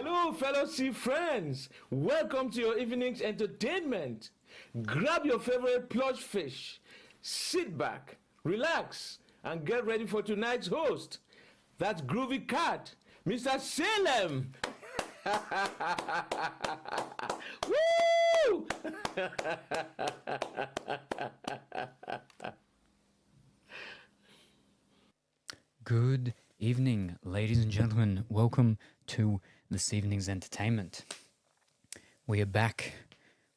Hello, fellow sea friends. Welcome to your evening's entertainment. Grab your favorite plush fish, sit back, relax, and get ready for tonight's host. That's Groovy Cat, Mr. Salem. Woo! Good evening, ladies and gentlemen. Welcome to this evening's entertainment. We are back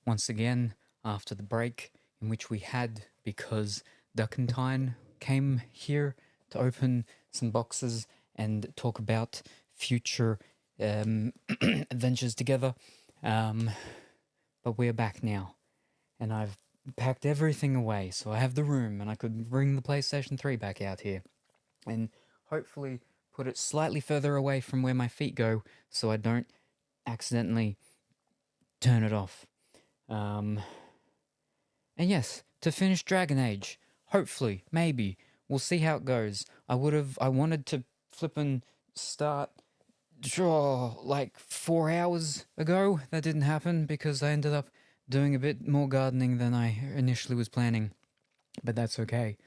once again after the break in which we had because Duckentine came here to open some boxes and talk about future adventures together. But we are back now, and I've packed everything away, so I have the room, and I could bring the PlayStation 3 back out here and hopefully put it slightly further away from where my feet go so I don't accidentally turn it off. And yes, to finish Dragon Age, hopefully, maybe, we'll see how it goes. I wanted to flippin' start like 4 hours ago. That didn't happen because I ended up doing a bit more gardening than I initially was planning, but that's okay.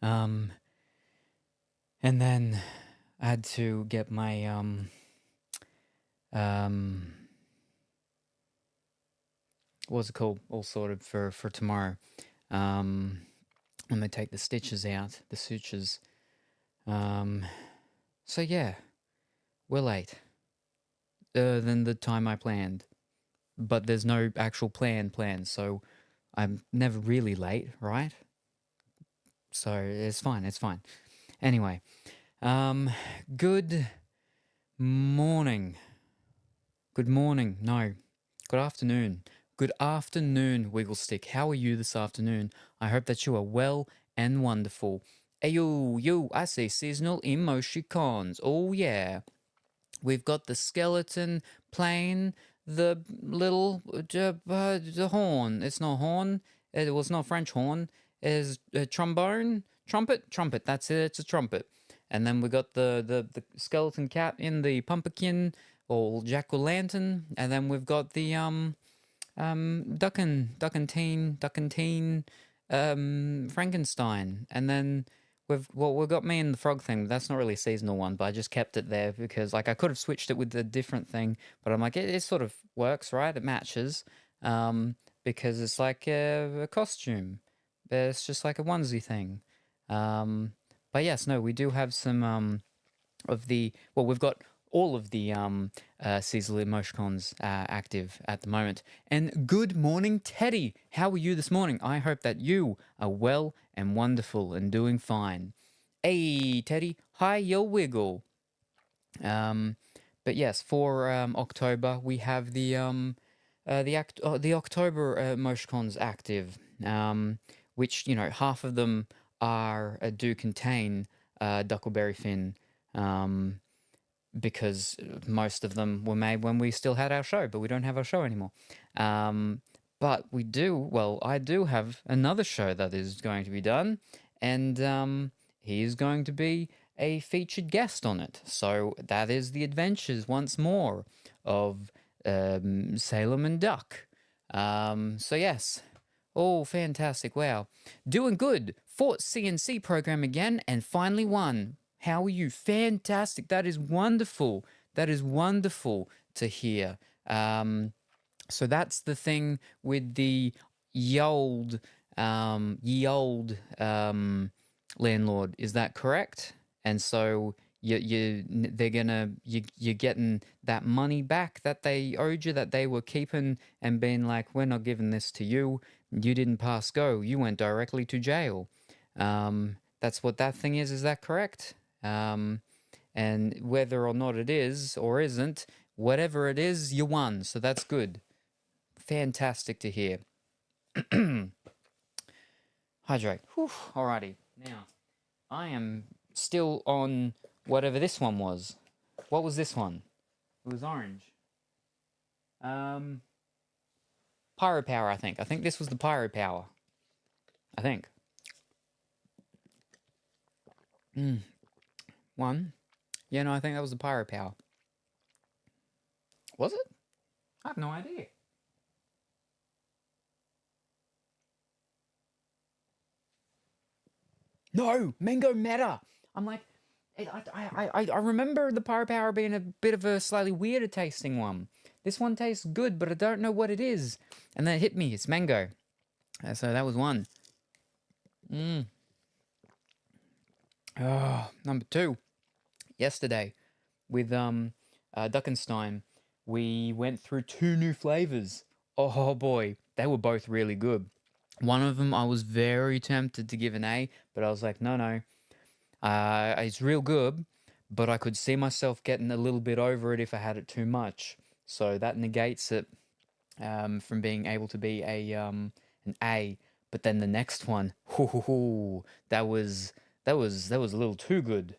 And then I had to get my what's it called? All sorted for tomorrow. When they take the stitches out, the sutures. So yeah, we're late. Than the time I planned. But there's no actual plan, so I'm never really late, right? So it's fine. Anyway, good morning. Good morning. No. Good afternoon. Good afternoon, Wigglestick. How are you this afternoon? I hope that you are well and wonderful. Hey, you, I see seasonal emoticons. Oh, yeah. We've got the skeleton playing the little the horn. It's not horn. It was not French horn. It's a trombone, trumpet. That's it. It's a trumpet. And then we got the skeleton cat in the pumpkin or jack o' lantern. And then we've got the duckentine, Frankenstein. And then we've got me and the frog thing. That's not really a seasonal one, but I just kept it there because like I could have switched it with a different thing, but I'm like it sort of works, right? It matches, because it's like a costume. It's just like a onesie thing. But yes, no, we do have some we've got all of the seasonal emoticons active at the moment. And good morning, Teddy. How are you this morning? I hope that you are well and wonderful and doing fine. Hey, Teddy. Hi, yo wiggle. But yes, for October we have the October emoticons active, which half of them are do contain Duckleberry Finn. Because most of them were made when we still had our show, but we don't have our show anymore. But I do have another show that is going to be done, and he is going to be a featured guest on it. So that is the adventures once more of Salem and Duck. So yes. Oh, fantastic. Wow. Doing good. Fought CNC program again and finally won. How are you? Fantastic. That is wonderful. That is wonderful to hear. So that's the thing with the ye old landlord. Is that correct? And so you're getting that money back that they owed you, that they were keeping and being like, we're not giving this to you. You didn't pass go. You went directly to jail. That's what that thing is. Is that correct? And whether or not it is or isn't, whatever it is, you won. So that's good. Fantastic to hear. Hydrate. Whew. Alrighty. Now, I am still on whatever this one was. What was this one? It was orange. Pyro Power, I think. I think this was the Pyro Power. I think. One. Yeah, no, I think that was the Pyro Power. Was it? I have no idea. No, mango matter. I'm like, I remember the Pyro Power being a bit of a slightly weirder tasting one. This one tastes good, but I don't know what it is. And then it hit me. It's mango. So that was one. Oh, number two. Yesterday, with Duckenstein, we went through two new flavors. Oh boy, they were both really good. One of them I was very tempted to give an A, but I was like, no, no. It's real good, but I could see myself getting a little bit over it if I had it too much. So that negates it from being able to be an A. But then the next one, that was a little too good.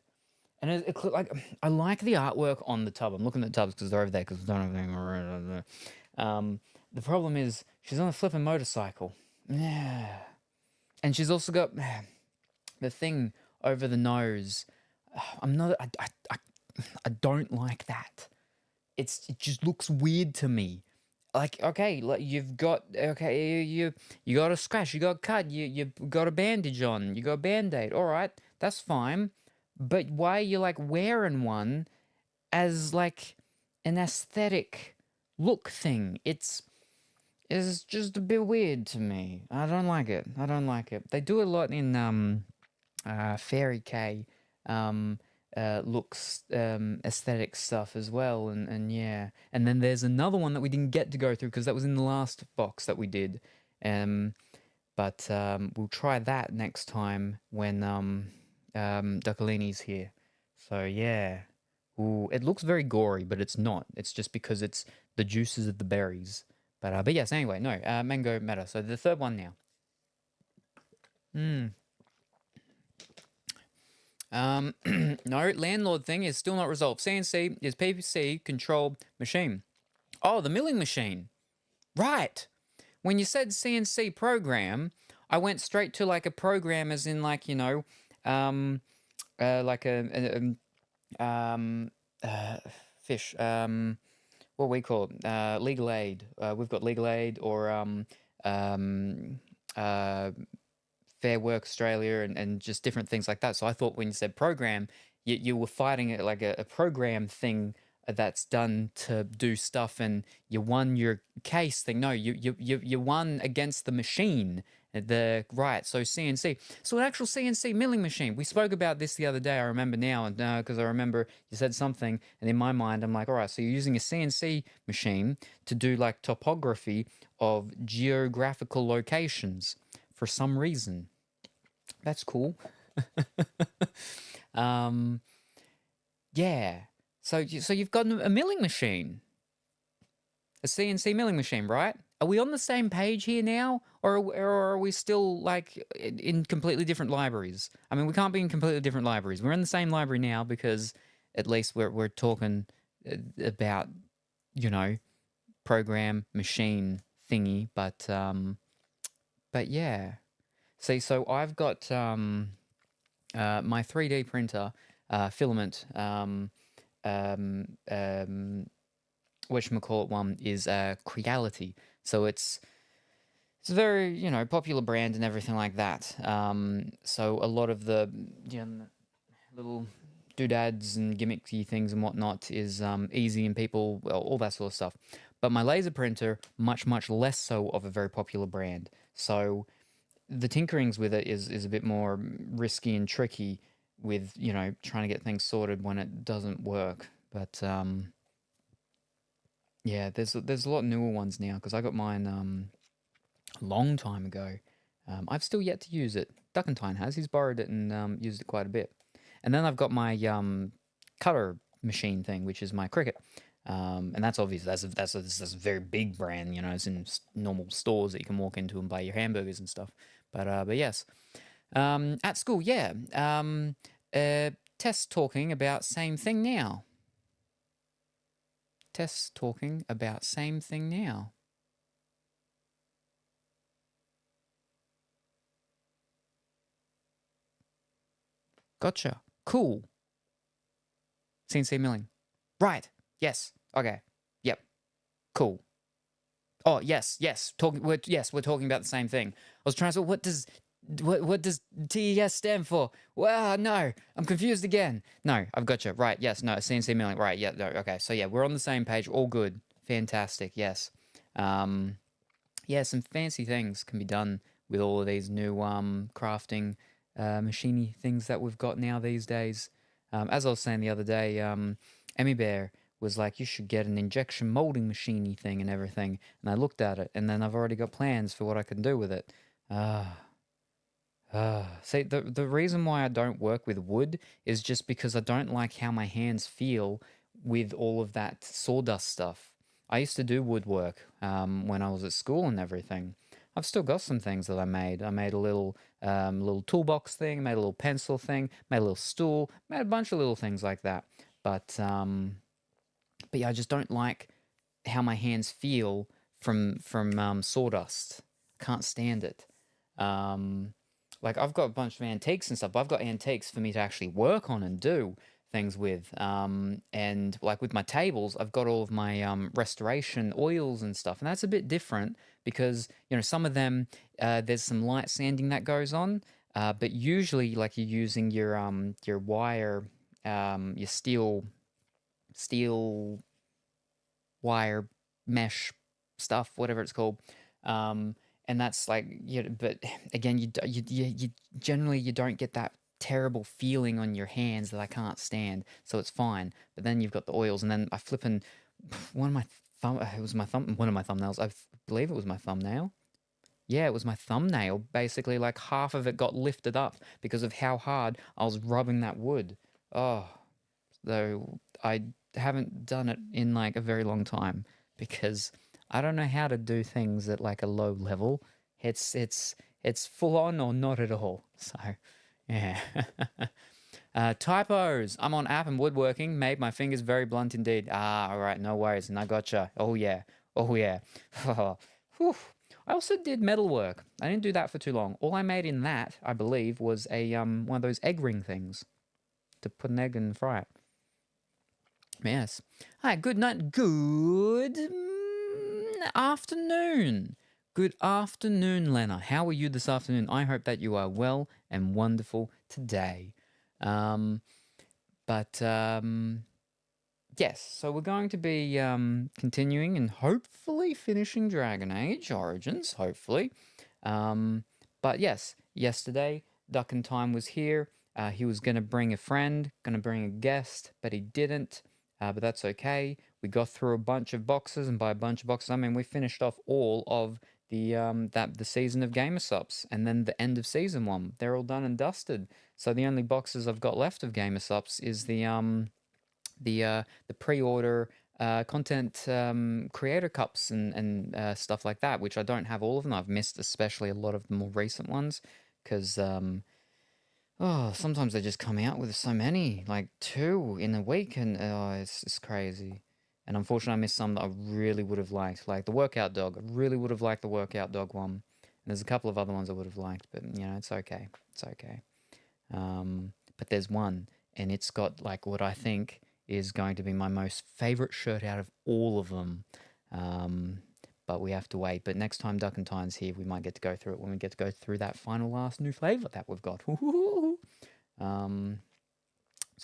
And it looked like I like the artwork on the tub. I'm looking at the tubs because they're over there because I don't have anything around. The problem is she's on a flipping motorcycle. Yeah. And she's also got the thing over the nose. I don't like that. It just looks weird to me. Like, okay, like you got a scratch, you got a cut, you got a bandage on, you got a band-aid. All right, that's fine. But why are you like wearing one as like an aesthetic look thing? It's just a bit weird to me. I don't like it. I don't like it. They do a lot in Fairy K looks aesthetic stuff as well, and yeah. And then there's another one that we didn't get to go through because that was in the last box that we did. But we'll try that next time when Duccolini's here. So yeah. Ooh, it looks very gory, but it's not. It's just because it's the juices of the berries. But yes, anyway, no, mango matter. So the third one now. No, landlord thing is still not resolved. CNC is PVC controlled machine. Oh, the milling machine. Right. When you said CNC program, I went straight to like a program as in like, like fish, what we call it, legal aid. We've got legal aid or Fair Work Australia and just different things like that. So I thought when you said program, you were fighting it like a program thing that's done to do stuff, and you won your case thing. No, you won against the machine. Right, so CNC. So an actual CNC milling machine. We spoke about this the other day, I remember now, and because I remember you said something, and in my mind, I'm like, all right, so you're using a CNC machine to do like topography of geographical locations for some reason. That's cool. Yeah. So you've got a milling machine. A CNC milling machine, right? Are we on the same page here now? Or are we still, like, in completely different libraries? I mean, we can't be in completely different libraries. We're in the same library now because at least we're talking about, program, machine thingy. But yeah. See, so I've got my 3D printer filament whatchamacallit one is Creality. So it's a very, popular brand and everything like that. So a lot of the little doodads and gimmicky things and whatnot is easy and people, well, all that sort of stuff. But my laser printer, much, much less so of a very popular brand. So the tinkerings with it is a bit more risky and tricky with, trying to get things sorted when it doesn't work. But yeah, there's a lot newer ones now because I got mine a long time ago. I've still yet to use it. Duckentine has. He's borrowed it and used it quite a bit. And then I've got my cutter machine thing, which is my Cricut. And that's obvious. That's a very big brand. It's in normal stores that you can walk into and buy your hamburgers and stuff. But yes, at school, yeah. Test talking about same thing now. Test talking about same thing now. Gotcha. Cool. CNC milling. Right. Yes. Okay. Yep. Cool. Oh, yes. We're talking about the same thing. I was trying to. What does TES stand for? Well, no, I'm confused again. No, I've got you. Right. Yes. No. CNC milling. Right. Yeah. No, okay. So yeah, we're on the same page. All good. Fantastic. Yes. Yeah. Some fancy things can be done with all of these new crafting, machiny things that we've got now these days. As I was saying the other day, Emmy Bear was like, you should get an injection molding machiney thing and everything. And I looked at it, and then I've already got plans for what I can do with it. See, the reason why I don't work with wood is just because I don't like how my hands feel with all of that sawdust stuff. I used to do woodwork when I was at school and everything. I've still got some things that I made. I made a little toolbox thing, made a little pencil thing, made a little stool, made a bunch of little things like that. But yeah, I just don't like how my hands feel from sawdust. Can't stand it. Like I've got a bunch of antiques and stuff, but I've got antiques for me to actually work on and do things with. And like with my tables, I've got all of my restoration oils and stuff, and that's a bit different because some of them there's some light sanding that goes on, but usually like you're using your wire, your steel wire mesh stuff, whatever it's called. And that's like, but again, you generally you don't get that terrible feeling on your hands that I can't stand, so it's fine. But then you've got the oils, and then I flipping one of my one of my thumbnails. I believe it was my thumbnail. Yeah, it was my thumbnail. Basically, like half of it got lifted up because of how hard I was rubbing that wood. Oh, though I haven't done it in like a very long time because I don't know how to do things at like a low level. It's full on or not at all. So, yeah. Typos. I'm on app and woodworking. Made my fingers very blunt indeed. Ah, all right, no worries. And I gotcha. Oh yeah. Oh yeah. Whew. I also did metalwork. I didn't do that for too long. All I made in that, I believe, was a one of those egg ring things to put an egg and fry it. Yes. Hi, good night. Good afternoon. Good afternoon, Lena. How are you this afternoon? I hope that you are well and wonderful today. Yes, so we're going to be continuing and hopefully finishing Dragon Age Origins, hopefully. But yes, yesterday, Duck and Time was here. He was going to bring a friend, going to bring a guest, but he didn't. But that's okay. We got through a bunch of boxes, and by a bunch of boxes, I mean we finished off all of the season of Gamersops, and then the end of season 1. They're all done and dusted. So the only boxes I've got left of Gamersops is the pre-order content creator cups and stuff like that, which I don't have all of them. I've missed especially a lot of the more recent ones because sometimes they just come out with so many, like 2 in a week, and it's crazy. And unfortunately, I missed some that I really would have liked, like the Workout Dog. I really would have liked the Workout Dog one. And there's a couple of other ones I would have liked, but it's okay. It's okay. But there's one, and it's got like what I think is going to be my most favorite shirt out of all of them. But we have to wait. But next time Duck and Time's here, we might get to go through it when we get to go through that final last new flavor that we've got. So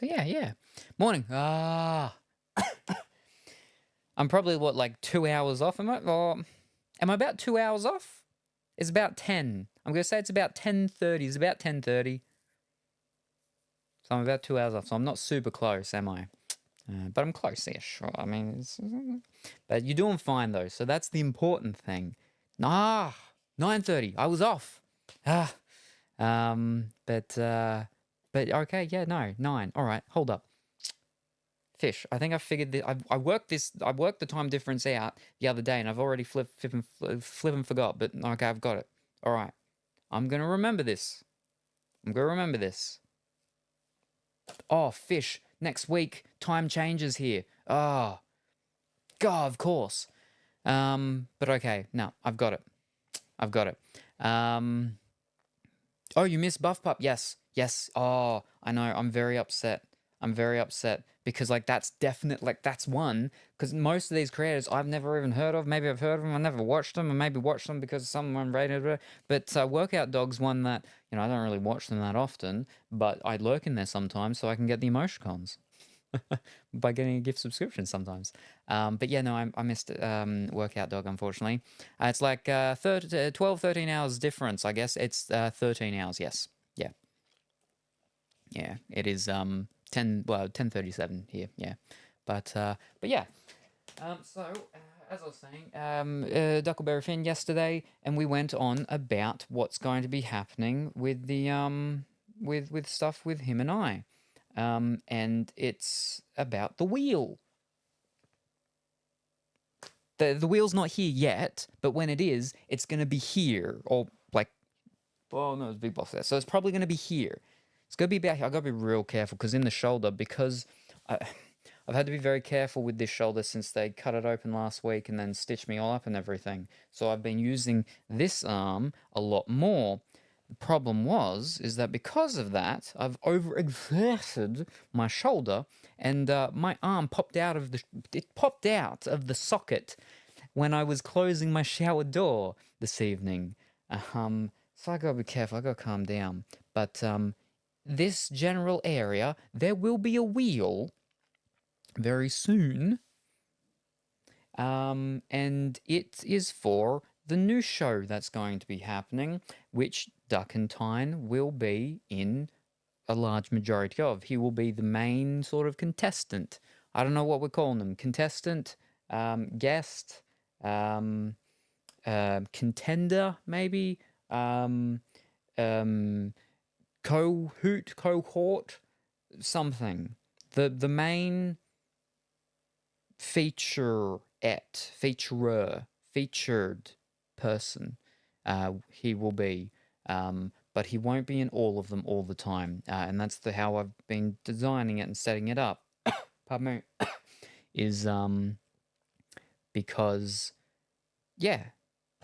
yeah. Morning. I'm probably like 2 hours off. Am I about 2 hours off? It's about 10. I'm gonna say it's about 10:30. It's about 10:30. So I'm about 2 hours off. So I'm not super close, am I? But I'm close-ish. I mean, but you're doing fine though. So that's the important thing. 9:30. I was off. But okay. Yeah. No. 9. All right. Hold up. Fish. I think I figured that I worked the time difference out the other day, and I've already flip and forgot. But okay, I've got it. All right. I'm gonna remember this. Oh, Fish. Next week, time changes here. Oh, God, of course. But okay, no, I've got it. Oh, you missed Buff Pup? Yes. Oh, I know. I'm very upset. I'm very upset because like that's definite like that's one because most of these creators I've never even heard of. Maybe I've heard of them, I never watched them, or maybe watched them because someone rated it. But Workout Dog's one that I don't really watch them that often, but I lurk in there sometimes so I can get the emoticons by getting a gift subscription sometimes. But yeah, no, I missed Workout Dog, unfortunately. It's like 12, 13 hours difference, I guess. It's 13 hours, yes. Yeah. Yeah, it is 10:37 here, yeah. But yeah. As I was saying, Duckleberry Finn yesterday, and we went on about what's going to be happening with the with stuff with him and I. And it's about the wheel. The wheel's not here yet, but when it is, it's going to be here. Or, like, oh no, it's Big Boss there. So it's probably going to be here. It's going to be about here. I've got to be real careful because in the shoulder, because I've had to be very careful with this shoulder since they cut it open last week and then stitched me all up and everything. So I've been using this arm a lot more. The problem is that because of that, I've overexerted my shoulder, and my arm popped out of the socket when I was closing my shower door this evening. So I gotta be careful. I gotta calm down. But this general area, there will be a wheel very soon. And it is for the new show that's going to be happening, which Duckentine will be in a large majority of. He will be the main sort of contestant. I don't know what we're calling them. Contestant, guest, contender, maybe, cohort, something. The main featured person he will be, but he won't be in all of them all the time, and that's how I've been designing it and setting it up. Pardon me. Is because yeah,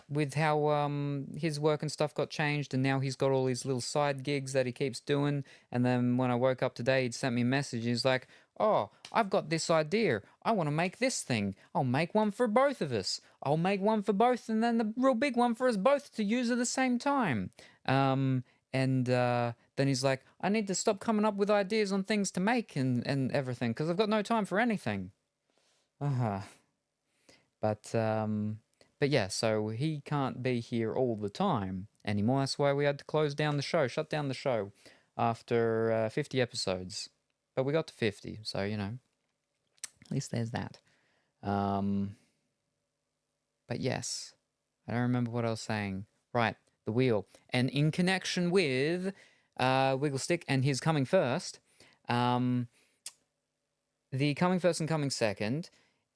with how his work and stuff got changed, and now he's got all these little side gigs that he keeps doing. And then when I woke up today, he'd sent me a message. He's like, "Oh, I've got this idea. I want to make this thing. I'll make one for both of us. I'll make one for both, and then the real big one for us both to use at the same time." And then he's like, "I need to stop coming up with ideas on things to make and everything because I've got no time for anything." But yeah, so he can't be here all the time anymore. That's why we had to close down the show, shut down the show after 50 episodes. But we got to 50, so, at least there's that. But yes, I don't remember what I was saying. Right, the wheel. And in connection with Wigglestick and his coming first, the coming first and coming second,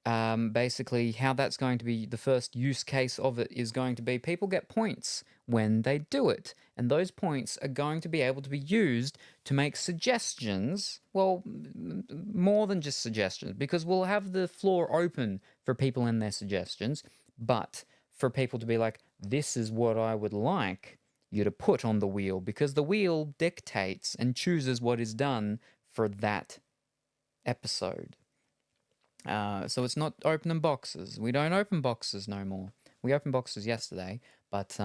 basically how that's going to be, the first use case of it is going to be people get points when they do it, and those points are going to be able to be used to make suggestions. Well, more than just suggestions, because we'll have the floor open for people and their suggestions, but for people to be like, this is what I would like you to put on the wheel, because the wheel dictates and chooses what is done for that episode. So it's not opening boxes. We don't open boxes no more. We opened boxes yesterday, but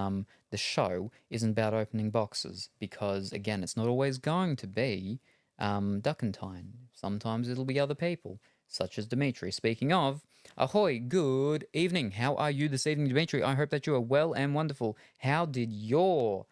the show isn't about opening boxes because, again, it's not always going to be Duckentine. Sometimes it'll be other people, such as Dimitri. Speaking of, ahoy, good evening. How are you this evening, Dimitri? I hope that you are well and wonderful. How did your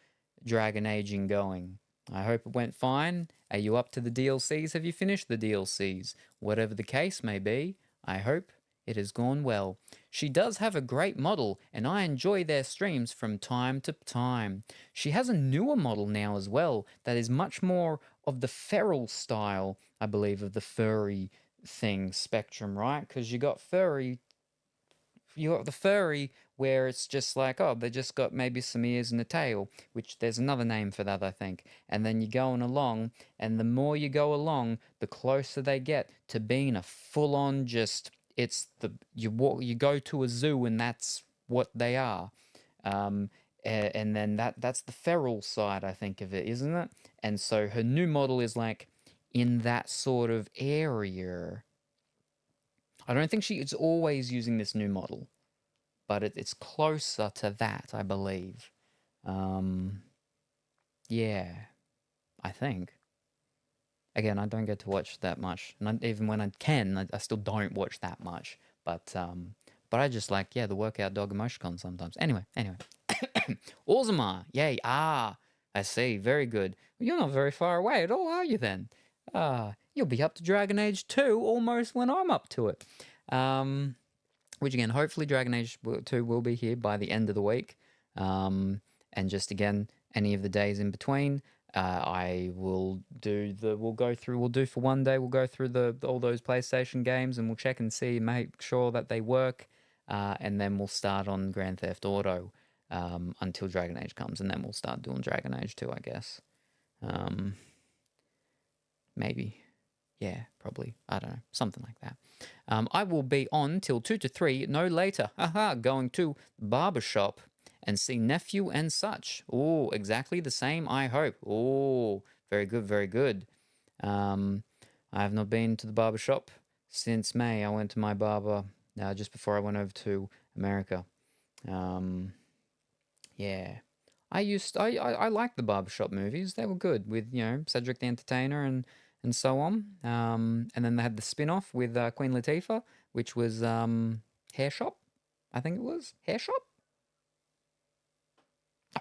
Dragon Aging going? I hope it went fine. Are you up to the DLCs? Have you finished the DLCs? Whatever the case may be, I hope it has gone well. She does have a great model, and I enjoy their streams from time to time. She has a newer model now as well that is much more of the feral style, I believe, of the furry thing spectrum, right? Because you got the furry where it's just like, oh, they just got maybe some ears and a tail, which there's another name for that, I think. And then you're going along, and the more you go along, the closer they get to being a full-on you go to a zoo and that's what they are. And then that's the feral side, I think, of it, isn't it? And so her new model is like in that sort of area. I don't think she is always using this new model, but it's closer to that, I believe. Yeah, I think. Again, I don't get to watch that much, and even when I can, I still don't watch that much. But I just like, the workout dog emoticon sometimes. Anyway. Orzamar, yay, I see, very good. You're not very far away at all, are you then? You'll be up to Dragon Age 2 almost when I'm up to it. Which again, hopefully Dragon Age 2 will be here by the end of the week. And just again, any of the days in between, we'll do for one day, we'll go through all those PlayStation games and we'll check and see, make sure that they work. And then we'll start on Grand Theft Auto until Dragon Age comes, and then we'll start doing Dragon Age 2, I guess. Maybe. Yeah, probably. I don't know. Something like that. I will be on till 2 to 3, no later. Going to barbershop and see nephew and such. Oh, exactly the same, I hope. Oh, very good, very good. I have not been to the barbershop since May. I went to my barber just before I went over to America. Yeah. I liked the barbershop movies. They were good with, Cedric the Entertainer and so on. And then they had the spin-off with Queen Latifah, which was Hair Shop, I think it was. Hair Shop?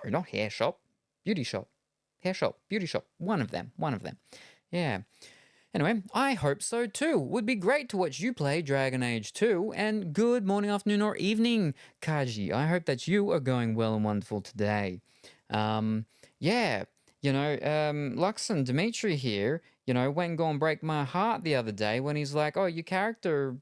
No, not Hair Shop. Beauty Shop. Hair Shop. Beauty Shop. One of them. Yeah. Anyway, I hope so too. Would be great to watch you play Dragon Age 2. And good morning, afternoon, or evening, Kaji. I hope that you are going well and wonderful today. Lux and Dimitri here, went and go and break my heart the other day when he's like, oh, your character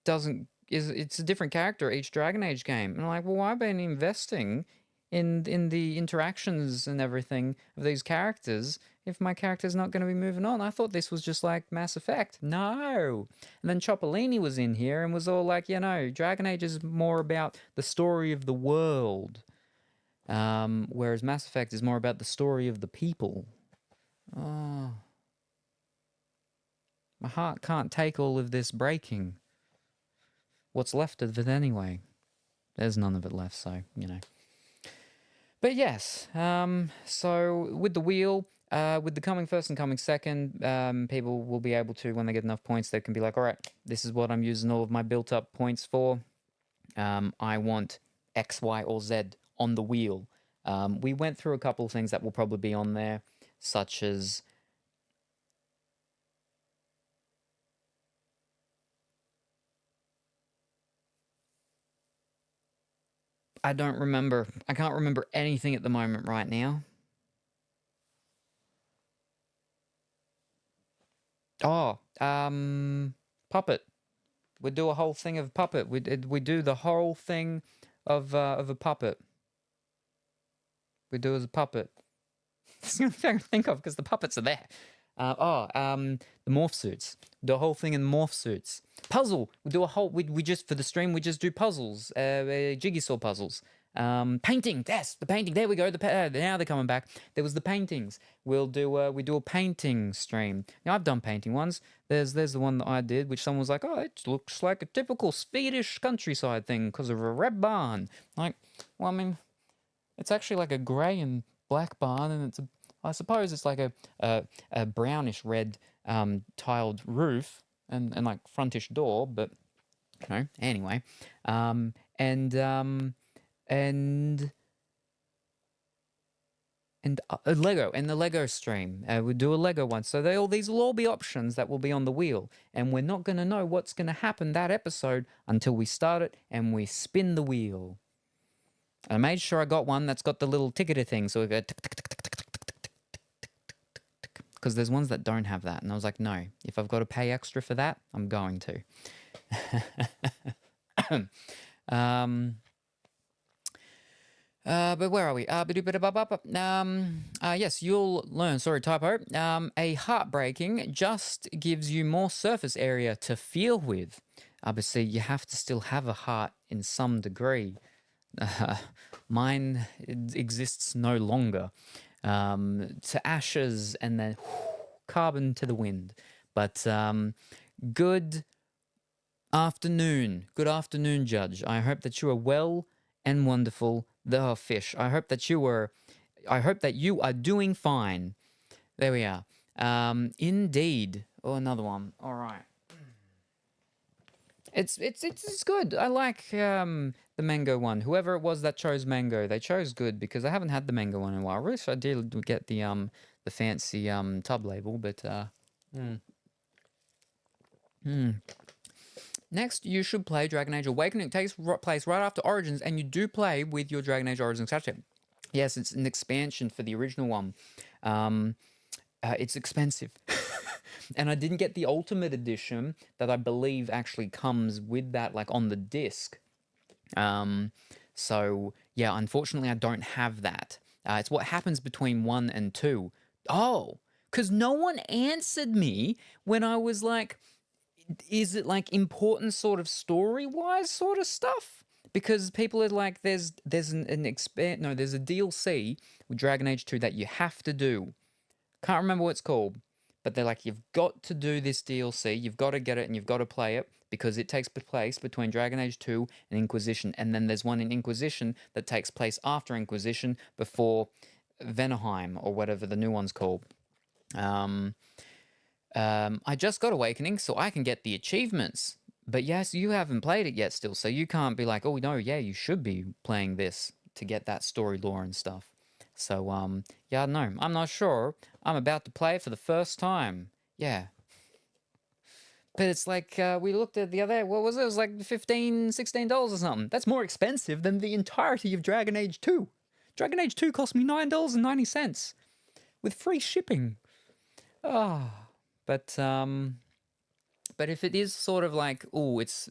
it's a different character each Dragon Age game. And I'm like, well, I've been investing in the interactions and everything of these characters if my character's not going to be moving on. I thought this was just like Mass Effect. No. And then Chopolini was in here and was all like, Dragon Age is more about the story of the world. Whereas Mass Effect is more about the story of the people. Oh. My heart can't take all of this breaking. What's left of it anyway? There's none of it left, so, But yes, so with the wheel, with the coming first and coming second, people will be able to, when they get enough points, they can be like, all right, this is what I'm using all of my built-up points for. I want X, Y, or Z on the wheel. We went through a couple of things that will probably be on there, such as I don't remember. I can't remember anything at the moment right now. Oh, Puppet. We do a whole thing of Puppet. We do the whole thing of a puppet. We do as a puppet. That's the only thing I can think of because the puppets are there. The morph suits. The whole thing in morph suits. Puzzle. We do a whole. We just for the stream. We just do puzzles. Jigsaw puzzles. Painting. Yes, the painting. There we go. Now they're coming back. There was the paintings. We do a painting stream. Now I've done painting ones. There's the one that I did, which someone was like, oh, it looks like a typical Swedish countryside thing because of a red barn. Like, well, I mean, it's actually like a grey and black barn, and I suppose it's like a brownish red tiled roof and like frontish door, but anyway, and a Lego and the Lego stream. We do a Lego one, so these will all be options that will be on the wheel, and we're not going to know what's going to happen that episode until we start it and we spin the wheel. I made sure I got one that's got the little ticketer thing, so we go tick tick tick tick tick tick tick tick tick, because there's ones that don't have that, and I was like, no, if I've got to pay extra for that, I'm going to. But where are we? Yes, you'll learn. Sorry, typo. A heartbreaking just gives you more surface area to feel with. Obviously, you have to still have a heart in some degree. Mine exists no longer. To ashes and then carbon to the wind. But good afternoon. Good afternoon, Judge. I hope that you are well and wonderful. The fish. I hope that you are doing fine. There we are. Indeed. Oh, another one. All right. It's good. I like the mango one. Whoever it was that chose mango, they chose good because I haven't had the mango one in a while. I wish I did get the fancy tub label, but Next, you should play Dragon Age Awakening. It takes place right after Origins, and you do play with your Dragon Age Origins character. Yes, it's an expansion for the original one. It's expensive. And I didn't get the Ultimate Edition that I believe actually comes with that, like on the disc. So, yeah, unfortunately, I don't have that. It's what happens between 1 and 2. Oh, because no one answered me when I was like, is it like important sort of story-wise sort of stuff? Because people are like, there's there's a DLC with Dragon Age 2 that you have to do. Can't remember what it's called, but they're like, you've got to do this DLC, you've got to get it, and you've got to play it because it takes place between Dragon Age 2 and Inquisition, and then there's one in Inquisition that takes place after Inquisition before Vanaheim or whatever the new one's called. I just got Awakening, so I can get the achievements. But yes, you haven't played it yet still, so you can't be like, oh, no, yeah, you should be playing this to get that story lore and stuff. So, yeah, no, I'm not sure. I'm about to play it for the first time. Yeah. But it's like, we looked at the other, what was it? It was like $15, $16 or something. That's more expensive than the entirety of Dragon Age 2. Dragon Age 2 cost me $9.90 with free shipping. Ah. But if it is sort of like, oh, it's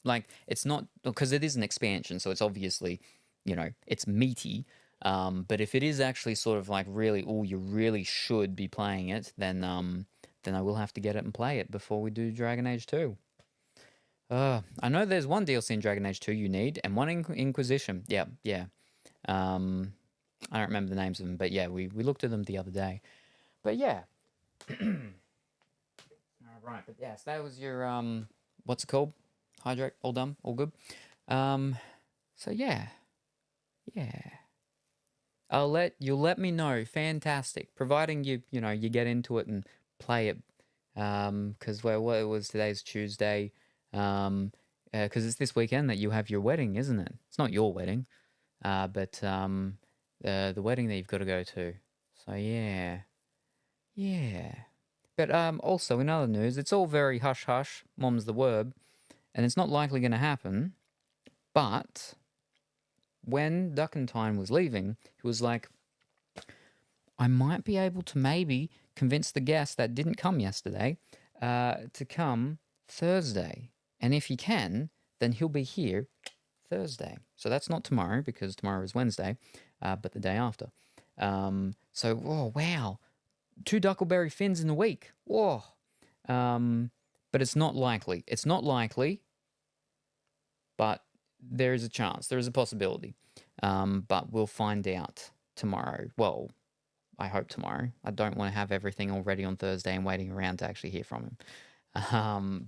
like, it's not, because it is an expansion, so it's obviously, it's meaty. But if it is actually sort of like really, oh, you really should be playing it, then I will have to get it and play it before we do Dragon Age 2. I know there's one DLC in Dragon Age 2 you need, and one in Inquisition. Yeah. I don't remember the names of them, but yeah, we looked at them the other day. But yeah. Right, but yes, that was your what's it called? Hydrate, all done, all good. So yeah. You'll let me know. Fantastic, providing you get into it and play it. Because what it was, today's Tuesday. Because it's this weekend that you have your wedding, isn't it? It's not your wedding, but the wedding that you've got to go to. So yeah. But also, in other news, it's all very hush-hush, mom's the word, and it's not likely going to happen. But when Duckentine was leaving, he was like, I might be able to maybe convince the guest that didn't come yesterday to come Thursday. And if he can, then he'll be here Thursday. So that's not tomorrow, because tomorrow is Wednesday, but the day after. So, oh, wow. 2 Duckleberry Finns in a week. Whoa. But it's not likely. It's not likely, but there is a chance. There is a possibility. But we'll find out tomorrow. Well, I hope tomorrow. I don't want to have everything all ready on Thursday and waiting around to actually hear from him.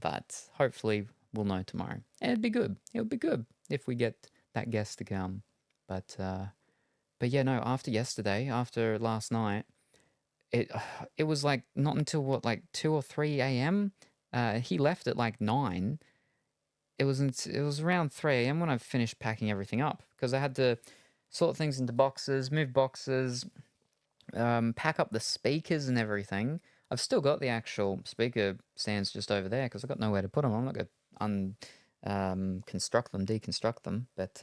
But hopefully we'll know tomorrow. And it'd be good. It would be good if we get that guest to come. But yeah, no, after last night, it was like not until what, like 2 or 3 a.m. He left at like 9. It was around 3 a.m. when I finished packing everything up, because I had to sort things into boxes, move boxes, pack up the speakers and everything. I've still got the actual speaker stands just over there because I've got nowhere to put them. I'm not going to deconstruct them. But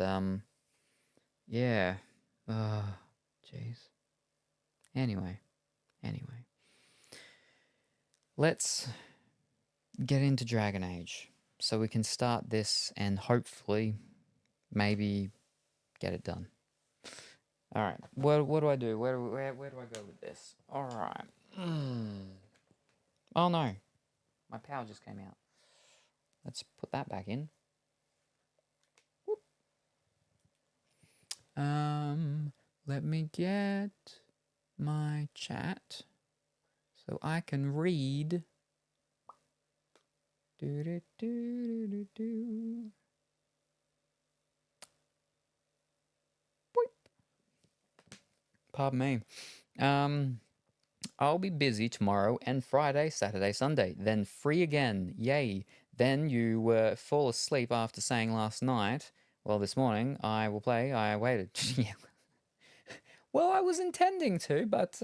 yeah. Oh, jeez. Anyway. Let's get into Dragon Age so we can start this and hopefully maybe get it done. All right. What do I do? Where do I go with this? All right. Oh no. My power just came out. Let's put that back in. Whoop. Let me get my chat so I can read. Do, do, do, do, do. Pardon me. I'll be busy tomorrow and Friday, Saturday, Sunday. Then free again. Yay. Then you fall asleep after saying last night. Well, this morning I will play. I waited. Yeah. Well, I was intending to, but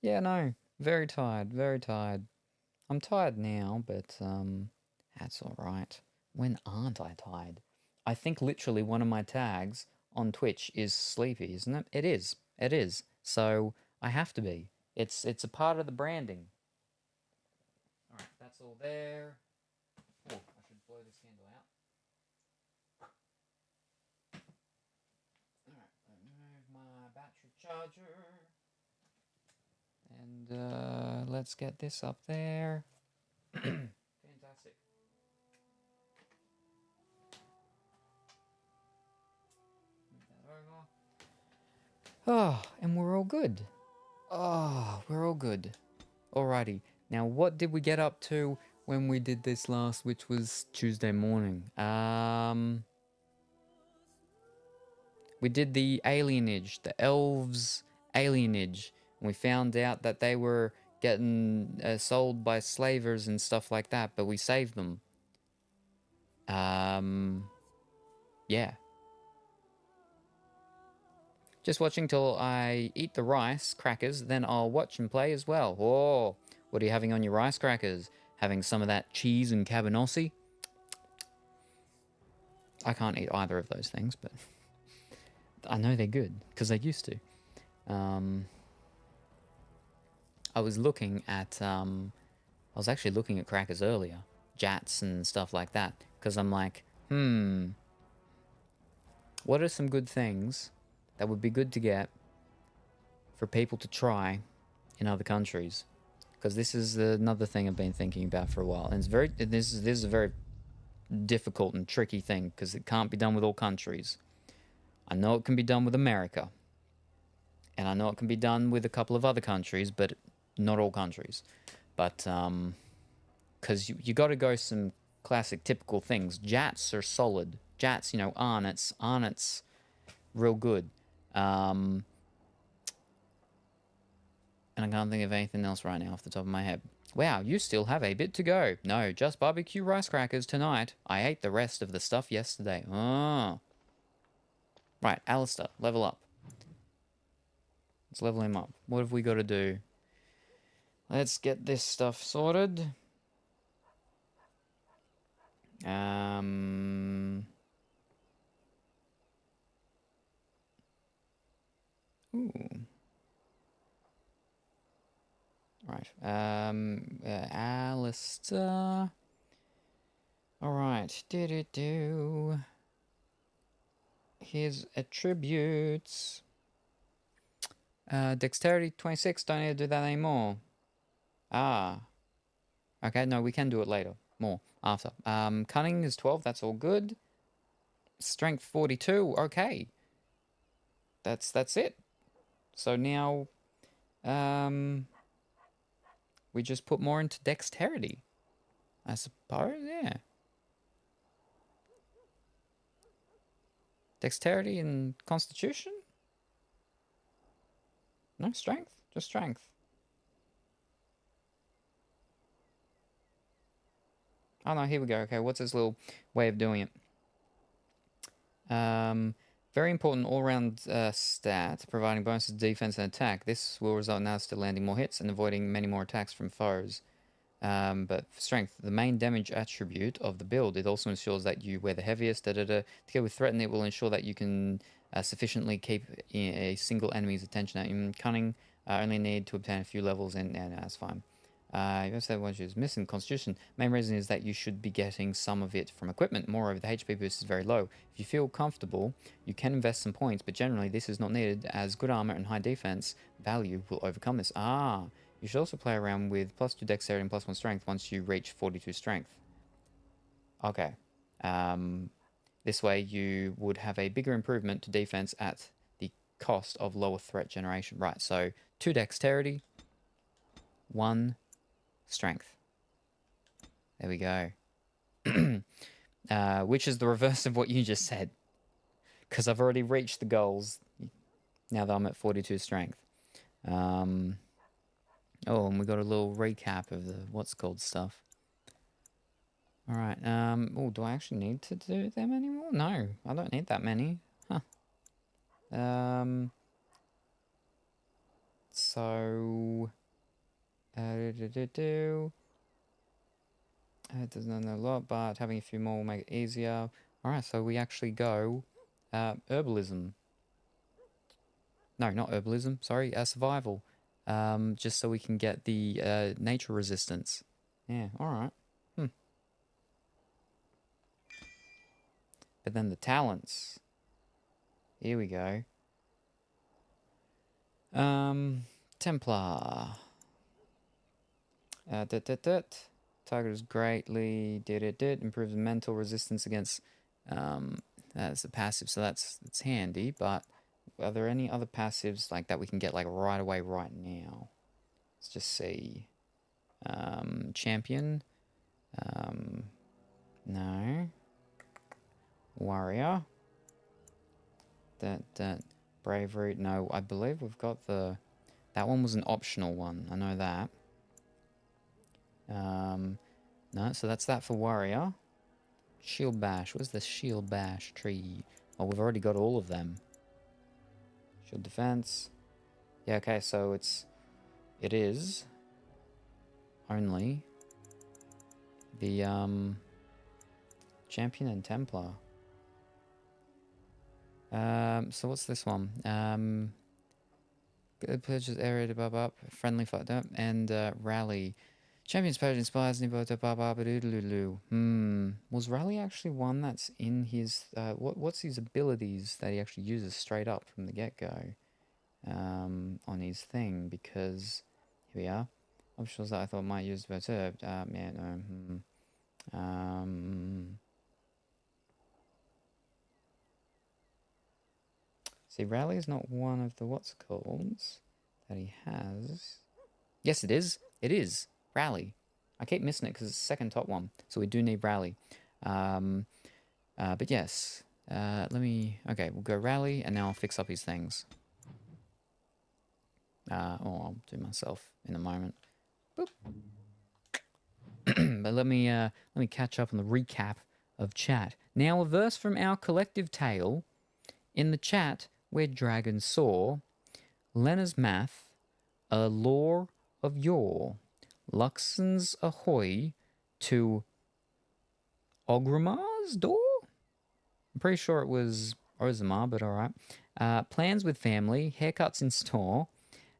yeah, no. Very tired. Very tired. I'm tired now, but that's all right. When aren't I tired? I think literally one of my tags on Twitch is sleepy, isn't it? It is. It is. So I have to be. It's a part of the branding. All right, that's all there. Oh, I should blow this candle out. All right, remove my battery charger. And let's get this up there. Fantastic. Move that over. Oh, and we're all good. Oh, we're all good. Alrighty. Now, what did we get up to when we did this last, which was Tuesday morning? We did the alienage, the elves alienage, and we found out that they were getting sold by slavers and stuff like that, but we saved them. Yeah. Just watching till I eat the rice crackers, then I'll watch and play as well. Oh, what are you having on your rice crackers? Having some of that cheese and cabanossi? I can't eat either of those things, but I know they're good because I used to. I was looking at, I was actually looking at crackers earlier, Jats and stuff like that, because I'm like, what are some good things that would be good to get for people to try in other countries? Because this is another thing I've been thinking about for a while, and it's very, this is a very difficult and tricky thing because it can't be done with all countries. I know it can be done with America, and I know it can be done with a couple of other countries, but not all countries. But because you got to go some classic typical things. Jats are solid. Jats, you know, Arnott's real good. And I can't think of anything else right now off the top of my head. Wow, you still have a bit to go. No, just barbecue rice crackers tonight. I ate the rest of the stuff yesterday. Oh. Right, Alistair, level up. Let's level him up. What have we got to do? Let's get this stuff sorted. Ooh. Right. Alistair. Alright. Do. His attributes. Dexterity 26. Don't need to do that anymore. Ah. Okay, no, we can do it later. More. After. Cunning is 12. That's all good. Strength 42. Okay. That's it. So now, we just put more into dexterity, I suppose. Yeah. Dexterity and constitution? No, strength? Just strength. Oh no, here we go. Okay, what's this little way of doing it? Very important all-round stat, providing bonuses to defense and attack. This will result in us still landing more hits and avoiding many more attacks from foes. But for strength, the main damage attribute of the build, it also ensures that you wear the heaviest. Together with threaten, it will ensure that you can sufficiently keep a single enemy's attention at you. Cunning, only need to obtain a few levels, and that's fine. You also have one is missing constitution. Main reason is that you should be getting some of it from equipment. Moreover, the HP boost is very low. If you feel comfortable, you can invest some points, but generally this is not needed as good armor and high defense value will overcome this. You should also play around with +2 dexterity and +1 strength once you reach 42 strength. Okay. This way you would have a bigger improvement to defense at the cost of lower threat generation. Right, so 2 dexterity. 1 strength. There we go. Which is the reverse of what you just said. Because I've already reached the goals now that I'm at 42 strength. Oh, and we got a little recap of the what's called stuff. Alright, oh, do I actually need to do them anymore? No, I don't need that many. Huh. So... It doesn't know a lot, but having a few more will make it easier. Alright, so we actually go herbalism. No, not herbalism, sorry, survival. Just so we can get the nature resistance. Yeah, alright. But then the talents. Here we go. Templar. Target is greatly improves mental resistance against that's a passive, so that's handy, but are there any other passives like that we can get like right away right now? Let's just see. Champion. No. Warrior. That bravery. No, I believe we've got that one was an optional one. I know that. No, so that's that for warrior. Shield bash. Where's the shield bash tree? Oh, we've already got all of them. Shield defense. Yeah, okay, so it is only the champion and Templar. So what's this one? Purchase area to bub up, friendly fight up, and rally. Champion's page inspires Nibo to bub up. Was rally actually one that's in his what's his abilities that he actually uses straight up from the get-go on his thing? Because here we are. Options that I thought might use perturbed. See, rally is not one of the what's called that he has. Yes, it is. It is rally. I keep missing it because it's the second top one, so we do need rally. But yes, okay, we'll go rally, and now I'll fix up his things. I'll do myself in a moment. Boop. But let me catch up on the recap of chat. Now, a verse from our collective tale in the chat where dragons soar. Lena's math, a lore of yore. Luxon's ahoy to Ogrimar's door? I'm pretty sure it was Ozamar, but alright. Plans with family, haircuts in store,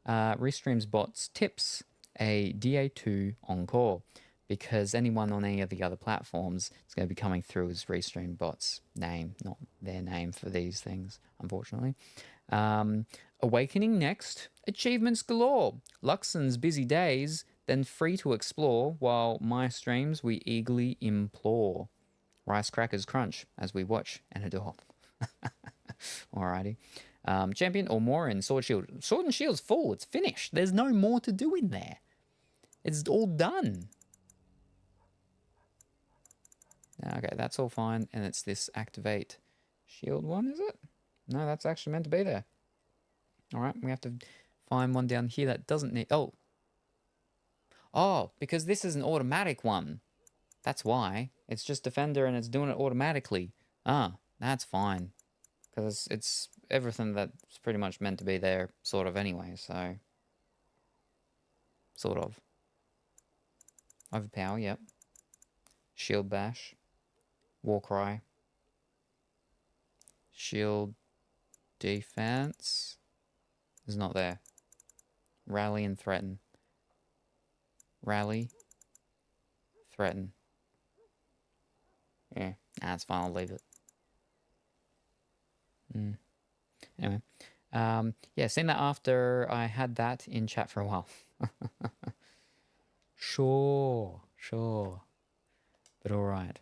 Restreams bots tips, a DA2 encore. Because anyone on any of the other platforms is going to be coming through as Restream bots' name, not their name for these things, unfortunately. Awakening next, achievements galore. Luxon's busy days, then free to explore, while my streams we eagerly implore. Rice crackers crunch as we watch and adore. Alrighty. Champion or more in Sword Shield. Sword and Shield's full, it's finished. There's no more to do in there. It's all done. Okay, that's all fine, and it's this activate shield one, is it? No, that's actually meant to be there. Alright, we have to find one down here that doesn't need... Oh, because this is an automatic one. That's why. It's just Defender and it's doing it automatically. That's fine. Because it's everything that's pretty much meant to be there, sort of, anyway, so... Sort of. Overpower, yep. Shield bash. Warcry. Shield defense is not there. Rally and threaten. Rally. Threaten. Yeah, that's fine, I'll leave it. Anyway. Yeah, seen that after I had that in chat for a while. Sure. But alright.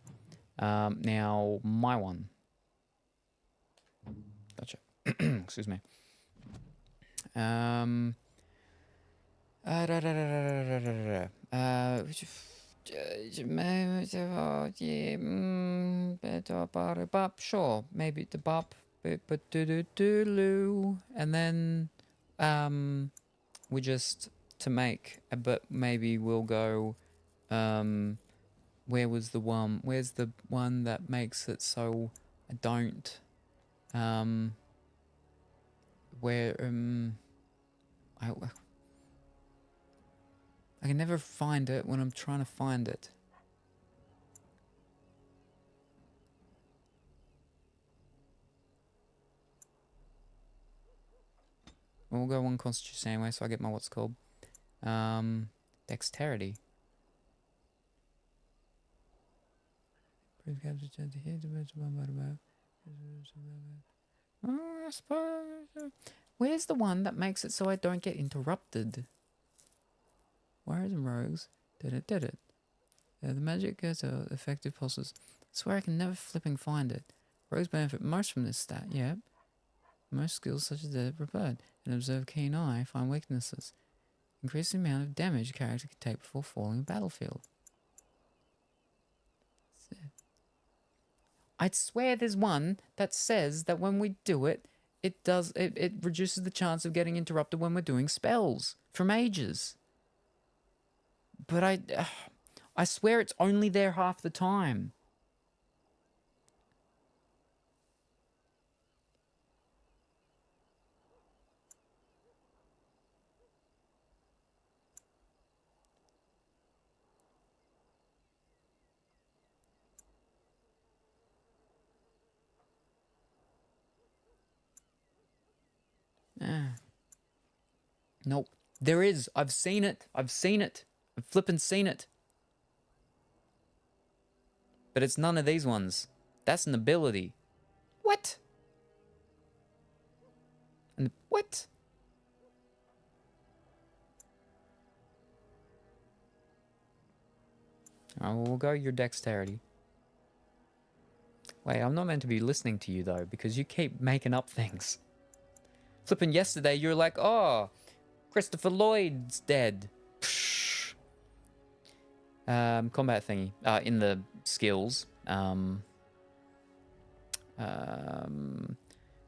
Now, my one. Gotcha. Excuse me. Da, da, da, da, da, da, da. Yeah, sure, maybe the bop, but do, and then we just to make, but maybe we'll go. Where was the one? Where's the one that makes it so I don't? Where I can never find it when I'm trying to find it. We'll go one constitution anyway, so I get my what's called. Dexterity. I suppose. Where's the one that makes it so I don't get interrupted? Warriors and rogues. Did it. The magic gets effective pulses. I swear I can never flipping find it. Rogues benefit most from this stat, yep. Most skills such as that prepared. And observe keen eye, find weaknesses. Increase the amount of damage a character can take before falling a battlefield. I'd swear there's one that says that when we do it, it reduces the chance of getting interrupted when we're doing spells for mages. But I swear it's only there half the time. Nope. There is. I've seen it. I've flippin' seen it. But it's none of these ones. That's an ability. What? And what? Oh, we'll go your dexterity. Wait, I'm not meant to be listening to you though, because you keep making up things. Flipping yesterday, you're like, oh, Christopher Lloyd's dead. Psh. Combat thingy. In the skills. Can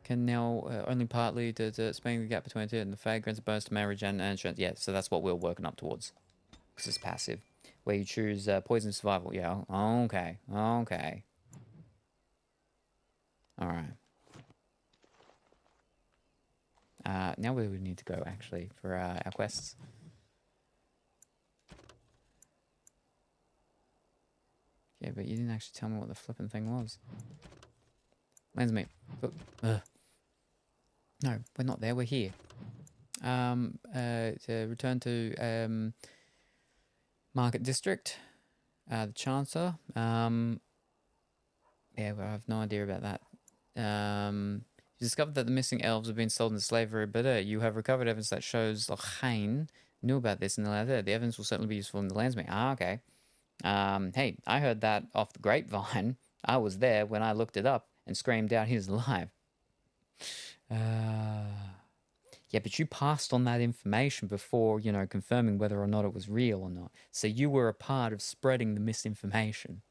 now only partly to spanning the gap between it and the fag grants a bonus to marriage and insurance. Yeah, so that's what we're working up towards. Because it's passive. Where you choose poison survival. Yeah, okay. Okay. Alright. Now where we need to go, actually, for our quests. Yeah, but you didn't actually tell me what the flipping thing was. Lensmate. No, we're not there, we're here. To return to Market District. The Chancellor. Yeah, well, I have no idea about that. You discovered that the missing elves have been sold into slavery, but you have recovered evidence that shows Lachane knew about this in the letter. The evidence will certainly be useful in the landsmate. Ah, okay. Hey, I heard that off the grapevine. I was there when I looked it up and screamed out he's alive. Yeah, but you passed on that information before, you know, confirming whether or not it was real or not. So you were a part of spreading the misinformation.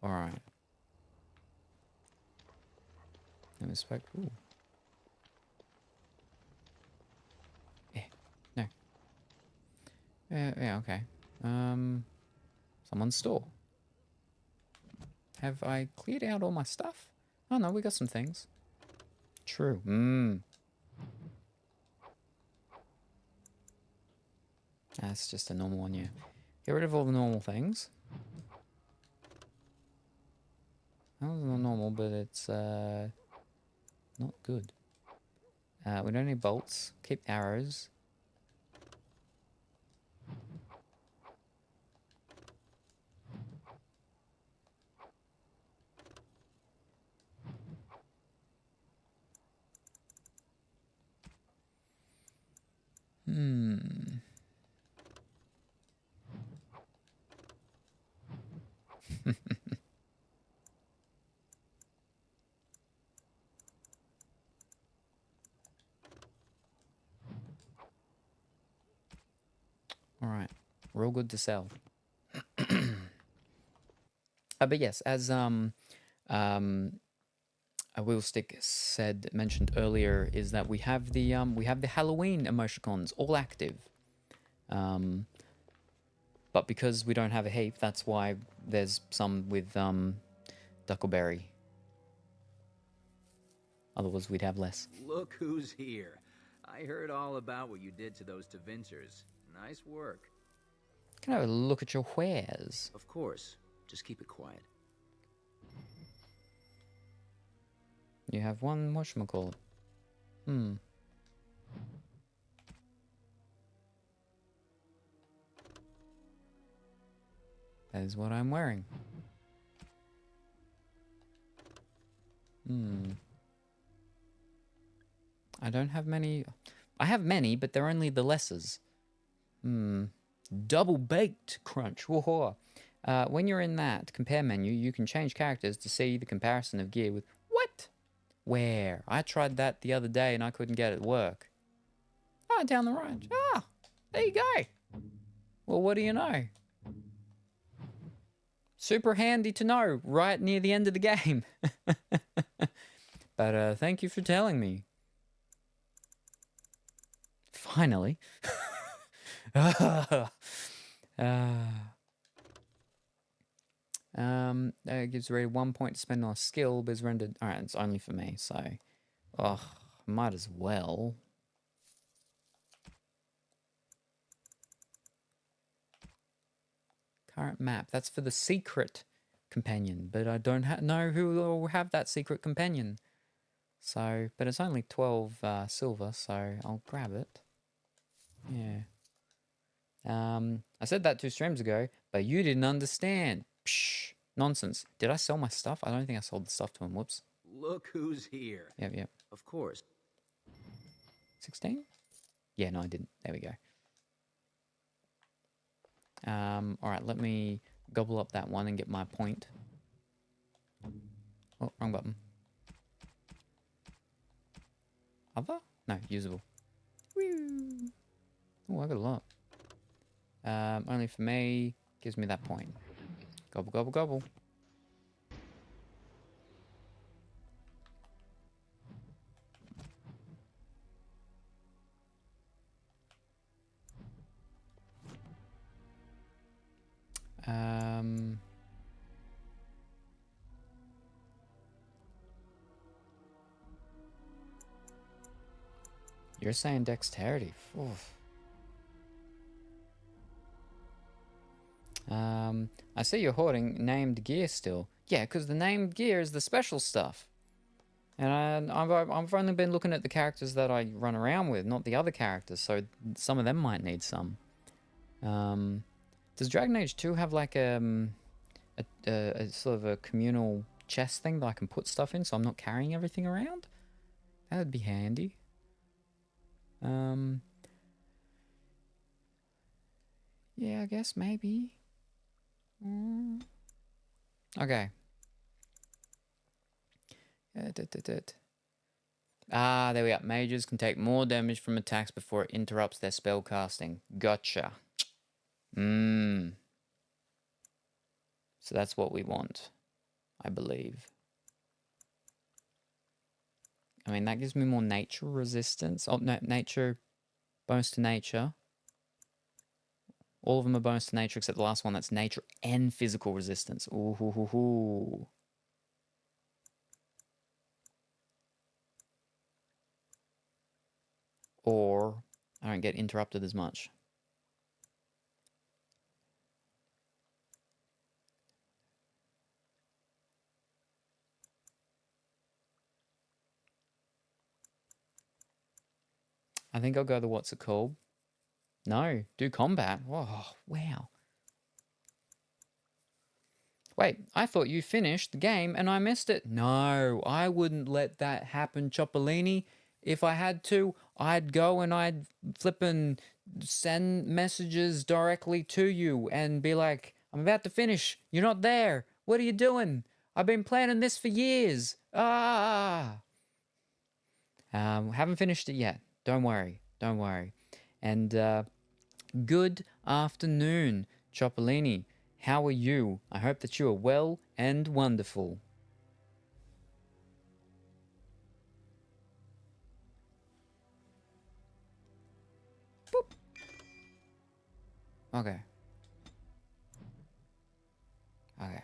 All right. Let me spec. Ooh. Yeah. No. Yeah. Okay. Someone's store. Have I cleared out all my stuff? Oh no, we got some things. True. That's just a normal one, yeah. Get rid of all the normal things. That was not normal, but it's not good. We don't need bolts. Keep arrows. Alright. Real good to sell. But yes, as Wheelstick mentioned earlier, is that we have the Halloween emoticons all active. But because we don't have a heap, that's why there's some with Duckleberry. Otherwise, we'd have less. Look who's here. I heard all about what you did to those Tevinters. Nice work. Can I have a look at your wares? Of course. Just keep it quiet. You have one whatchamacallit. That is what I'm wearing. I don't have many. I have many, but they're only the lessers. Double baked crunch. Whoa. When you're in that compare menu, you can change characters to see the comparison of gear with what? Where? I tried that the other day and I couldn't get it to work. Oh, down the road. Ah, there you go. Well, what do you know? Super handy to know right near the end of the game. But thank you for telling me. Finally. It gives rated 1 point to spend on a skill, but is rendered. Alright, it's only for me, so. Might as well. Current map. That's for the secret companion, but I don't know who will have that secret companion. So, but it's only 12 silver, so I'll grab it. Yeah. I said that 2 streams ago, but you didn't understand. Psh, nonsense. Did I sell my stuff? I don't think I sold the stuff to him. Whoops. Look who's here. Yep. Of course. 16? Yeah, no, I didn't. There we go. Alright, let me gobble up that one and get my point. Oh, wrong button. Other? No, usable. Woo! Oh, I got a lot. Only for me, gives me that point. Gobble, gobble, gobble. You're saying dexterity. Oof. I see you're hoarding named gear still. Yeah, because the named gear is the special stuff. And I've only been looking at the characters that I run around with, not the other characters, so some of them might need some. Does Dragon Age 2 have like a sort of a communal chest thing that I can put stuff in so I'm not carrying everything around? That would be handy. Yeah, I guess maybe. Okay. Ah, there we go. Mages can take more damage from attacks before it interrupts their spell casting. Gotcha. So that's what we want, I believe. I mean, that gives me more nature resistance. Oh, no, nature, bonus to nature. All of them are bonus to nature except the last one that's nature and physical resistance. Ooh, hoo, hoo, hoo. Or I don't get interrupted as much. I think I'll go the what's it called? No, do combat. Whoa, wow. Wait, I thought you finished the game and I missed it. No, I wouldn't let that happen, Choppolini. If I had to, I'd go and I'd flip and send messages directly to you and be like, I'm about to finish. You're not there. What are you doing? I've been planning this for years. Haven't finished it yet. Don't worry. Don't worry. And good, afternoon, Choppolini. How are you? I hope that you are well and wonderful. Boop. Okay. Okay.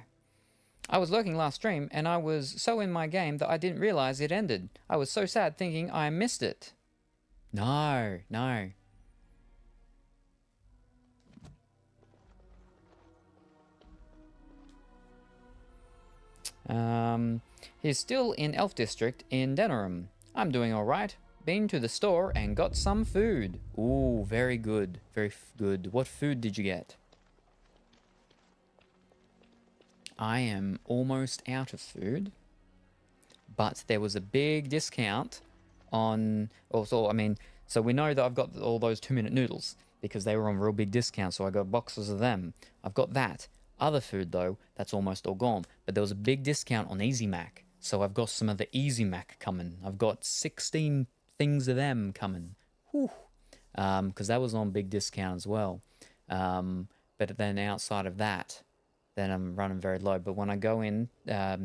I was lurking last stream, and I was so in my game that I didn't realize it ended. I was so sad thinking I missed it. No, no. He's still in Elf District in Denerim. I'm doing alright. Been to the store and got some food. Ooh, very good. Very good. What food did you get? I am almost out of food, but there was a big discount on... Also, I mean, so we know that I've got all those 2-minute noodles because they were on real big discount, so I got boxes of them. I've got that. Other food, though, that's almost all gone. But there was a big discount on Easy Mac, so I've got some of the Easy Mac coming. I've got 16 things of them coming. Whew. Because that was on big discount as well. But then outside of that, then I'm running very low. But when I go in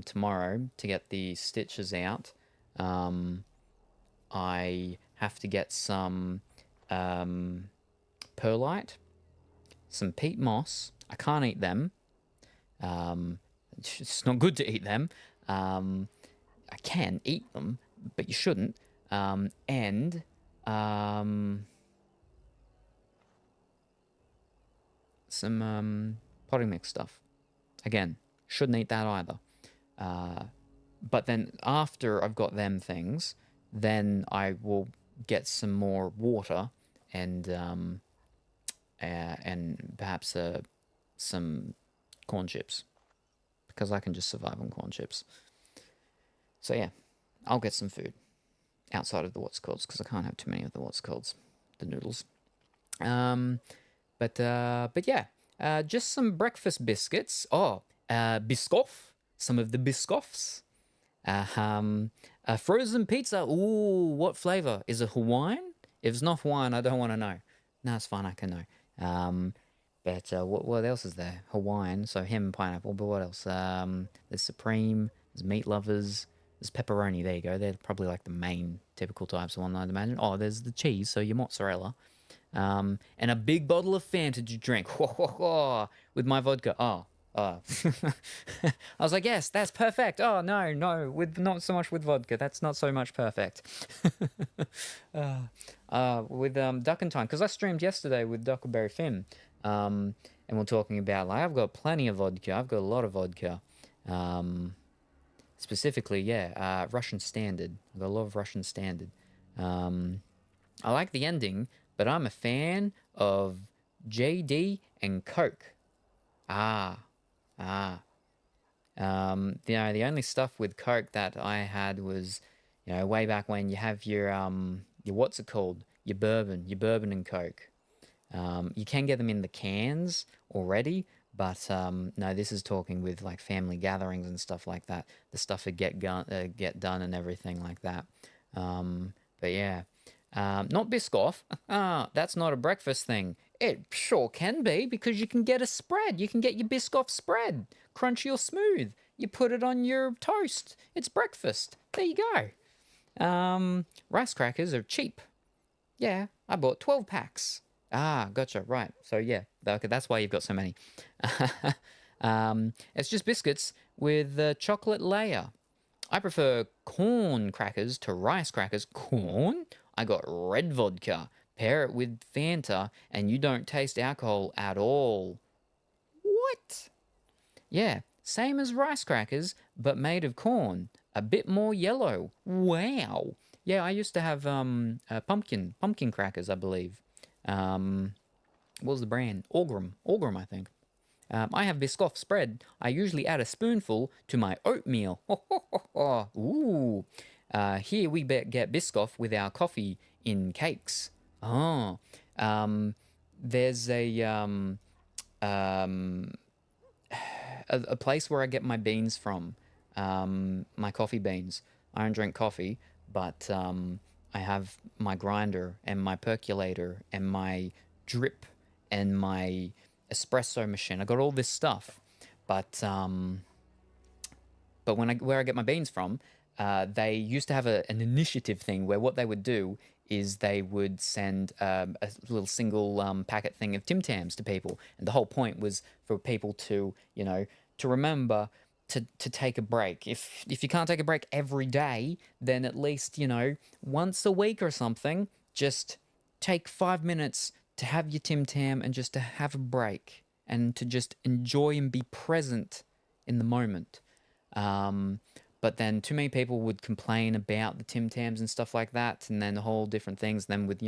tomorrow to get the stitches out, I have to get some perlite, some peat moss. I can't eat them. It's not good to eat them. I can eat them, but you shouldn't. And some potting mix stuff. Again, shouldn't eat that either. But then after I've got them things, then I will get some more water and perhaps some corn chips, because I can just survive on corn chips. So yeah, I'll get some food outside of the what's called, because I can't have too many of the what's called, the noodles. But yeah, just some breakfast biscuits. Oh, Biscoff, some of the Biscoffs. Frozen pizza. Ooh, what flavor? Is it Hawaiian? If it's not Hawaiian, I don't want to know. No, it's fine, I can know. But what else is there? Hawaiian, so ham and pineapple, but what else? There's Supreme, there's Meat Lovers, there's pepperoni, there you go. They're probably like the main typical types of one, I'd imagine. Oh, there's the cheese, so your mozzarella. And a big bottle of Fanta to drink. With my vodka. I was like, yes, that's perfect. Oh, no, with not so much with vodka. That's not so much perfect. With Duck and Time, because I streamed yesterday with Duckleberry Finn, and we're talking about, like, I've got plenty of vodka. I've got a lot of vodka. Specifically, yeah, Russian Standard. I've got a lot of Russian Standard. I like the ending, but I'm a fan of JD and Coke. The only stuff with Coke that I had was, way back when you have your what's it called? Your bourbon and Coke. You can get them in the cans already, but no, this is talking with like family gatherings and stuff like that. The stuff that get done and everything like that. But yeah, not Biscoff. That's not a breakfast thing. It sure can be, because you can get a spread. You can get your Biscoff spread, crunchy or smooth. You put it on your toast. It's breakfast. There you go. Rice crackers are cheap. Yeah, I bought 12 packs. Gotcha. Right. So yeah, okay, that's why you've got so many. It's just biscuits with a chocolate layer. I prefer corn crackers to rice crackers. Corn? I got red vodka. Pair it with Fanta, and you don't taste alcohol at all. What? Yeah, same as rice crackers, but made of corn. A bit more yellow. Wow. Yeah, I used to have pumpkin crackers, I believe. What was the brand? Orgram, I think. I have Biscoff spread. I usually add a spoonful to my oatmeal. Ooh. Here we get Biscoff with our coffee in cakes. There's a place where I get my beans from, my coffee beans. I don't drink coffee, but I have my grinder and my percolator and my drip and my espresso machine. I got all this stuff, but where I get my beans from, they used to have an initiative thing where what they would do is they would send a little single packet thing of Tim Tams to people, and the whole point was for people to to remember to take a break. If you can't take a break every day, then at least once a week or something, just take 5 minutes to have your Tim Tam and just to have a break and to just enjoy and be present in the moment. But then too many people would complain about the Tim Tams and stuff like that, and then the whole different things. Then with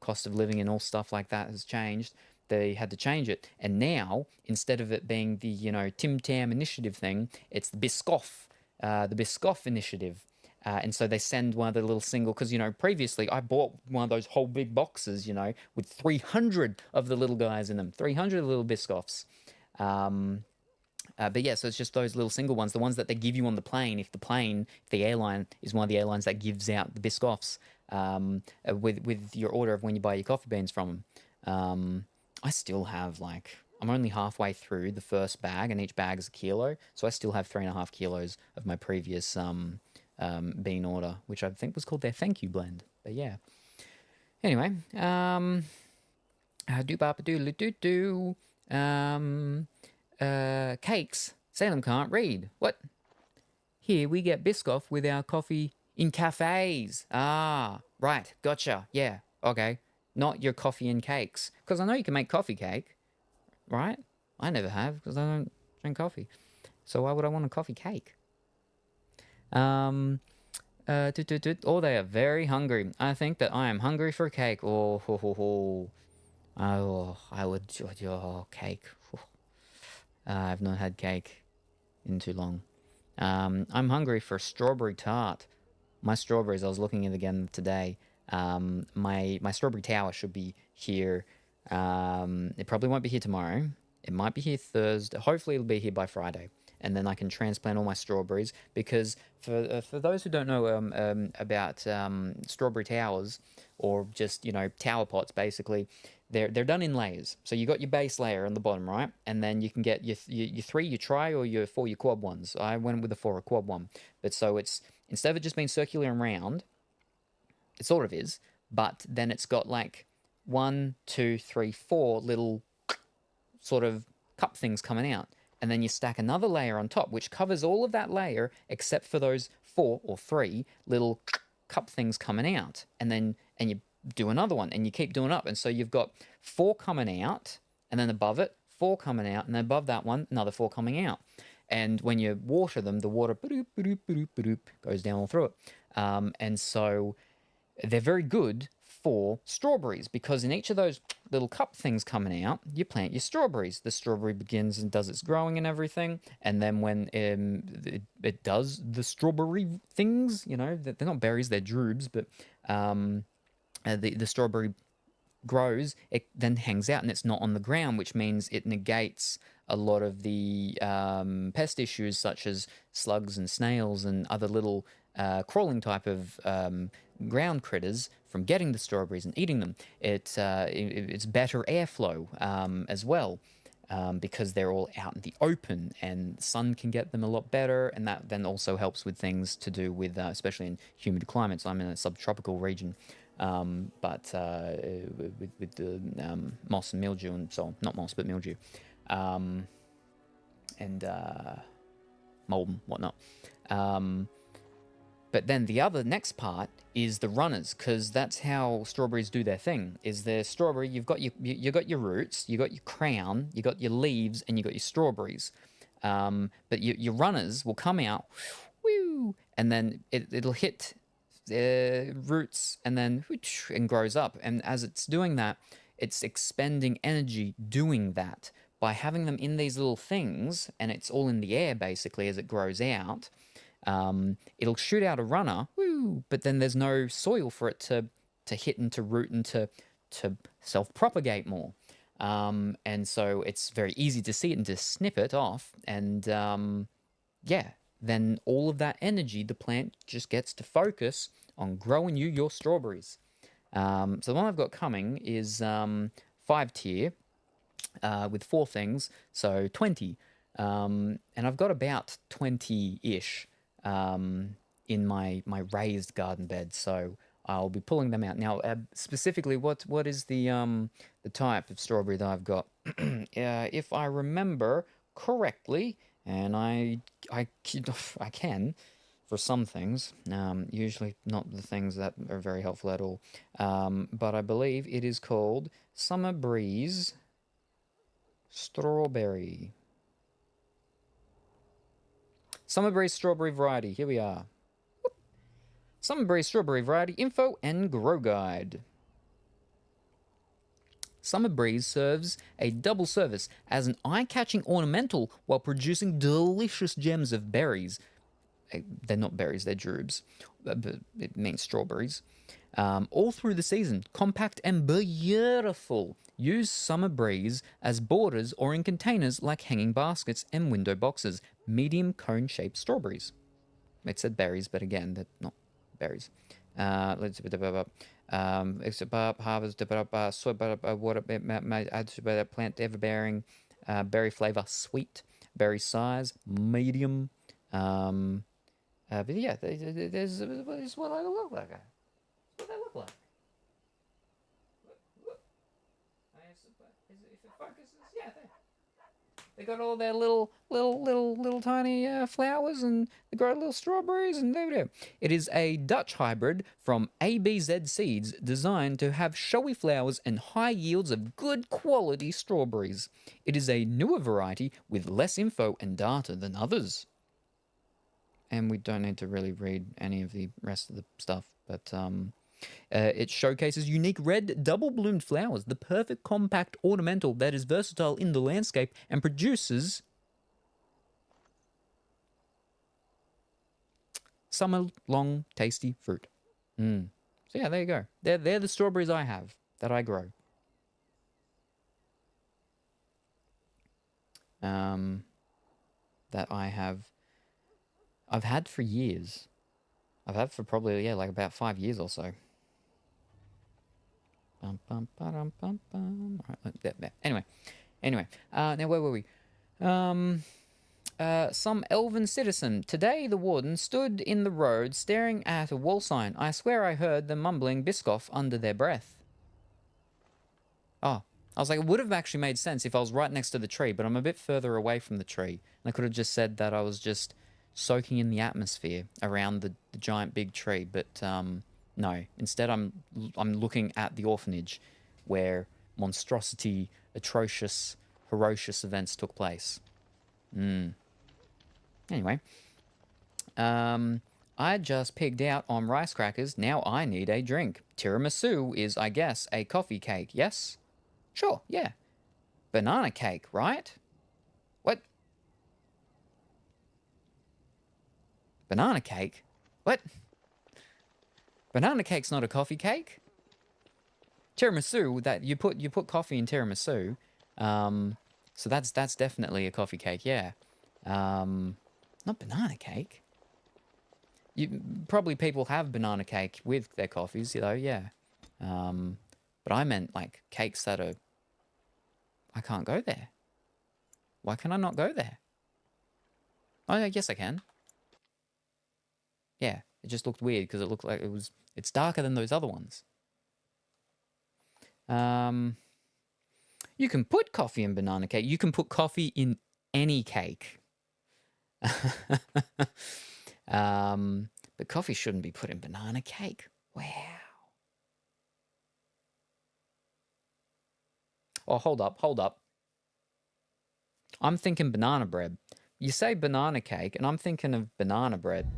cost of living and all stuff like that has changed. They had to change it, and now instead of it being the Tim Tam initiative thing, it's the Biscoff initiative. And so they send one of the little single, because previously I bought one of those whole big boxes, with 300 of the little guys in them, 300 little Biscoffs. But yeah, so it's just those little single ones, the ones that they give you on the plane. If the airline is one of the airlines that gives out the Biscoffs with your order of when you buy your coffee beans from them. I still have I'm only halfway through the first bag, and each bag is a kilo, so I still have 3.5 kilos of my previous bean order, which I think was called their thank you blend. But yeah. Anyway, do cakes. Salem can't read. What? Here we get Biscoff with our coffee in cafes. Ah, right. Gotcha. Yeah. Okay. Not your coffee and cakes. Because I know you can make coffee cake, right? I never have because I don't drink coffee. So why would I want a coffee cake? Oh, they are very hungry. I think that I am hungry for cake. Oh, ho, ho, ho. Oh, I would. Oh, cake. I've not had cake in too long. I'm hungry for strawberry tart. My strawberries, I was looking at again today. My strawberry tower should be here. It probably won't be here tomorrow. It might be here Thursday. Hopefully it'll be here by Friday. And then I can transplant all my strawberries, because for those who don't know about strawberry towers, or just tower pots, basically they're done in layers. So you got your base layer on the bottom, right, and then you can get your 3 you try, or your 4 you quad ones. I went with the 4 a quad one, but so it's instead of it just being circular and round, it sort of is, but then it's got 1, 2, 3, 4 little sort of cup things coming out. And then you stack another layer on top, which covers all of that layer except for those 4 or 3 little cup things coming out. And you do another one, and you keep doing up. And so you've got 4 coming out, and then above it, 4 coming out, and then above that one, another 4 coming out. And when you water them, the water goes down all through it. And so they're very good for strawberries, because in each of those little cup things coming out, you plant your strawberries. The strawberry begins and does its growing and everything, and then when it does the strawberry things, they're not berries, they're drubes, but the strawberry grows, it then hangs out and it's not on the ground, which means it negates a lot of the pest issues such as slugs and snails and other little crawling type of ground critters from getting the strawberries and eating them. It's better airflow as well, because they're all out in the open, and the sun can get them a lot better, and that then also helps with things to do with, especially in humid climates. I'm in a subtropical region, but with the moss and mildew and so on. Not moss, but mildew, and mold and whatnot. But then the next part is the runners, because that's how strawberries do their thing. Is their strawberry, you've got your roots, you got your crown, you got your leaves, and you got your strawberries. But your runners will come out, whoo, and then it'll hit roots, and then and grows up. And as it's doing that, it's expending energy doing that by having them in these little things, and it's all in the air basically as it grows out. It'll shoot out a runner, woo, but then there's no soil for it to hit and to root and to self-propagate more. And so it's very easy to see it and to snip it off. And then all of that energy, the plant just gets to focus on growing your strawberries. So the one I've got coming is 5 tier. with 4 things, so 20. And I've got about 20-ish in my raised garden bed, so I'll be pulling them out. Now, specifically, what is the type of strawberry that I've got? If I remember correctly, and I can for some things, usually not the things that are very helpful at all, but I believe it is called Summer Breeze Strawberry. Summer Breeze Strawberry variety, here we are. Summer Breeze Strawberry variety info and grow guide. Summer Breeze serves a double service as an eye-catching ornamental while producing delicious gems of berries. They're not berries, they're drubes, but it means strawberries. All through the season, compact and beautiful. Use Summer Breeze as borders or in containers like hanging baskets and window boxes. Medium cone-shaped strawberries. It said berries, but again, they're not berries. Let's harvest water plant everbearing, berry flavor sweet, berry size medium. But yeah, there's what I look like. What they look like. If it focuses, yeah, they got all their little tiny flowers, and they grow little strawberries, and there. It is a Dutch hybrid from ABZ Seeds, designed to have showy flowers and high yields of good quality strawberries. It is a newer variety with less info and data than others. And we don't need to really read any of the rest of the stuff, but it showcases unique red double-bloomed flowers, the perfect compact ornamental that is versatile in the landscape and produces summer-long tasty fruit. So yeah, there you go. They're the strawberries I have, that I grow. That I've had for years. I've had for probably, like about 5 years or so. Anyway. Now where were we? Some elven citizen. Today the warden stood in the road staring at a wall sign. I swear I heard them mumbling Biscoff under their breath. Oh, I was like, it would have actually made sense if I was right next to the tree, but I'm a bit further away from the tree. And I could have just said that I was just soaking in the atmosphere around the giant big tree, but no. Instead, I'm looking at the orphanage where monstrosity, atrocious, ferocious events took place. Anyway, I just pigged out on rice crackers. Now I need a drink. Tiramisu is, I guess, a coffee cake. Yes? Sure. Yeah. Banana cake, right? What? Banana cake? What? Banana cake's not a coffee cake? Tiramisu, that you put coffee in tiramisu. So that's definitely a coffee cake, yeah. Not banana cake. Probably people have banana cake with their coffees, yeah. But I meant like cakes that are... I can't go there. Why can I not go there? Oh, I guess I can. Yeah, it just looked weird because it looked like it's darker than those other ones. You can put coffee in banana cake. You can put coffee in any cake. But coffee shouldn't be put in banana cake. Wow. Oh, hold up. I'm thinking banana bread. You say banana cake, and I'm thinking of banana bread.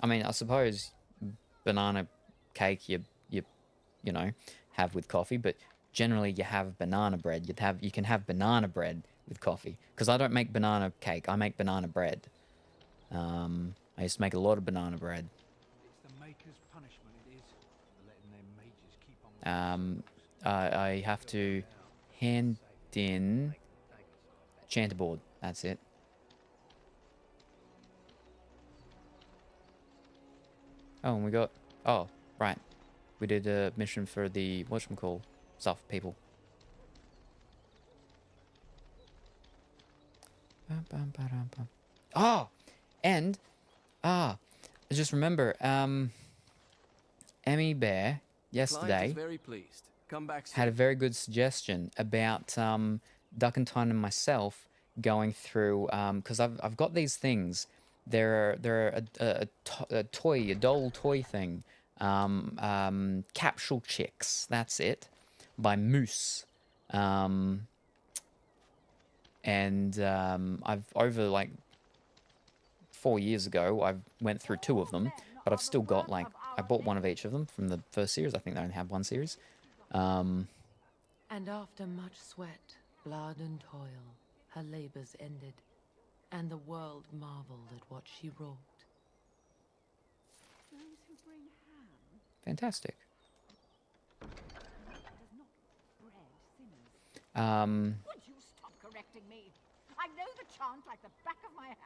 I mean, I suppose banana cake you have with coffee, but generally you have banana bread. You can have banana bread with coffee, because I don't make banana cake. I make banana bread. I used to make a lot of banana bread. It's the maker's punishment, it is, for letting their mages keep on. I have to hand in Chanterboard. That's it. Oh, and we got... Oh, right. We did a mission for the... whatchamacall? stuff, people. Oh, and I just remember Emmy Bear yesterday Very pleased. Come back soon. had a very good suggestion about Duckentine and myself going through, because I've got these things. They're a doll toy thing. Capsule Chicks, that's it, by Moose. And I've, over like 4 years ago, I went through 2 of them, but I've still got, like, I bought one of each of them from the first series. I think they only have 1 series. And after much sweat, blood and toil, her labors ended, and the world marveled at what she wrought. Fantastic. Would you stop correcting me? I know the chant like the back of my hand.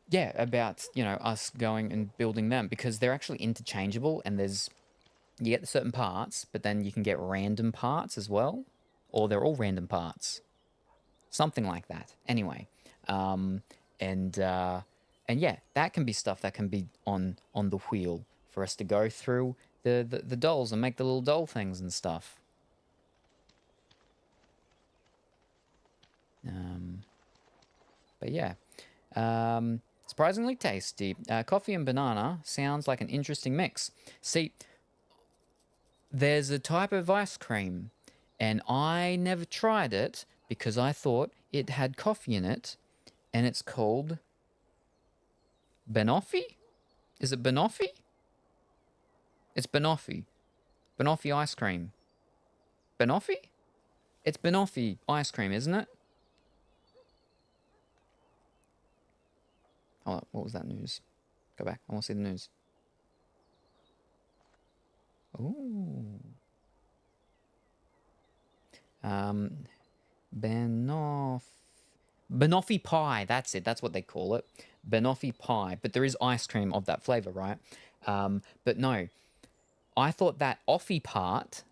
Yeah, about, you know, us going and building them, because they're actually interchangeable, and there's, you get certain parts, but then you can get random parts as well, or they're all random parts. Something like that. Anyway, and yeah, that can be stuff that can be on the wheel for us to go through the dolls and make the little doll things and stuff. But yeah, surprisingly tasty. Coffee and banana sounds like an interesting mix. See, there's a type of ice cream, and I never tried it because I thought it had coffee in it, and it's called banoffee? Is it banoffee? It's banoffee. Banoffee ice cream. Banoffee? It's banoffee ice cream, isn't it? Oh, what was that news? Go back. I want to see the news. Ooh. Banoffee pie. That's it. That's what they call it. Banoffee pie. But there is ice cream of that flavor, right? But no. I thought that offie part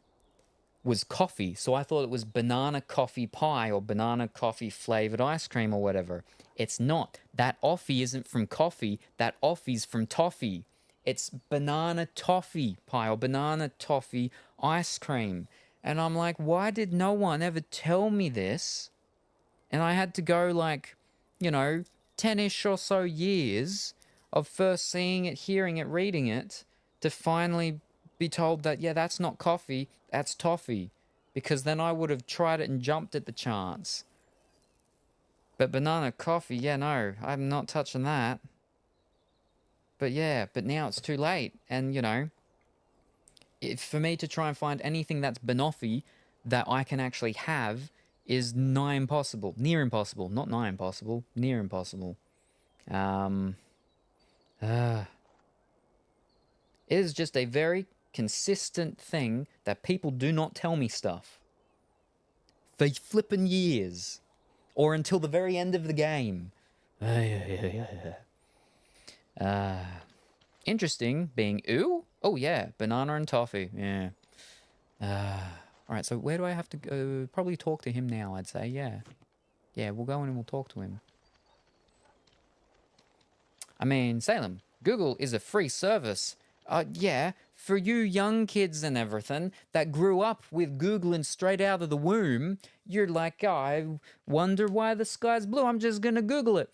was coffee, so I thought it was banana coffee pie or banana coffee flavored ice cream or whatever. It's not. That offie isn't from coffee. That offie's from toffee. It's banana toffee pie or banana toffee ice cream. And I'm like, why did no one ever tell me this? And I had to go, like, you know, 10-ish or so years of first seeing it, hearing it, reading it, to finally be told that, yeah, that's not coffee, that's toffee. Because then I would have tried it and jumped at the chance. But banana coffee, yeah, no, I'm not touching that. But yeah, but now it's too late. And, you know, for me to try and find anything that's banoffee that I can actually have is nigh impossible. Near impossible. Not nigh impossible. Near impossible. It is just a very consistent thing that people do not tell me stuff. For flippin' years. Or until the very end of the game. Interesting being ooh? Oh yeah, banana and toffee. Yeah. Alright, so where do I have to go? Probably talk to him now, I'd say. Yeah. Yeah, we'll go in and we'll talk to him. I mean, Salem, Google is a free service. Yeah, for you young kids and everything that grew up with Googling straight out of the womb, you're like, oh, I wonder why the sky's blue. I'm just going to Google it.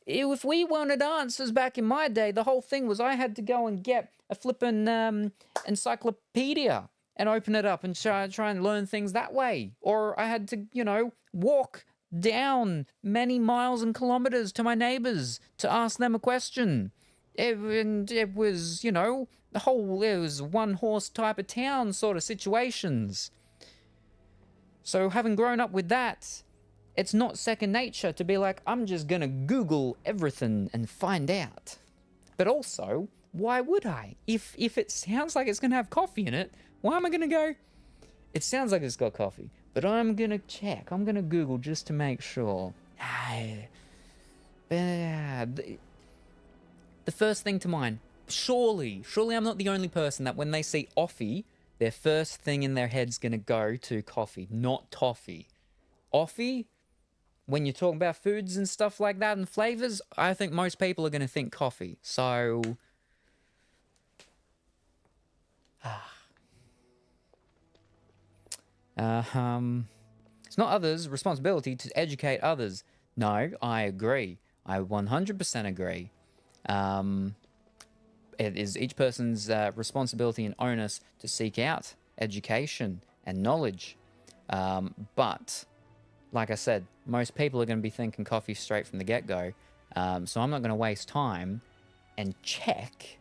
If we wanted answers back in my day, the whole thing was I had to go and get a flippin' encyclopedia and open it up and try and learn things that way. Or I had to, you know, walk down many miles and kilometers to my neighbors to ask them a question. And it was, you know, it was one-horse type of town sort of situations. So having grown up with that, it's not second nature to be like, I'm just gonna Google everything and find out. But also, why would I? If it sounds like it's gonna have coffee in it, why am I gonna go, it sounds like it's got coffee, but I'm gonna check, I'm gonna Google just to make sure. The first thing to mind, Surely I'm not the only person that when they see offie, their first thing in their head's gonna go to coffee, not toffee. Offie, when you're talking about foods and stuff like that and flavors, I think most people are gonna think coffee. So, it's not others' responsibility to educate others. No, I agree. I 100% agree. It is each person's responsibility and onus to seek out education and knowledge. But, like I said, most people are going to be thinking coffee straight from the get-go. So I'm not going to waste time and check.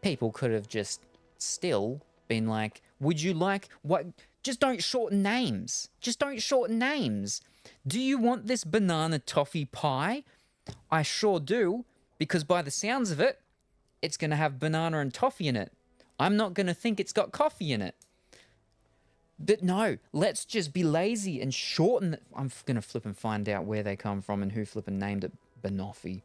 People could have just still been like, would you like what? Just don't shorten names. Just don't shorten names. Do you want this banana toffee pie? I sure do, because by the sounds of it, it's going to have banana and toffee in it. I'm not going to think it's got coffee in it. But no, let's just be lazy and shorten it. I'm going to flip and find out where they come from and who flipping named it Banoffee.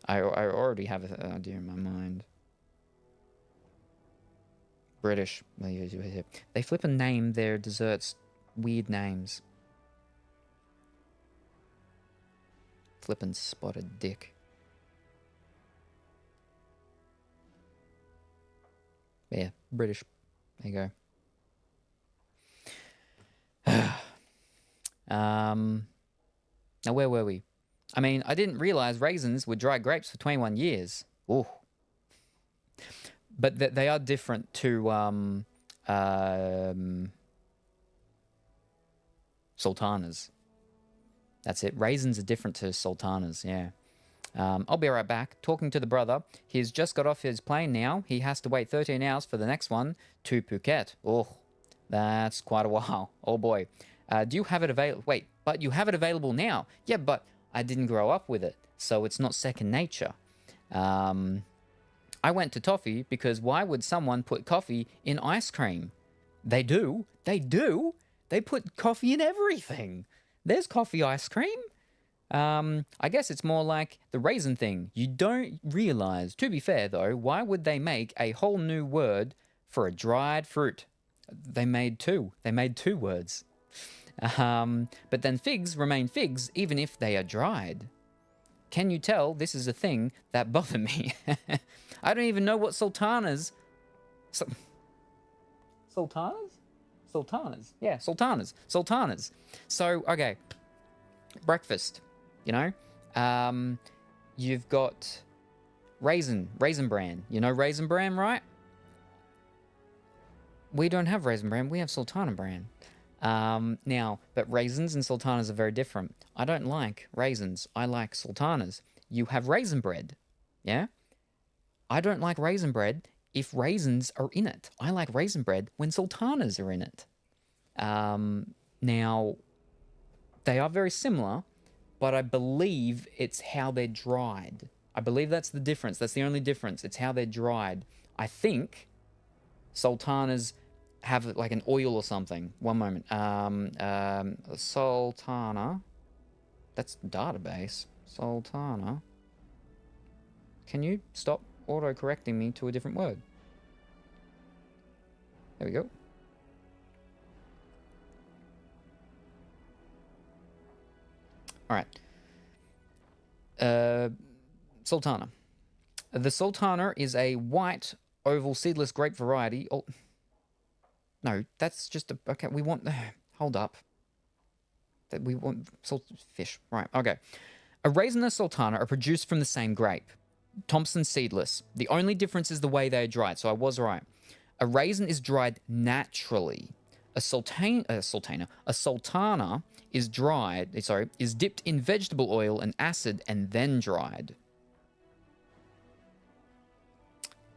I already have an idea in my mind. British. They flip and name their desserts weird names. Flippin' spotted dick. Yeah, British. There you go. Now where were we? I mean, I didn't realize raisins were dried grapes for 21 years. Ooh. But they are different to sultanas. That's it. Raisins are different to sultanas, yeah. I'll be right back. Talking to the brother. He's just got off his plane now. He has to wait 13 hours for the next one to Phuket. Oh, that's quite a while. Oh, boy. Do you have it available? Wait, but you have it available now. Yeah, but I didn't grow up with it, so it's not second nature. I went to toffee because why would someone put coffee in ice cream? They do. They do. They put coffee in everything. There's coffee ice cream. I guess it's more like the raisin thing. You don't realize, to be fair though, why would they make a whole new word for a dried fruit? They made two. They made two words. But then figs remain figs even if they are dried. Can you tell this is a thing that bothered me? I don't even know what sultanas... Sultanas? Sultanas. Yeah, sultanas. Sultanas. So, okay. Breakfast, you know? You've got Raisin Bran. You know Raisin Bran, right? We don't have Raisin Bran. We have Sultana Bran. Now, but raisins and sultanas are very different. I don't like raisins. I like sultanas. You have raisin bread, yeah? I don't like raisin bread if raisins are in it. I like raisin bread when sultanas are in it. Now, they are very similar, but I believe it's how they're dried. I believe that's the difference. That's the only difference. It's how they're dried. I think sultanas have like an oil or something. One moment. Sultana. That's database. Sultana. Can you stop auto-correcting me to a different word? There we go. All right. Sultana. The Sultana is a white, oval, seedless grape variety. Oh, no, that's just a... Okay, we want... Hold up. That we want... Fish. Right, okay. A raisin and sultana are produced from the same grape. Thompson seedless. The only difference is the way they are dried, so I was right. A raisin is dried naturally. A sultana is dried... Sorry, is dipped in vegetable oil and acid and then dried.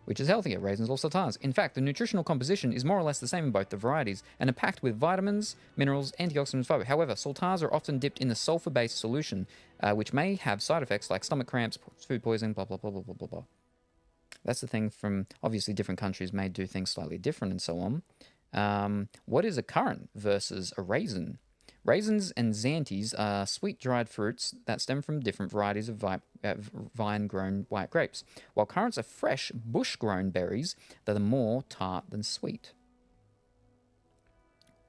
Which is healthier, raisins or sultanas. In fact, the nutritional composition is more or less the same in both the varieties and are packed with vitamins, minerals, antioxidants, fiber. However, sultanas are often dipped in a sulfur-based solution, which may have side effects like stomach cramps, food poisoning, blah, blah, blah, blah, blah, blah, blah. That's the thing from, obviously, different countries may do things slightly different and so on. What is a currant versus a raisin? Raisins and xanthies are sweet dried fruits that stem from different varieties of vine-grown white grapes, while currants are fresh, bush-grown berries that are more tart than sweet.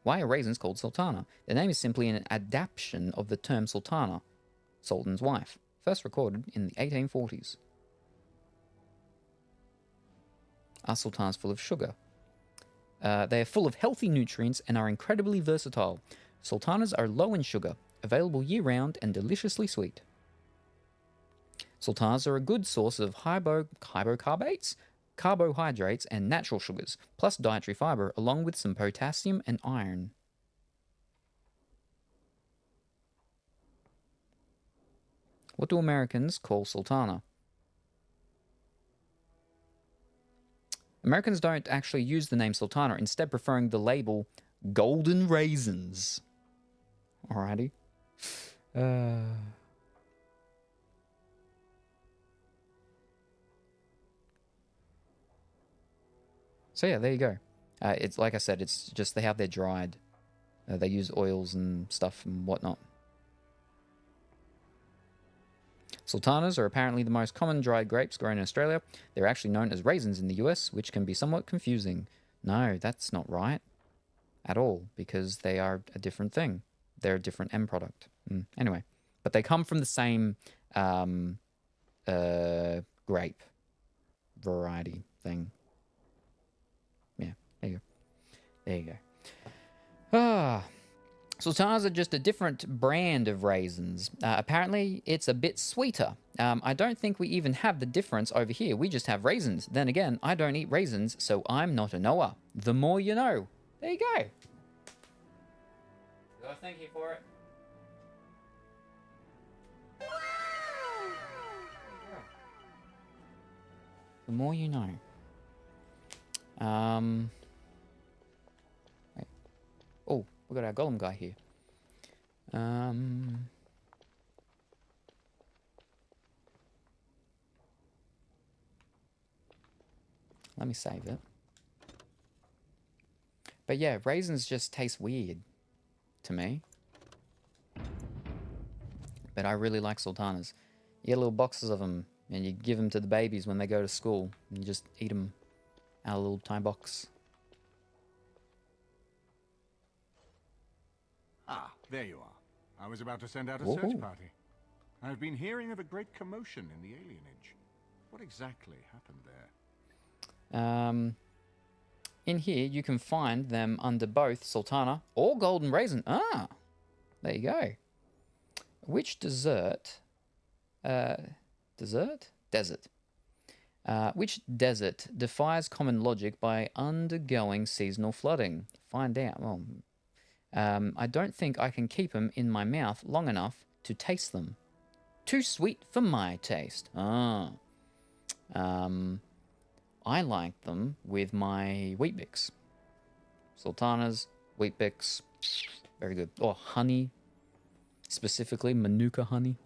Why are raisins called sultana? The name is simply an adaptation of the term sultana, sultan's wife, first recorded in the 1840s. Are sultanas full of sugar? They are full of healthy nutrients and are incredibly versatile. Sultanas are low in sugar, available year-round and deliciously sweet. Sultanas are a good source of carbohydrates, and natural sugars, plus dietary fiber, along with some potassium and iron. What do Americans call sultana? Americans don't actually use the name sultana, instead preferring the label golden raisins. Alrighty. So yeah, there you go. It's like I said, it's just they have their dried. They use oils and stuff and whatnot. Sultanas are apparently the most common dried grapes grown in Australia. They're actually known as raisins in the US, which can be somewhat confusing. No, that's not right at all, because they are a different thing. They're a different end product. Anyway, but they come from the same grape variety thing. Yeah, there you go. There you go. Sultanas are just a different brand of raisins. Apparently, it's a bit sweeter. I don't think we even have the difference over here. We just have raisins. Then again, I don't eat raisins, so I'm not a knower. The more you know. There you go. Thank you for it. The more you know. Wait. Oh, we got our golem guy here. Let me save it. But yeah, raisins just taste weird to me. But I really like sultanas. You get little boxes of them, and you give them to the babies when they go to school, and you just eat them out of a little tiny box. Ah, there you are. I was about to send out a search party. I've been hearing of a great commotion in the alienage. What exactly happened there? In here, you can find them under both sultana or golden raisin. Ah, there you go. Which desert? Desert? Desert. Which desert defies common logic by undergoing seasonal flooding? Find out. Well, I don't think I can keep them in my mouth long enough to taste them. Too sweet for my taste. I like them with my Wheat Bix. Sultanas, Wheat Bix, very good. Or honey, specifically Manuka honey.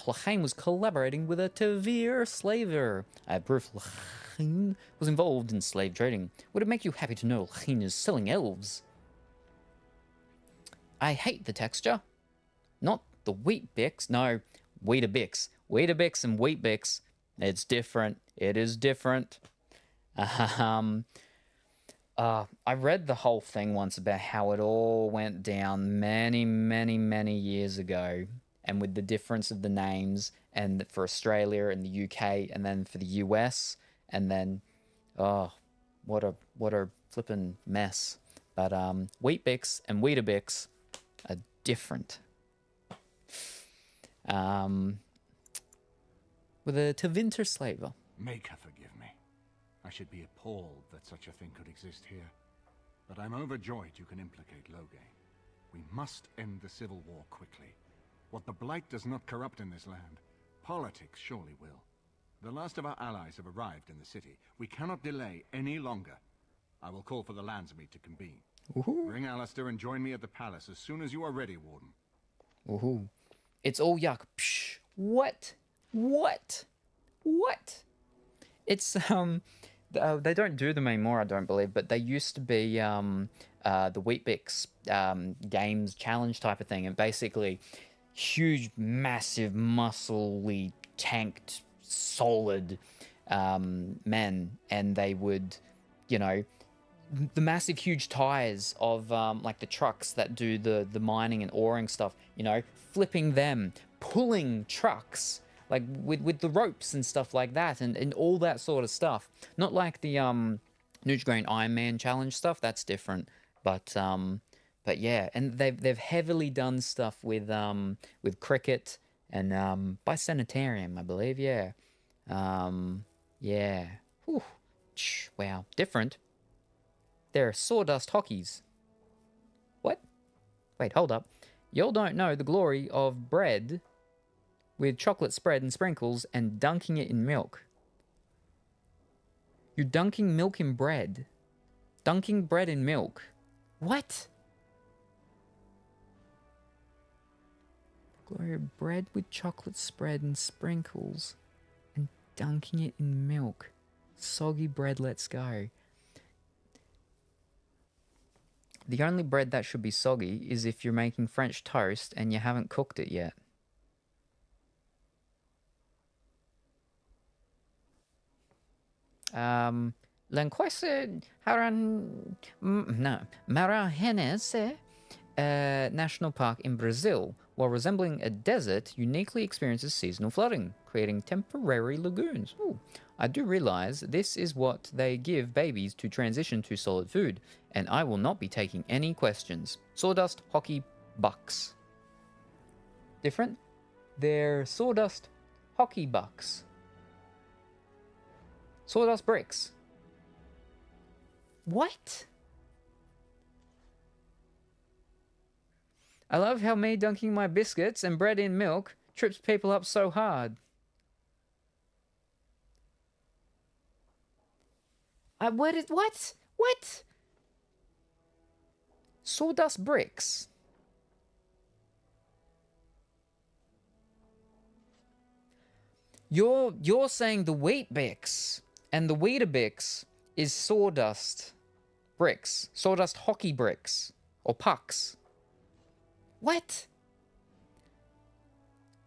Lachine was collaborating with a Tavir slaver. I have proof Lachine was involved in slave trading. Would it make you happy to know Lachine is selling elves? I hate the texture. Not the Wheat Bix. No, Weetabix. Weetabix and Wheat Bix. It's different. It is different. I read the whole thing once about how it all went down many, many, many years ago, and with the difference of the names, and for Australia and the UK, and then for the US, and then, what a flippin' mess. But Wheat Bix and Weetabix are different. With a Tevinter slaver. Make her forgive me. I should be appalled that such a thing could exist here. But I'm overjoyed you can implicate Loghain. We must end the civil war quickly. What the Blight does not corrupt in this land, politics surely will. The last of our allies have arrived in the city. We cannot delay any longer. I will call for the Landsmeet to convene. Bring Alistair and join me at the palace as soon as you are ready, Warden. It's all yuck. Psh, what? It's They don't do them anymore, I don't believe, but they used to be the Weet-Bix games challenge type of thing, and basically huge, massive, muscly, tanked, solid men, and they would, you know, the massive, huge tires of like the trucks that do the mining and oring stuff, you know, flipping them, pulling trucks like with the ropes and stuff like that, and all that sort of stuff. Not like the Nutri-Grain Iron Man challenge stuff. That's different, but yeah, and they've heavily done stuff with cricket and by sanitarium, I believe. Yeah, yeah. Whew. Wow, different. They're sawdust hockeys. What? Wait, hold up. Y'all don't know the glory of bread with chocolate spread and sprinkles and dunking it in milk. You're dunking milk in bread. Dunking bread in milk. What? Glory of bread with chocolate spread and sprinkles and dunking it in milk. Soggy bread, let's go. The only bread that should be soggy is if you're making French toast and you haven't cooked it yet. L'enquête Marahenese National Park in Brazil, while resembling a desert, uniquely experiences seasonal flooding, creating temporary lagoons. Ooh. I do realize this is what they give babies to transition to solid food, and I will not be taking any questions. Sawdust hockey bucks. Different? They're sawdust hockey bucks. Sawdust bricks. What? I love how me dunking my biscuits and bread in milk trips people up so hard. What? What? Sawdust bricks. You're saying the Weet-Bix and the Weetabix is sawdust bricks, sawdust hockey bricks or pucks. What?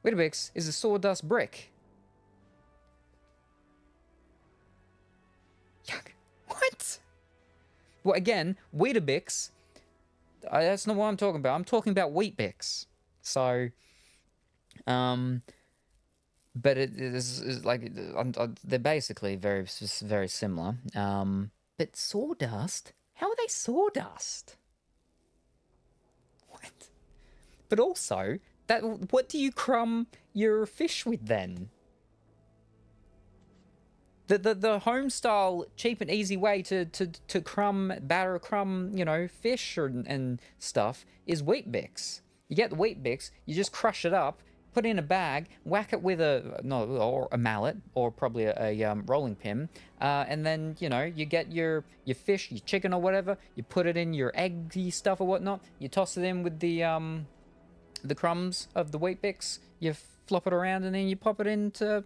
Weetabix is a sawdust brick. Yuck. What? Well, again, Weetabix. That's not what I'm talking about. I'm talking about Weet-Bix. So, but it is like they're basically very similar. But sawdust? How are they sawdust? What? But also, what do you crumb your fish with then? The home style cheap and easy way to batter crumb, you know, fish and stuff is Weet-Bix. You get the Weet-Bix, you just crush it up, put it in a bag, whack it with a mallet or probably a rolling pin, and then, you know, you get your fish, your chicken or whatever, you put it in your eggy stuff or whatnot, you toss it in with the crumbs of the Weet-Bix, you flop it around, and then you pop it in to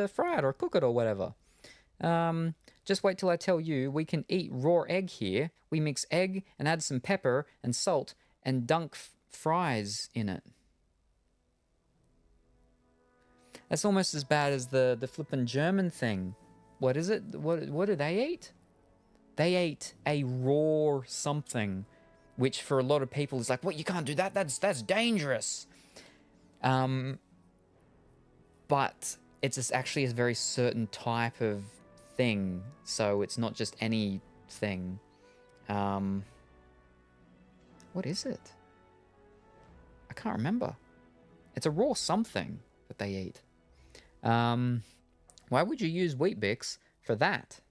fry it or cook it or whatever. Just wait till I tell you we can eat raw egg here. We mix egg and add some pepper and salt and dunk fries in it. That's almost as bad as the flippin' German thing. What is it? What do they eat? They ate a raw something, which for a lot of people is like, what, you can't do that? That's dangerous. But it's actually a very certain type of thing, so it's not just any thing. What is it? I can't remember. It's a raw something that they eat. Why would you use Weet-Bix for that?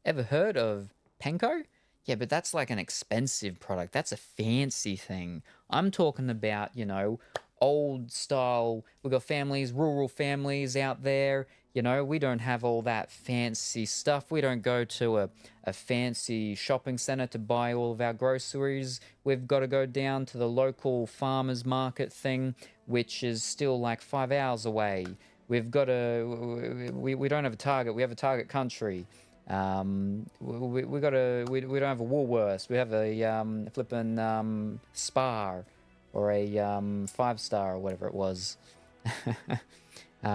Ever heard of panko? Yeah, but that's like an expensive product. That's a fancy thing. I'm talking about, you know, old style. We've got families, rural families out there. You know, we don't have all that fancy stuff. We don't go to a fancy shopping center to buy all of our groceries. We've got to go down to the local farmer's market thing, which is still like 5 hours away. We've got to... We don't have a Target. We have a Target country. We got we don't have a Woolworths. We have a flippin' Spar or a 5-star or whatever it was.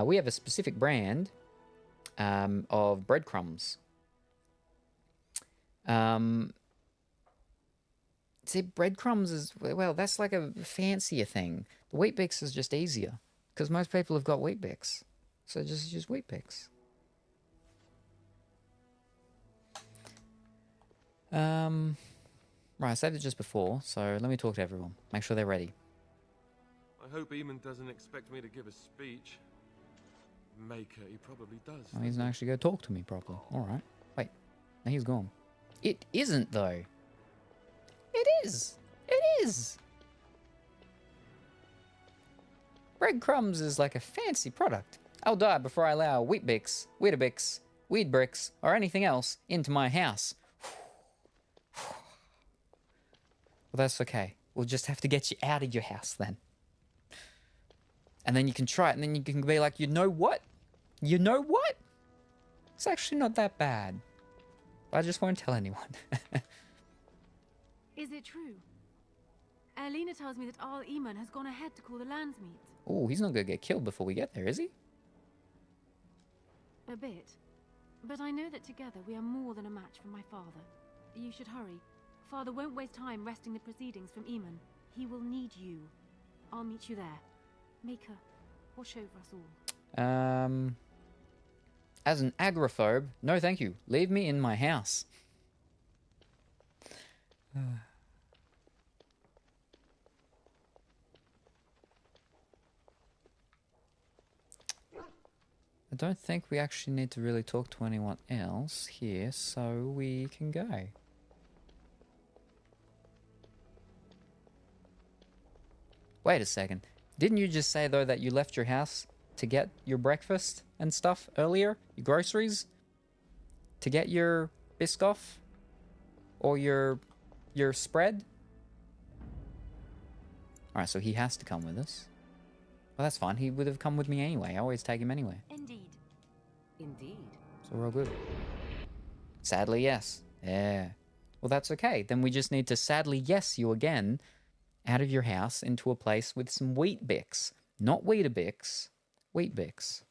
We have a specific brand of breadcrumbs. See, breadcrumbs is, well, that's like a fancier thing. The Wheat Bix is just easier because most people have got Wheat Bix, so just use Wheat Bix. Right, I saved it just before, so let me talk to everyone. Make sure they're ready. I hope Eamon doesn't expect me to give a speech. Maker, he probably does. Oh, he's not actually going to talk to me properly. Alright. Wait. Now he's gone. It isn't, though. It is. It is. Breadcrumbs is like a fancy product. I'll die before I allow Wheat Bix, Weetabix, Weed Bricks, or anything else into my house. Well, that's okay. We'll just have to get you out of your house then. And then you can try it, and then you can be like, you know what? You know what? It's actually not that bad. I just won't tell anyone. Is it true? Alina tells me that Al Eamon has gone ahead to call the Landsmeet. Oh, he's not going to get killed before we get there, is he? A bit. But I know that together we are more than a match for my father. You should hurry. Father won't waste time wresting the proceedings from Eamon. He will need you. I'll meet you there. Maker, watch over us all. As an agoraphobe, no thank you. Leave me in my house. I don't think we actually need to really talk to anyone else here, so we can go. Wait a second. Didn't you just say, though, that you left your house to get your breakfast and stuff earlier? Your groceries? To get your Biscoff? Or your spread? Alright, so he has to come with us. Well, that's fine. He would have come with me anyway. I always take him anywhere. Indeed. Indeed. So we're all good. Sadly, yes. Yeah. Well, that's okay. Then we just need to sadly yes you again out of your house into a place with some Wheat Bix. Not Weetabix. Wheat Bix.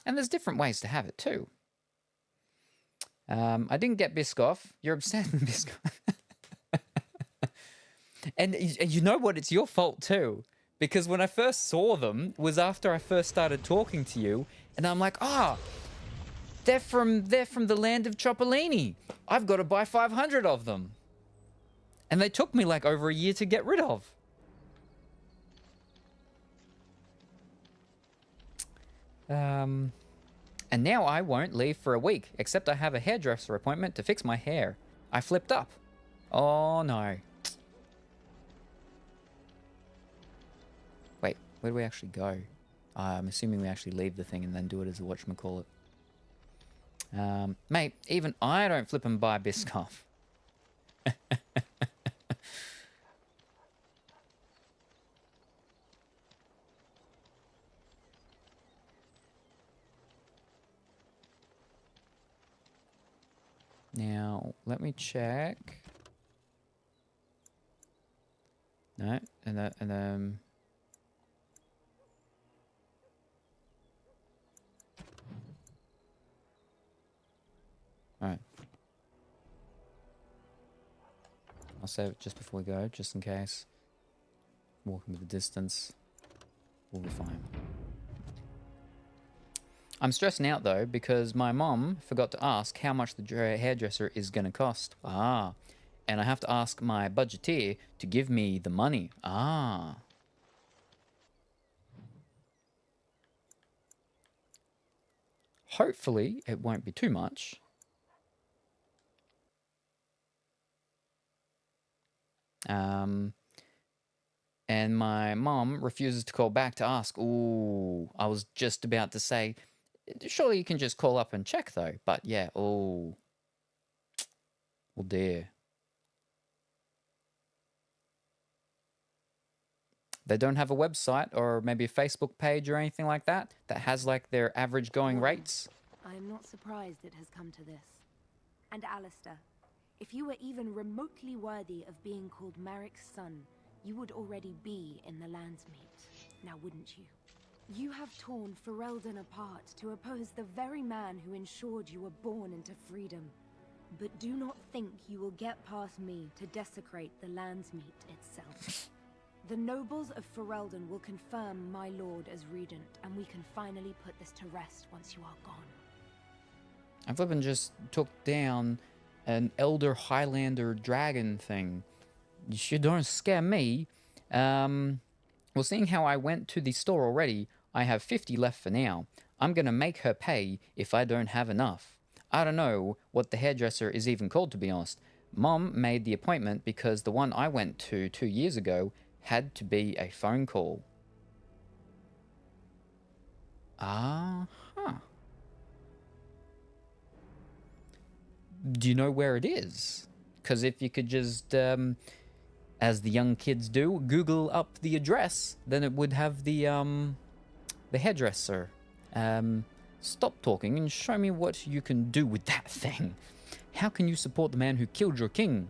And there's different ways to have it too. I didn't get Biscoff. You're upset with Biscoff. And you know what? It's your fault too. Because when I first saw them was after I first started talking to you. And I'm like, they're from the land of Cipollini. I've got to buy 500 of them. And they took me like over a year to get rid of. And now I won't leave for a week, except I have a hairdresser appointment to fix my hair. I flipped up. Oh no. Wait, where do we actually go? I'm assuming we actually leave the thing and then do it as a whatchamacallit. Mate, even I don't flip and buy Biscoff. Now, let me check. No, and alright. I'll save it just before we go, just in case. Walking with the distance. We'll be fine. I'm stressing out though because my mom forgot to ask how much the hairdresser is going to cost. And I have to ask my budgeteer to give me the money. Hopefully it won't be too much. And my mom refuses to call back to ask. Ooh, I was just about to say, surely you can just call up and check though. But yeah, oh dear. They don't have a website or maybe a Facebook page or anything like that that has like their average going rates? I am not surprised it has come to this. And Alistair, if you were even remotely worthy of being called Merrick's son, you would already be in the Landsmeet, now wouldn't you? You have torn Ferelden apart to oppose the very man who ensured you were born into freedom. But do not think you will get past me to desecrate the Landsmeet itself. The nobles of Ferelden will confirm my lord as regent, and we can finally put this to rest once you are gone. I flippin' just took down an Elder Highlander dragon thing. You don't scare me. Well, seeing how I went to the store already, I have 50 left for now. I'm gonna make her pay if I don't have enough. I don't know what the hairdresser is even called, to be honest. Mom made the appointment because the one I went to 2 years ago had to be a phone call. Uh-huh. Do you know where it is? Because if you could just, as the young kids do, Google up the address, then it would have the hairdresser. Stop talking and show me what you can do with that thing. How can you support the man who killed your king?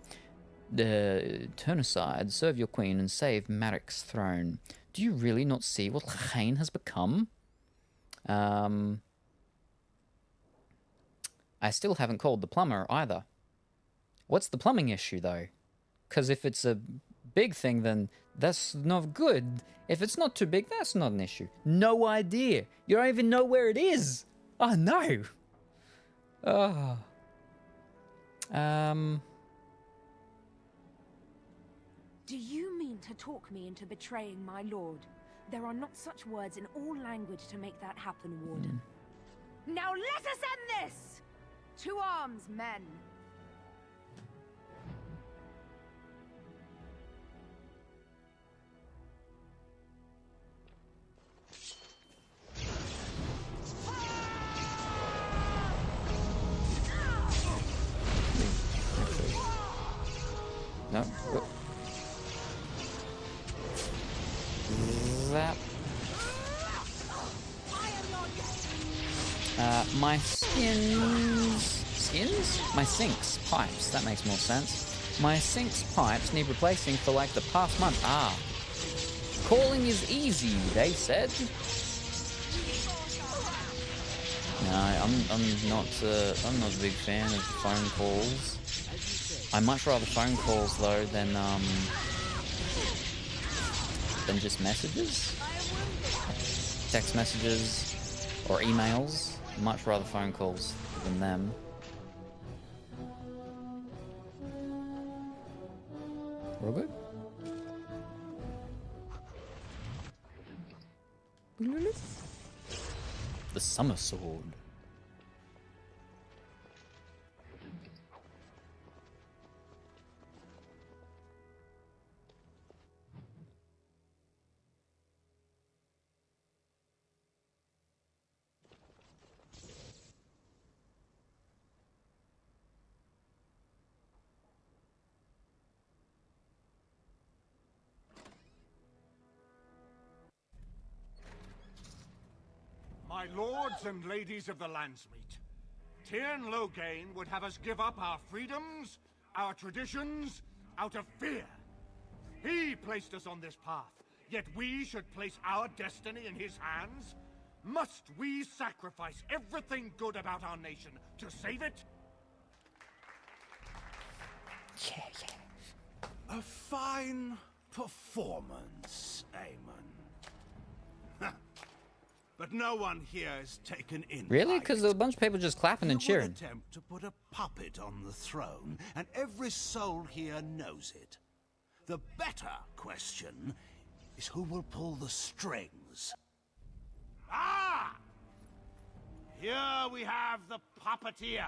Turn aside, serve your queen, and save Marik's throne. Do you really not see what Lorraine has become? I still haven't called the plumber either. What's the plumbing issue, though? Because if it's a big thing, then that's not good. If it's not too big, that's not an issue. No idea. You don't even know where it is. Oh, no. Oh. Do you mean to talk me into betraying my lord? There are not such words in all language to make that happen, Warden. Now let us end this! To arms, men! No. That. My skins? My sinks, pipes, that makes more sense. My sinks pipes need replacing for like the past month. Ah. Calling is easy, they said. No, I'm not a big fan of phone calls. I much rather phone calls though than just messages, text messages, or emails. Much rather phone calls than them. We're all good? The Summer Sword. My lords and ladies of the Landsmeet, Tyrn Loghain would have us give up our freedoms, our traditions, out of fear. He placed us on this path, yet we should place our destiny in his hands? Must we sacrifice everything good about our nation to save it? A fine performance, Aemon. But no one here is taken in. Really? Because there's a bunch of people just clapping and cheering. You would attempt to put a puppet on the throne, and every soul here knows it. The better question is who will pull the strings. Ah! Here we have the puppeteer.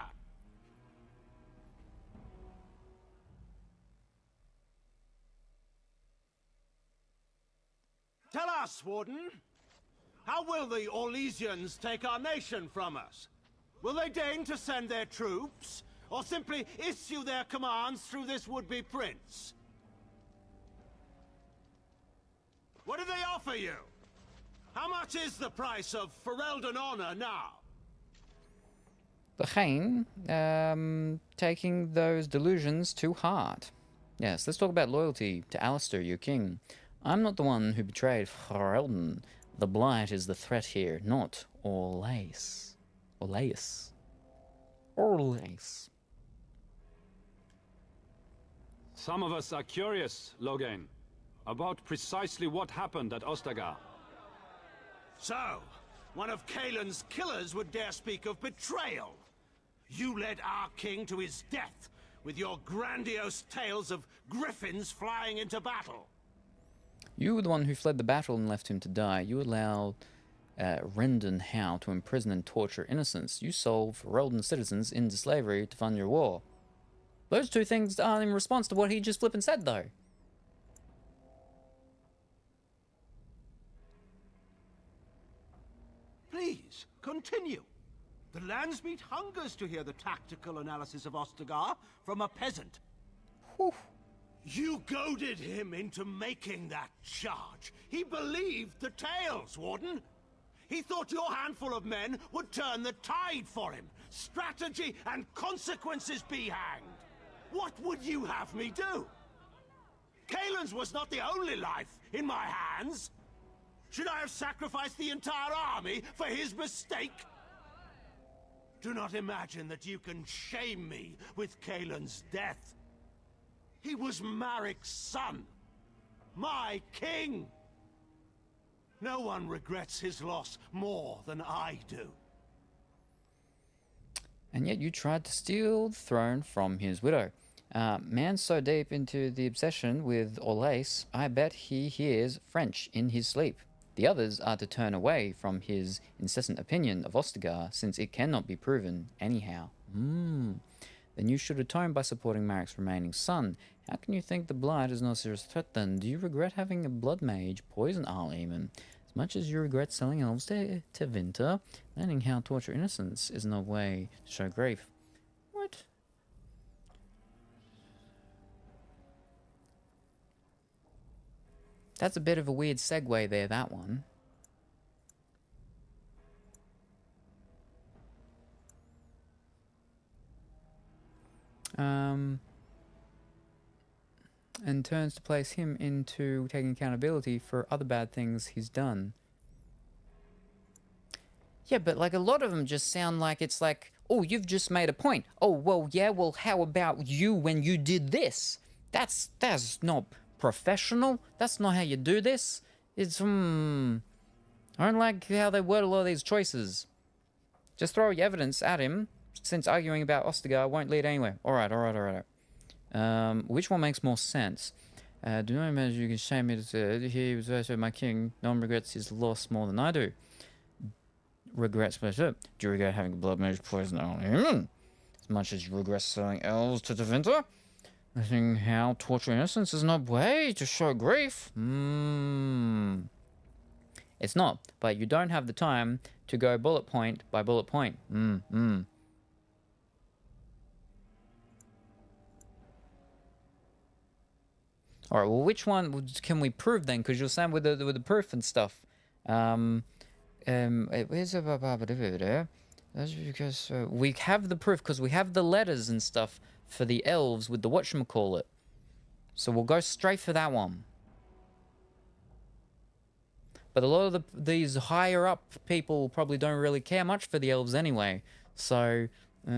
Tell us, Warden. How will the Orlesians take our nation from us? Will they deign to send their troops, or simply issue their commands through this would-be prince? What do they offer you? How much is the price of Ferelden honor now? Begin taking those delusions to heart. Yes, let's talk about loyalty to Alistair, your king. I'm not the one who betrayed Ferelden. The Blight is the threat here, not Orlace. Orlace. Orlace. Some of us are curious, Loghain, about precisely what happened at Ostagar. So, one of Kaelin's killers would dare speak of betrayal. You led our king to his death with your grandiose tales of griffins flying into battle. You were the one who fled the battle and left him to die. You allowed Rendon Howe to imprison and torture innocents. You sold Ferelden citizens into slavery to fund your war. Those two things aren't in response to what he just flippin' said, though. Please, continue. The Landsmeet hungers to hear the tactical analysis of Ostagar from a peasant. Whew. You goaded him into making that charge. He believed the tales, Warden. He thought your handful of men would turn the tide for him. Strategy and consequences be hanged. What would you have me do? Kaelin's was not the only life in my hands. Should I have sacrificed the entire army for his mistake? Do not imagine that you can shame me with Kaelin's death. He was Marik's son. My king. No one regrets his loss more than I do. And yet you tried to steal the throne from his widow. Man so deep into the obsession with Orlace, I bet he hears French in his sleep. The others are to turn away from his incessant opinion of Ostagar, since it cannot be proven anyhow. Then you should atone by supporting Marik's remaining son. How can you think the Blight is not a serious threat then? Do you regret having a blood mage poison Eamon? As much as you regret selling elves to Winter, learning how to torture innocents is no way to show grief. What? That's a bit of a weird segue there, that one. And turns to place him into taking accountability for other bad things he's done. Yeah, but like a lot of them just sound like it's like, oh, you've just made a point. Oh, well, yeah, well, how about you when you did this? That's not professional. That's not how you do this. It's, I don't like how they word a lot of these choices. Just throw your evidence at him, since arguing about Ostagar won't lead anywhere. Alright. Which one makes more sense? Do not imagine you can shame me to say he was also my king. No one regrets his loss more than I do. Regrets pleasure. Do you regret having a blood mage poison on him? As much as you regret selling elves to Tevinter? I think how torture innocence is not way to show grief. It's not, but you don't have the time to go bullet point by bullet point. All right. Well, which one can we prove then? Because you're saying with the proof and stuff. Where's the That's because we have the proof because we have the letters and stuff for the elves with the whatchamacallit. So we'll go straight for that one. But a lot of these higher up people probably don't really care much for the elves anyway. So, I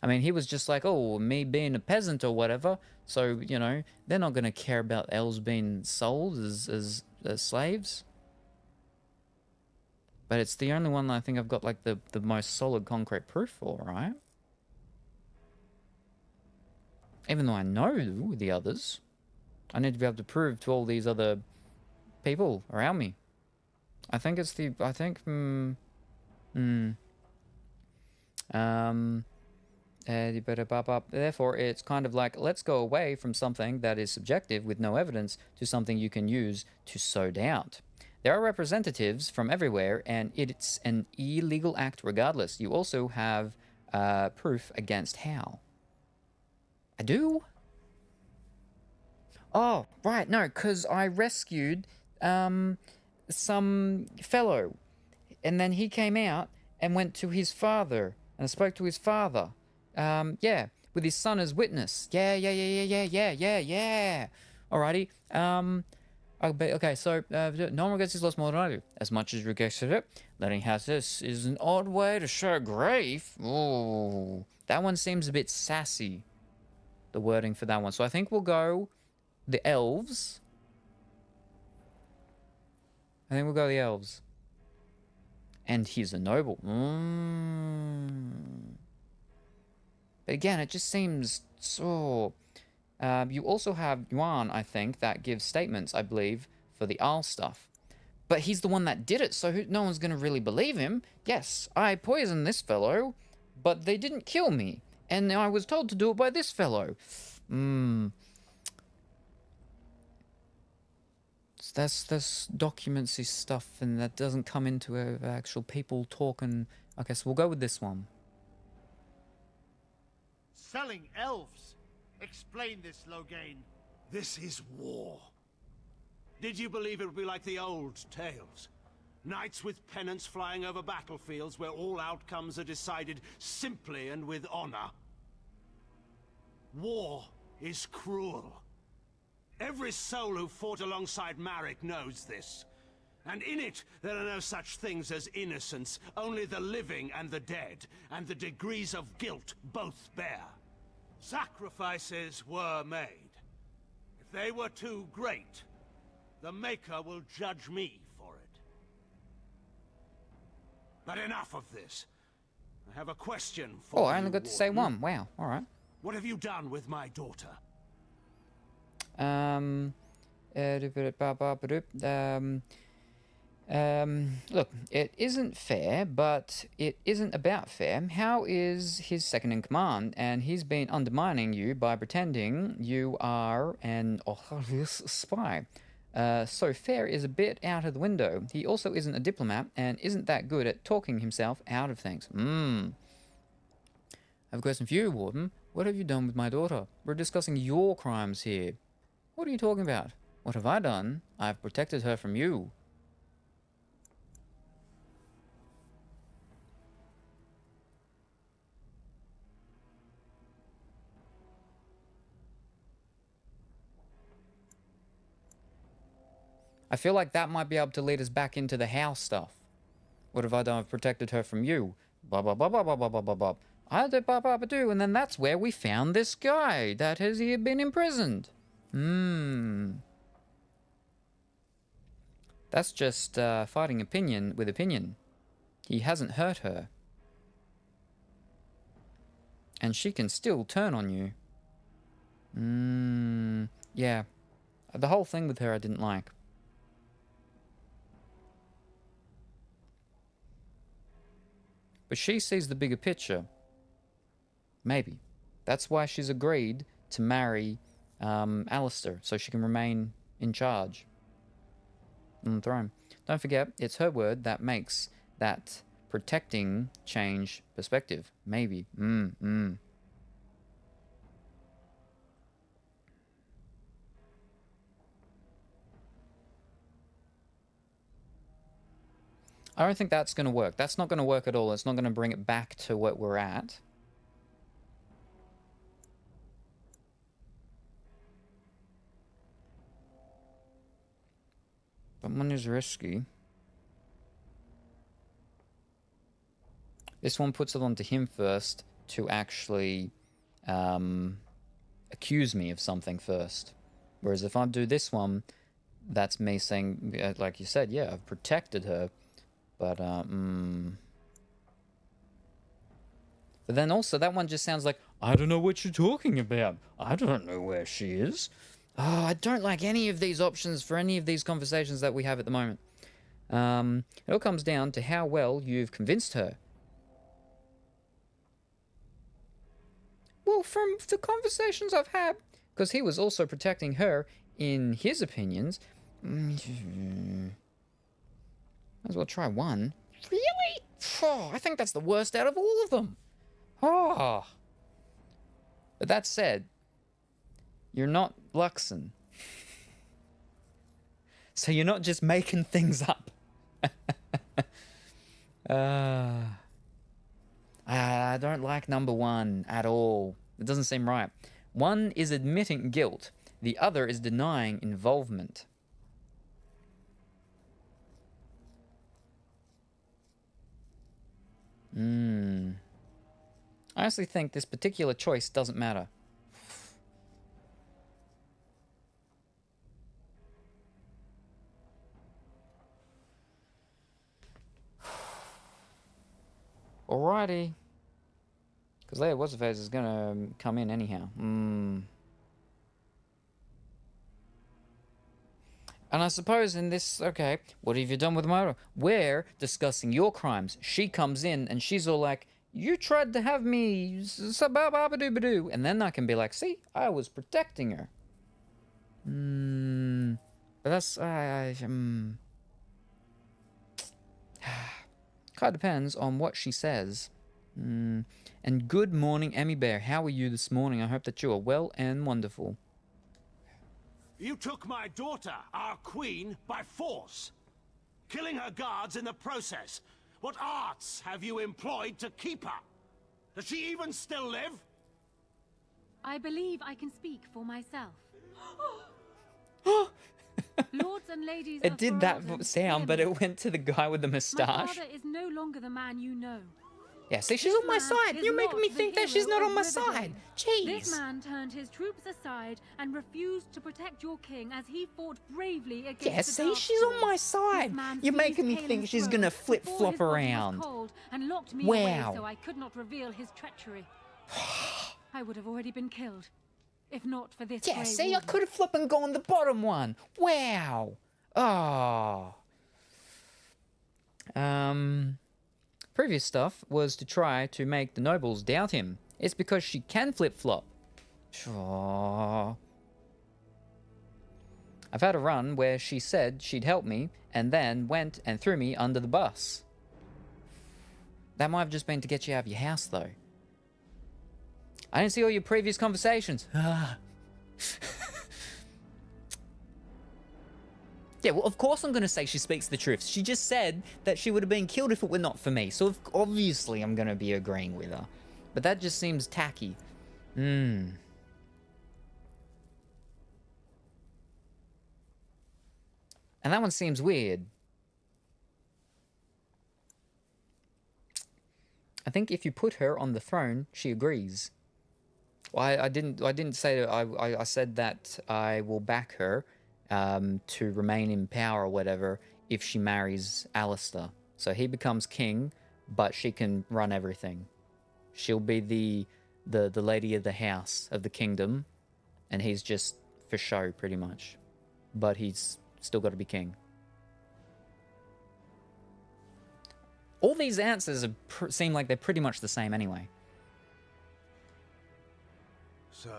mean, he was just like, oh, me being a peasant or whatever. So, you know, they're not going to care about elves being sold as slaves. But it's the only one that I think I've got like the most solid concrete proof for, right? Even though I know the others, I need to be able to prove to all these other people around me. I think it's the, therefore, it's kind of like, let's go away from something that is subjective with no evidence to something you can use to sow doubt. There are representatives from everywhere, and it's an illegal act regardless. You also have proof against Hal. I do? Oh, right, no, because I rescued some fellow, and then he came out and went to his father and spoke to his father. Yeah, with his son as witness. Yeah. Alrighty. Okay, so no one regrets his loss more than I do. As much as regrets it, letting house this is an odd way to show grief. Ooh, that one seems a bit sassy. The wording for that one. So I think we'll go the elves. And he's a noble. But again, it just seems so... you also have Yuan, I think, that gives statements, I believe, for the Arl stuff. But he's the one that did it, so no one's going to really believe him. Yes, I poisoned this fellow, but they didn't kill me. And I was told to do it by this fellow. That's documentsy stuff, and that doesn't come into actual people talking. Okay, so we'll go with this one. Selling elves. Explain this, Loghain. This is war. Did you believe it would be like the old tales? Knights with pennants flying over battlefields where all outcomes are decided simply and with honor? War is cruel. Every soul who fought alongside Marek knows this. And in it, there are no such things as innocence, only the living and the dead, and the degrees of guilt both bear. Sacrifices were made. If they were too great, the Maker will judge me for it. But enough of this. I have a question for you, I only got to say Warden. one. Wow, alright. What have you done with my daughter? Look, it isn't fair, but it isn't about fair. How is his second in command, and he's been undermining you by pretending you are an spy? So fair is a bit out of the window. He also isn't a diplomat, and isn't that good at talking himself out of things. I have a question for you, Warden. What have you done with my daughter? We're discussing your crimes here. What are you talking about? What have I done? I've protected her from you. I feel like that might be able to lead us back into the house stuff. What have I done? I've protected her from you. Blah, blah, blah, blah, blah, blah, blah, blah, blah. I did blah, blah, blah, do. And then that's where we found this guy that has here been imprisoned. That's just fighting opinion with opinion. He hasn't hurt her. And she can still turn on you. Yeah. The whole thing with her I didn't like. But she sees the bigger picture. Maybe. That's why she's agreed to marry Alistair, so she can remain in charge on the throne. Don't forget, it's her word that makes that protecting change perspective. Maybe. I don't think that's going to work. That's not going to work at all. It's not going to bring it back to what we're at. But money's risky. This one puts it onto him first to actually accuse me of something first. Whereas if I do this one, that's me saying, like you said, yeah, I've protected her. But then also, that one just sounds like, I don't know what you're talking about. I don't know where she is. Oh, I don't like any of these options for any of these conversations that we have at the moment. It all comes down to how well you've convinced her. Well, from the conversations I've had, because he was also protecting her in his opinions. Might as well try one. Really? Oh, I think that's the worst out of all of them. Oh. But that said, you're not Luxon. So you're not just making things up. I don't like number one at all. It doesn't seem right. One is admitting guilt. The other is denying involvement. I honestly think this particular choice doesn't matter. Alrighty. Because Leia What's-Her-Face is gonna come in anyhow. And I suppose in this, okay, what have you done with Moira? We're discussing your crimes. She comes in and she's all like, you tried to have me, sabababadoo-badoo. And then I can be like, see, I was protecting her. But that's, kind of depends on what she says. And good morning, Emmy Bear. How are you this morning? I hope that you are well and wonderful. You took my daughter, our queen, by force, killing her guards in the process. What arts have you employed to keep her? Does she even still live? I believe I can speak for myself. Lords and ladies It of did that Ferelden, sound, but hear me. it went to the guy with the My moustache. father is no longer the man you know. Yeah, see, she's This on my man side. is You're making not me the think that she's hero not on of my Riverdale. side. This Jeez. man turned his troops aside and refused to protect your king as he fought bravely against Yeah, the see, Dark she's on my This side. man You're seized making me Kaelin's think she's throne gonna before his flip-flop body was around. cold and locked me Wow. away so I could not reveal his treachery. I would have already been killed, if not for this Yeah, grey see, I warden. could have flipping gone the bottom one. Wow. Oh. Previous stuff was to try to make the nobles doubt him. It's because she can flip-flop. Aww. I've had a run where she said she'd help me and then went and threw me under the bus. That might have just been to get you out of your house, though. I didn't see all your previous conversations. Yeah, well, of course I'm going to say she speaks the truth. She just said that she would have been killed if it were not for me. So obviously I'm going to be agreeing with her. But that just seems tacky. And that one seems weird. I think if you put her on the throne, she agrees. Well, I didn't say that. I said that I will back her to remain in power or whatever if she marries Alistair. So he becomes king, but she can run everything. She'll be the lady of the house of the kingdom, and he's just for show pretty much. But he's still got to be king. All these answers seem like they're pretty much the same anyway. So,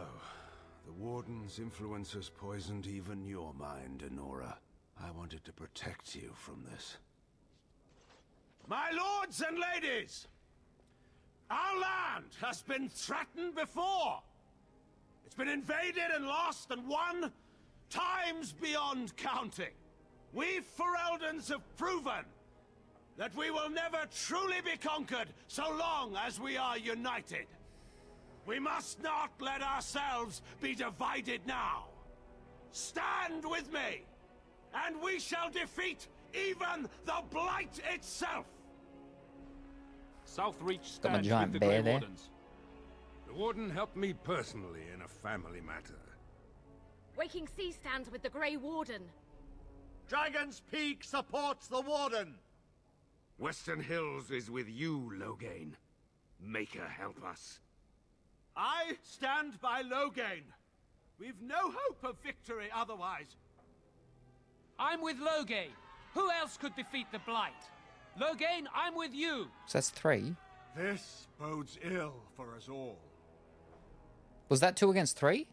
the Warden's influence has poisoned even your mind, Enora. I wanted to protect you from this. My lords and ladies! Our land has been threatened before! It's been invaded and lost and won times beyond counting. We Fereldans have proven that we will never truly be conquered so long as we are united. We must not let ourselves be divided now. Stand with me, and we shall defeat even the Blight itself. Southreach Got my stands giant with the bear Grey there. Wardens. The Warden helped me personally in a family matter. Waking Sea stands with the Grey Warden. Dragon's Peak supports the Warden. Western Hills is with you, Loghain. Make her help us. I stand by Loghain. We've no hope of victory otherwise. I'm with Loghain. Who else could defeat the Blight? Loghain, I'm with you. So that's 3. This bodes ill for us all. Was that 2 against 3?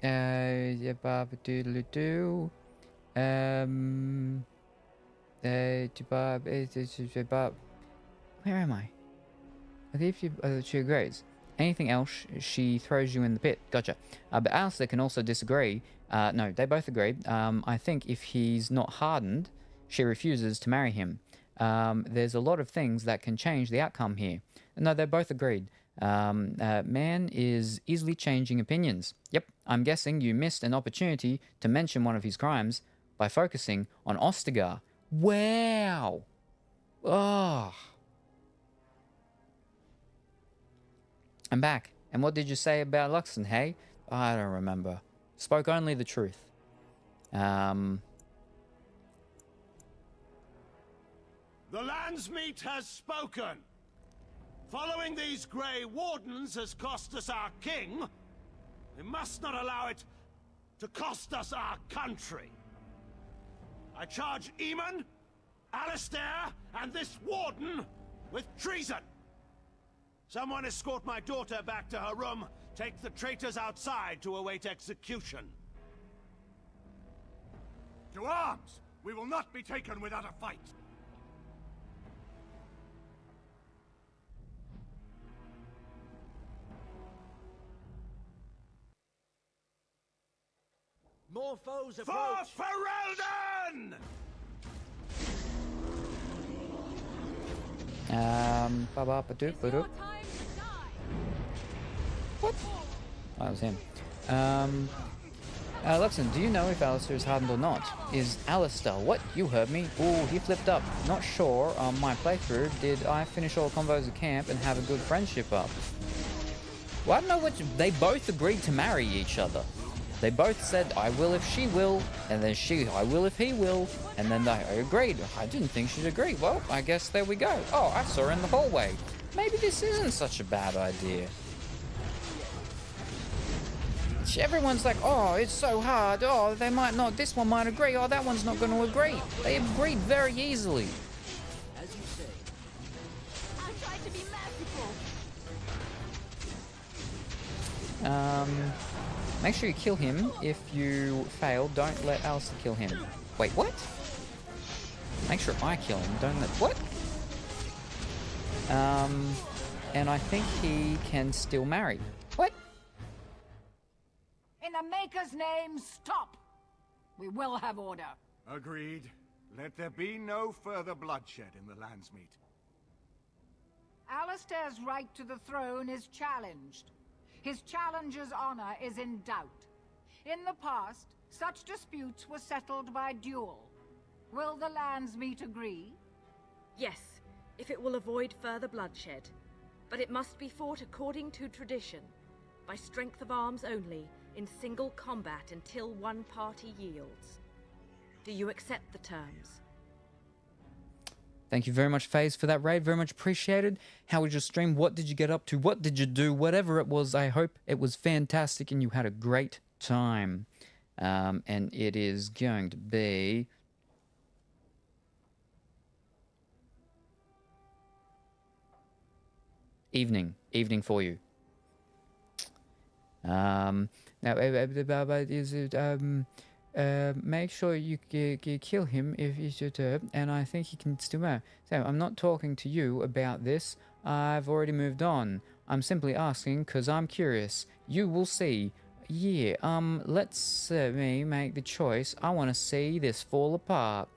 Yeah, Bob doodly doo. Bob, Bob. Where am I? I gave you, she agrees. Anything else, she throws you in the pit. Gotcha. But Alistair can also disagree. No, they both agree. I think if he's not hardened, she refuses to marry him. There's a lot of things that can change the outcome here. No, they both agreed. Man is easily changing opinions. Yep, I'm guessing you missed an opportunity to mention one of his crimes by focusing on Ostagar. Wow! Oh. I'm back. And what did you say about Luxon, hey? I don't remember. Spoke only the truth. The Landsmeet has spoken. Following these Grey Wardens has cost us our king. We must not allow it to cost us our country. I charge Eamon, Alistair, and this Warden with treason. Someone escort my daughter back to her room. Take the traitors outside to await execution. To arms! We will not be taken without a fight! More foes approach! For Ferelden! Ba-ba-ba-doop-ba-doop. What? Oh, that was him. Luxon, do you know if Alistair is hardened or not? Is Alistair? What? You heard me? Ooh, he flipped up. Not sure on my playthrough. Did I finish all convos at camp and have a good friendship up? Well, I don't know what... They both agreed to marry each other. They both said, I will if she will, and then she, I will if he will, and then they agreed. I didn't think she'd agree. Well, I guess there we go. Oh, I saw her in the hallway. Maybe this isn't such a bad idea. Everyone's like, oh, it's so hard. Oh, they might not, this one might agree. Oh, that one's not going to agree. They agreed very easily. As you say. I tried to be merciful. Make sure you kill him. If you fail, don't let Alistair kill him. Wait, what? Make sure I kill him. Don't let... What? And I think he can still marry. What? In the Maker's name, stop! We will have order. Agreed. Let there be no further bloodshed in the Landsmeet. Alistair's right to the throne is challenged. His challenger's honor is in doubt. In the past, such disputes were settled by duel. Will the Landsmeet agree? Yes, if it will avoid further bloodshed. But it must be fought according to tradition, by strength of arms only, in single combat until one party yields. Do you accept the terms? Thank you very much, FaZe, for that raid. Very much appreciated. How was your stream? What did you get up to? What did you do? Whatever it was, I hope it was fantastic and you had a great time. And it is going to be... Evening for you. Now, is it, make sure you kill him if he's disturbed, and I think he can still marry. So, I'm not talking to you about this. I've already moved on. I'm simply asking because I'm curious. You will see. Yeah, let's me make the choice. I want to see this fall apart.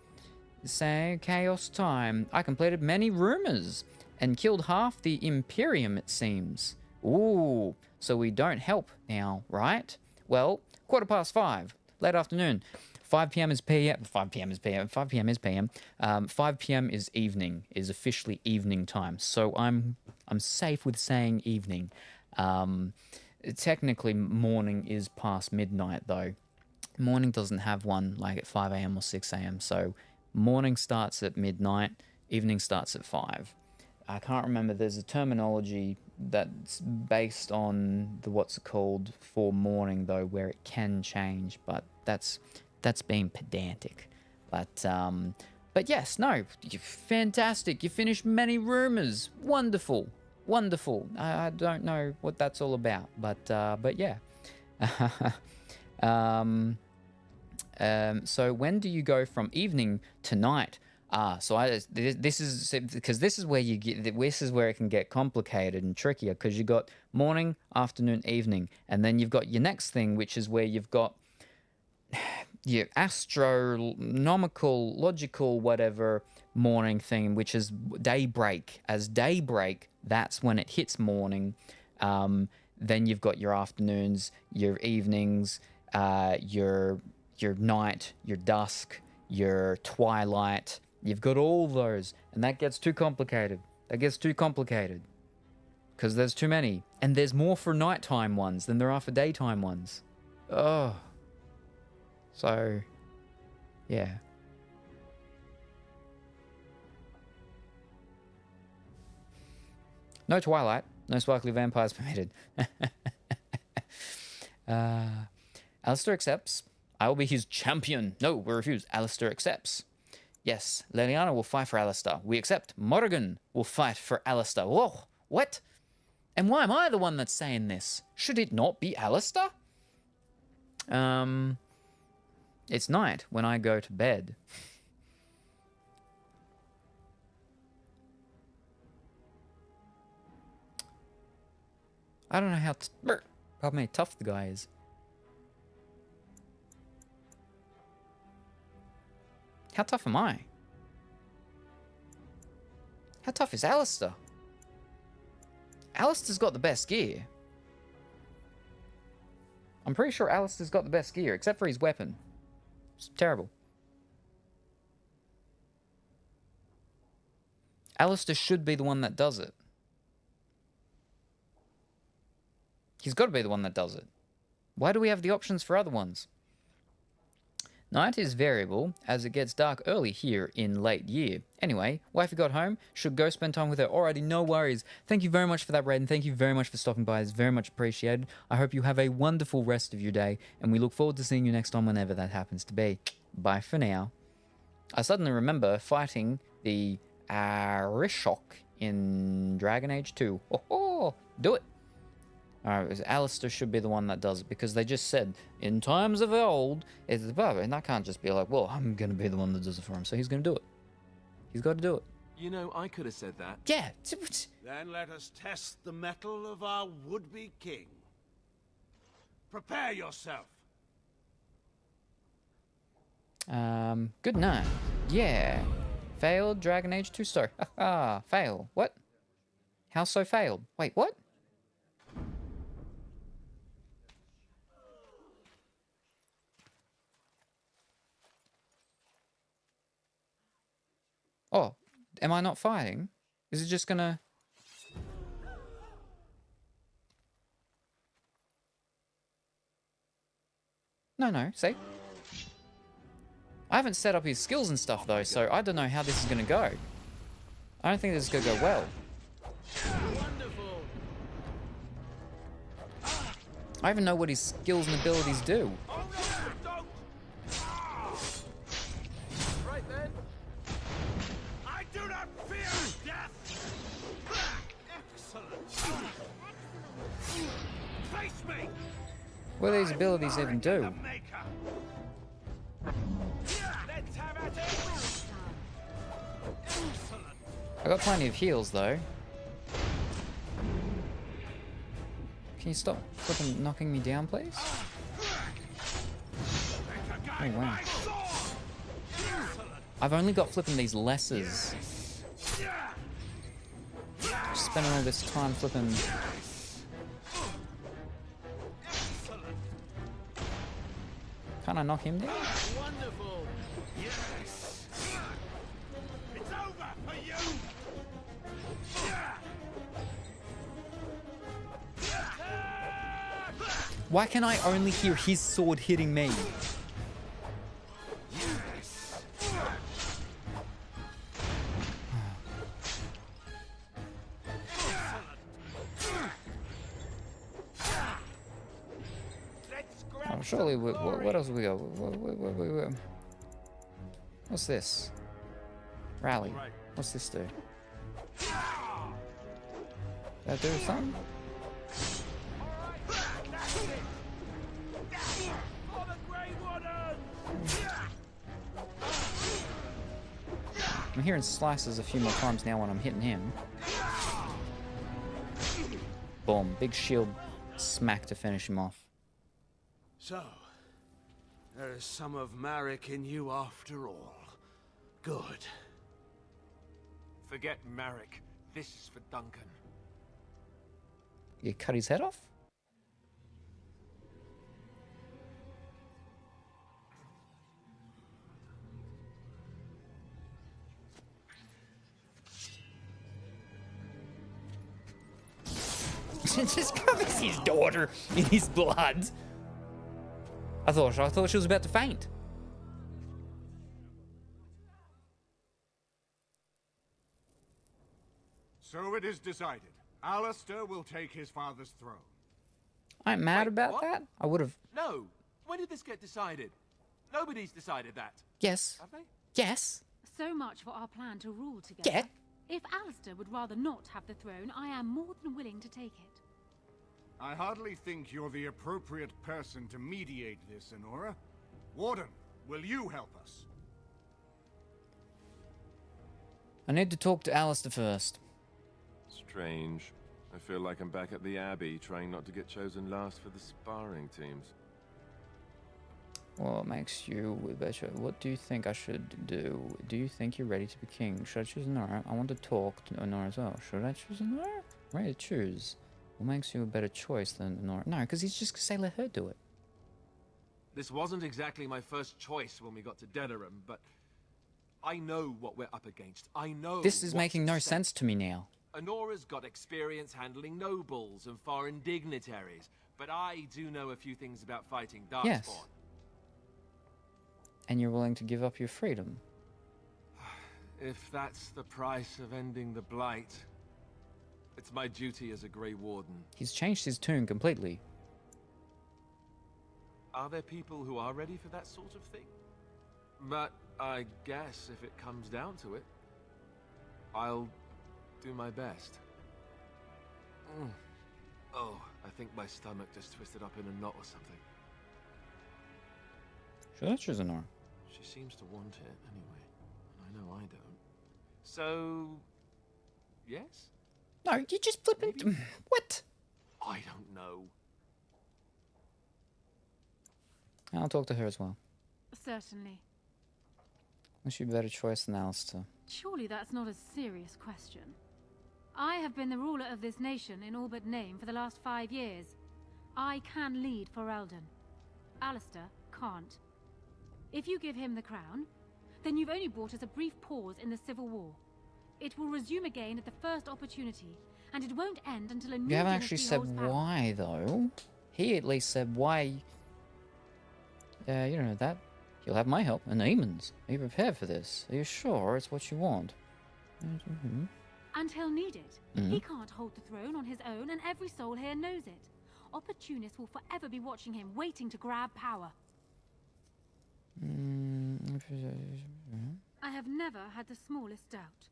Say, chaos time. I completed many rumors and killed half the Imperium, it seems. Ooh, so we don't help now, right? Well, 5:15. Late afternoon. 5 p.m. is PM. 5 p.m. is PM. 5 p.m. is PM. 5 p.m. is evening. Is officially evening time. So I'm safe with saying evening. Technically, morning is past midnight though. Morning doesn't have one like at 5 a.m. or 6 a.m. So morning starts at midnight. Evening starts at 5. I can't remember. There's a terminology that's based on the what's it called for morning though, where it can change, but that's being pedantic. But yes, no, fantastic. You finished many rumors. Wonderful. I don't know what that's all about, but yeah. So when do you go from evening to night? So this is because this is where you get, this is where it can get complicated and trickier, because you got morning, afternoon, evening, and then you've got your next thing, which is where you've got your astronomical, logical, whatever morning thing, which is daybreak. As daybreak, that's when it hits morning. Then you've got your afternoons, your evenings, your night, your dusk, your twilight. You've got all those, and that gets too complicated. Because there's too many. And there's more for nighttime ones than there are for daytime ones. Oh. So, yeah. No twilight. No sparkly vampires permitted. Alistair accepts. I will be his champion. No, we refuse. Alistair accepts. Yes, Leliana will fight for Alistair. We accept. Morrigan will fight for Alistair. Whoa, what? And why am I the one that's saying this? Should it not be Alistair? It's night when I go to bed. I don't know how pardon me, tough the guy is. How tough am I? How tough is Alistair? Alistair's got the best gear. I'm pretty sure Alistair's got the best gear, except for his weapon. It's terrible. Alistair should be the one that does it. He's got to be the one that does it. Why do we have the options for other ones? Night is variable, as it gets dark early here in late year. Anyway, wifey got home, should go spend time with her. Alrighty, no worries. Thank you very much for that, Red, and thank you very much for stopping by. It's very much appreciated. I hope you have a wonderful rest of your day, and we look forward to seeing you next time whenever that happens to be. Bye for now. I suddenly remember fighting the Arishok in Dragon Age 2. Oh, do it! Alright, Alistair should be the one that does it, because they just said, in times of old, it's above it, and I can't just be like, well, I'm going to be the one that does it for him, so he's going to do it. He's got to do it. You know, I could have said that. Yeah. Then let us test the mettle of our would-be king. Prepare yourself. Good night. Yeah. Failed Dragon Age 2 star. Haha, fail. What? How so failed? Wait, what? Oh, am I not fighting? Is it just gonna... No, see? I haven't set up his skills and stuff though, so I don't know how this is gonna go. I don't think this is gonna go well. I even know what his skills and abilities do. Right then. I do not fear death. Excellent. Face me. What do these abilities even do? Let's have at it. Excellent. I got plenty of heals though. Can you stop flipping knocking me down, please? Oh wow. I've only got flipping these lessers. Spending all this time flipping. Can't I knock him down? Wonderful. Yes. It's over for you. Why can I only hear his sword hitting me? Oh, surely, what else have we got? What's this? Rally. What's this do? That do something? I'm hearing slices a few more times now when I'm hitting him. Boom. Big shield smack to finish him off. So, there is some of Marek in you after all. Good. Forget Marek. This is for Duncan. You cut his head off? Just covers his daughter in his blood. I thought she was about to faint. So it is decided. Alistair will take his father's throne. I'm mad Wait, about what? that. I would have. No. When did this get decided? Nobody's decided that. Yes. Have they? Yes. So much for our plan to rule together. Yeah. If Alistair would rather not have the throne, I am more than willing to take it. I hardly think you're the appropriate person to mediate this, Honora. Warden, will you help us? I need to talk to Alistair first. Strange. I feel like I'm back at the Abbey, trying not to get chosen last for the sparring teams. What makes you better? What do you think I should do? Do you think you're ready to be king? Should I choose Honora? I want to talk to Honora as well. Should I choose Honora? Ready to choose. What makes you a better choice than Honora? No, because he's just going to say let her do it. This wasn't exactly my first choice when we got to Denerim, but I know what we're up against. I know. This is what's making no at stake. sense to me now. Honora's got experience handling nobles and foreign dignitaries, but I do know a few things about fighting Darkspawn. Yes. And you're willing to give up your freedom. If that's the price of ending the Blight, it's my duty as a Grey Warden. He's changed his tune completely. Are there people who are ready for that sort of thing? But I guess if it comes down to it, I'll do my best. Oh, I think my stomach just twisted up in a knot or something. Should I choose Honora? She seems to want it anyway, and I know I don't. So, yes? No, you just flip it. What? I don't know. I'll talk to her as well. Certainly. Is she a better choice than Alistair? Surely that's not a serious question. I have been the ruler of this nation in all but name for the last 5 years. I can lead for Eldon. Alistair can't. If you give him the crown, then you've only brought us a brief pause in the Civil War. It will resume again at the first opportunity, and it won't end until a new You haven't actually dynasty said holds power. why, though. He at least said why. You don't know that. You'll have my help and Eamon's. Are you prepared for this? Are you sure it's what you want? And he'll need it. He can't hold the throne on his own, and every soul here knows it. Opportunists will forever be watching him, waiting to grab power. I have never had the smallest doubt.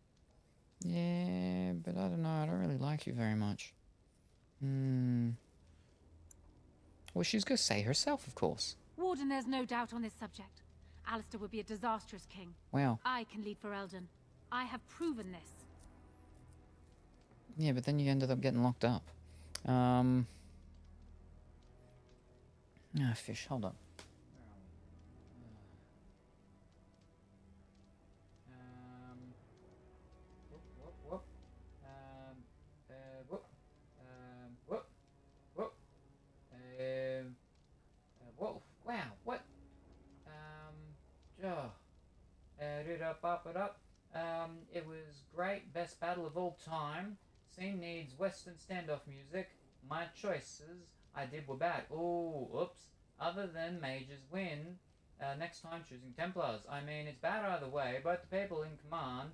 Yeah, but I don't know. I don't really like you very much. Well, she's going to say herself, of course. Warden, there's no doubt on this subject. Alistair would be a disastrous king. Wow. I can lead for Eldon. I have proven this. Yeah, but then you ended up getting locked up. Fish, hold on. Whoa, wow, what? It was great, best battle of all time. Scene needs Western standoff music. My choices I did were bad. Oh, oops. Other than mages win. Next time choosing Templars. I mean, it's bad either way. Both the people in command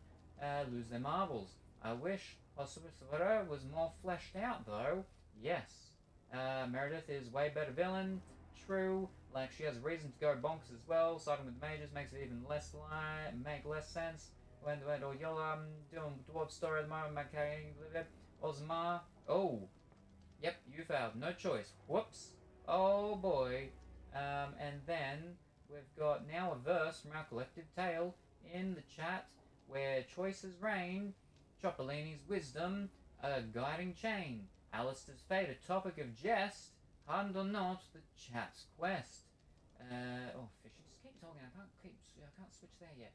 lose their marbles. I wish Oswara was more fleshed out, though. Yes. Meredith is way better villain. True. Like, she has a reason to go bonkers as well. Siding with mages makes it even less make less sense. When you're doing dwarf story at the moment, Ozma. Oh. Yep, you failed. No choice. Whoops. Oh boy. And then we've got now a verse from our collective tale in the chat. where choices reign. Cipollini's wisdom, a guiding chain. Alistair's fate, a topic of jest. Hardened or not, the chat's quest. Oh, fishy, just keep talking. I can't switch there yet.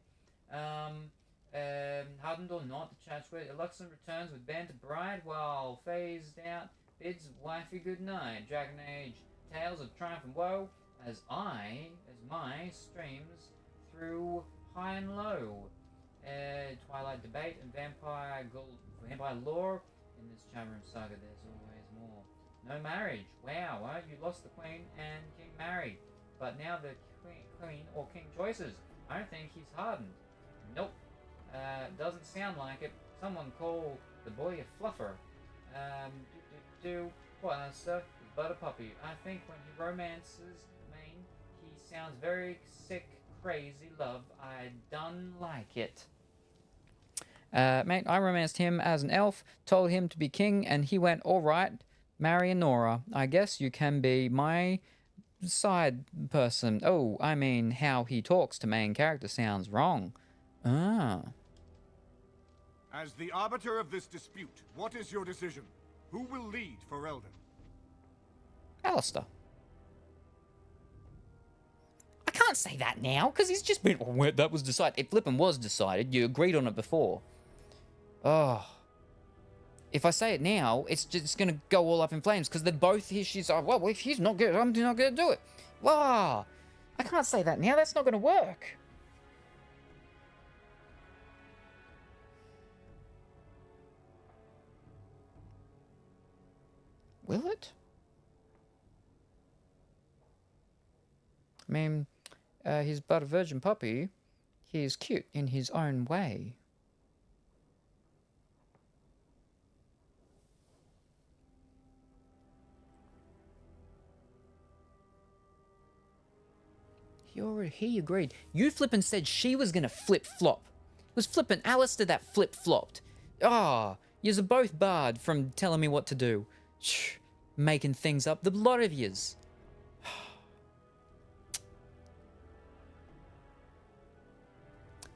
Hardened or not, the chat's quest. Luxon returns with band to bride, while phased out bids wifey good night. Dragon Age, tales of triumph and woe, as my streams through high and low. Twilight debate and vampire lore. In this chat room saga, there's always more. No marriage. Wow, you lost the queen and king married. But now the queen or king choices. I don't think he's hardened. Nope. Doesn't sound like it. Someone call the boy a fluffer. Poor Alistair is but a puppy. I think when he romances Maine, he sounds very sick, crazy love. I done like it. Mate, I romanced him as an elf, told him to be king, and he went, alright, marry a Nora. I guess you can be my side person. Oh, I mean, how he talks to main character sounds wrong. Ah. As the arbiter of this dispute, what is your decision? Who will lead for Eldon? Alistair. I can't say that now, because he's just been... Oh, that was decided. It flippin' was decided. You agreed on it before. Oh. If I say it now, it's just going to go all up in flames, because they're both here. She's like, well, if he's not good, I'm not going to do it. Wow. I can't say that now. That's not going to work. Will it? I mean, he's but a virgin puppy. He's cute in his own way. He agreed. You flippin' said she was gonna flip-flop. It was flippin' Alistair that flip-flopped. Ah, yous are both barred from telling me what to do. Shh, making things up, the lot of yous.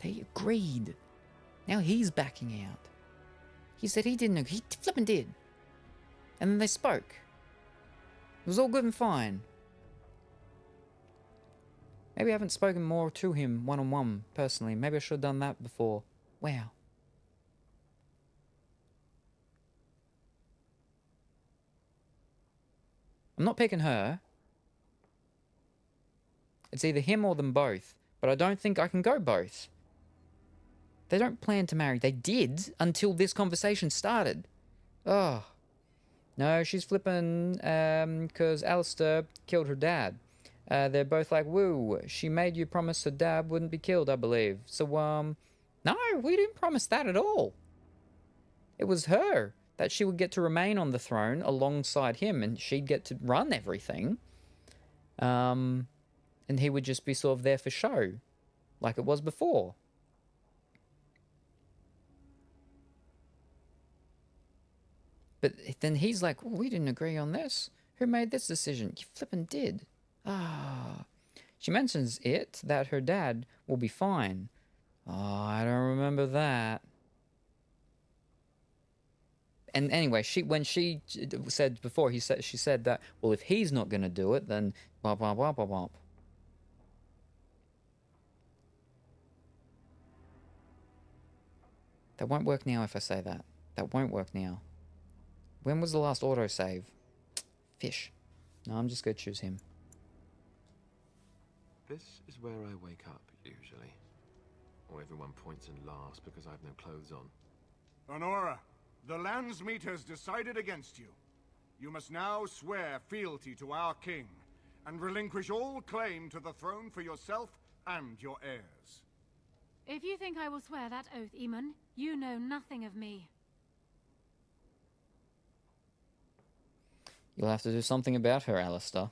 They agreed. Now he's backing out. He said he didn't agree. He flippin' did. And then they spoke. It was all good and fine. Maybe I haven't spoken more to him one-on-one, personally. Maybe I should have done that before. Wow. I'm not picking her. It's either him or them both. But I don't think I can go both. They don't plan to marry. They did until this conversation started. Oh. No, she's flipping because Alistair killed her dad. They're both like, woo, she made you promise her dad wouldn't be killed, I believe. So, no, we didn't promise that at all. It was her, that she would get to remain on the throne alongside him, and she'd get to run everything. And he would just be sort of there for show, like it was before. But then he's like, oh, we didn't agree on this. Who made this decision? You flippin' did. Ah. She mentions it, that her dad will be fine. Oh, I don't remember that. And anyway, when she said before, she said that, well, if he's not going to do it, then blah, blah, blah, blah, blah. That won't work now if I say that. That won't work now. When was the last autosave? Fish. No, I'm just going to choose him. This is where I wake up, usually. Or everyone points and laughs because I have no clothes on. Honora, the Landsmeet has decided against you. You must now swear fealty to our king, and relinquish all claim to the throne for yourself and your heirs. If you think I will swear that oath, Eamon, you know nothing of me. You'll have to do something about her, Alistair.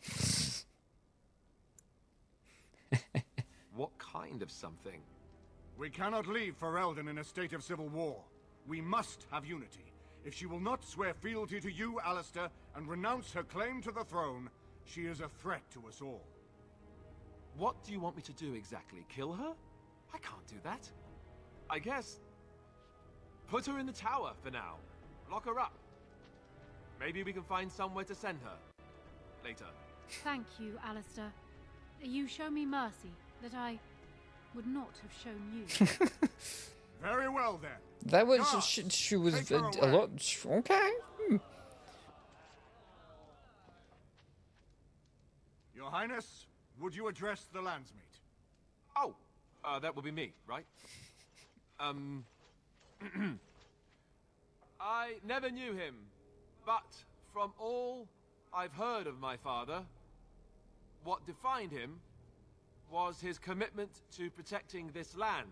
What kind of something? We cannot leave Ferelden in a state of civil war. We must have unity. If she will not swear fealty to you, Alistair, and renounce her claim to the throne, she is a threat to us all. What do you want me to do exactly? Kill her? I can't do that. I guess... put her in the tower for now. Lock her up. Maybe we can find somewhere to send her. Later. Thank you, Alistair. You show me mercy that I would not have shown you. Very well, then. That was... Guards, she was take her a away. lot... Okay. Your Highness, would you address the landsmeet? Oh, that would be me, right? I never knew him, but from all I've heard of my father, what defined him was his commitment to protecting this land.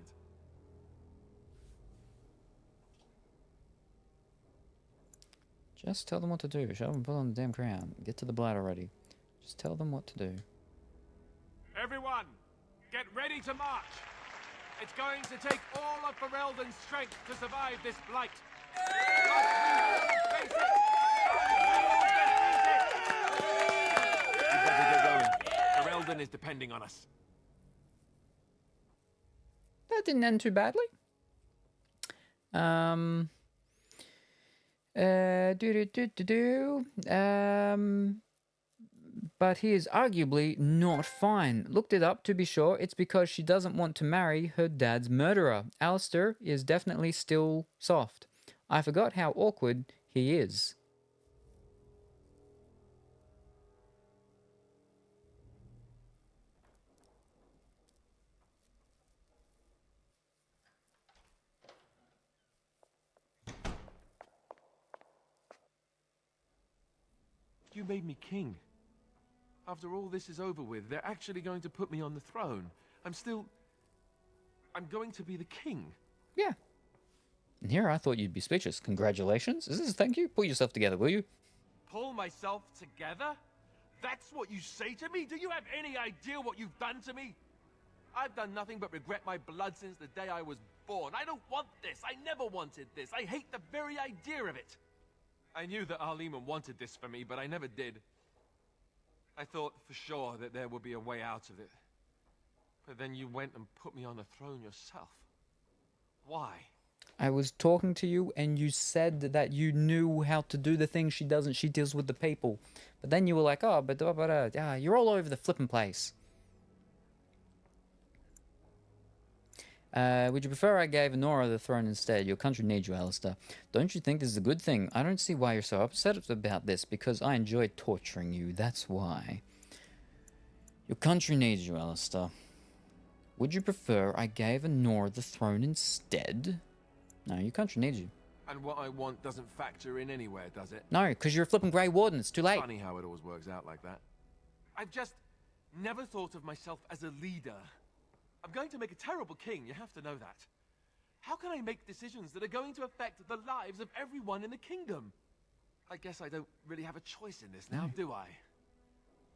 Just tell them what to do. Shut up and put on the damn crown. Get to the blade already. Just tell them what to do. Everyone, get ready to march. It's going to take all of Ferelden's strength to survive this blight. But we will face it. We better get going. Ferelden is depending on us. That didn't end too badly. But he is arguably not fine. Looked it up to be sure. It's because she doesn't want to marry her dad's murderer. Alistair is definitely still soft. I forgot how awkward he is. You made me king. After all this is over with, they're actually going to put me on the throne. I'm going to be the king. Yeah. And here I thought you'd be speechless. Congratulations. Is this a thank you? Pull yourself together, will you? Pull myself together? That's what you say to me? Do you have any idea what you've done to me? I've done nothing but regret my blood since the day I was born. I don't want this. I never wanted this. I hate the very idea of it. I knew that Arleman wanted this for me, but I never did. I thought for sure that there would be a way out of it. But then you went and put me on the throne yourself. Why? I was talking to you and you said that you knew how to do the things she doesn't. She deals with the people. But then you were like, oh, but you're all over the flipping place. Would you prefer I gave Nora the throne instead? Your country needs you, Alistair. Don't you think this is a good thing? I don't see why you're so upset about this, because I enjoy torturing you, that's why. Your country needs you, Alistair. Would you prefer I gave Nora the throne instead? No, your country needs you. And what I want doesn't factor in anywhere, does it? No, because you're a flipping Grey Warden, it's too late. Funny how it always works out like that. I've just never thought of myself as a leader. I'm going to make a terrible king, you have to know that. How can I make decisions that are going to affect the lives of everyone in the kingdom? I guess I don't really have a choice in this now, do I?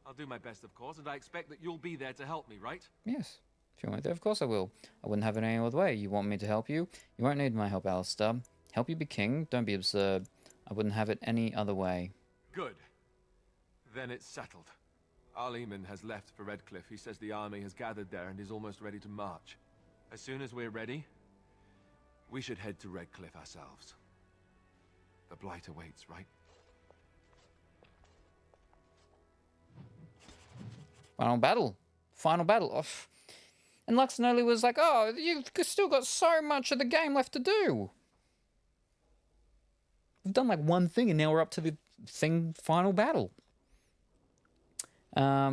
I'll do my best, of course, and I expect that you'll be there to help me, right? Yes. If you want me there, of course I will. I wouldn't have it any other way. You want me to help you? You won't need my help, Alistair. Help you be king? Don't be absurd. I wouldn't have it any other way. Good. Then it's settled. Arleman has left for Redcliffe. He says the army has gathered there and is almost ready to march. As soon as we're ready, we should head to Redcliffe ourselves. The Blight awaits, right? Final battle. Final battle. Oh. And Luxonoli was like, oh, you've still got so much of the game left to do. We've done like one thing and now we're up to the final battle. Yeah,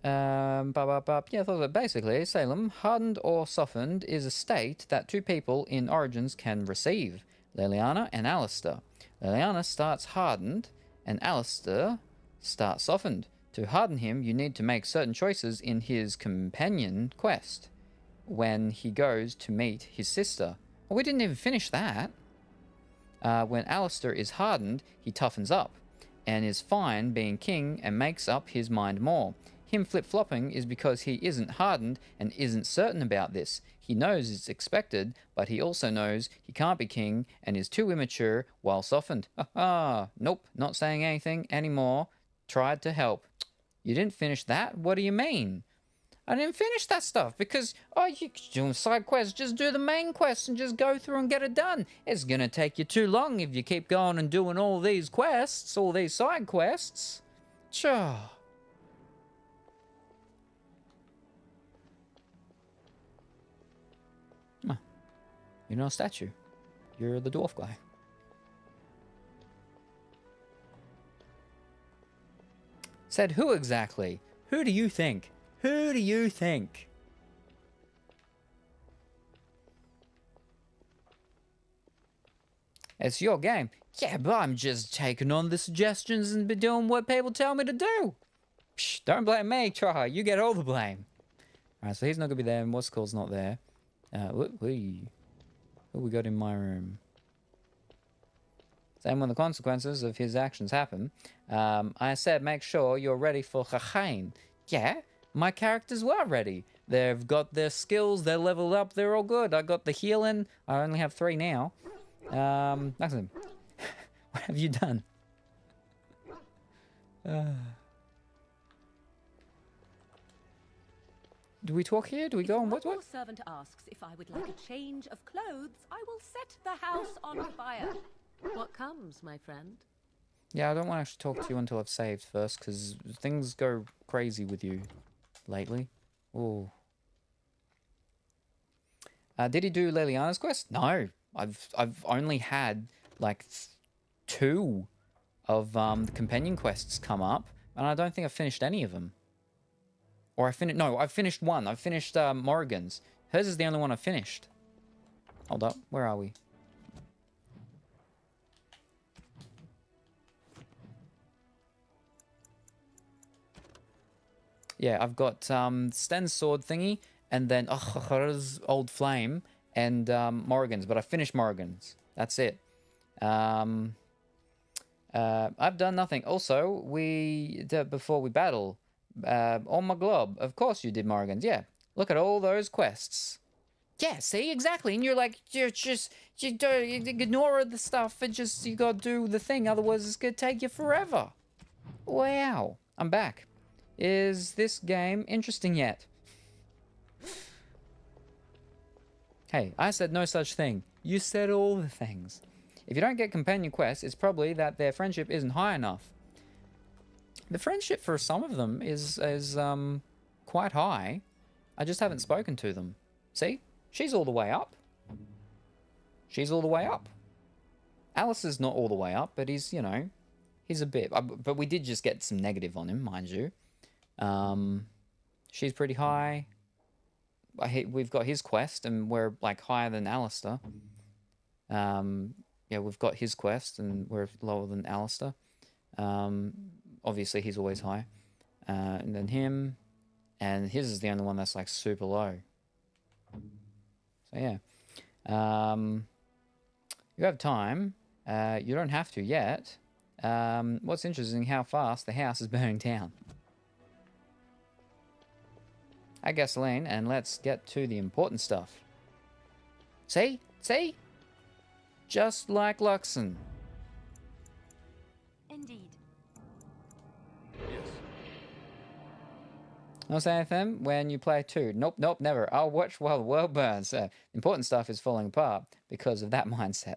so basically, Salem, hardened or softened, is a state that two people in Origins can receive. Leliana and Alistair. Leliana starts hardened and Alistair starts softened. To harden him, you need to make certain choices in his companion quest when he goes to meet his sister. Well, we didn't even finish that. When Alistair is hardened, he toughens up and is fine being king and makes up his mind more. Him flip-flopping is because he isn't hardened and isn't certain about this. He knows it's expected, but he also knows he can't be king and is too immature while softened. Nope, not saying anything anymore. Tried to help. You didn't finish that? What do you mean? I didn't finish that stuff because, oh, you're doing side quests. Just do the main quests and just go through and get it done. It's going to take you too long if you keep going and doing all these quests, all these side quests. Sure. Huh. You're not a statue. You're the dwarf guy. Said who exactly? Who do you think? Who do you think? It's your game. Yeah, but I'm just taking on the suggestions and be doing what people tell me to do. Psh, don't blame me, try. You get all the blame. Alright, so he's not going to be there, and what's call's not there. Who we got in my room? Same when the consequences of his actions happen. I said make sure you're ready for Chachain. Yeah, my characters were ready. They've got their skills, they're leveled up, they're all good. I got the healing. I only have 3 now. Maxim, what have you done? Do we talk here? Do we go on? What? Your servant asks if I would like a change of clothes, I will set the house on fire. What comes, my friend? Yeah, I don't want to actually talk to you until I've saved first, because things go crazy with you lately. Oh. Did he do Leliana's quest? No. I've only had like 2 of the companion quests come up, and I don't think I've finished any of them. Or I finished 1. I finished Morrigan's. Hers is the only one I've finished. Hold up, where are we? Yeah, I've got Sten's sword thingy, and then Old Flame, and Morrigan's. But I finished Morrigan's. That's it. I've done nothing. Also, before we battle, on my glob, of course you did Morrigan's. Yeah, look at all those quests. Yeah, see, exactly. And you're like, you ignore the stuff and just, you gotta do the thing, otherwise it's gonna take you forever. Wow. I'm back. Is this game interesting yet? Hey, I said no such thing. You said all the things. If you don't get companion quests, it's probably that their friendship isn't high enough. The friendship for some of them is quite high. I just haven't spoken to them. See? She's all the way up. She's all the way up. Alice is not all the way up, but he's, you know, he's a bit. But we did just get some negative on him, mind you. She's pretty high. We've got his quest, and we're like higher than Alistair. Yeah, we've got his quest, and we're lower than Alistair. Obviously, he's always high. And then him, and his is the only one that's like super low. So yeah, you have time. You don't have to yet. What's interesting, how fast the house is burning down. Add gasoline, and let's get to the important stuff. See? See? Just like Luxon. Indeed. Yes. I'll say anything when you play 2. Nope, nope, never. I'll watch while the world burns. Important stuff is falling apart because of that mindset.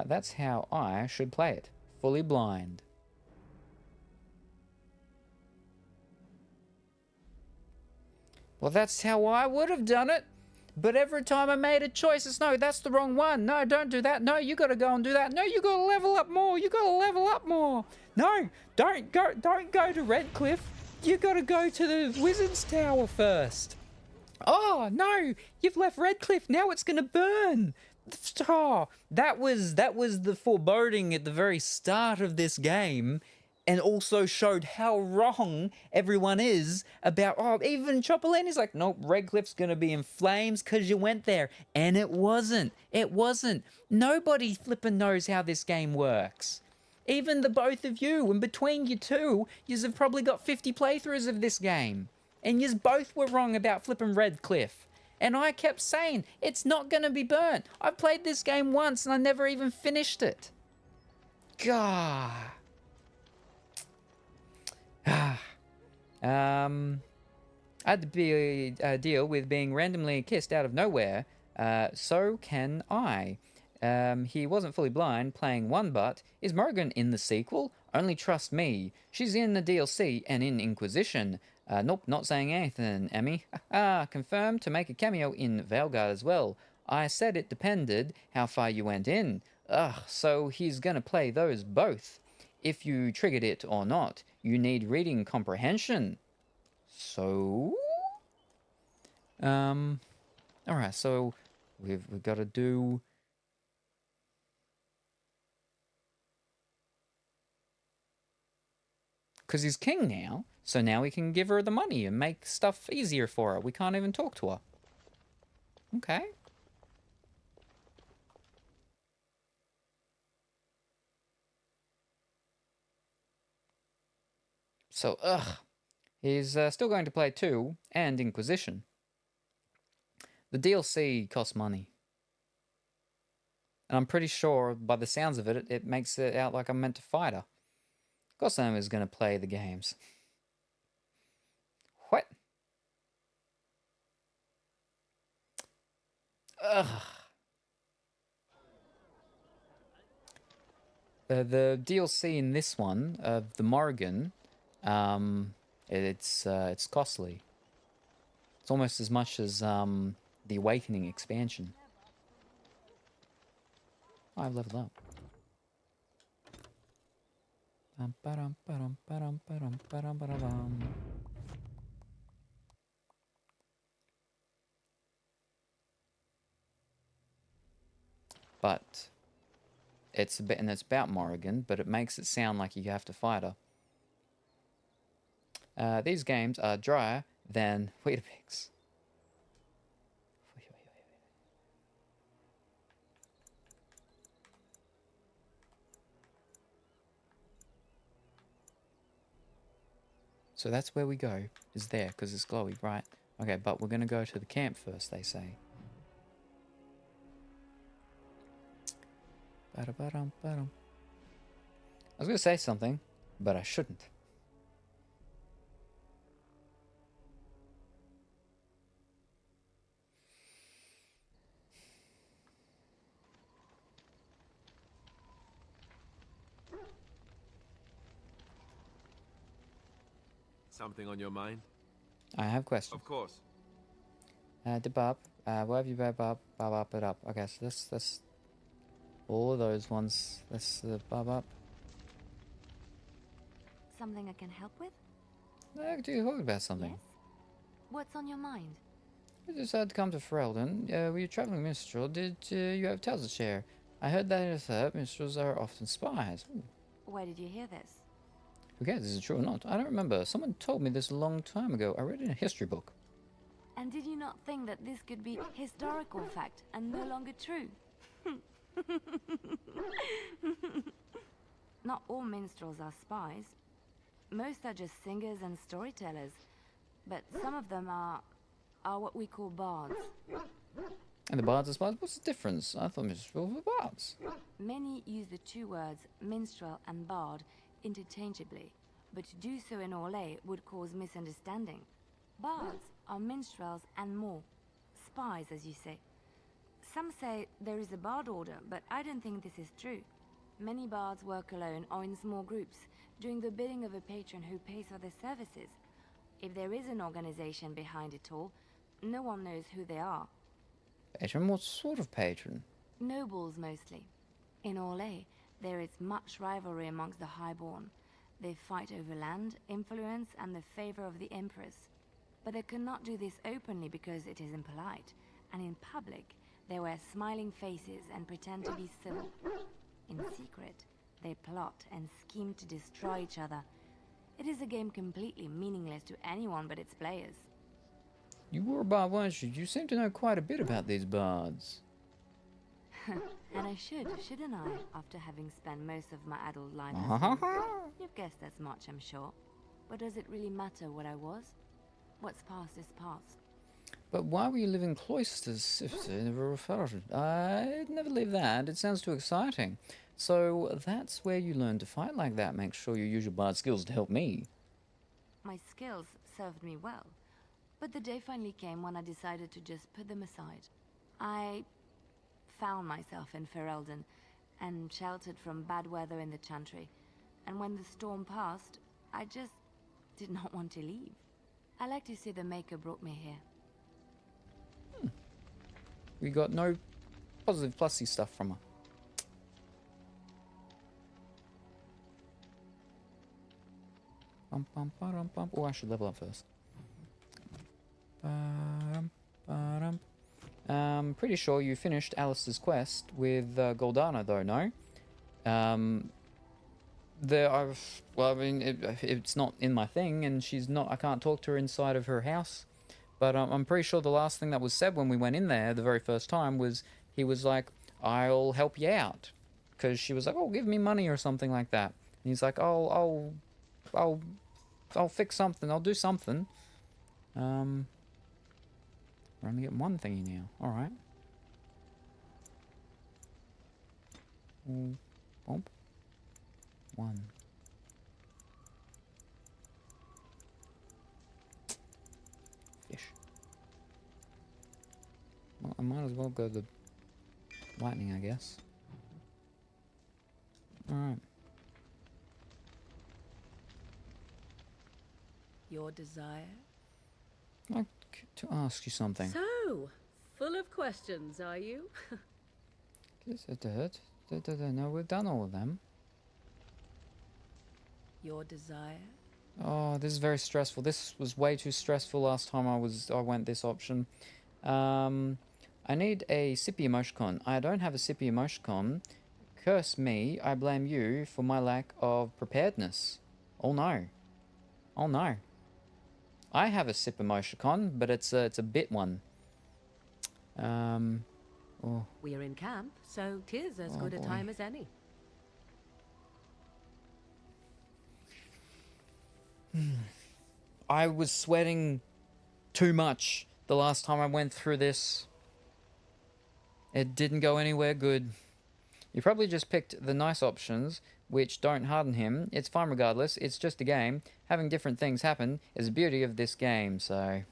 That's how I should play it. Fully blind. Well, that's how I would have done it. But every time I made a choice, it's no, that's the wrong one. No, don't do that. No, you gotta go and do that. No, you gotta level up more. You gotta level up more. No, don't go to Redcliffe. You gotta go to the Wizard's Tower first. Oh, no, you've left Redcliffe. Now it's gonna burn. Oh, that was the foreboding at the very start of this game, and also showed how wrong everyone is about, even Chopperlini's like, nope, Redcliffe's gonna be in flames because you went there. And it wasn't. It wasn't. Nobody flippin' knows how this game works. Even the both of you, and between you two, yous have probably got 50 playthroughs of this game. And yous both were wrong about flippin' Redcliffe. And I kept saying, it's not going to be burnt. I played this game once and I never even finished it. God. I had to deal with being randomly kissed out of nowhere. So can I. He wasn't fully blind, playing one butt. Is Morrigan in the sequel? Only trust me. She's in the DLC and in Inquisition. Nope, not saying anything, Emmy. Confirmed to make a cameo in Veilguard as well. I said it depended how far you went in. Ugh, so he's gonna play those both. If you triggered it or not, you need reading comprehension. So... Alright, so we've got to do... Because he's king now, so now we can give her the money and make stuff easier for her. We can't even talk to her. Okay. So, he's still going to play 2 and Inquisition. The DLC costs money. And I'm pretty sure, by the sounds of it, it makes it out like I'm meant to fight her. Gotham is going to play the games. What? Ugh. The DLC in this one, the Morrigan, it's costly. It's almost as much as the Awakening expansion. Oh, I've leveled up. But it's a bit, and it's about Morrigan, but it makes it sound like you have to fight her. These games are drier than Weetabix. So that's where we go, is there, because it's glowy, right? Okay, but we're going to go to the camp first, they say. I was going to say something, but I shouldn't. Something on your mind? I have questions. Of course. Debub, where have you been, Bob? It up. Okay, so this, all of those ones, let's bob up. Something I can help with? Do you talk about something? Yes? What's on your mind? We decided to come to Ferelden. Were you traveling minstrel? Did you have tales to share? I heard that in the third, minstrels are often spies. Ooh. Where did you hear this? Who cares, is it true or not? I don't remember. Someone told me this a long time ago. I read it in a history book. And did you not think that this could be historical fact and no longer true? Not all minstrels are spies. Most are just singers and storytellers. But some of them are what we call bards. And the bards are spies? What's the difference? I thought minstrels were bards. Many use the two words minstrel and bard interchangeably, but to do so in Orlais would cause misunderstanding. Bards are minstrels and more. Spies, as you say. Some say there is a bard order, but I don't think this is true. Many bards work alone or in small groups, doing the bidding of a patron who pays for their services. If there is an organization behind it all, no one knows who they are. Patron? What sort of patron? Nobles, mostly. In Orlais, there is much rivalry amongst the highborn. They fight over land, influence, and the favor of the empress. But they cannot do this openly because it is impolite, and in public, they wear smiling faces and pretend to be civil. In secret, they plot and scheme to destroy each other. It is a game completely meaningless to anyone but its players. You were a bard, weren't you? You seem to know quite a bit about these bards. And I shouldn't I, after having spent most of my adult life as You've guessed as much, I'm sure. But does it really matter what I was? What's past is past. But why were you living cloisters, sister? Never referred. I'd never leave that. It sounds too exciting. So that's where you learn to fight like that. Make sure you use your bard skills to help me. My skills served me well, but the day finally came when I decided to just put them aside. I found myself in Ferelden and sheltered from bad weather in the Chantry, and when the storm passed, I just did not want to leave. I like to see the Maker brought me here. We got no positive plusy stuff from her. Oh, I should level up first. Pretty sure you finished Alistair's quest with Goldana, though, no? Well, I mean, it's not in my thing, and she's not. I can't talk to her inside of her house. But I'm pretty sure the last thing that was said when we went in there the very first time was he was like, "I'll help you out," because she was like, "Oh, give me money" or something like that. And he's like, I'll fix something. I'll do something." We're only getting one thingy now. All right. Bump. One. Fish. Well, I might as well go the lightning, I guess. Alright. Your desire? I'd like to ask you something. So, full of questions, are you? No, we've done all of them. Your desire? Oh, this is very stressful. This was way too stressful last time I went this option. I need a sippy emoticon. I don't have a sippy emoticon. Curse me, I blame you for my lack of preparedness. Oh no. Oh no. I have a sip emoticon, but it's a bit one. Oh. We're in camp, so 'tis as Oh, good a boy. time as any. I was sweating too much the last time I went through this. It didn't go anywhere good. You probably just picked the nice options, which don't harden him. It's fine regardless, it's just a game. Having different things happen is the beauty of this game, so...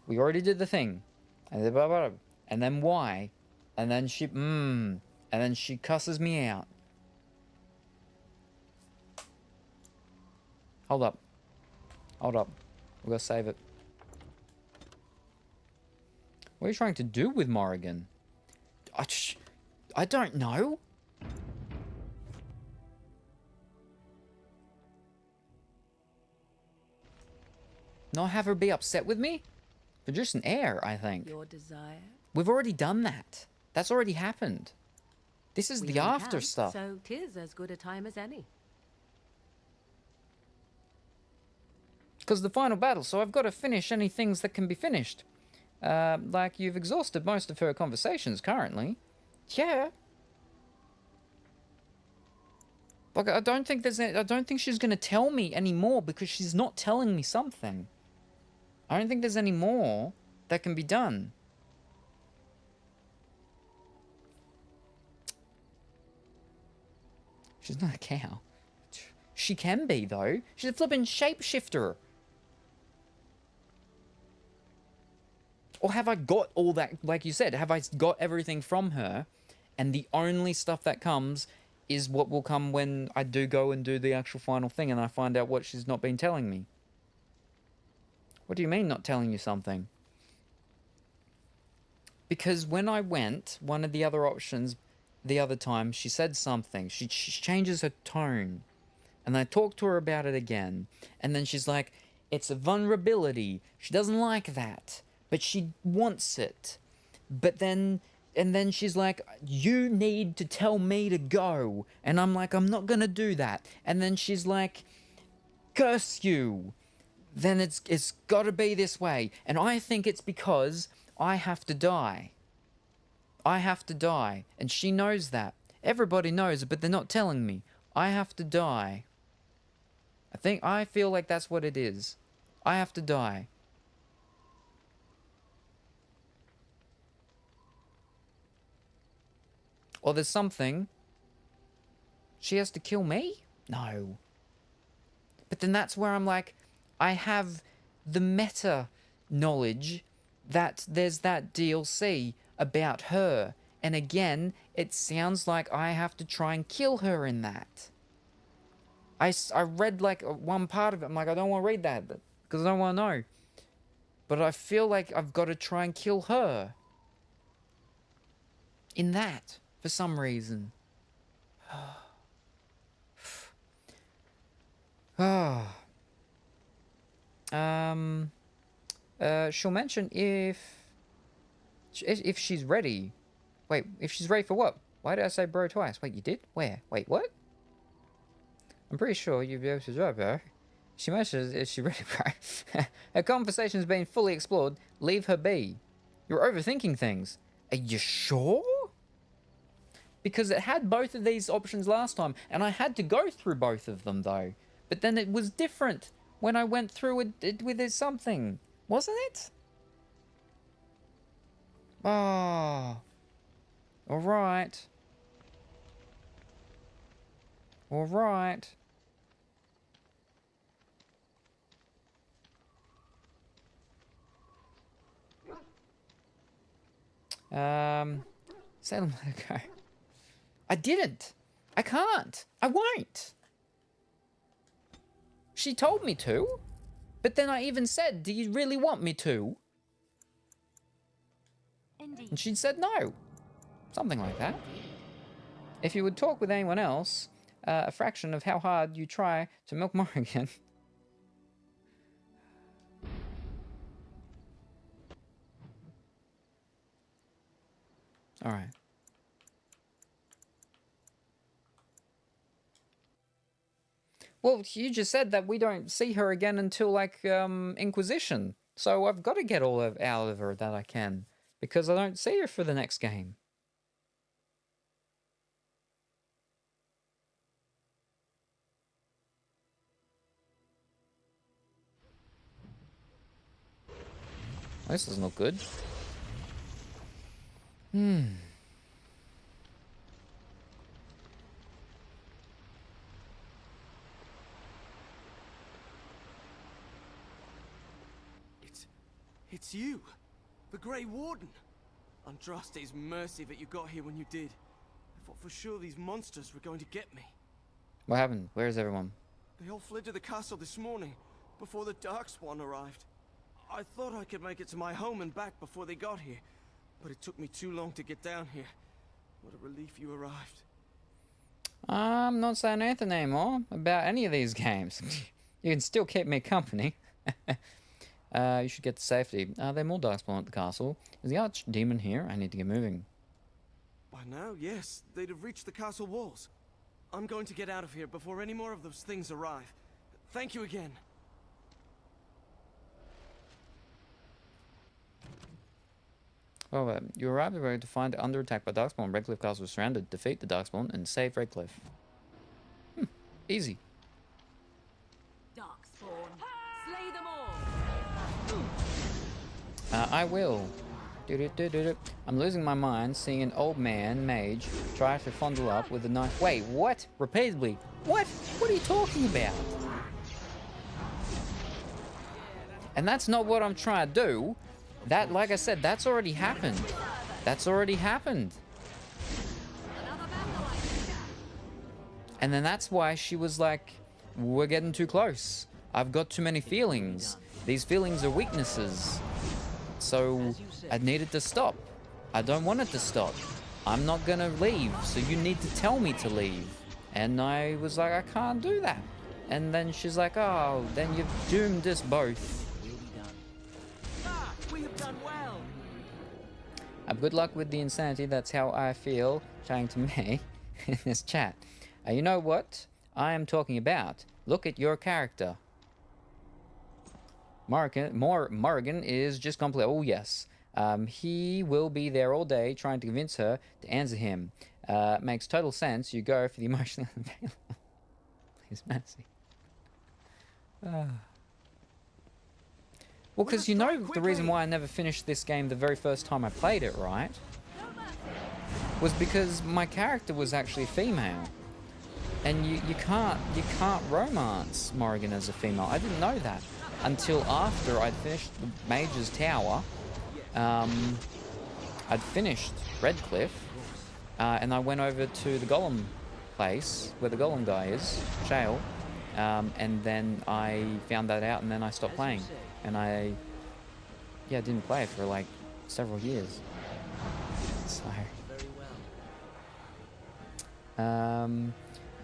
We already did the thing. And then blah, blah, blah. And then why? And then she... And then she cusses me out. Hold up. Hold up. We've got to save it. What are you trying to do with Morrigan? I don't know. Not have her be upset with me? For just an air, I think. Your desire? We've already done that. That's already happened. This is We're the in after camp, stuff. So 'tis as good a time as any. Because the final battle, so I've got to finish any things that can be finished. Like you've exhausted most of her conversations currently. Yeah. Like I don't think she's gonna tell me anymore because she's not telling me something. I don't think there's any more that can be done. She's not a cow. She can be though. She's a flippin' shapeshifter. Or have I got all that, like you said, have I got everything from her, and the only stuff that comes is what will come when I do go and do the actual final thing and I find out what she's not been telling me? What do you mean not telling you something? Because when I went, one of the other options, the other time, she said something. She changes her tone. And I talked to her about it again. And then she's like, it's a vulnerability. She doesn't like that. But she wants it. But then... And then she's like, you need to tell me to go. And I'm like, I'm not gonna do that. And then she's like, curse you. Then it's gotta be this way. And I think it's because I have to die. I have to die. And she knows that. Everybody knows it, but they're not telling me. I have to die. I feel like that's what it is. I have to die. Or there's something. She has to kill me? No. But then that's where I'm like, I have the meta knowledge that there's that DLC about her. And again, it sounds like I have to try and kill her in that. I read like one part of it. I'm like, I don't want to read that because I don't want to know. But I feel like I've got to try and kill her in that for some reason. She'll mention if she's ready. Wait, if she's ready for what? Why did I say bro twice? Wait, you did? Where? Wait, what? I'm pretty sure you'll be able to drive her. She mentions, is she ready, bro? Her conversation's been fully explored. Leave her be. You're overthinking things. Are you sure? Because it had both of these options last time, and I had to go through both of them, though. But then it was different when I went through it with something. Wasn't it? Ah. Oh. Alright. Alright. Salem, let it go. I didn't. I can't. I won't. She told me to. But then I even said, do you really want me to? Indeed. And she said no. Something like that. If you would talk with anyone else, a fraction of how hard you try to milk Morrigan. Alright. Well, you just said that we don't see her again until, like, Inquisition. So I've got to get all out of her that I can. Because I don't see her for the next game. This doesn't look good. It's you, the Grey Warden. Andraste's mercy that you got here when you did. I thought for sure these monsters were going to get me. What happened? Where's everyone? They all fled to the castle this morning, before the Darkspawn arrived. I thought I could make it to my home and back before they got here, but it took me too long to get down here. What a relief you arrived. I'm not saying anything anymore about any of these games. You can still keep me company. You should get to safety. There are more Darkspawn at the castle. Is the Archdemon here? I need to get moving. By now, yes. They'd have reached the castle walls. I'm going to get out of here before any more of those things arrive. Thank you again. Well, you arrived ready to find under attack by Darkspawn. Redcliffe Castle is surrounded. Defeat the Darkspawn and save Redcliffe. Easy. Darkspawn, slay them all. I will. I'm losing my mind seeing an old man, mage, try to fondle up with a knife. Wait, what? Repeatedly. What? What are you talking about? And that's not what I'm trying to do. That, like I said, that's already happened. That's already happened. And then that's why she was like, we're getting too close. I've got too many feelings. These feelings are weaknesses. So I needed to stop. I don't want it to stop. I'm not gonna leave, so you need to tell me to leave. And I was like, I can't do that. And then she's like, oh, then you've doomed us both. We have done well. Good luck with the insanity, that's how I feel, chatting to me in this chat. You know what I am talking about? Look at your character. Morrigan is just complete. Oh, yes. He will be there all day trying to convince her to answer him. Makes total sense. You go for the emotionally unavailable. Please, Mercy. Well, because you know the reason why I never finished this game the very first time I played it, right? Was because my character was actually female. And you can't romance Morrigan as a female. I didn't know that until after I'd finished the Mage's Tower. I'd finished Redcliffe, and I went over to the Golem place where the Golem guy is, Shale, and then I found that out, and then I stopped playing, and I didn't play it for like several years. So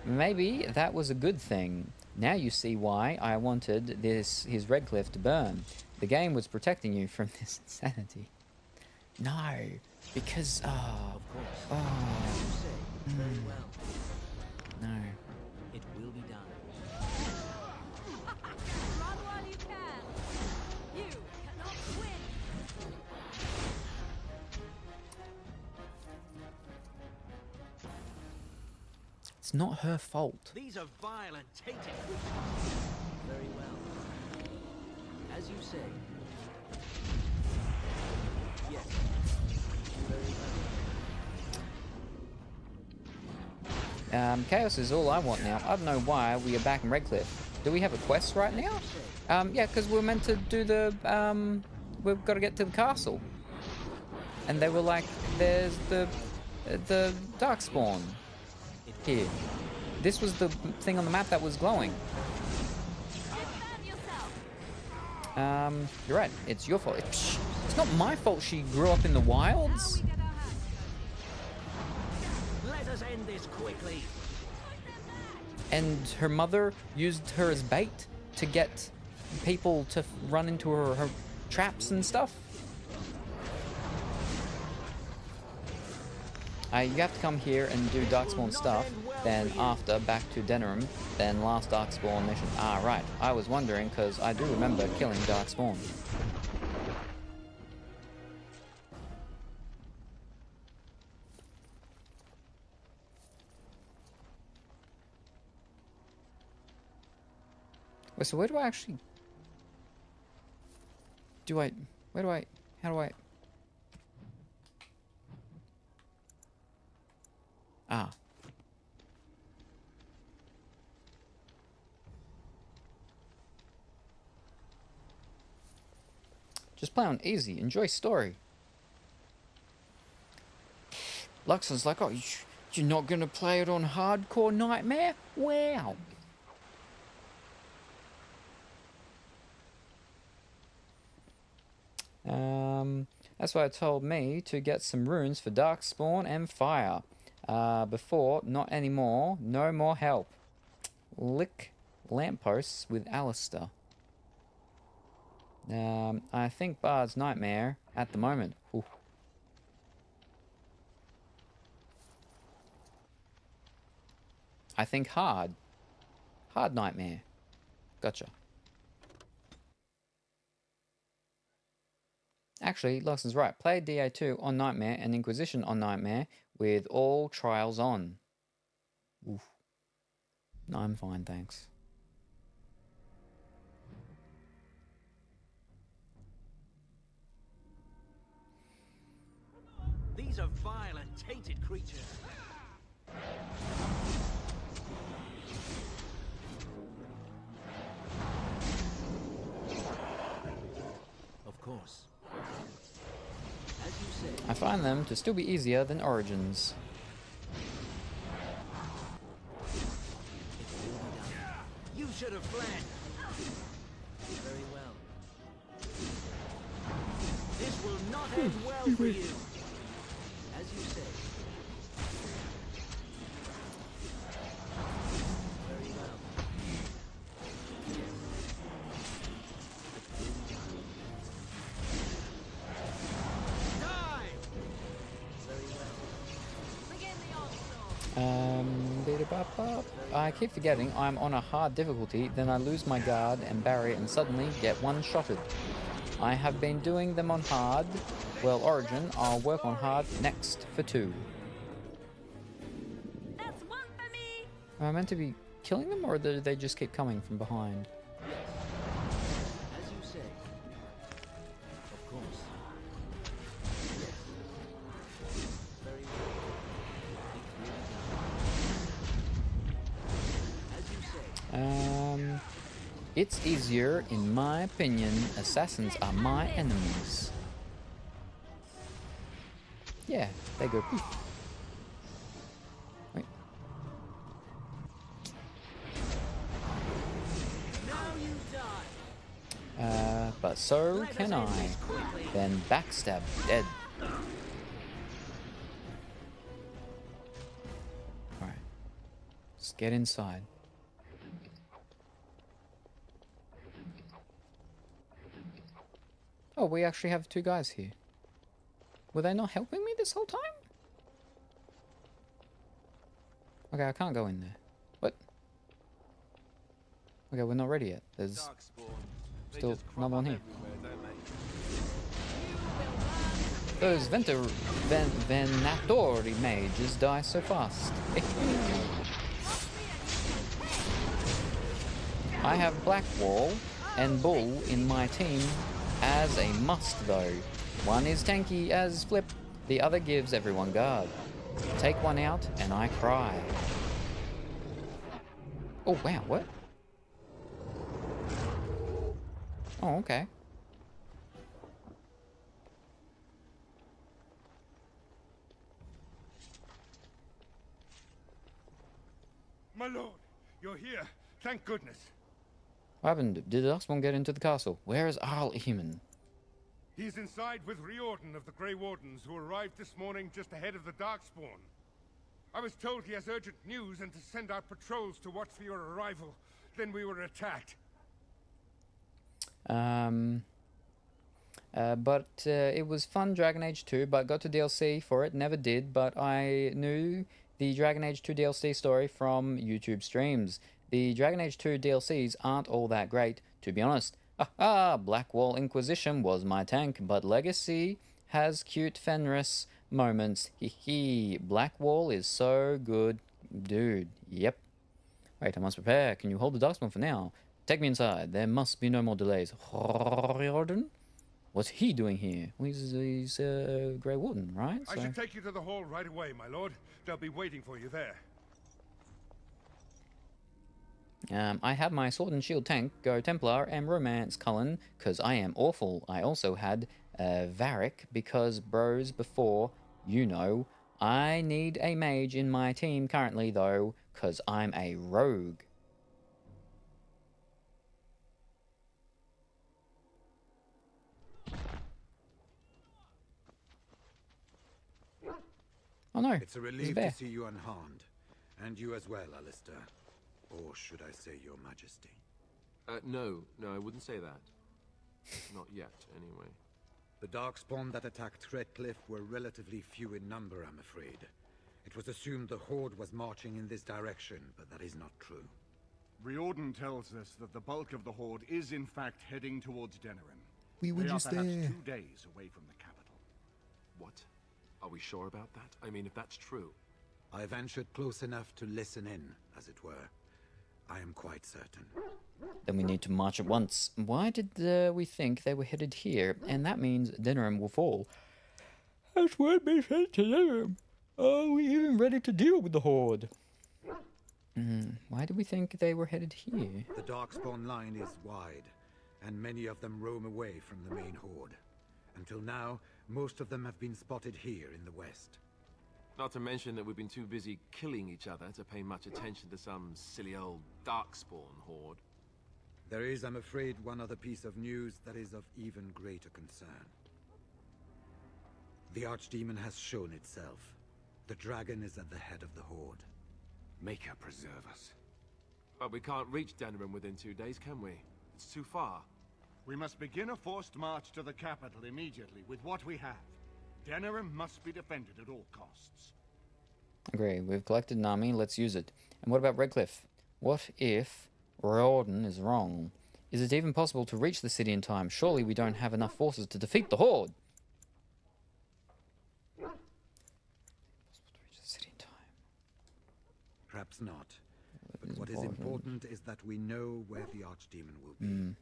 maybe that was a good thing. Now you see why I wanted his Redcliffe to burn. The game was protecting you from this insanity. No, because no. It will be done. Run while you can. You cannot win. It's not her fault. These are vile and tainted creatures. Very well. As you say. Yes. Very well. Chaos is all I want now. I don't know why we are back in Redcliffe. Do we have a quest right now? Yeah, because we're meant to do the, we've got to get to the castle. And they were like, there's the Darkspawn here. This was the thing on the map that was glowing. You're right. It's your fault. It's not my fault she grew up in the wilds. Let us end this quickly. And her mother used her as bait to get people to run into her traps and stuff. You have to come here and do Darkspawn stuff, then after back to Denerim, then last Darkspawn mission. Ah, right. I was wondering because I do remember killing Darkspawn. Wait, so where do I actually... How do I... Ah. Just play on easy. Enjoy story. Luxon's like, oh, you're not going to play it on hardcore nightmare? Wow. That's why it told me to get some runes for Darkspawn and Fire. Before, not anymore. No more help. Lick lampposts with Alistair. I think Bard's Nightmare at the moment. Ooh. I think Hard Nightmare. Gotcha. Actually, Luxon's right. Play DA2 on Nightmare and Inquisition on Nightmare with all trials on. Oof. No, I'm fine, thanks. These are vile and tainted creatures. Of course. As you say. I find them to still be easier than Origins. You should have fled. Very well. This will not end well for you. As you say. Very well. Die! Very well. Begin the onslaught. I keep forgetting I'm on a hard difficulty, then I lose my guard and barrier and suddenly get one-shotted. I have been doing them on hard. Well, Origin, I'll work on hard next for 2. Am I meant to be killing them, or do they just keep coming from behind? Yes. As you say. Of course. Yes. Very well. It really does. As you say. It's easier, in my opinion. Assassins are my enemies. Yeah, they go poof. Wait. But so can I. Then backstab dead. Alright. Let's get inside. Oh, we actually have two guys here. Were they not helping me this whole time? Okay, I can't go in there. What? Okay, we're not ready yet. There's still another one here. Those Venatori mages die so fast. I have Blackwall and Bull in my team as a must though. One is tanky as Flip, the other gives everyone guard. Take one out and I cry. Oh wow, what? Oh, okay. My lord, you're here. Thank goodness. What happened? Did the Darkspawn get into the castle? Where is Arl Eamon? He's inside with Riordan of the Grey Wardens, who arrived this morning just ahead of the Darkspawn. I was told he has urgent news and to send out patrols to watch for your arrival. Then we were attacked. It was fun, Dragon Age 2, but got to DLC for it, never did, but I knew the Dragon Age 2 DLC story from YouTube streams. The Dragon Age 2 DLCs aren't all that great, to be honest. Blackwall Inquisition was my tank, but Legacy has cute Fenris moments. Hee. Blackwall is so good, dude. Yep. Wait, I must prepare. Can you hold the Darkspawn for now? Take me inside. There must be no more delays. Riordan? What's he doing here? Well, he's Grey Warden, right? I should take you to the hall right away, my lord. They'll be waiting for you there. I have my Sword and Shield tank, Go Templar, and Romance Cullen, because I am awful. I also had Varric, because bros before, you know. I need a mage in my team currently, though, because I'm a rogue. Oh no, it's a relief to see you unharmed. And you as well, Alistair. Or should I say your majesty? No, I wouldn't say that. Not yet, anyway. The Darkspawn that attacked Redcliffe were relatively few in number, I'm afraid. It was assumed the Horde was marching in this direction, but that is not true. Riordan tells us that the bulk of the Horde is in fact heading towards Denerim. We were just there. They are perhaps 2 days away from the capital. What? Are we sure about that? I mean, if that's true. I ventured close enough to listen in, as it were. I am quite certain. Then we need to march at once. Why did we think they were headed here? And that means Denerim will fall. That's what we said to them. Are we even ready to deal with the Horde? Why did we think they were headed here? The Darkspawn line is wide, and many of them roam away from the main Horde. Until now, most of them have been spotted here in the west. Not to mention that we've been too busy killing each other to pay much attention to some silly old Darkspawn horde. There is, I'm afraid, one other piece of news that is of even greater concern. The Archdemon has shown itself. The dragon is at the head of the Horde. Make her preserve us. But we can't reach Denerim within 2 days, can we? It's too far. We must begin a forced march to the capital immediately with what we have. Denerim must be defended at all costs. Agree. We've collected an army. Let's use it. And what about Redcliffe? What if Riordan is wrong? Is it even possible to reach the city in time? Surely we don't have enough forces to defeat the Horde. Perhaps not. But what is important is that we know where the Archdemon will be.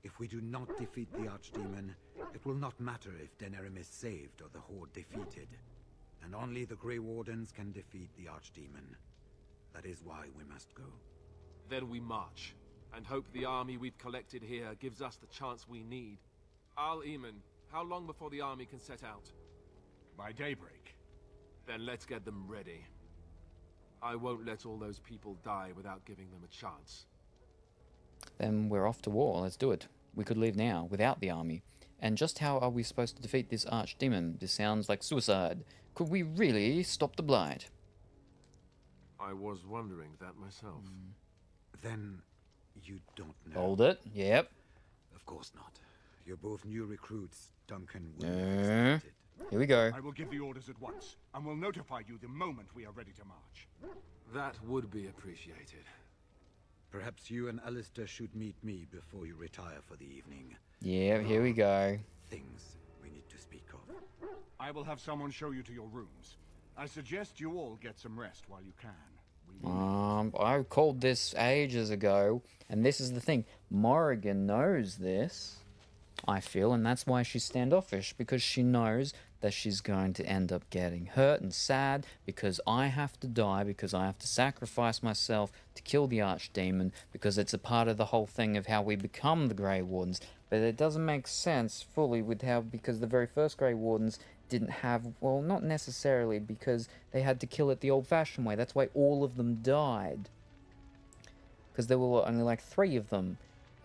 If we do not defeat the Archdemon, it will not matter if Denerim is saved or the Horde defeated. And only the Grey Wardens can defeat the Archdemon. That is why we must go. Then we march, and hope the army we've collected here gives us the chance we need. Eamon, how long before the army can set out? By daybreak. Then let's get them ready. I won't let all those people die without giving them a chance. Then we're off to war. Let's do it. We could leave now, without the army. And just how are we supposed to defeat this archdemon? This sounds like suicide. Could we really stop the Blight? I was wondering that myself. Then you don't know. Hold it. Yep. Of course not. You're both new recruits. Duncan wouldn't have expected. Here we go. I will give the orders at once, and will notify you the moment we are ready to march. That would be appreciated. Perhaps you and Alistair should meet me before you retire for the evening. Yeah, here we go. Things we need to speak of. I will have someone show you to your rooms. I suggest you all get some rest while you can. I called this ages ago, and this is the thing. Morrigan knows this, I feel, and that's why she's standoffish, because she knows that she's going to end up getting hurt and sad because I have to die, because I have to sacrifice myself to kill the archdemon, because it's a part of the whole thing of how we become the Grey Wardens. But it doesn't make sense fully with how, because the very first Grey Wardens didn't have, well, not necessarily, because they had to kill it the old-fashioned way. That's why all of them died. Because there were only like 3 of them.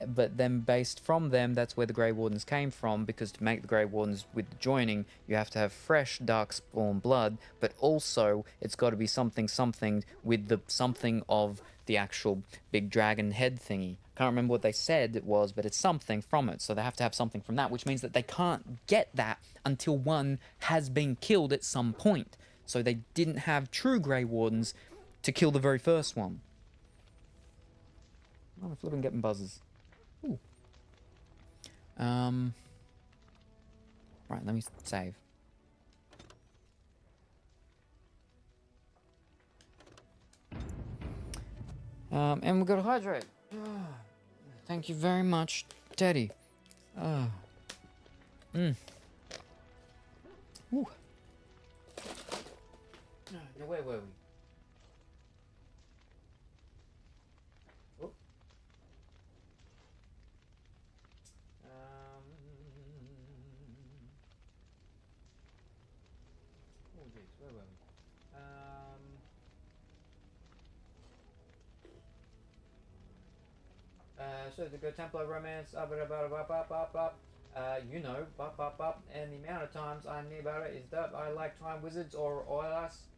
But then based from them, that's where the Grey Wardens came from, because to make the Grey Wardens with the joining, you have to have fresh Darkspawn blood, but also it's got to be something with the something of the actual big dragon head thingy. Can't remember what they said it was, but it's something from it, so they have to have something from that, which means that they can't get that until one has been killed at some point. So they didn't have true Grey Wardens to kill the very first one. I'm flipping getting buzzes. Ooh. Right, let me save. And we've got to hydrate. Thank you very much, Teddy. Ooh. Now, where were we? So the Good Templar romance, you know, and the amount of times I knew about it is that I like Time Wizards or Oilas.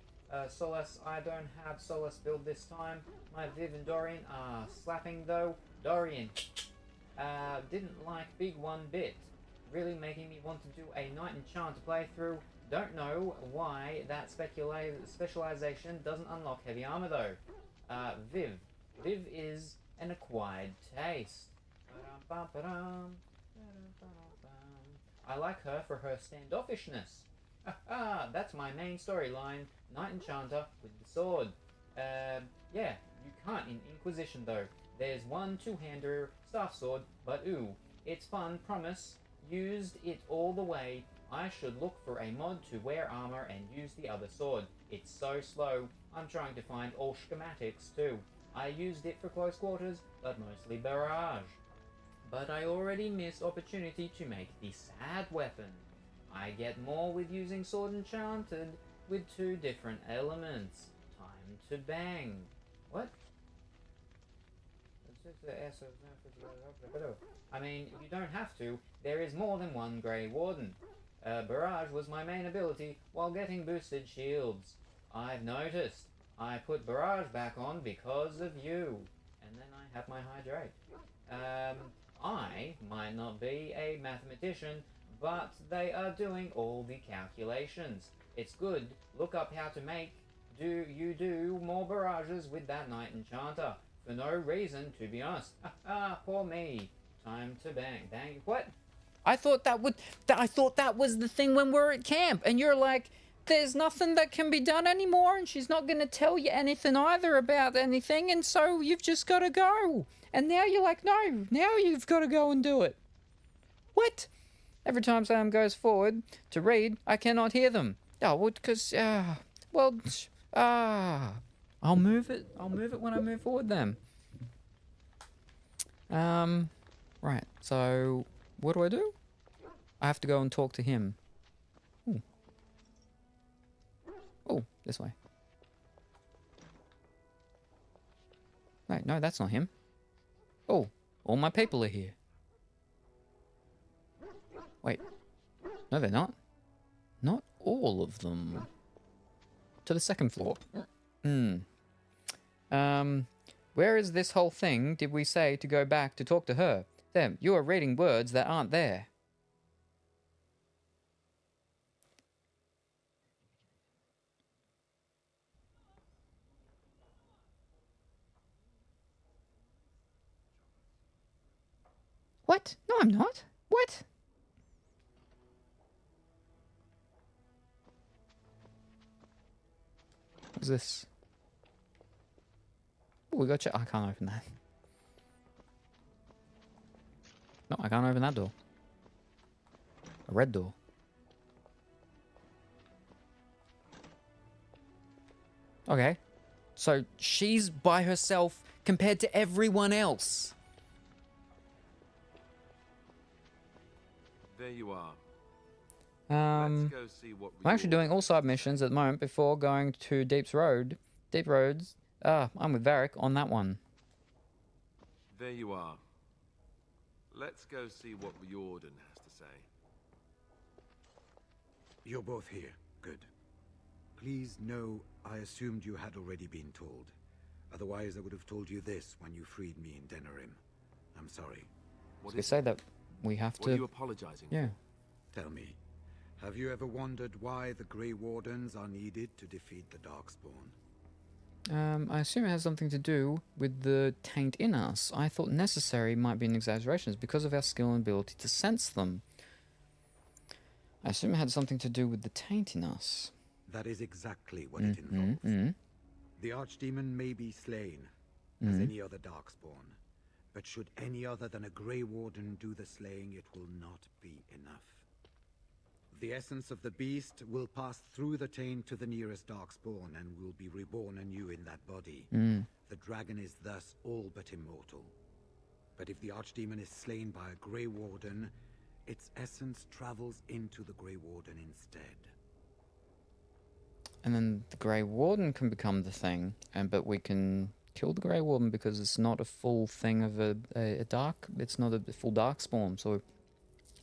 Solas, I don't have Solas build this time. My Viv and Dorian are slapping though. Dorian, didn't like Big one bit. Really making me want to do a Knight Enchanter playthrough. Don't know why that specialization doesn't unlock heavy armor though. Viv is an acquired taste. I like her for her standoffishness. That's my main storyline. Knight Enchanter with the sword. Yeah, you can't in Inquisition though. There's one two-hander staff sword, but ooh, it's fun, promise. Used it all the way. I should look for a mod to wear armor and use the other sword. It's so slow. I'm trying to find all schematics too. I used it for close quarters, but mostly barrage. But I already missed opportunity to make the sad weapon. I get more with using Sword Enchanted with 2 different elements. Time to bang. What? I mean, you don't have to. There is more than one Grey Warden. Barrage was my main ability while getting boosted shields. I've noticed. I put Barrage back on because of you. And then I have my Hydrate. I might not be a mathematician, but they are doing all the calculations. It's good. Look up how to do more barrages with that Knight Enchanter. For no reason, to be honest. Poor me. Time to bang. Bang. What? I thought that was the thing when we're at camp, and you're like, there's nothing that can be done anymore, and she's not going to tell you anything either about anything, and so you've just got to go. And now you're like, no, now you've got to go and do it. What? Every time Sam goes forward to read, I cannot hear them. Oh, well, because, I'll move it. I'll move it when I move forward then. Right, so what do? I have to go and talk to him. Ooh. Oh, this way. Wait, no, that's not him. Oh, all my people are here. Wait. No, they're not. Not all of them. To the second floor. Where is this whole thing did we say to go back to talk to her? Them, you are reading words that aren't there. What? No, I'm not. What? What's this? Oh, we got check. I can't open that. No, I can't open that door. A red door. Okay. So she's by herself compared to everyone else. There you are. I'm actually doing all side missions at the moment before going to Deep Roads. I'm with Varric on that one. There you are. Let's go see what Riordan has to say. You're both here. Good. Please know I assumed you had already been told. Otherwise, I would have told you this when you freed me in Denerim. I'm sorry. They say that we have to... What are you apologizing for? Yeah. Tell me, have you ever wondered why the Grey Wardens are needed to defeat the Darkspawn? I assume it has something to do with the taint in us. I thought necessary might be an exaggeration. It's because of our skill and ability to sense them. I assume it had something to do with the taint in us. That is exactly what it involves. The Archdemon may be slain, as any other Darkspawn. But should any other than a Grey Warden do the slaying, it will not be enough. The essence of the beast will pass through the taint to the nearest Darkspawn and will be reborn anew in that body. The dragon is thus all but immortal. But if the Archdemon is slain by a Grey Warden, its essence travels into the Grey Warden instead. And then the Grey Warden can become the thing, but we can kill the Grey Warden because it's not a full thing of a dark... It's not a full Darkspawn, so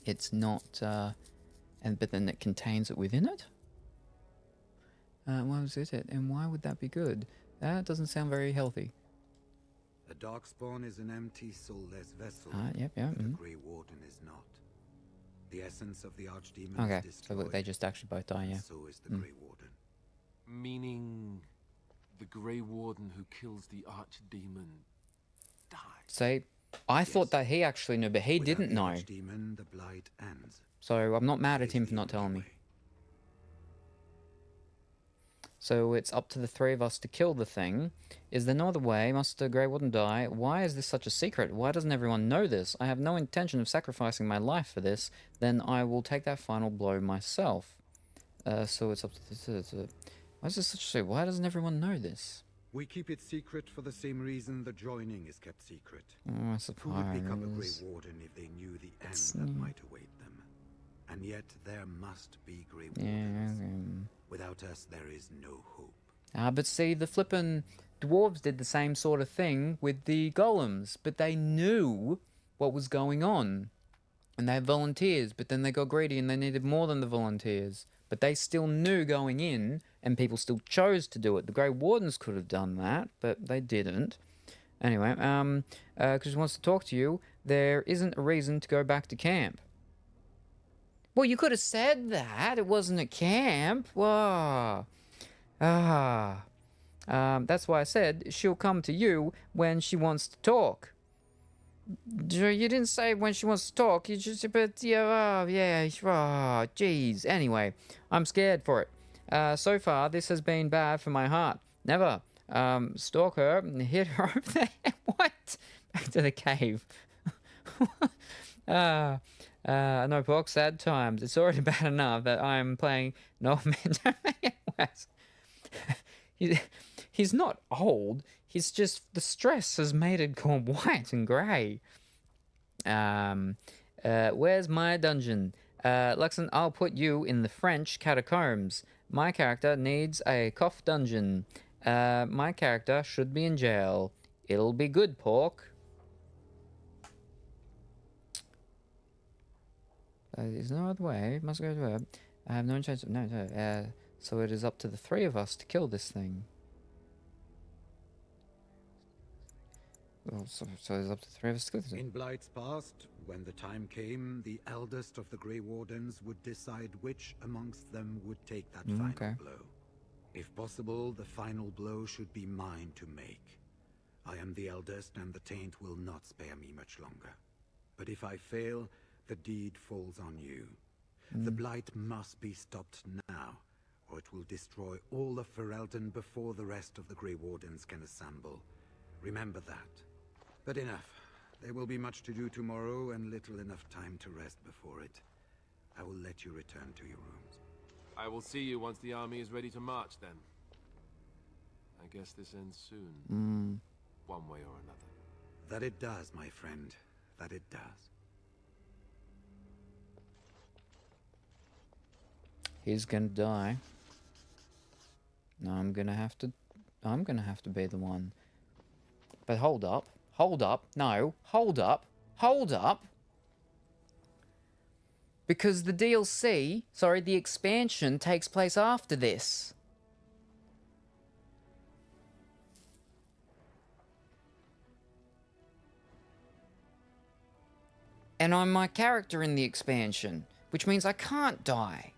it's not... but then it contains it within it? Why was it? And why would that be good? That doesn't sound very healthy. A Darkspawn is an empty, soulless vessel. Yep. The Grey Warden is not. The essence of the Archdemon is destroyed. So look, they just actually both die, yeah. So is the Grey Warden. Meaning the Grey Warden who kills the Archdemon dies. Say, I thought that he actually knew, but he didn't know. Archdemon, the blight ends. So I'm not mad at him for not telling me. So it's up to the three of us to kill the thing. Is there no other way? Must the Grey Warden die? Why is this such a secret? Why doesn't everyone know this? I have no intention of sacrificing my life for this. Then I will take that final blow myself. So it's up to the... Why is this such a secret? Why doesn't everyone know this? We keep it secret for the same reason the joining is kept secret. Oh, I suppose. Who would become a Grey Warden if they knew the end that might await them? And yet there must be Grey Wardens. Without us, there is no hope. But see, the flippin' dwarves did the same sort of thing with the golems, but they knew what was going on. And they had volunteers, but then they got greedy and they needed more than the volunteers. But they still knew going in, and people still chose to do it. The Grey Wardens could have done that, but they didn't. Anyway, because he wants to talk to you, there isn't a reason to go back to camp. Well, you could have said that. It wasn't a camp. Whoa. That's why I said she'll come to you when she wants to talk. You didn't say when she wants to talk. You just, but yeah, jeez. Anyway, I'm scared for it. So far, this has been bad for my heart. Never. Stalk her and hit her over the head. What? Back to the cave. No pork, sad times. It's already bad enough that I'm playing no man. Don't make it worse. He's not old. He's just the stress has made it go white and grey. Where's my dungeon? Luxon, I'll put you in the French catacombs. My character needs a cough dungeon. My character should be in jail. It'll be good, pork. There's no other way. Must go to her. I have no chance of... No. So it is up to the three of us to kill this thing. Well, so it's up to the three of us to kill this thing. In Blight's past, when the time came, the eldest of the Grey Wardens would decide which amongst them would take that final blow. If possible, the final blow should be mine to make. I am the eldest, and the taint will not spare me much longer. But if I fail, the deed falls on you. The Blight must be stopped now, or it will destroy all of Ferelden before the rest of the Grey Wardens can assemble. Remember that. But enough. There will be much to do tomorrow, and little enough time to rest before it. I will let you return to your rooms. I will see you once the army is ready to march, then. I guess this ends soon. One way or another. That it does, my friend. That it does. He's gonna die. No, I'm gonna have to be the one. But hold up. No, hold up. Because the DLC, the expansion takes place after this. And I'm my character in the expansion, which means I can't die.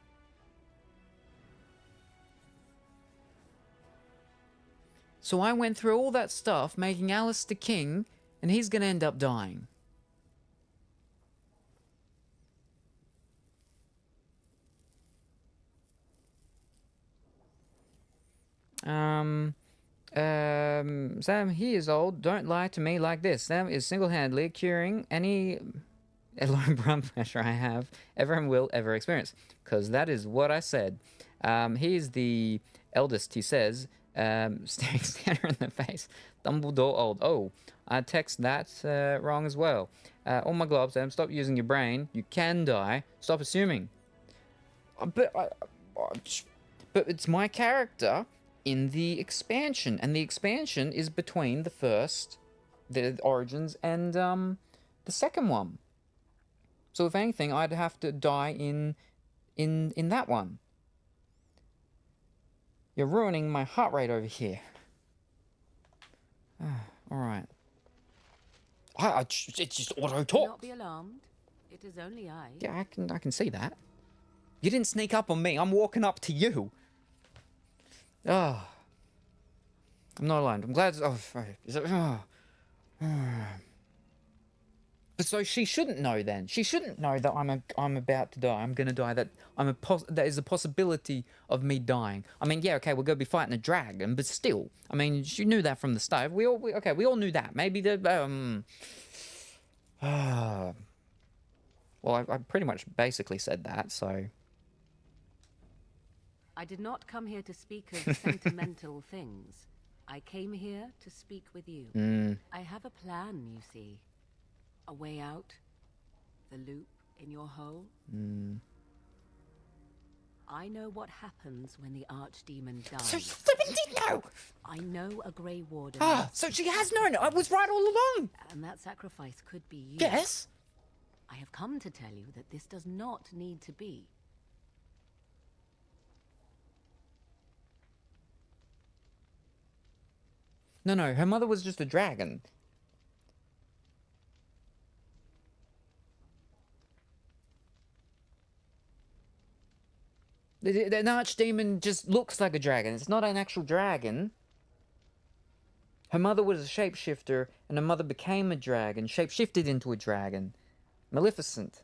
So I went through all that stuff, making Alistair king, and he's gonna end up dying. Sam, he is old. Don't lie to me like this. Sam is single-handedly curing any low blood pressure I have ever and will ever experience. Because that is what I said. He's the eldest, he says. Staring Scanner in the face. Dumbledore old. Oh, I text that wrong as well. All my globs, stop using your brain. You can die. Stop assuming. But it's my character in the expansion, and the expansion is between the Origins, and the second one. So if anything, I'd have to die in that one. You're ruining my heart rate over here. All right. It's just auto talk. Do not be alarmed. It is only I. Yeah, I can see that. You didn't sneak up on me. I'm walking up to you. Oh. I'm not alone. I'm glad. Oh, right. Is it? Oh. But so she shouldn't know then. She shouldn't know that I'm about to die. I'm gonna die. That there is a possibility of me dying. I mean, yeah, okay, we're gonna be fighting a dragon, but still, I mean, she knew that from the start. We all knew that. Maybe the well, I pretty much basically said that. So I did not come here to speak of sentimental things. I came here to speak with you. I have a plan, you see. A way out. The loop in your hole. I know what happens when the Archdemon dies. So you flippin' did know! I know a Grey Warden. So she has known. I was right all along. And that sacrifice could be you. Yes. I have come to tell you that this does not need to be. No, her mother was just a dragon. An archdemon just looks like a dragon. It's not an actual dragon. Her mother was a shapeshifter, and her mother became a dragon, shapeshifted into a dragon. Maleficent.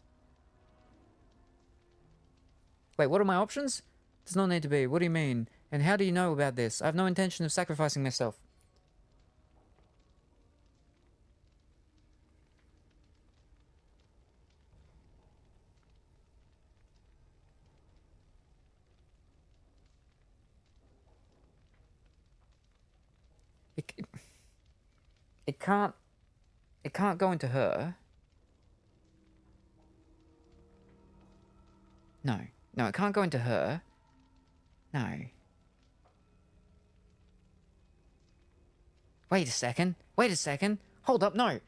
Wait, what are my options? Does not need to be. What do you mean? And how do you know about this? I have no intention of sacrificing myself. It can't go into her. No, it can't go into her. No. Wait a second. Hold up, no.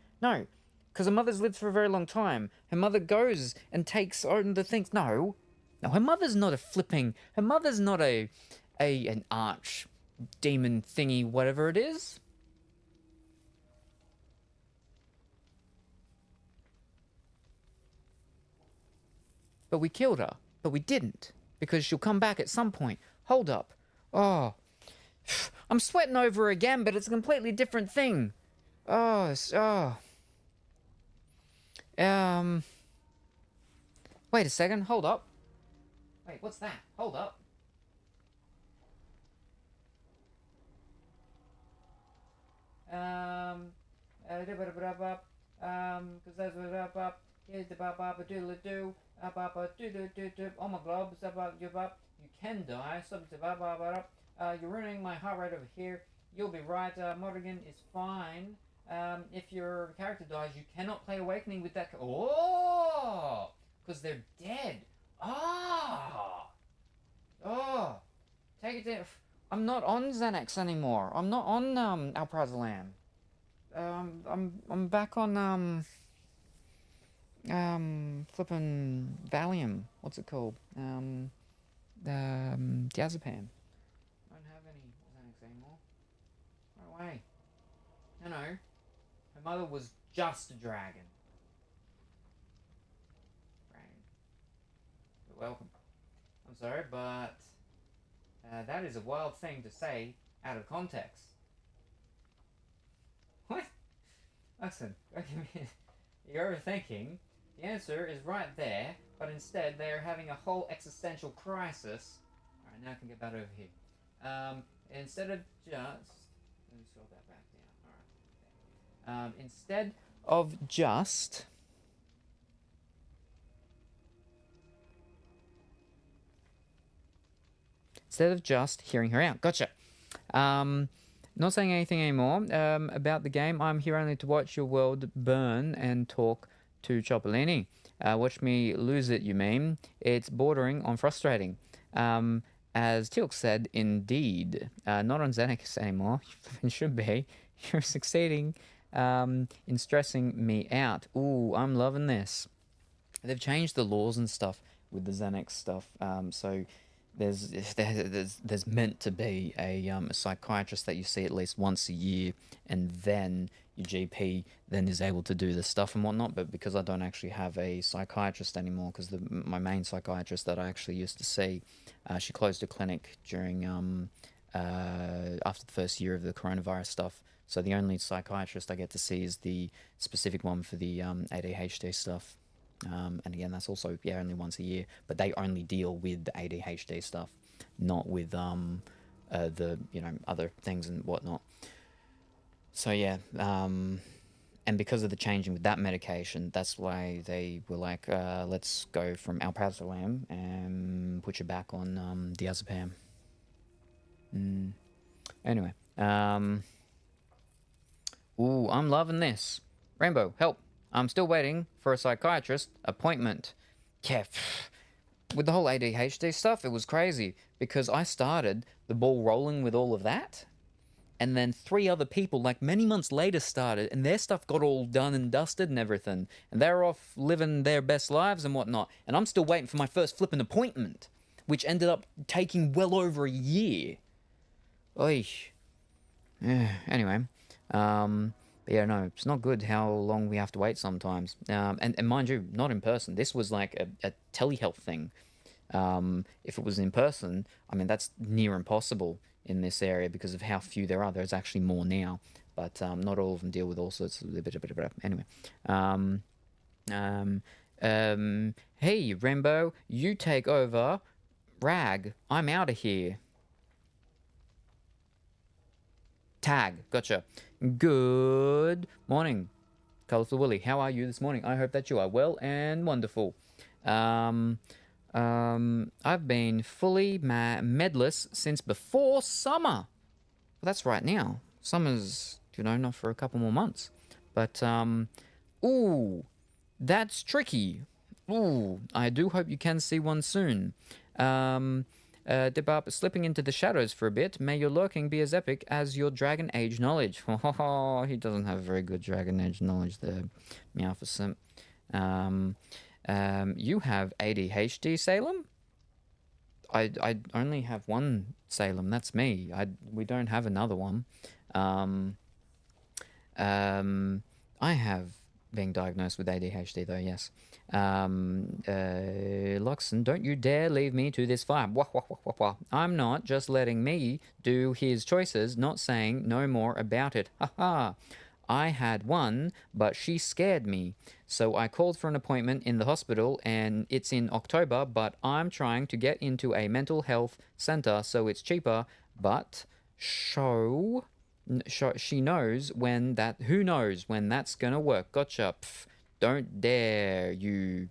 Because her mother's lived for a very long time. Her mother goes and takes on the things. No, her mother's not her mother's not an arch demon thingy, whatever it is. But we killed her. But we didn't. Because she'll come back at some point. Hold up. Oh. I'm sweating over her again, but it's a completely different thing. Wait a second. Hold up. Wait, what's that? Hold up. Because that's what up. Here's the ba doodle doo. Oh my globes, you can die. You're ruining my heart rate over here. You'll be right. Morrigan is fine. If your character dies, you cannot play Awakening with that. Oh, because they're dead. Take it down. I'm not on Xanax anymore. I'm not on alprazolam. I'm back on flippin' Valium. What's it called? Diazepam. I don't have any Xanax anymore. No way. No. Her mother was just a dragon. You're welcome. I'm sorry, but that is a wild thing to say out of context. What? Listen, you're overthinking. The answer is right there, but instead they are having a whole existential crisis. Alright, now I can get that over here. Instead of just... Let me scroll that back down. Alright. Instead of just... hearing her out. Gotcha. Not saying anything anymore about the game. I'm here only to watch your world burn and talk to Cipollini. Watch me lose it, you mean? It's bordering on frustrating. As Teal'c said, indeed. Not on Xanax anymore. You should be. You're succeeding in stressing me out. Ooh, I'm loving this. They've changed the laws and stuff with the Xanax stuff. So there's meant to be a psychiatrist that you see at least once a year, and then your GP then is able to do the stuff and whatnot. But because I don't actually have a psychiatrist anymore, because my main psychiatrist that I actually used to see, she closed a clinic during after the first year of the coronavirus stuff. So the only psychiatrist I get to see is the specific one for the ADHD stuff. And again, that's also only once a year, but they only deal with the ADHD stuff, not with the other things and whatnot. So yeah, and because of the changing with that medication, that's why they were like, let's go from alprazolam and put you back on diazepam. Anyway, ooh, I'm loving this. Rainbow, help. I'm still waiting for a psychiatrist appointment. Yeah, with the whole ADHD stuff, it was crazy because I started the ball rolling with all of that, and then 3 other people, like many months later, started, and their stuff got all done and dusted and everything, and they're off living their best lives and whatnot, and I'm still waiting for my first flipping appointment, which ended up taking well over a year. Oy. Yeah, anyway, but yeah, no, it's not good how long we have to wait sometimes. And mind you, not in person. This was like a telehealth thing. If it was in person, I mean, that's near impossible in this area because of how few there are. There's actually more now, but not all of them deal with all sorts of... Anyway. Hey, Rainbow, you take over Rag, I'm out of here. Tag, gotcha. Good morning, Colourful Willy. How are you this morning? I hope that you are well and wonderful. I've been fully medless since before summer. Well, that's right now. Summer's, not for a couple more months. But, ooh, that's tricky. Ooh, I do hope you can see one soon. Debab, slipping into the shadows for a bit. May your lurking be as epic as your Dragon Age knowledge. Oh, he doesn't have very good Dragon Age knowledge there. Meow for simp. You have ADHD, Salem? I only have one Salem. That's me. We don't have another one. I have been diagnosed with ADHD, though, yes. Luxon, don't you dare leave me to this fire. Wah, wah, wah, wah, wah. I'm not just letting me do his choices, not saying no more about it. Ha ha. I had one, but she scared me. So I called for an appointment in the hospital, and it's in October, but I'm trying to get into a mental health center so it's cheaper, but she knows when that, who knows when that's gonna work. Gotcha. Pff, don't dare you,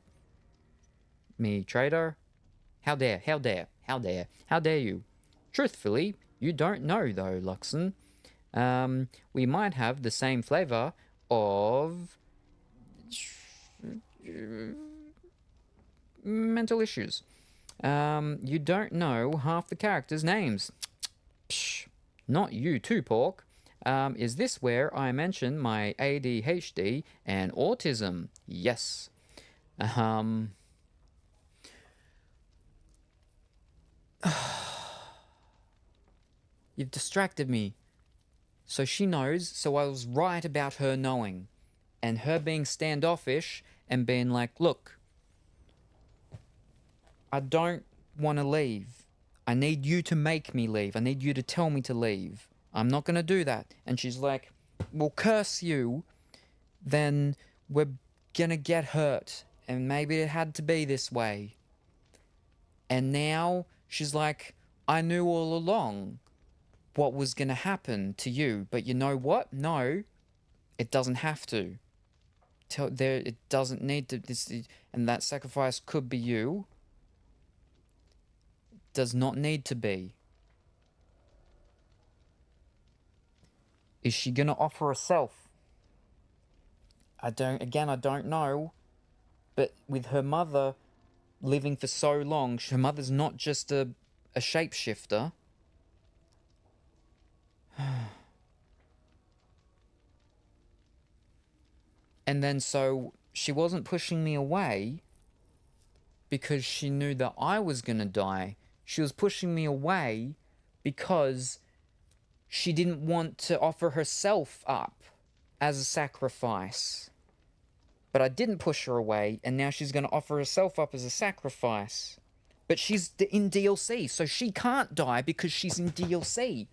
me traitor. How dare you. Truthfully, you don't know though, Luxon. We might have the same flavor of mental issues. You don't know half the characters' names. Psh, not you too, Pork. Is this where I mention my ADHD and autism? Yes. You've distracted me. So she knows, so I was right about her knowing. And her being standoffish and being like, look, I don't want to leave. I need you to make me leave. I need you to tell me to leave. I'm not going to do that. And she's like, well, curse you. Then we're going to get hurt. And maybe it had to be this way. And now she's like, I knew all along what was going to happen to you. But you know what? No, it doesn't have to. It doesn't need to. And that sacrifice could be you. Does not need to be. Is she gonna offer herself? I don't know. But with her mother living for so long, her mother's not just a shapeshifter. And then so she wasn't pushing me away because she knew that I was gonna die. She was pushing me away because she didn't want to offer herself up as a sacrifice. But I didn't push her away, and now she's going to offer herself up as a sacrifice. But she's in DLC, so she can't die because she's in DLC.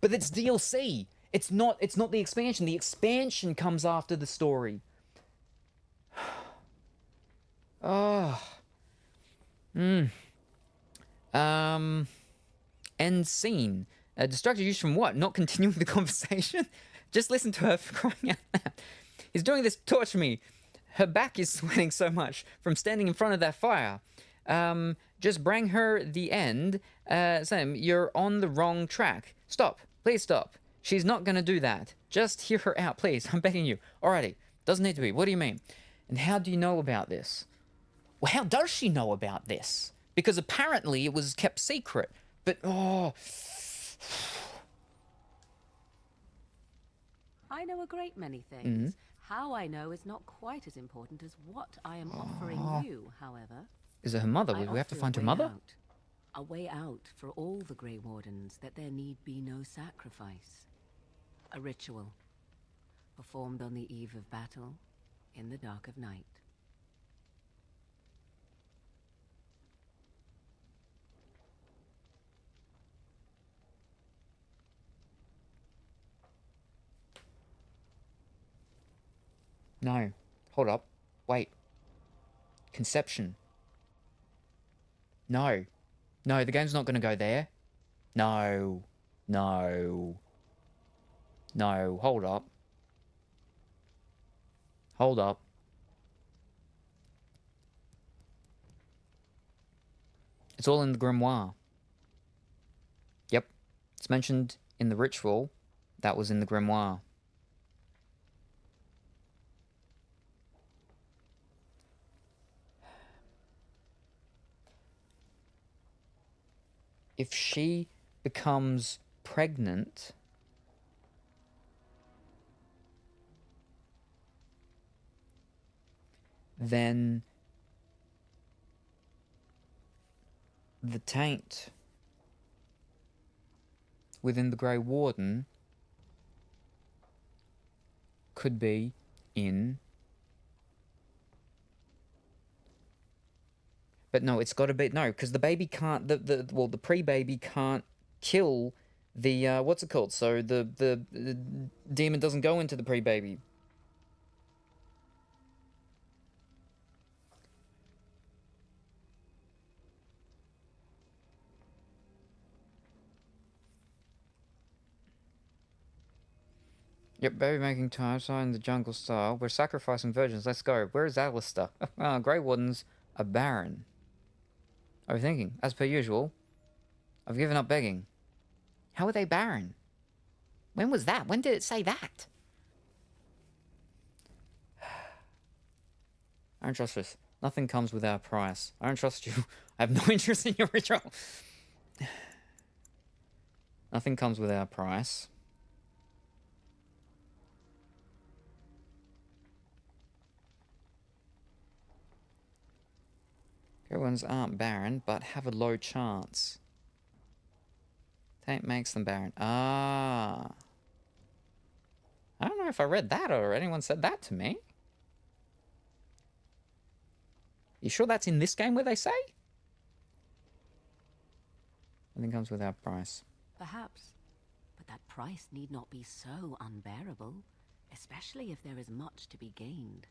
But it's DLC. It's not the expansion. The expansion comes after the story. Oh. End scene. Distracted use from what? Not continuing the conversation? Just listen to her crying out loud. He's doing this to torture me. Her back is sweating so much from standing in front of that fire. Just bring her the end. Sam, you're on the wrong track. Stop. Please stop. She's not going to do that. Just hear her out, please. I'm begging you. Alrighty. Doesn't need to be. What do you mean? And how do you know about this? Well, how does she know about this? Because apparently it was kept secret. But, oh... I know a great many things. How I know is not quite as important as what I am offering you, however. Is it her mother? Will we have to find her mother? A way out for all the Grey Wardens, that there need be no sacrifice. A ritual, performed on the eve of battle, in the dark of night. No. Hold up. Wait. Conception. No. No, the game's not going to go there. No. No. No, hold up. Hold up. It's all in the grimoire. Yep. It's mentioned in the ritual. That was in the grimoire. If she becomes pregnant, then the taint within the Grey Warden could be in... But no, it's got to be... No, because the baby can't... Well, the pre-baby can't kill the... what's it called? So the demon doesn't go into the pre-baby. Yep, baby making time, so in the jungle style. We're sacrificing virgins, let's go. Where is Alistair? Grey Wardens are barren. Overthinking, as per usual. I've given up begging. How are they barren? When was that? When did it say that? I don't trust this. Nothing comes without a price. I don't trust you. I have no interest in your ritual. Nothing comes without a price. Grey ones aren't barren, but have a low chance. Taint makes them barren. Ah. I don't know if I read that or anyone said that to me. You sure that's in this game where they say? Nothing comes without price. Perhaps. But that price need not be so unbearable, especially if there is much to be gained.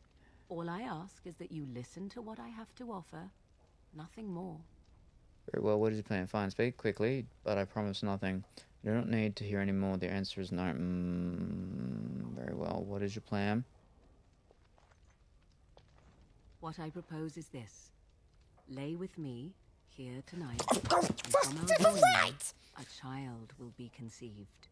All I ask is that you listen to what I have to offer. Nothing more. Very well, what is your plan? Fine, speak quickly, but I promise nothing. I do not need to hear any more. The answer is no. Very well, what is your plan? What I propose is this. Lay with me, here tonight, and from our union, a child will be conceived.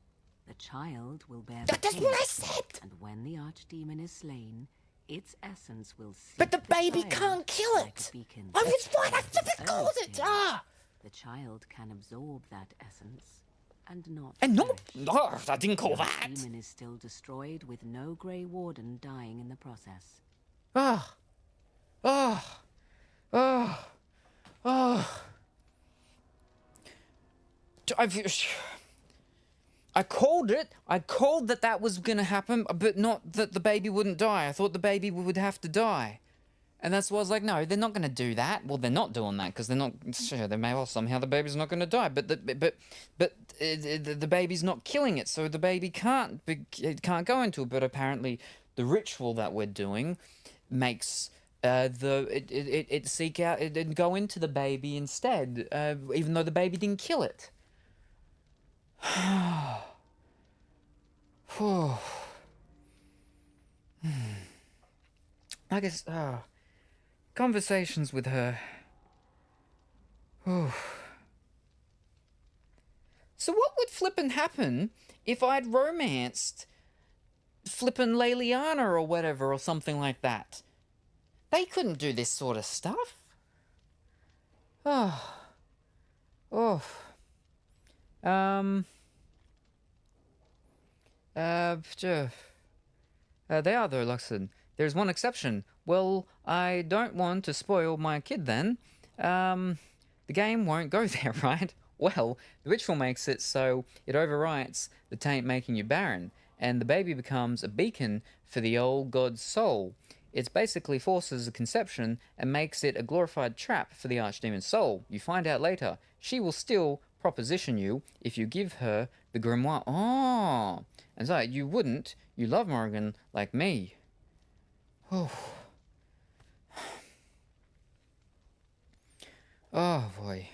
The child will bear the That's what I taint, said! And when the archdemon is slain, its essence will seep But the baby child can't kill like it! a beacon. Oh, it's fine, I flipping called it! Ah! The child can absorb that essence, and not And not... perish. Oh, I didn't call The that! demon is still destroyed, with no Grey Warden dying in the process. Ah! Ah! Ah! Ah! I called it. I called that was going to happen, but not that the baby wouldn't die. I thought the baby would have to die. And that's why I was like, no, they're not going to do that. Well, they're not doing that because they're not... Sure, they may well somehow the baby's not going to die. But the baby's not killing it, so the baby can't go into it. But apparently the ritual that we're doing makes... it seek out... It go into the baby instead, even though the baby didn't kill it. I guess, conversations with her. So what would flippin' happen if I'd romanced flippin' Leliana or whatever or something like that? They couldn't do this sort of stuff. They are though, Luxon. There's one exception. Well, I don't want to spoil my kid then. The game won't go there, right? Well, the ritual makes it so it overwrites the taint making you barren, and the baby becomes a beacon for the old god's soul. It basically forces a conception and makes it a glorified trap for the archdemon's soul. You find out later. She will still proposition you if you give her the grimoire. Oh! And so, you wouldn't. You love Morrigan like me. Oh. Oh boy.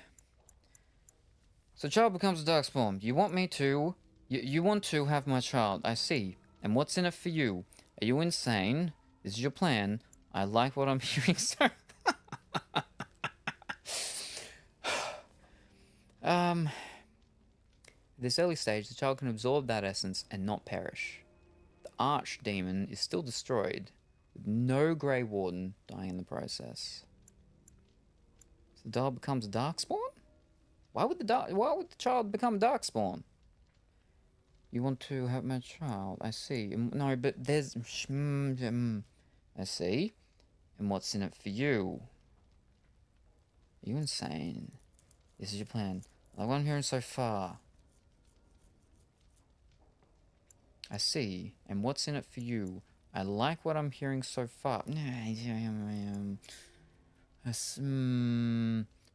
So child becomes a darkspawn. You want me to... You want to have my child, I see. And what's in it for you? Are you insane? This is your plan. I like what I'm hearing, so... At this early stage, the child can absorb that essence and not perish. The archdemon is still destroyed, with no Grey Warden dying in the process. So the child becomes a darkspawn? Why would the child become a darkspawn? You want to have my child? I see. No, but there's... I see. And what's in it for you? Are you insane? This is your plan. Like what I'm hearing so far. I see. And what's in it for you? I like what I'm hearing so far.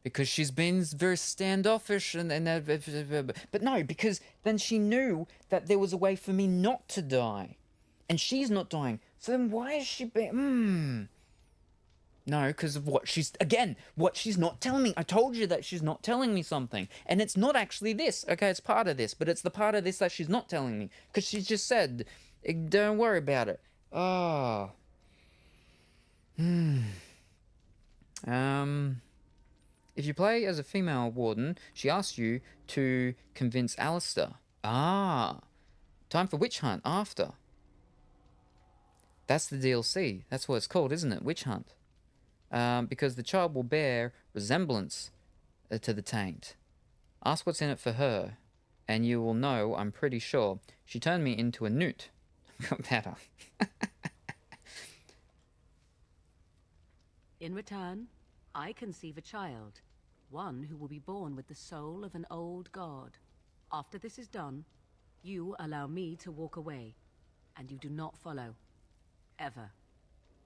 Because she's been very standoffish but no, because then she knew that there was a way for me not to die. And she's not dying. So then why is she being... No, because of what she's not telling me. I told you that she's not telling me something. And it's not actually this. Okay, it's part of this. But it's the part of this that she's not telling me. Because she just said, don't worry about it. Oh. If you play as a female warden, she asks you to convince Alistair. Ah. Time for Witch Hunt after. That's the DLC. That's what it's called, isn't it? Witch Hunt. Because the child will bear resemblance to the taint. Ask what's in it for her, and you will know, I'm pretty sure. She turned me into a newt. Got better. In return, I conceive a child, one who will be born with the soul of an old god. After this is done, you allow me to walk away, and you do not follow. Ever.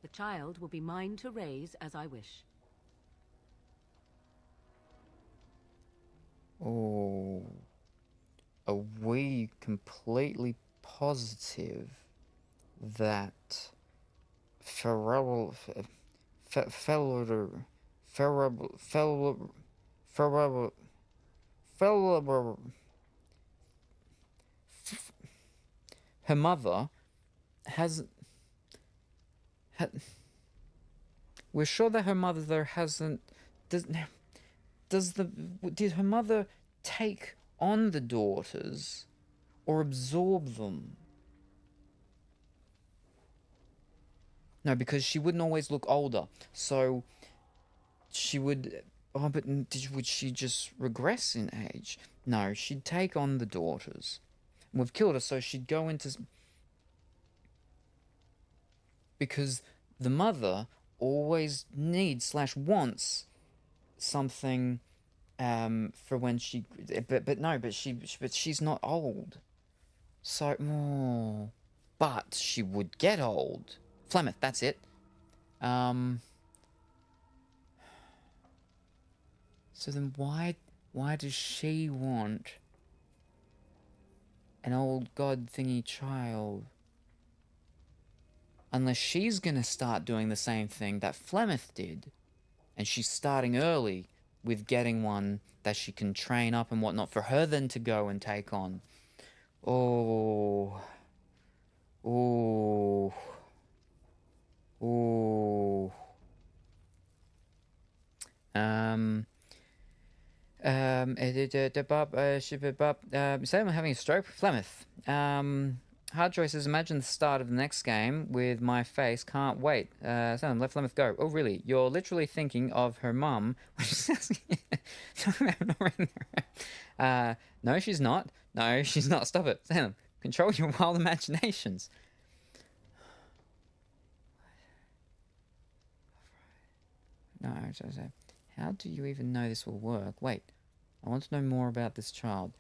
The child will be mine to raise as I wish. Oh. Are we completely positive that Farewell... her mother has... We're sure that her mother hasn't... Did her mother take on the daughters or absorb them? No, because she wouldn't always look older. So she would... Oh, but would she just regress in age? No, she'd take on the daughters. And we've killed her, so she'd go into... Because the mother always needs / wants something for when she... But she's not old. So... Oh, but she would get old. Flemeth, that's it. So then why does she want an old god thingy child? Unless she's gonna start doing the same thing that Flemeth did. And she's starting early with getting one that she can train up and whatnot for her then to go and take on. Oh. Oh. Oh. Salem having a stroke. Flemeth. Hard choices. Imagine the start of the next game with my face. Can't wait. Salem, let Flemeth go. Oh, really? You're literally thinking of her mum. No, she's not. No, she's not. Stop it. Salem, control your wild imaginations. No, how do you even know this will work? Wait, I want to know more about this child.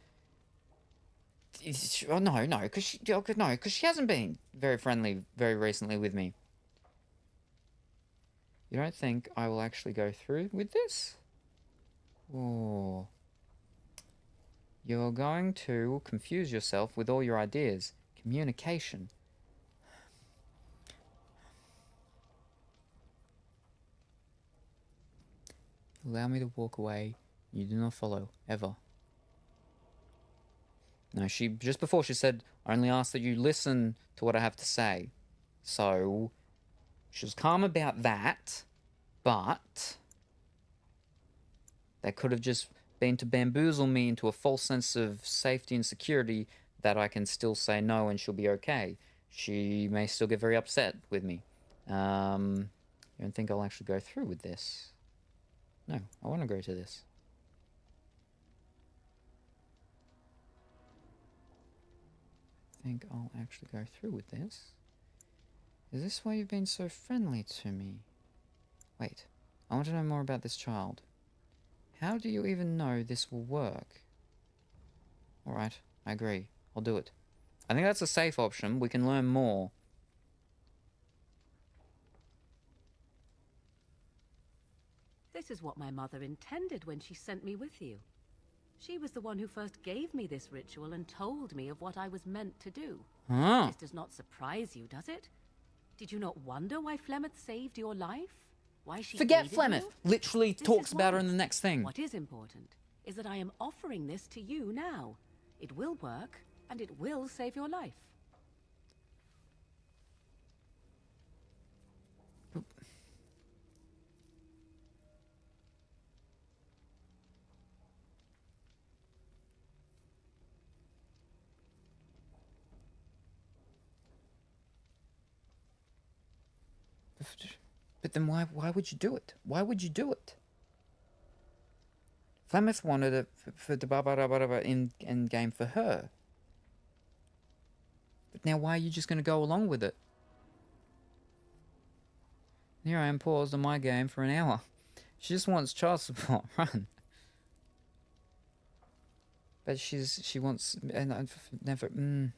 Oh, no, because she hasn't been very friendly very recently with me. You don't think I will actually go through with this? Oh. You're going to confuse yourself with all your ideas. Communication. allow me to walk away. You do not follow, ever. No, she, just before she said, I only ask that you listen to what I have to say. So, she was calm about that, but that could have just been to bamboozle me into a false sense of safety and security that I can still say no and she'll be okay. She may still get very upset with me. I don't think I'll actually go through with this. No, I want to go to this. I think I'll actually go through with this. Is this why you've been so friendly to me? Wait, I want to know more about this child. How do you even know this will work? Alright, I agree. I'll do it. I think that's a safe option. We can learn more. This is what my mother intended when she sent me with you. She was the one who first gave me this ritual and told me of what I was meant to do. Ah. This does not surprise you, does it? Did you not wonder why Flemeth saved your life? Why she Forget aided Flemeth. you? Literally This talks is about her why. in the next thing. What is important is that I am offering this to you now. It will work, and it will save your life. But then why would you do it? Why would you do it? Flemeth wanted it for the in game for her. But now why are you just going to go along with it? Here I am paused on my game for an hour. She just wants child support. Run. But she wants, and I've never, I don't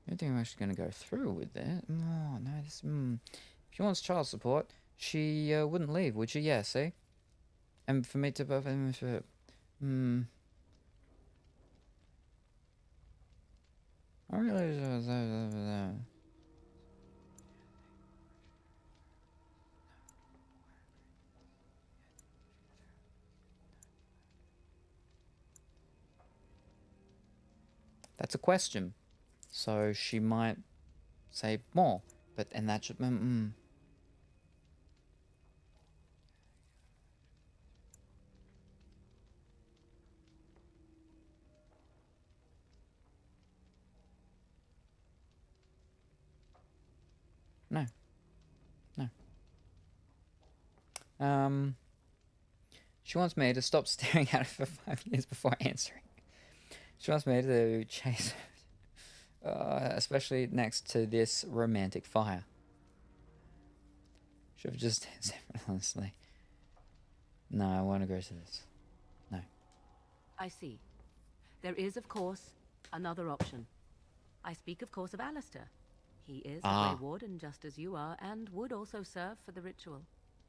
think I'm actually going to go through with that. Oh, no, this, If she wants child support, she wouldn't leave, would she? Yeah, see? And for me to, I really, that's a question. So she might say more, but, and that should, No. No. She wants me to stop staring at her for 5 years before answering. She wants me to chase her, especially next to this romantic fire. Should have just answered honestly. No, I want to go to this. No. I see. There is, of course, another option. I speak, of course, of Alistair. He is a Grey Warden just as you are, and would also serve for the ritual.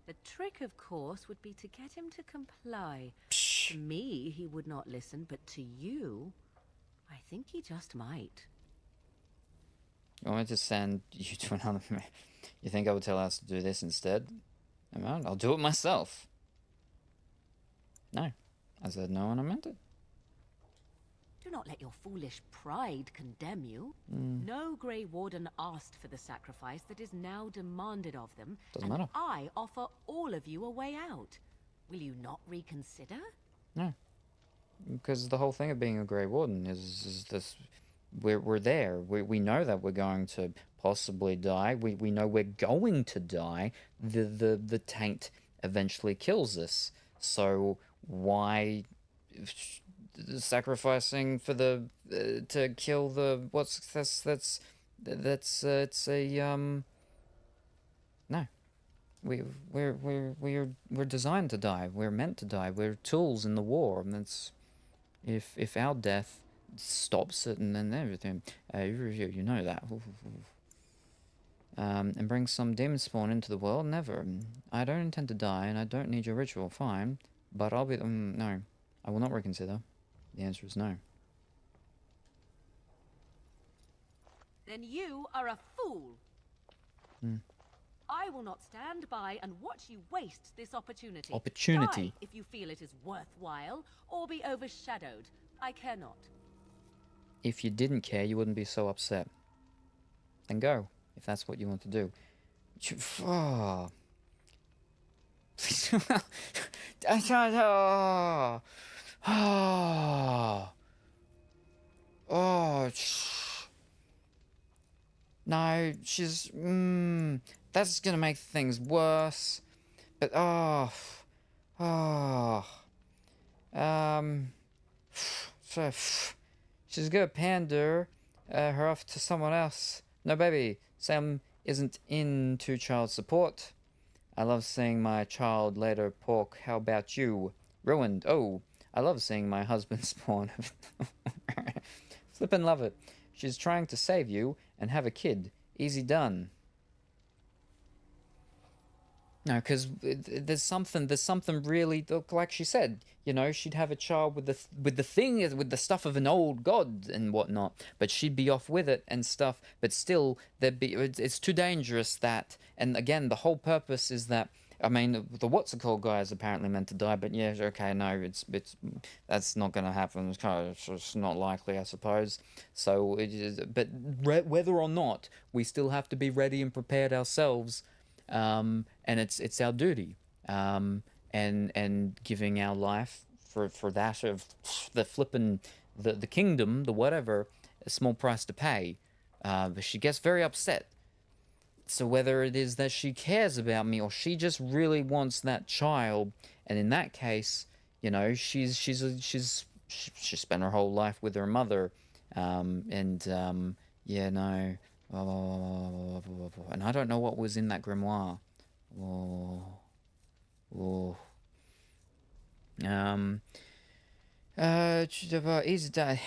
The trick, of course, would be to get him to comply. To me, he would not listen, but to you, I think he just might. You want me to send you to another man? You think I would tell us to do this instead? I'll do it myself. No. I said no and I meant it. Do not let your foolish pride condemn you. No Grey Warden asked for the sacrifice that is now demanded of them. Doesn't and matter. I offer all of you a way out. Will you not reconsider? No. Because the whole thing of being a Grey Warden is this... We're there. We know that we're going to possibly die. We know we're going to die. The taint eventually kills us. So why... sacrificing for the to kill the it's a no, we're designed to die. We're meant to die. We're tools in the war, and that's if our death stops it and then everything, you know that. And bring some demon spawn into the world. Never. I don't intend to die, and I don't need your ritual. Fine, but I'll be no. I will not reconsider. The answer is no. Then you are a fool. I will not stand by and watch you waste this opportunity. Opportunity. Die if you feel it is worthwhile, or be overshadowed. I care not. If you didn't care, you wouldn't be so upset. Then go, if that's what you want to do. Oh. Oh. No, she's... that's gonna make things worse. But, so, she's gonna pander her off to someone else. No, baby, Sam isn't into child support. I love seeing my child later pork. How about you? Ruined. Oh, I love seeing my husband spawn. Flippin' love it. She's trying to save you and have a kid. Easy done. No, because there's something really, like she said, you know, she'd have a child with the stuff of an old god and whatnot, but she'd be off with it and stuff. But still, it's too dangerous that. And again, the whole purpose is that. I mean, the what's it called guy is apparently meant to die, but yeah, okay, no, it's that's not going to happen. It's not likely, I suppose. So, but whether or not, we still have to be ready and prepared ourselves, and it's our duty, and giving our life for that of the flippin' the kingdom, the whatever, a small price to pay. But she gets very upset. So whether it is that she cares about me or she just really wants that child, and in that case, you know, she spent her whole life with her mother, yeah, no, and I don't know what was in that grimoire.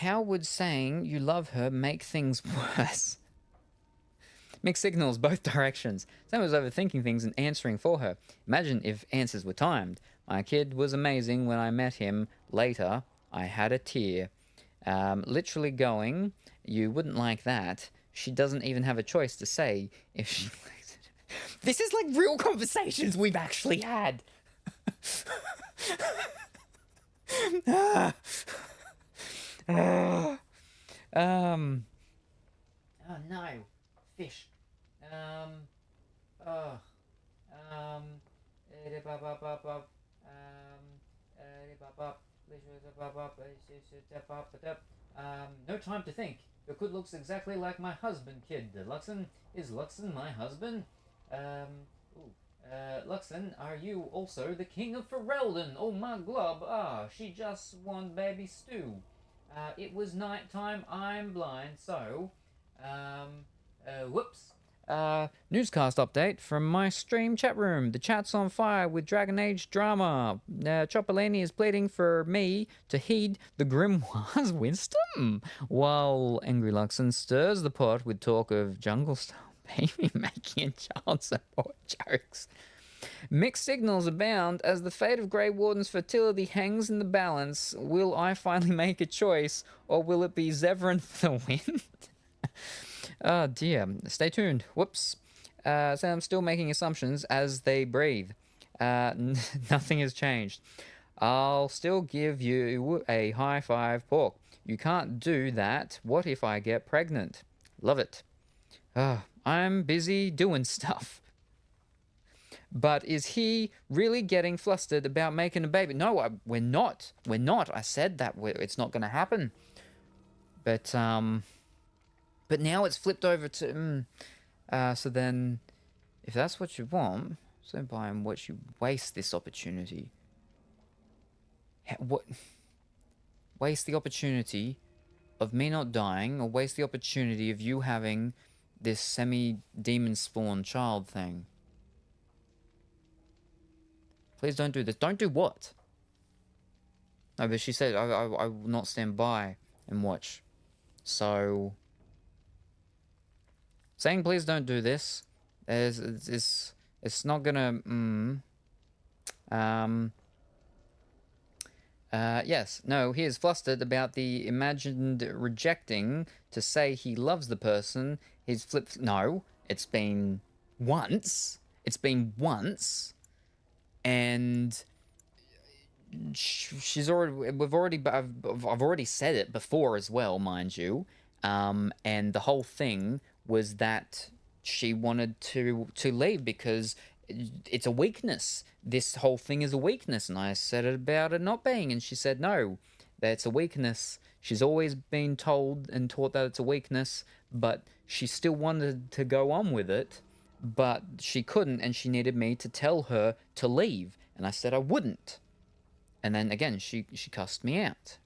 How would saying you love her make things worse? Mixed signals both directions. Sam was overthinking things and answering for her. Imagine if answers were timed. My kid was amazing when I met him. Later, I had a tear. Literally going, you wouldn't like that. She doesn't even have a choice to say if she likes it. This is like real conversations we've actually had. Oh no. Fish. No time to think. Your kid looks exactly like my husband, kid. Luxon, is Luxon my husband? Luxon, are you also the king of Ferelden? Oh my glub, she just won baby stew. It was night time, I'm blind, so, whoops. Newscast update from my stream chat room. The chat's on fire with Dragon Age drama. Chopolani is pleading for me to heed the grimoire's wisdom, while Angry Luxon stirs the pot with talk of jungle-style baby making and child support jokes. Mixed signals abound as the fate of Grey Warden's fertility hangs in the balance. Will I finally make a choice, or will it be Zevran for the win? Oh dear. Stay tuned. Whoops. So I'm still making assumptions as they breathe. Nothing has changed. I'll still give you a high five, Pork. You can't do that. What if I get pregnant? Love it. I'm busy doing stuff. But is he really getting flustered about making a baby? No, we're not. We're not. I said that it's not going to happen. But now it's flipped over to... so then, if that's what you want, so by and watch you waste this opportunity. What? Waste the opportunity of me not dying, or waste the opportunity of you having this semi-demon spawn child thing? Please don't do this. Don't do what? No, but she said I will not stand by and watch. So... saying please don't do this it's not gonna yes, no, he is flustered about the imagined rejecting to say he loves the person. He's flipped. No, it's been once, It's been once, and she's already. I've already said it before as well, mind you. And the whole thing was that she wanted to leave because it's a weakness. This whole thing is a weakness, and I said it about it not being, and she said no, that's a weakness. She's always been told and taught that it's a weakness, but she still wanted to go on with it, but she couldn't, and she needed me to tell her to leave, and I said I wouldn't. And then again, she cussed me out.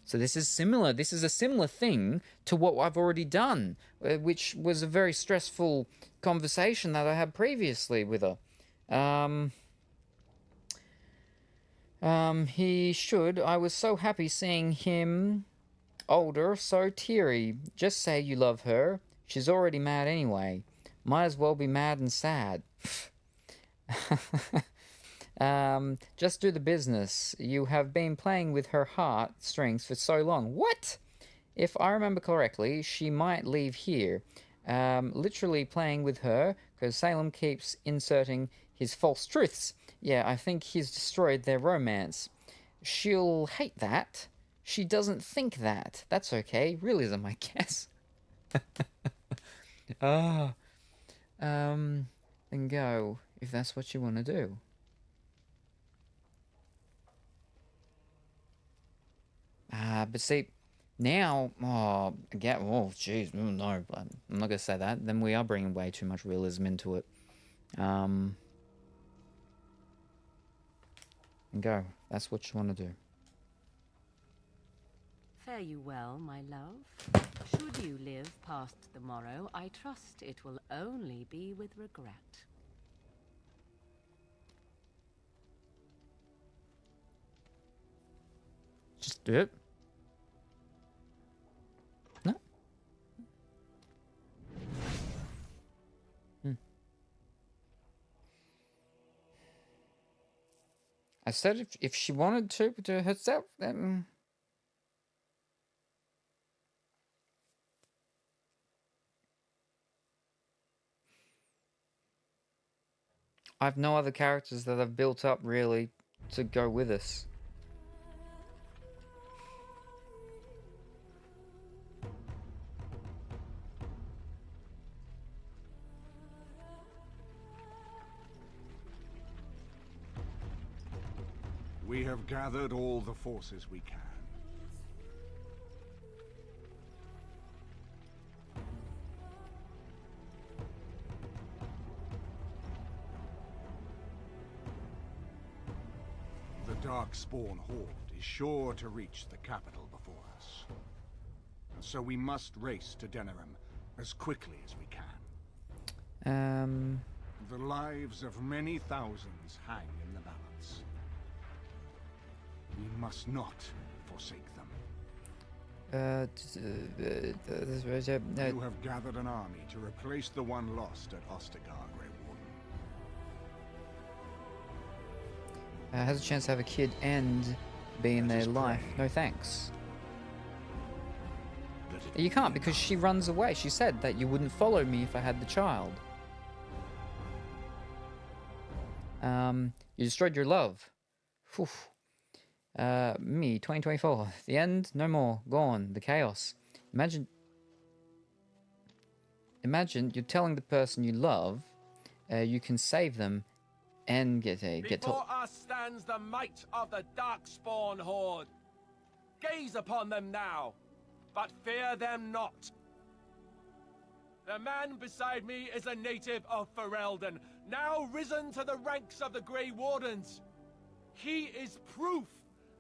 So this is similar. This is a similar thing to what I've already done, which was a very stressful conversation that I had previously with her. He should. I was so happy seeing him older, so teary. Just say you love her. She's already mad anyway. Might as well be mad and sad. Just do the business. You have been playing with her heartstrings for so long. What? If I remember correctly, she might leave here. Literally playing with her, because Salem keeps inserting his false truths. Yeah, I think he's destroyed their romance. She'll hate that. She doesn't think that. That's okay. Realism, I guess. Then go, if that's what you want to do. But see, now, jeez, no, I'm not going to say that. Then we are bringing way too much realism into it. And go, that's what you want to do. Fare you well, my love. Should you live past the morrow, I trust it will only be with regret. Just do it. No. I said if she wanted to do herself, then... I have no other characters that I've built up, really, to go with us. We have gathered all the forces we can. The Darkspawn Horde is sure to reach the capital before us. And so we must race to Denerim as quickly as we can. The lives of many thousands hang in the balance. We must not forsake them. You have gathered an army to replace the one lost at Ostagar, Grey Warden. Has a chance to have a kid and be in their life. No thanks. You can't, because she runs away. She said that you wouldn't follow me if I had the child. You destroyed your love. Whew. Me, 2024. The end, no more. Gone. The chaos. Imagine you're telling the person you love, you can save them and get Before us stands the might of the Darkspawn Horde. Gaze upon them now, but fear them not. The man beside me is a native of Ferelden, now risen to the ranks of the Grey Wardens. He is proof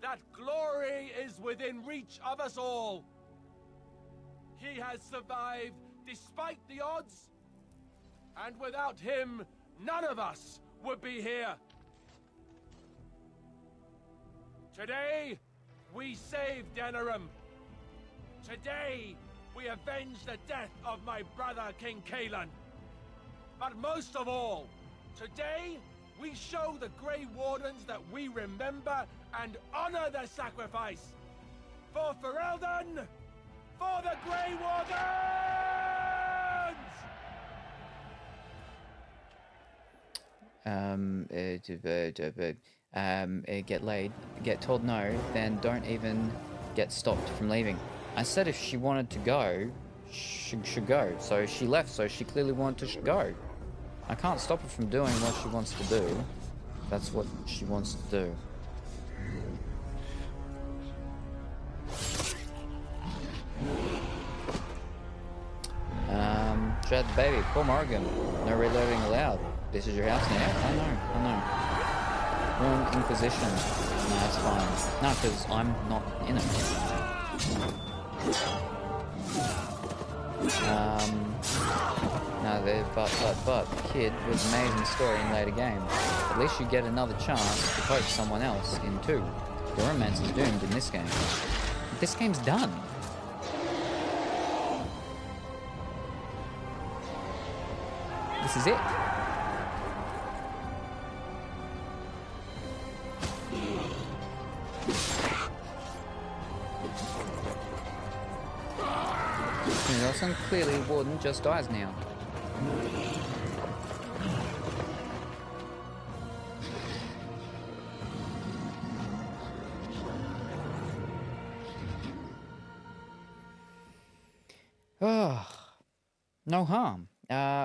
that glory is within reach of us all. He has survived despite the odds, and without him, none of us would be here. Today, we save Denerim. Today, we avenge the death of my brother King Kaelan. But most of all, today, we show the Grey Wardens that we remember and honor their sacrifice. For Ferelden, for the Grey Wardens! get laid, get told no, then don't even get stopped from leaving. I said if she wanted to go, she should go. So she left, so she clearly wanted to go. I can't stop her from doing what she wants to do. That's what she wants to do. She had the baby. Poor Morrigan. No reloading allowed. This is your house now? I know. Wrong Inquisition. No, that's fine. No, because I'm not in it. No, but the kid was an amazing story in later games. At least you get another chance to coach someone else in 2. Your romance is doomed in this game. This game's done. This is it. And clearly Warden just dies now. Oh, no harm.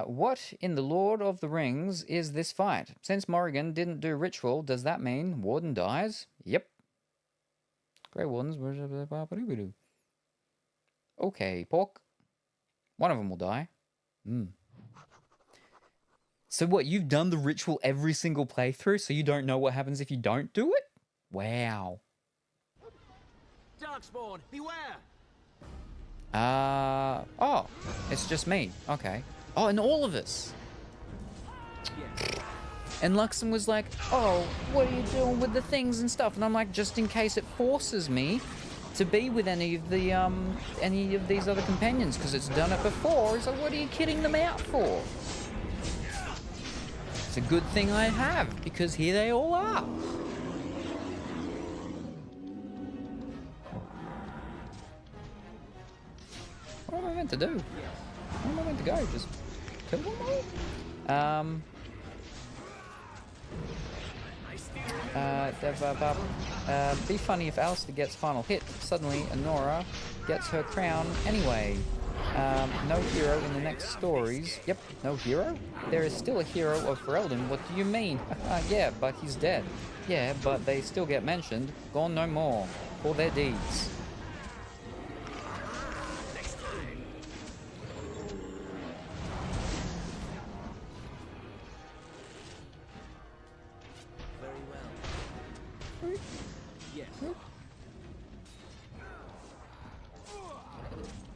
What in the Lord of the Rings is this fight? Since Morrigan didn't do ritual, does that mean Warden dies? Yep. Grey Wardens. Okay, pork. One of them will die. So what, you've done the ritual every single playthrough, so you don't know what happens if you don't do it? Wow. Darkspawn, beware! Oh, it's just me. Okay. Oh, and all of us. And Luxon was like, oh, what are you doing with the things and stuff? And I'm like, just in case it forces me to be with any of these other companions, because it's done it before. He's like, what are you kidding them out for? It's a good thing I have, because here they all are. What am I meant to do? Where am I meant to go? Just kill them all? Be funny if Alistair gets final hit. Suddenly, Honora gets her crown anyway. No hero in the next stories. Yep, no hero? There is still a hero of Ferelden. What do you mean? Yeah, but he's dead. Yeah, but they still get mentioned. Gone no more. For their deeds.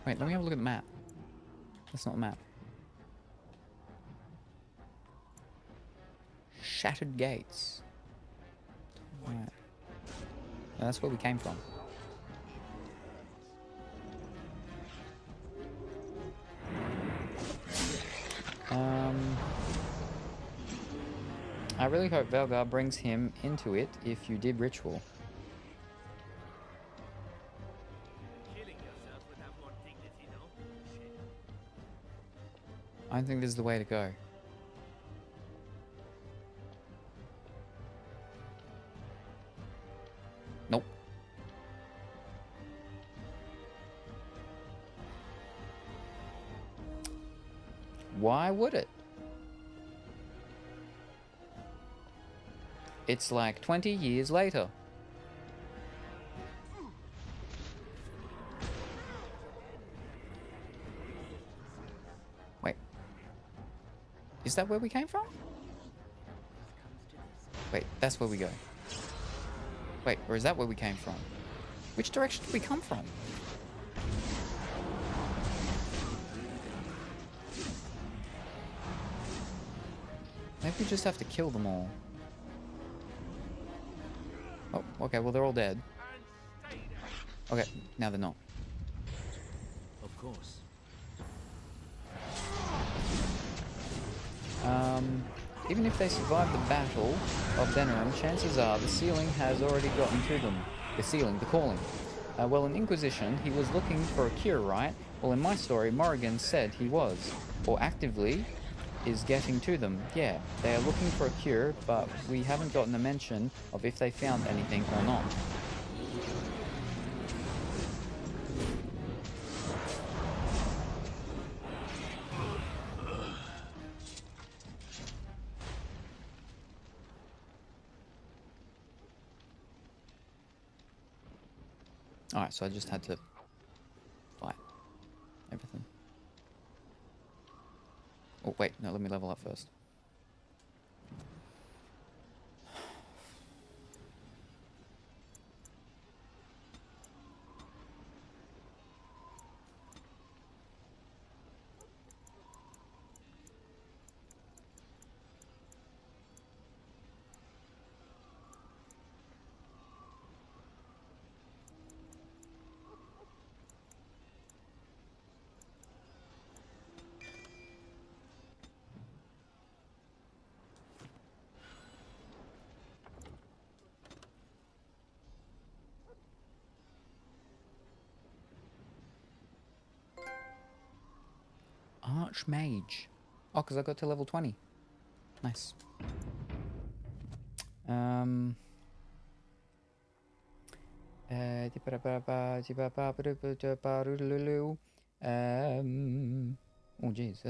Wait, let me have a look at the map. That's not a map. Shattered gates. Right. No, that's where we came from. I really hope Velgar brings him into it if you did ritual. I don't think this is the way to go. Nope. Why would it? It's like 20 years later. Wait. Is that where we came from? Wait, that's where we go. Wait, or is that where we came from? Which direction did we come from? Maybe we just have to kill them all. Oh, okay, well they're all dead. Okay, now they're not. Of course. Even if they survive the Battle of Denerim, chances are the ceiling has already gotten to them. The ceiling, the calling. Well, in Inquisition, he was looking for a cure, right? Well, in my story, Morrigan said he was. Or actively is getting to them. Yeah, they are looking for a cure, but we haven't gotten a mention of if they found anything or not. Alright, so I just had to fight everything. Oh, wait, no, let me level up first. Archmage. Oh, because I got to level 20. Nice. Oh jeez.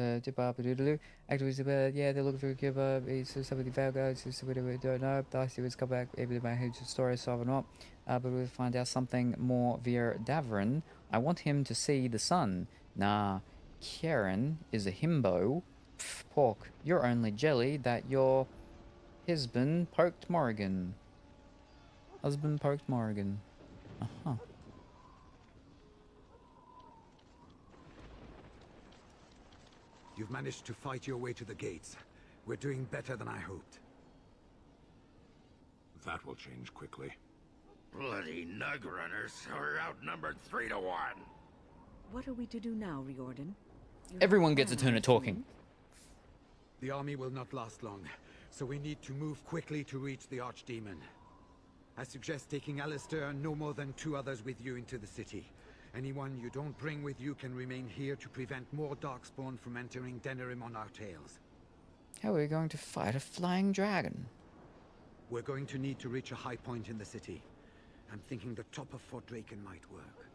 Actually, yeah, they're looking for a cure. It's somebody failed, guys. It's somebody we don't know. Darcy was come back. Maybe my huge story, so or not. But we'll find out something more via Davrin. I want him to see the sun. Nah, Kieran is a himbo. Pff, pork, you're only jelly that your husband poked Morrigan. Husband poked Morrigan. Uh-huh. You've managed to fight your way to the gates. We're doing better than I hoped. That will change quickly. Bloody nug runners are outnumbered 3 to 1. What are we to do now, Riordan? Everyone gets a turn at talking. The army will not last long, so we need to move quickly to reach the Archdemon. I suggest taking Alistair and no more than 2 others with you into the city. Anyone you don't bring with you can remain here to prevent more Darkspawn from entering Denerim on our tails. How are we going to fight a flying dragon? We're going to need to reach a high point in the city. I'm thinking the top of Fort Draken might work.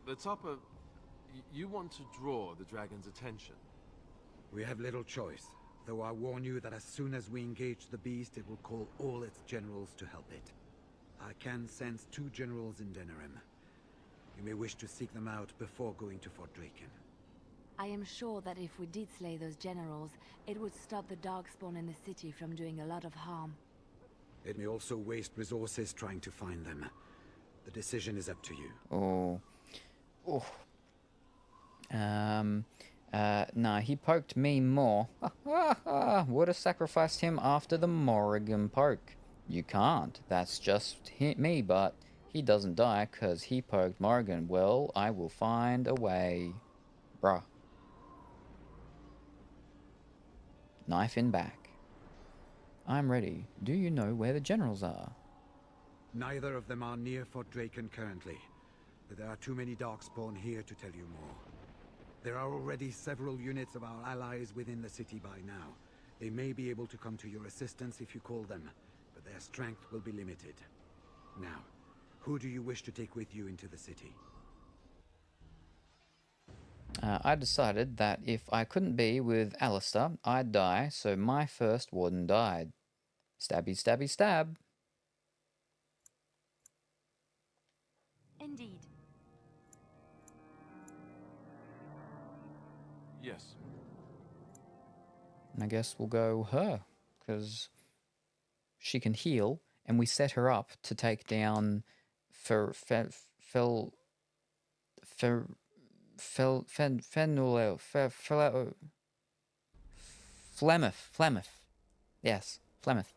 The top of... You want to draw the dragon's attention? We have little choice, though I warn you that as soon as we engage the beast, it will call all its generals to help it. I can sense 2 generals in Denerim. You may wish to seek them out before going to Fort Draken. I am sure that if we did slay those generals, it would stop the Darkspawn in the city from doing a lot of harm. It may also waste resources trying to find them. The decision is up to you. Oh. Oh. Nah, he poked me more. Would have sacrificed him after the Morrigan poke. You can't. That's just me, but he doesn't die because he poked Morrigan. Well, I will find a way. Bruh. Knife in back. I'm ready. Do you know where the generals are? Neither of them are near Fort Draken currently, but there are too many Darkspawn here to tell you more. There are already several units of our allies within the city by now. They may be able to come to your assistance if you call them, but their strength will be limited. Now, who do you wish to take with you into the city? I decided that if I couldn't be with Alistair, I'd die, so my first warden died. Stabby, stabby, stab. Indeed. Yes. And I guess we'll go her, because she can heal, and we set her up to take down Fenulel. Flemeth. Yes, Flemeth.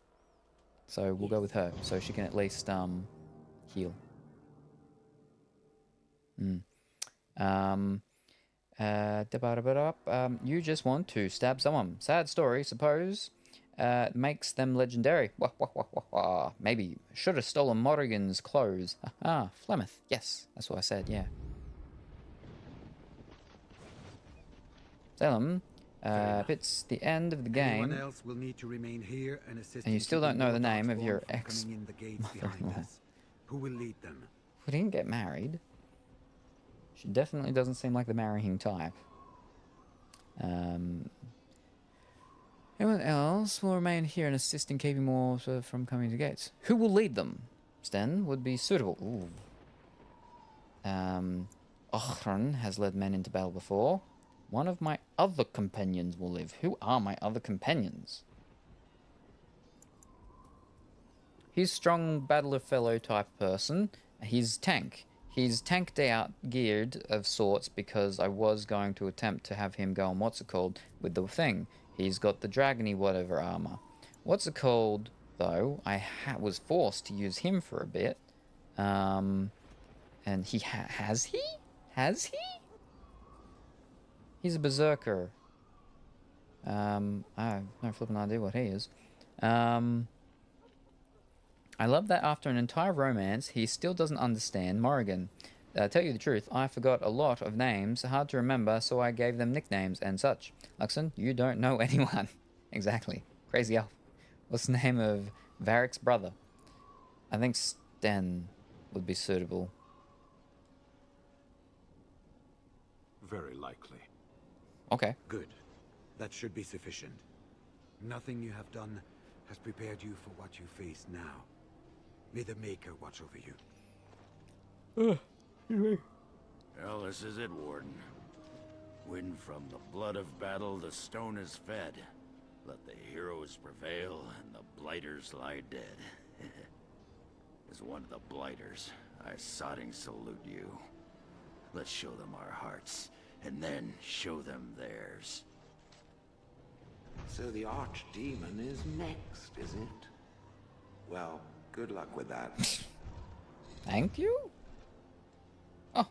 So we'll go with her, so she can at least heal. You just want to stab someone. Sad story, suppose. Makes them legendary. Wah, wah, wah, wah, wah. Maybe. Should have stolen Morrigan's clothes. Ah, Flemeth. Yes, that's what I said, yeah. Salem, enough. It's the end of the Anyone game, else will need to remain here and assist and you in still keeping don't know more the name of Darkspawn your from coming in the gates behind ex-mother-in-law. us. Who will lead them? Who didn't get married. She definitely doesn't seem like the marrying type. Anyone else will remain here and assist in keeping more from coming to gates. Who will lead them? Sten would be suitable. Ooh. Ochran has led men into battle before. One of my other companions will live. Who are my other companions? He's strong battler fellow type person. He's tank. He's tanked out, geared of sorts, because I was going to attempt to have him go on what's it called with the thing. He's got the dragony whatever armor. What's it called though? I was forced to use him for a bit. And he has he? Has he? He's a berserker. I have no flipping idea what he is. I love that after an entire romance, he still doesn't understand Morrigan. Tell you the truth, I forgot a lot of names, hard to remember, so I gave them nicknames and such. Luxon, you don't know anyone. Exactly. Crazy elf. What's the name of Varric's brother? I think Sten would be suitable. Very likely. Okay. Good. That should be sufficient. Nothing you have done has prepared you for what you face now. May the Maker watch over you. Well, this is it, Warden. When from the blood of battle the stone is fed, let the heroes prevail and the blighters lie dead. As one of the blighters, I sodding salute you. Let's show them our hearts, and then show them theirs. So the Archdemon is next, is it? Well, good luck with that. Thank you? Oh.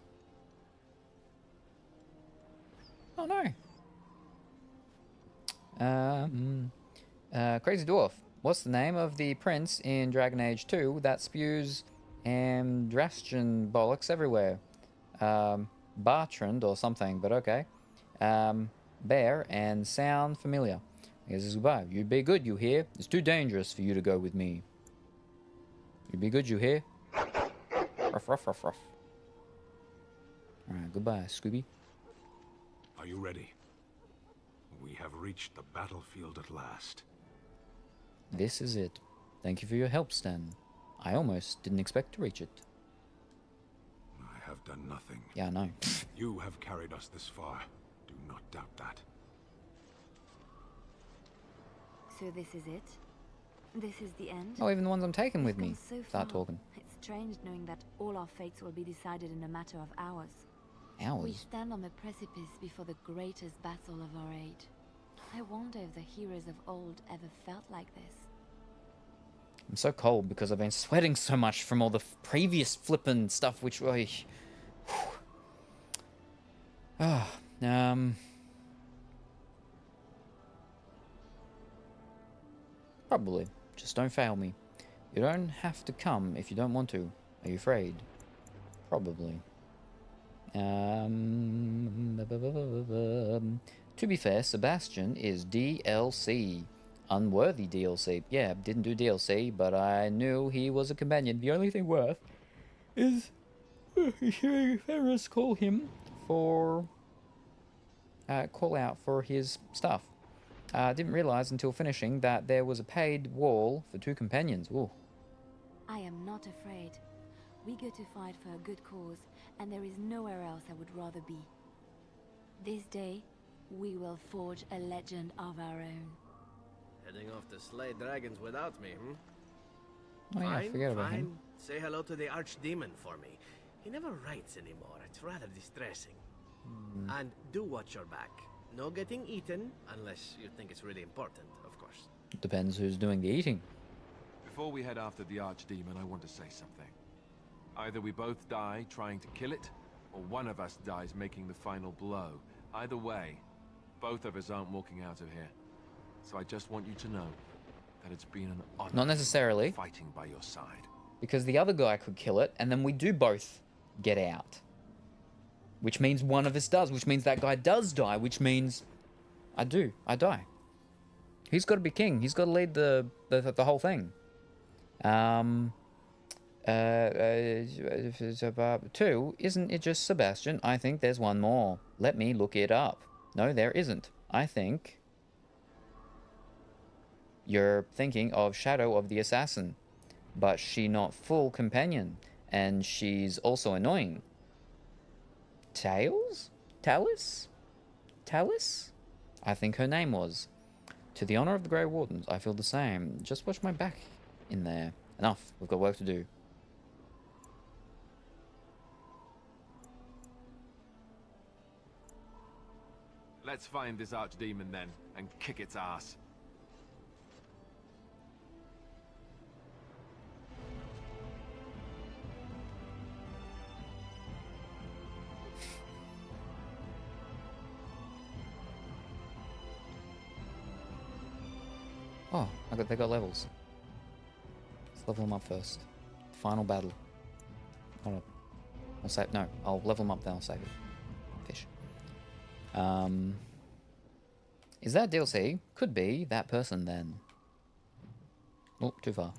Oh no. Crazy Dwarf. What's the name of the prince in Dragon Age 2 that spews Andrastian bollocks everywhere? Bartrand or something, but okay. Bear and sound familiar. I guess it's goodbye. You'd be good, you hear? It's too dangerous for you to go with me. You'd be good, you hear? Ruff, ruff, ruff, ruff. Alright, goodbye, Scooby. Are you ready? We have reached the battlefield at last. This is it. Thank you for your help, Stan. I almost didn't expect to reach it. I have done nothing. Yeah, I know. You have carried us this far. Do not doubt that. So this is it? This is the end? Oh, even the ones I'm taking with me So start far. talking. It's strange knowing that all our fates will be decided in a matter of hours. We Hours? stand on the precipice before the greatest battle of our age. I wonder if the heroes of old ever felt like this. I'm so cold because I've been sweating so much from all the previous flippin' stuff, which... Probably. Just don't fail me. You don't have to come if you don't want to. Are you afraid? Probably. To be fair, Sebastian is DLC. Unworthy DLC. Yeah, didn't do DLC, but I knew he was a companion. The only thing worth is hearing Ferris call him for... call out for his stuff. Didn't realize until finishing that there was a paid wall for 2 companions. Ooh. I am not afraid. We go to fight for a good cause, and there is nowhere else I would rather be. This day, we will forge a legend of our own. Heading off to slay dragons without me, Oh yeah, fine, forget about fine. him. Say hello to the Archdemon for me. He never writes anymore. It's rather distressing. And do watch your back. No getting eaten, unless you think it's really important, of course. Depends who's doing the eating. Before we head after the Archdemon, I want to say something. Either we both die trying to kill it, or one of us dies making the final blow. Either way, both of us aren't walking out of here. So I just want you to know that it's been an honor. Not necessarily. Fighting by your side. Because the other guy could kill it, and then we do both get out. Which means one of us does, which means that guy does die, which means I do. I die. He's got to be king. He's got to lead the whole thing. 2, isn't it just Sebastian? I think there's one more. Let me look it up. No, there isn't. I think you're thinking of Shadow of the Assassin, but she not full companion, and she's also annoying. Tails? Talus? Talus? I think her name was. To the honor of the Grey Wardens, I feel the same. Just watch my back in there. Enough. We've got work to do. Let's find this archdemon then, and kick its ass. Oh, they got levels. Let's level them up first. Final battle. Hold up. I'll save. No, I'll level them up, then I'll save it. Fish. Is that DLC? Could be that person then. Oh, too far.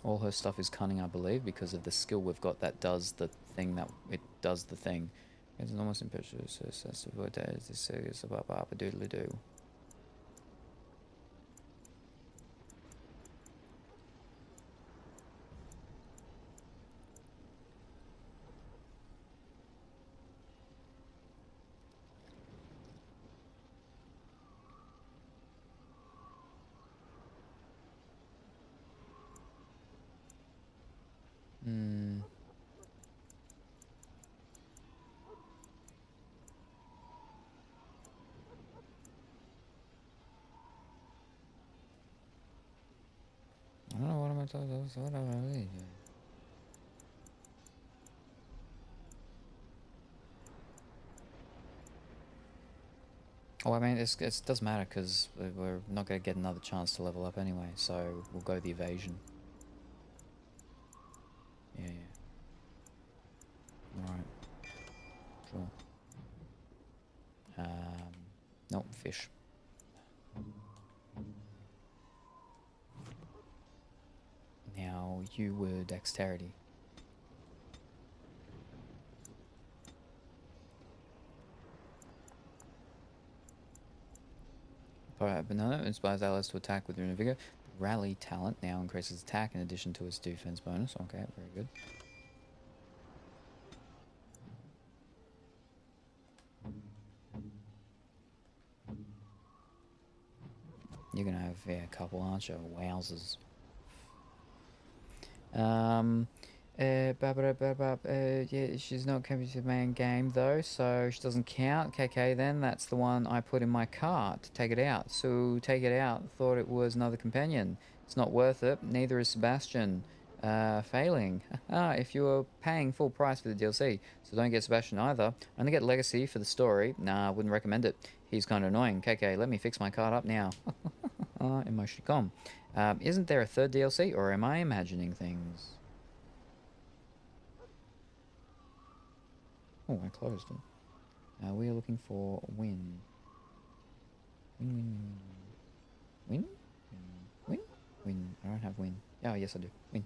All her stuff is cunning, I believe, because of the skill we've got that does the thing that it does the thing. It's almost impetuous. This is about a doodly doo. I don't know what am I talking about. What am I really doing? Oh, I mean, it doesn't matter because we're not going to get another chance to level up anyway, so we'll go the evasion. Yeah. Alright. Sure. Nope, fish. Now, you were dexterity. Banana inspires allies to attack with renewed vigor. Rally talent now increases attack in addition to its defense bonus. Okay, very good. You're gonna have a couple, aren't you? Wowzers. Yeah, she's not coming to the main game though, so she doesn't count. KK then, that's the one I put in my cart to take it out. So take it out, thought it was another companion. It's not worth it, neither is Sebastian. Failing. If you were paying full price for the DLC, so don't get Sebastian either. Only get Legacy for the story. Nah, I wouldn't recommend it. He's kind of annoying. KK, let me fix my cart up now. Emotionally calm. Isn't there a third DLC, or am I imagining things? Oh, I closed it. We are looking for win. Win? Win. I don't have win. Oh, yes I do. Win.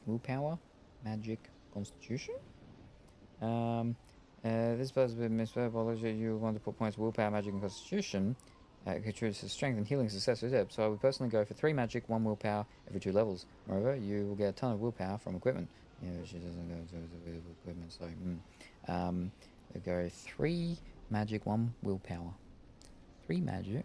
Willpower, magic, constitution. This person with misapology, you want to put points willpower, magic, and constitution. Contributes to strength and healing success. So I would personally go for 3 magic, 1 willpower every 2 levels. Moreover, you will get a ton of willpower from equipment. Yeah, she doesn't go to equipment, so we go 3 magic, 1 willpower. 3 magic.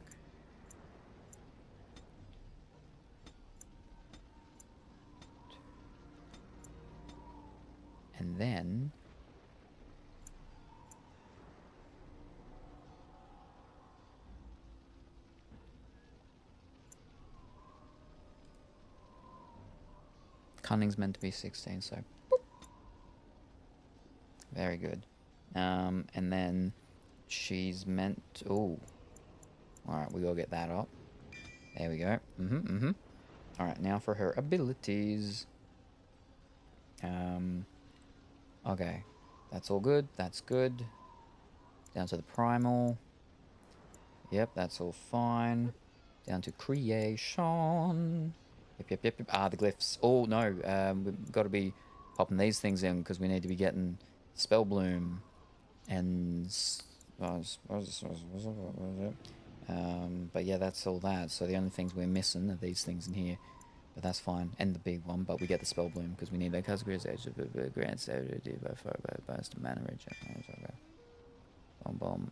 And then cunning's meant to be 16, so boop. Very good. And then she's meant to... Oh. Alright, we gotta get that up. There we go. Alright, now for her abilities. Okay. That's all good. That's good. Down to the primal. Yep, that's all fine. Down to creation. Yep. Ah, the glyphs. Oh, no. We've got to be popping these things in because we need to be getting Spell Bloom. And... but yeah, that's all that. So the only things we're missing are these things in here. But that's fine. And the big one. But we get the Spell Bloom because we need that. Because grants burst mana rage. Bomb.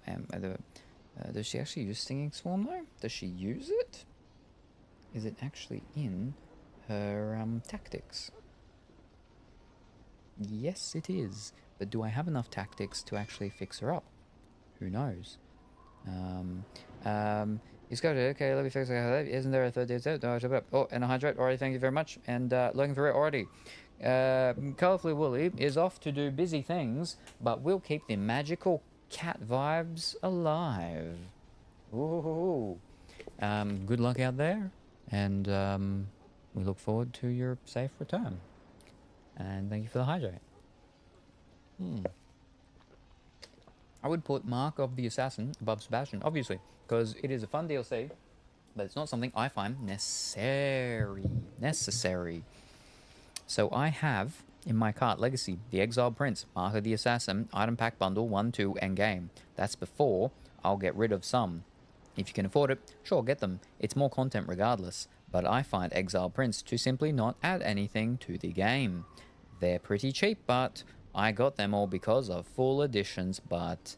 Does she actually use Stinging Swarm though? Does she use it? Is it actually in her tactics? Yes, it is. But do I have enough tactics to actually fix her up? Who knows? He's got it. Okay, let me fix it. Isn't there a third desert? Oh, and a hydrate. Alrighty, thank you very much. And looking for it already. Colorfully Woolly is off to do busy things, but we'll keep the magical cat vibes alive. Ooh. Good luck out there, and we look forward to your safe return. And thank you for the hydrate. I would put Mark of the Assassin above Sebastian, obviously, because it is a fun DLC, but it's not something I find necessary. So I have in my cart Legacy, the Exiled Prince, Mark of the Assassin, Item Pack Bundle 1, 2, and Game. That's before I'll get rid of some. If you can afford it, sure, get them. It's more content regardless, but I find Exiled Prince to simply not add anything to the game. They're pretty cheap, but I got them all because of full editions, but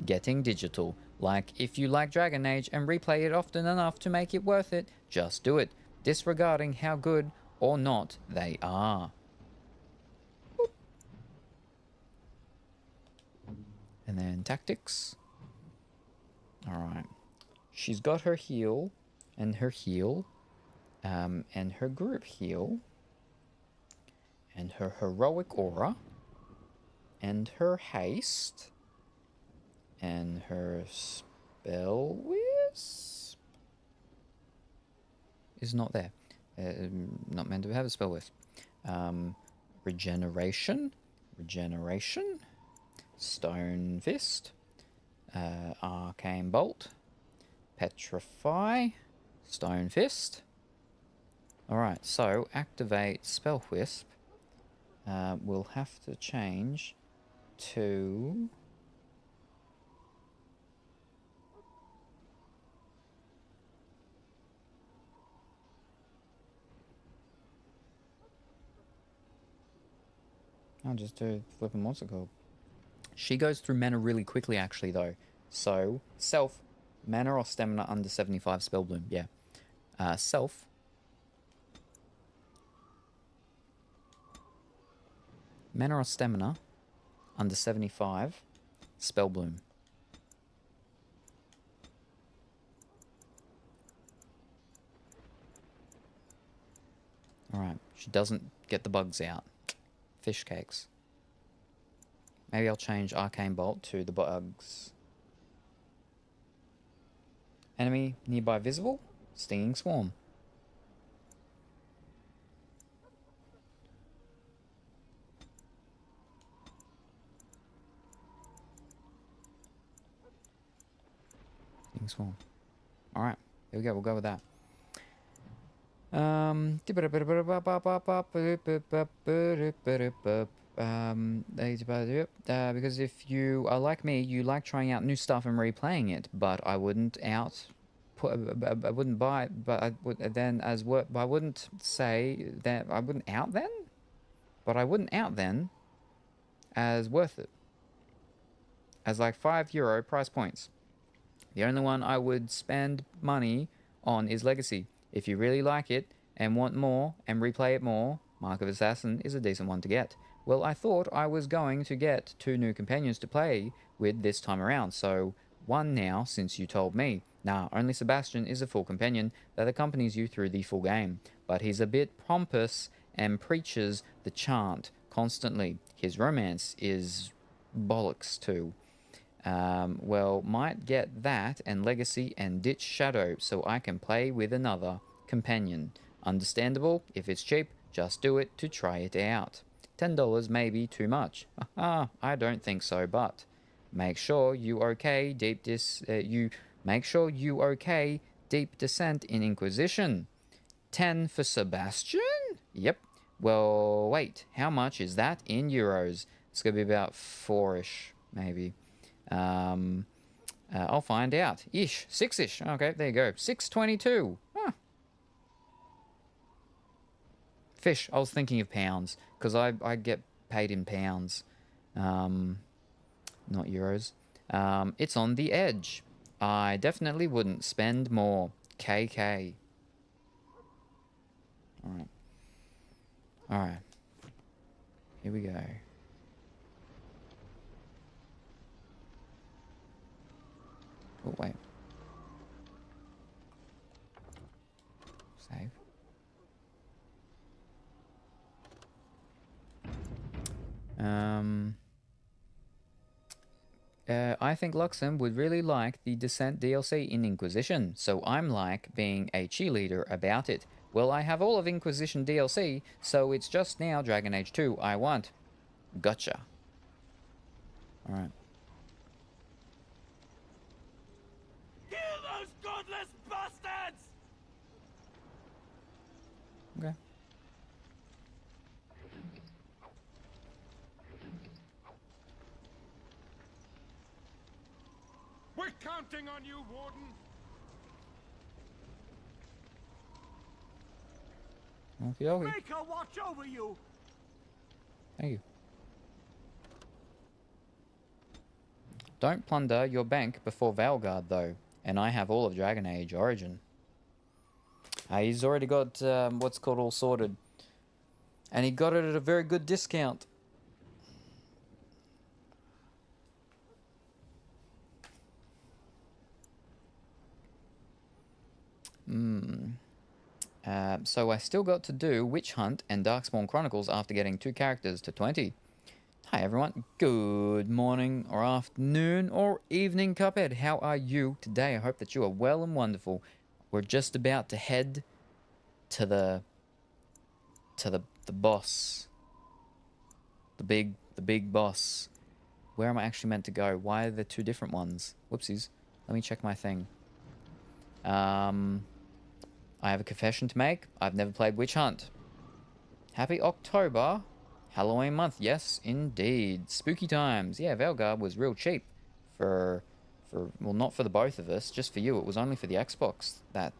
getting digital. Like, if you like Dragon Age and replay it often enough to make it worth it, just do it, disregarding how good or not they are. And then tactics. Alright. She's got her heal, and her heal, and her group heal, and her heroic aura, and her haste, and her spell wisp is not there. Not meant to have a spell wisp. Regeneration, Stone Fist, Arcane Bolt, Petrify, Stone Fist. Alright, so activate Spell Wisp. We'll have to change to... I'll just do flipping what's it called. She goes through mana really quickly, actually, though. So, self, mana or stamina under 75 spell bloom. Yeah. Self. Mana or stamina under 75 spell bloom. Alright, she doesn't get the bugs out. Fish cakes. Maybe I'll change Arcane Bolt to the bugs. Enemy nearby visible. Stinging Swarm. Stinging Swarm. Alright, here we go, we'll go with that. Because if you are like me, you like trying out new stuff and replaying it, but I wouldn't I wouldn't buy, but I would then as work. I wouldn't say that I wouldn't out then, but I wouldn't out then as worth it. As like €5 price points. The only one I would spend money on is Legacy. If you really like it and want more and replay it more, Mark of Assassin is a decent one to get. Well, I thought I was going to get 2 new companions to play with this time around, so 1 now since you told me. Nah, only Sebastian is a full companion that accompanies you through the full game, but he's a bit pompous and preaches the chant constantly. His romance is bollocks too. Well, might get that and Legacy and ditch Shadow so I can play with another companion. Understandable, if it's cheap, just do it to try it out. $10 may be too much. I don't think so, but make sure you okay deep descent in Inquisition. 10 for Sebastian? Yep. Well, wait, how much is that in euros? It's gonna be about 4-ish, maybe. I'll find out. 6-ish. Okay, there you go. 622. Huh. Fish. I was thinking of pounds because I get paid in pounds, not euros. It's on the edge. I definitely wouldn't spend more. KK. Alright. Alright. Here we go. Oh, wait. Save. I think Luxem would really like the Descent DLC in Inquisition, so I'm like being a cheerleader about it. Well, I have all of Inquisition DLC, so it's just now Dragon Age 2 I want. Gotcha. Alright. Kill those godless bastards! Okay. We're counting on you, Warden. Okay. Make her watch over you. Thank you. Don't plunder your bank before Valgard, though. And I have all of Dragon Age Origin. He's already got what's called all sorted. And he got it at a very good discount. So I still got to do Witch Hunt and Darkspawn Chronicles after getting 2 characters to 20. Hi everyone, good morning or afternoon or evening, Cuphead. How are you today? I hope that you are well and wonderful. We're just about to head to the boss. The big boss. Where am I actually meant to go? Why are there 2 different ones? Whoopsies. Let me check my thing. I have a confession to make. I've never played Witch Hunt. Happy October. Halloween month. Yes, indeed. Spooky times. Yeah, Valgard was real cheap for well, not for the both of us, just for you. It was only for the Xbox, that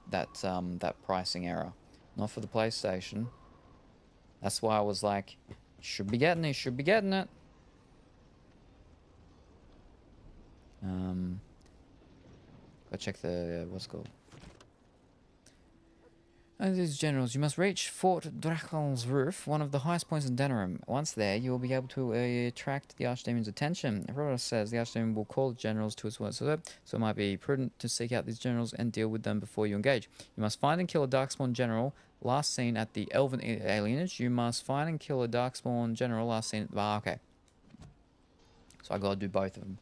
pricing error. Not for the PlayStation. That's why I was like, should be getting it, should be getting it. Go check the what's it called? These generals, you must reach Fort Drachel's roof, one of the highest points in Denerim. Once there, you will be able to attract the Archdemon's attention. Aurora says the Archdemon will call the generals to his word, so it might be prudent to seek out these generals and deal with them before you engage. You must find and kill a Darkspawn general last seen at the Elven Alienage. You must find and kill a Darkspawn general last seen at... okay. So I gotta do both of them.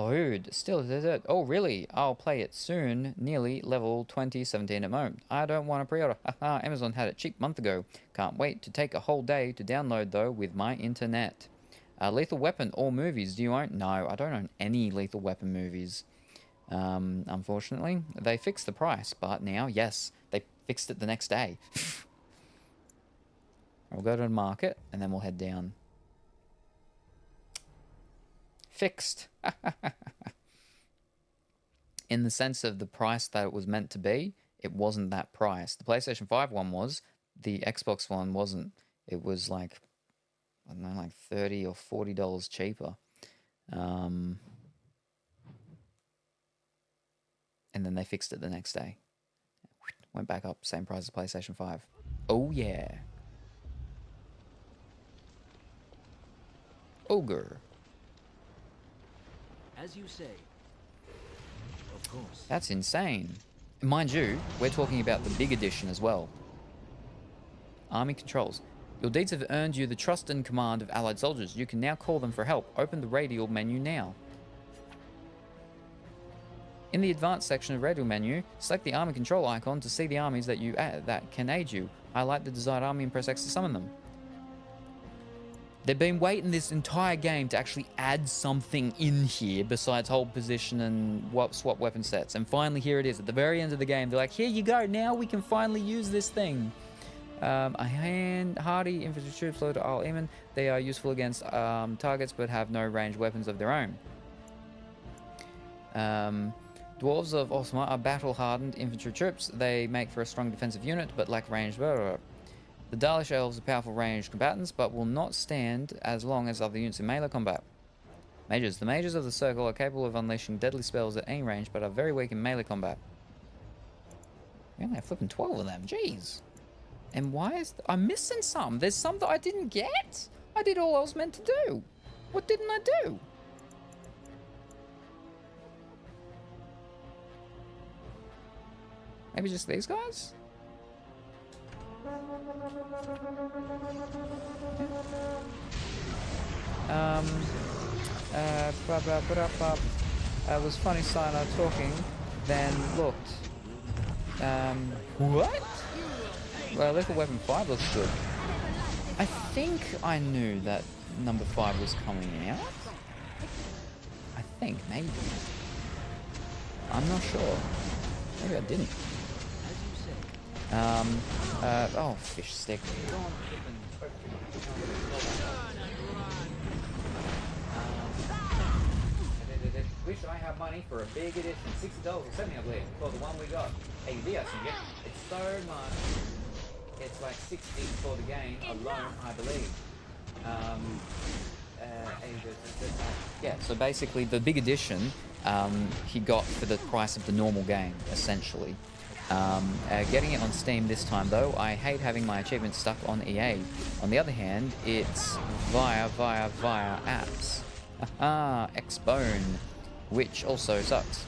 Rude. Still is it? Oh, really? I'll play it soon. Nearly level 2017 at moment. I don't want to pre-order. Haha, Amazon had it cheap a month ago. Can't wait to take a whole day to download, though, with my internet. Lethal Weapon, all movies. Do you own? No, I don't own any Lethal Weapon movies. Unfortunately. They fixed the price, but now, yes, they fixed it the next day. We'll go to the market, and then we'll head down. Fixed. In the sense of the price that it was meant to be, it wasn't that price. The PlayStation 5 one was, the Xbox one wasn't. It was like, I don't know, like $30 or $40 cheaper. And then they fixed it the next day. Went back up, same price as PlayStation 5. Oh yeah. Ogre. As you say. Of course. That's insane. Mind you, we're talking about the big edition as well. Army controls. Your deeds have earned you the trust and command of allied soldiers. You can now call them for help. Open the radial menu now. In the advanced section of radial menu, select the army control icon to see the armies that can aid you. Highlight the desired army and press X to summon them. They've been waiting this entire game to actually add something in here besides hold position and swap weapon sets. And finally, here it is. At the very end of the game, they're like, here you go. Now we can finally use this thing. Hardy infantry troops loyal to Al Eamon. They are useful against targets but have no ranged weapons of their own. Dwarves of Osma are battle-hardened infantry troops. They make for a strong defensive unit but lack ranged. The Dalish elves are powerful ranged combatants, but will not stand as long as other units in melee combat. Mages. The mages of the circle are capable of unleashing deadly spells at any range, but are very weak in melee combat. We only have flipping 12 of them. Jeez. And why is... I'm missing some. There's some that I didn't get. I did all I was meant to do. What didn't I do? Maybe just these guys? Was funny Sinai talking, then looked. What? Well, lethal weapon 5 looks good. I think I knew that number 5 was coming out. I think, maybe. I'm not sure. Maybe I didn't. Oh, fish stick. Wish I had money for a big edition, $60 or $70, I believe, for the one we got. AD, I think it. It's so much. It's like $60 for the game alone, I believe. Yeah, so basically the big edition he got for the price of the normal game, essentially. Getting it on Steam this time though, I hate having my achievements stuck on EA. On the other hand, it's via apps. Xbone, which also sucks.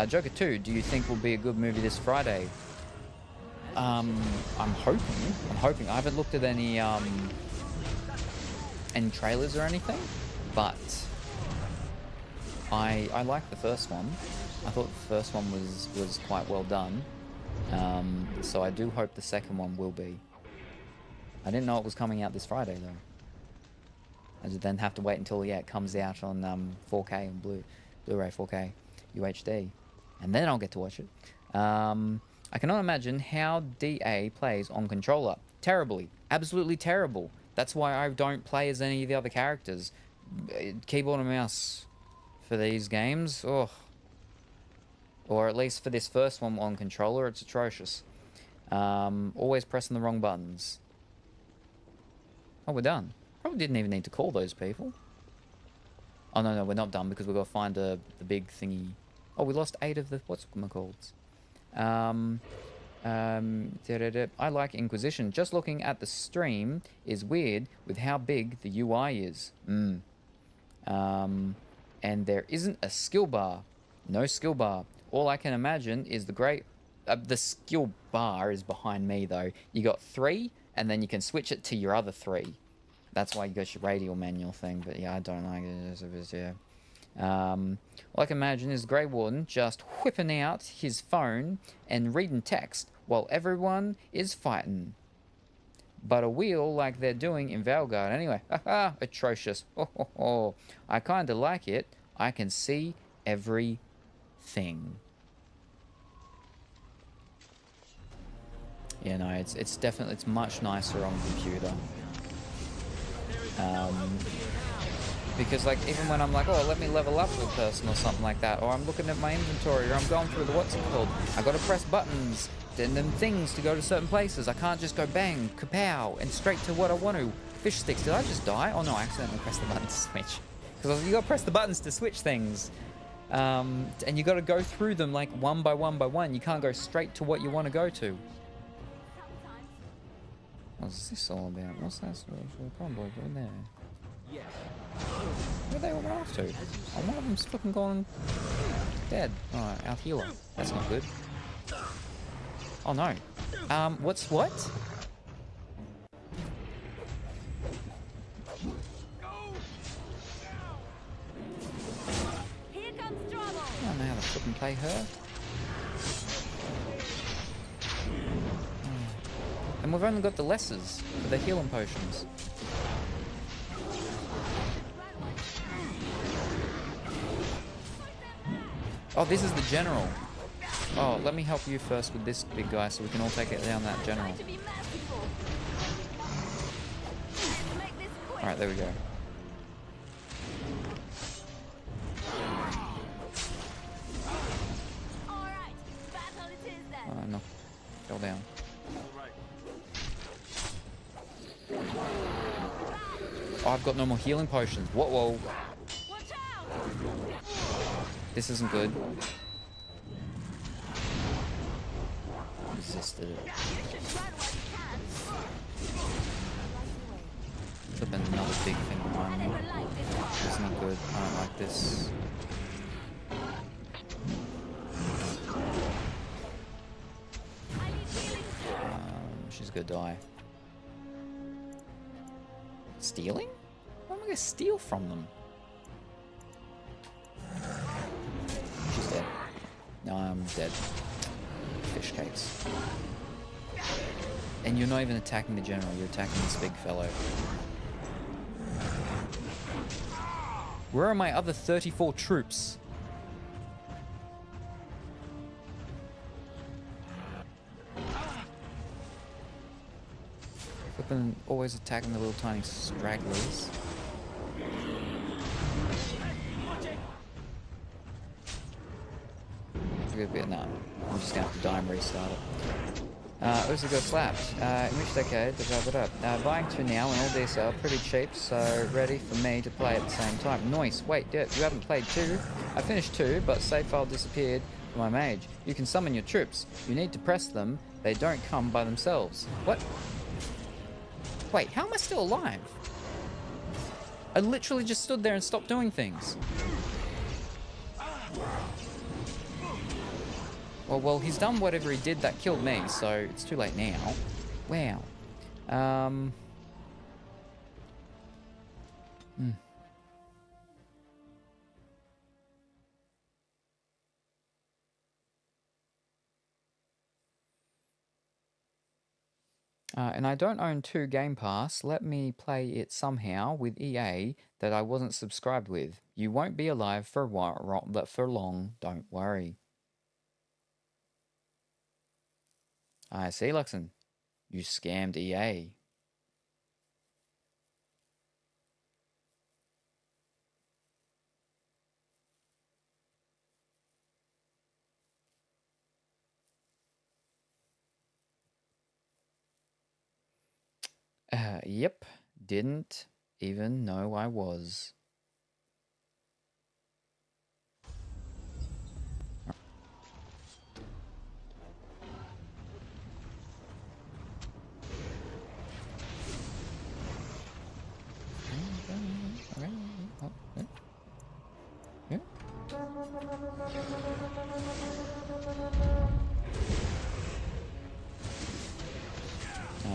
Joker 2, do you think will be a good movie this Friday? I'm hoping. I haven't looked at any trailers or anything, but I liked the first one. I thought the first one was quite well done. So I do hope the second one will be. I didn't know it was coming out this Friday though. I just then have to wait until it comes out on 4K and Blu-ray 4K UHD, and then I'll get to watch it. I cannot imagine how DA plays on controller. Terribly, absolutely terrible. That's why I don't play as any of the other characters. Keyboard and mouse for these games, oh. Or at least for this first one on controller, it's atrocious. Always pressing the wrong buttons. Oh, we're done. Probably didn't even need to call those people. Oh, no, we're not done because we've got to find the big thingy. Oh, we lost 8 of the what's-it-called. I like Inquisition. Just looking at the stream is weird with how big the UI is. And there isn't a skill bar. No skill bar. All I can imagine is the skill bar is behind me though. You got 3 and then you can switch it to your other 3. That's why you got your radial manual thing, but yeah, I don't like it. Yeah. All I can imagine is Grey Warden just whipping out his phone and reading text while everyone is fighting. But a wheel like they're doing in Valgard. Anyway, atrocious. I kinda like it. I can see everything. Yeah, no, it's definitely, it's much nicer on computer. Because like even when I'm like, oh, let me level up with a person or something like that, or I'm looking at my inventory, or I'm going through the what's it called, I gotta press buttons and them things to go to certain places. I can't just go bang, kapow, and straight to what I want to. Fish sticks, did I just die? Oh no, I accidentally pressed the button to switch. Because you gotta press the buttons to switch things. And you gotta go through them like one by one by one. You can't go straight to what you want to go to. What's this all about? What's that? Probably in there. Yes. Where they all run off to? Oh, one of them's fucking gone dead. Alright, our healer. That's not good. Oh no. What? flip and play her. And we've only got the lessers for the healing potions. Oh, this is the general. Oh, let me help you first with this big guy so we can all take it down that general. Alright, there we go. Oh, no. Fell down. Oh, I've got no more healing potions. Whoa. This isn't good. Resisted it. Flipping another big thing behind me. This is not good. I don't like this. She's gonna die. Stealing? Why am I gonna steal from them? She's dead. No, I'm dead. Fish cakes. And you're not even attacking the general, you're attacking this big fellow. Where are my other 34 troops? Flipping, always attacking the little tiny stragglers. Good bit. No, I'm just gonna have to die and restart it. Also got slapped. In which decade? Buying 2 now and all these are pretty cheap, so ready for me to play at the same time. Nice. Wait, you haven't played 2? I finished 2, but save file disappeared for my mage. You can summon your troops. You need to press them. They don't come by themselves. What? Wait, how am I still alive? I literally just stood there and stopped doing things. Well, he's done whatever he did that killed me, so it's too late now. Wow. And I don't own 2 Game Pass. Let me play it somehow with EA that I wasn't subscribed with. You won't be alive for a while, but for long, don't worry. I see, Luxon. You scammed EA. Yep. Didn't even know I was.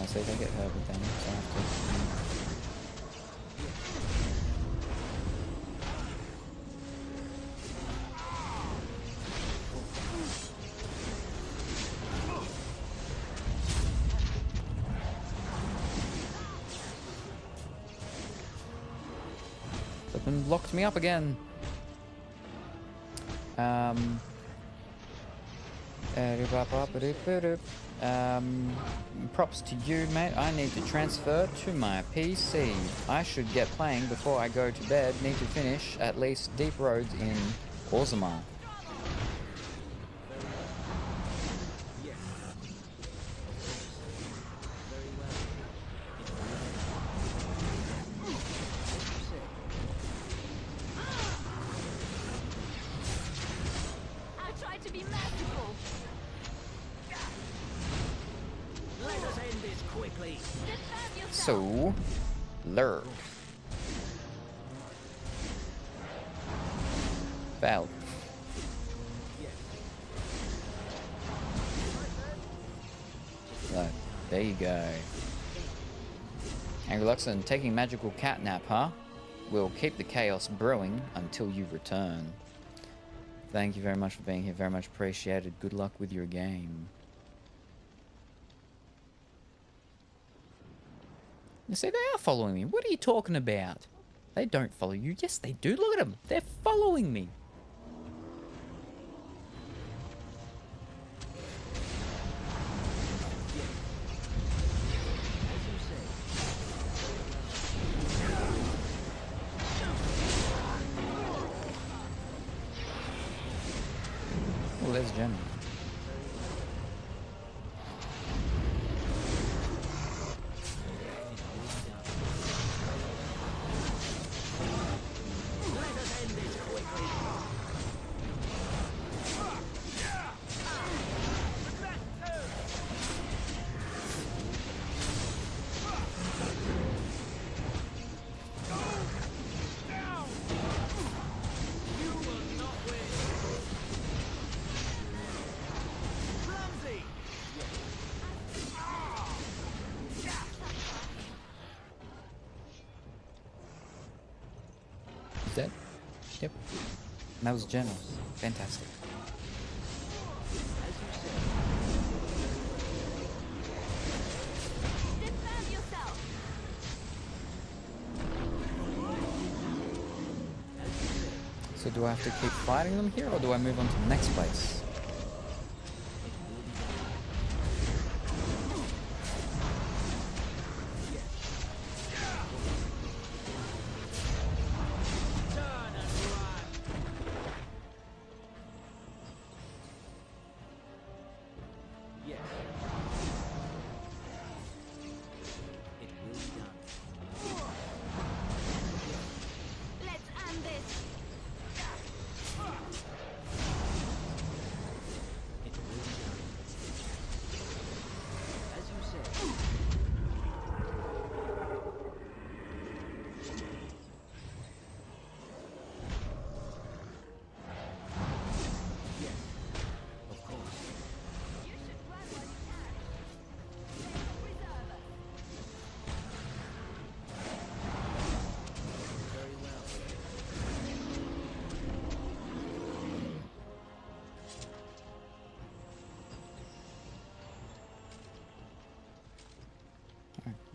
So if I get hurt with them, so I have to... Flippin' locked me up again. Props to you, mate. I need to transfer to my PC. I should get playing before I go to bed. Need to finish at least Deep Roads in Orzammar. So, lurk. Foul. So, there you go. Angry Luxon, taking magical catnap, huh? We'll keep the chaos brewing until you return. Thank you very much for being here. Very much appreciated. Good luck with your game. You see, they are following me. What are you talking about? They don't follow you. Yes, they do. Look at them. They're following me. Oh, there's Jenny. Dead? Yep. And that was Jenna. Fantastic. So do I have to keep fighting them here, or do I move on to the next place?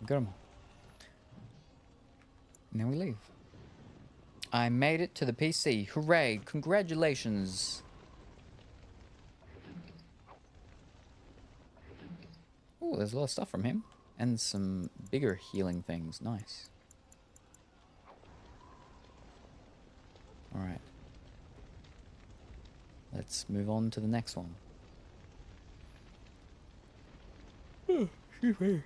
Got 'em all. And then we leave. I made it to the PC. Hooray! Congratulations! Oh, there's a lot of stuff from him. And some bigger healing things. Nice. Alright. Let's move on to the next one. Excuse me.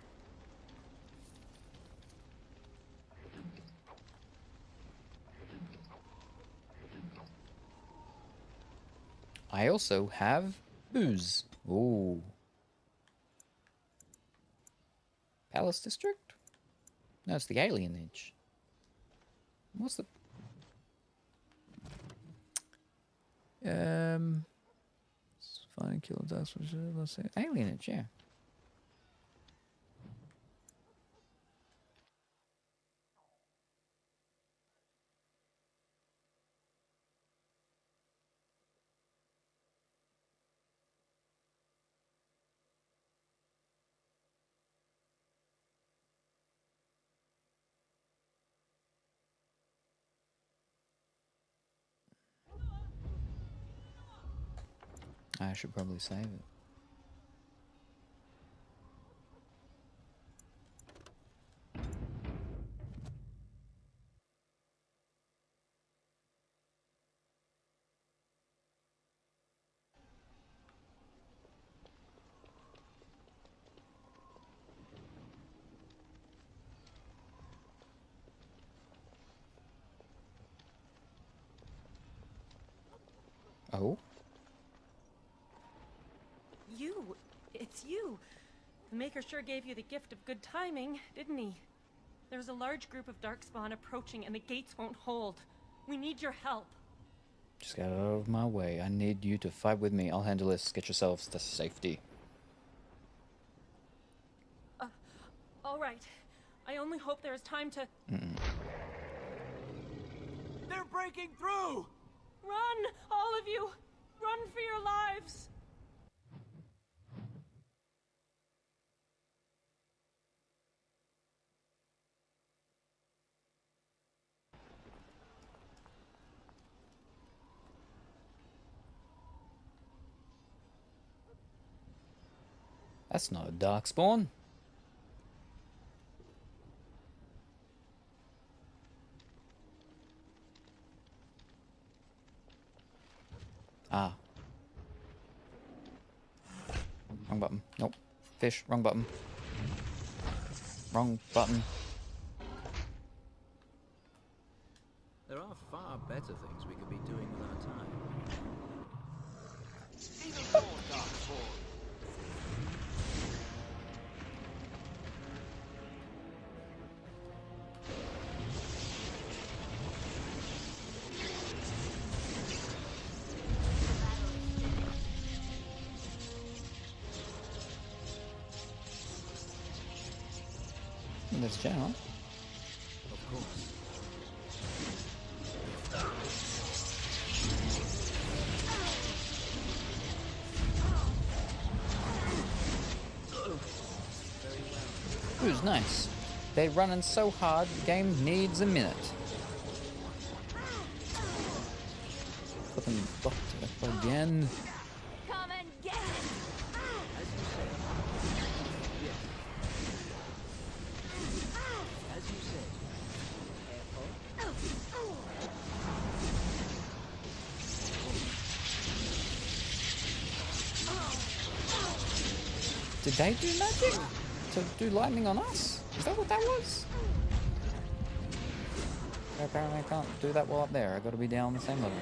I also have booze. Ooh. Palace District? No, it's the Alienage. What's the... Find kill dust. Let's say Alienage, yeah. I should probably save it. Oh? You! It's you! The Maker sure gave you the gift of good timing, didn't he? There's a large group of Darkspawn approaching and the gates won't hold. We need your help. Just get out of my way. I need you to fight with me. I'll handle this. Get yourselves to safety. All right. I only hope there is time to... They're breaking through! Run, all of you! Run for your lives! That's not a darkspawn. Ah. Wrong button. Nope. Fish. Wrong button. Wrong button. There are far better things we could be doing with our time. Even more darkspawn. There's General. Of course. Who's nice? They're running so hard, the game needs a minute. Put them up again. Come and get it! As you say. Did they do magic to do lightning on us? Is that what that was? Apparently I can't do that while up there. I gotta be down on the same level.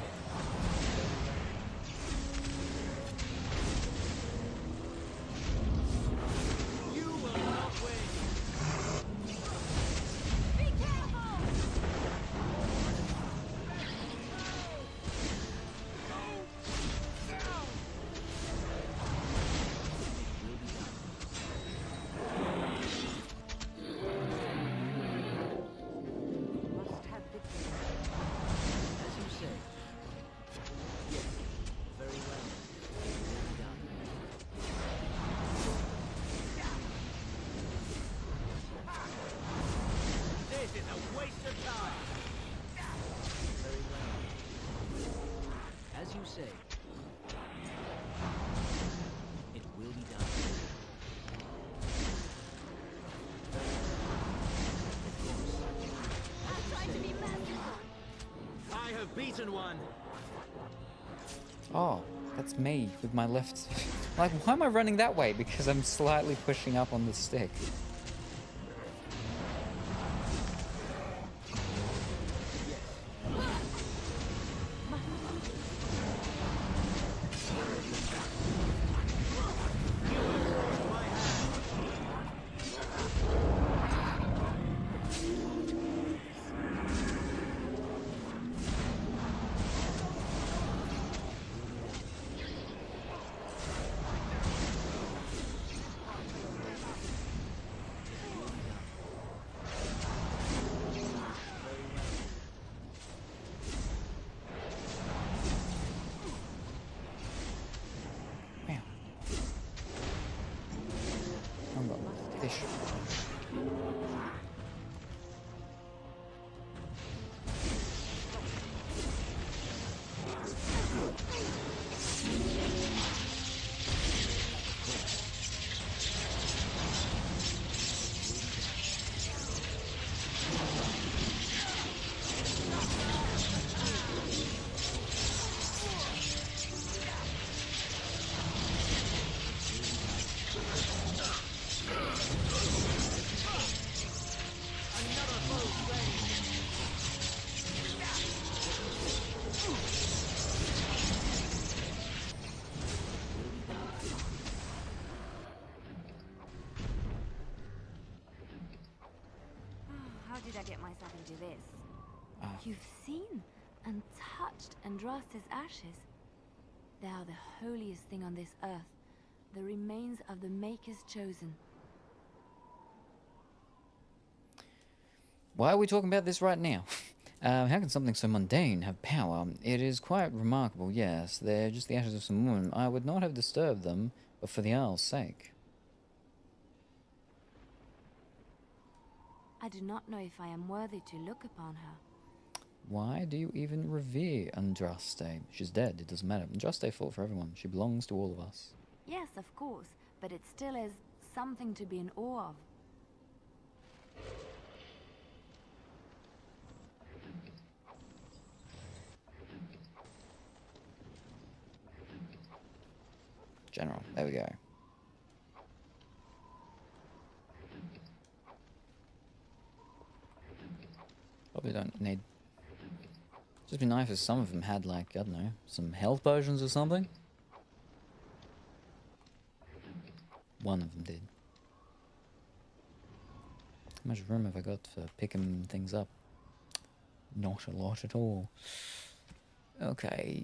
It will be done. I have beaten one. Oh, that's me with my left. Like, why am I running that way? Because I'm slightly pushing up on the stick. Fish. How did I get myself into this? You've seen and touched Andraste's ashes. They are the holiest thing on this earth, the remains of the Maker's chosen. Why are we talking about this right now? How can something so mundane have power? It is quite remarkable, yes. They're just the ashes of some woman. I would not have disturbed them, but for the Isle's sake. I do not know if I am worthy to look upon her. Why do you even revere Andraste? She's dead, it doesn't matter. Andraste fought for everyone. She belongs to all of us. Yes, of course, but it still is something to be in awe of. General, there we go. Probably don't need... Just be nice if some of them had, like, I don't know, some health potions or something. One of them did. How much room have I got for picking things up? Not a lot at all. Okay.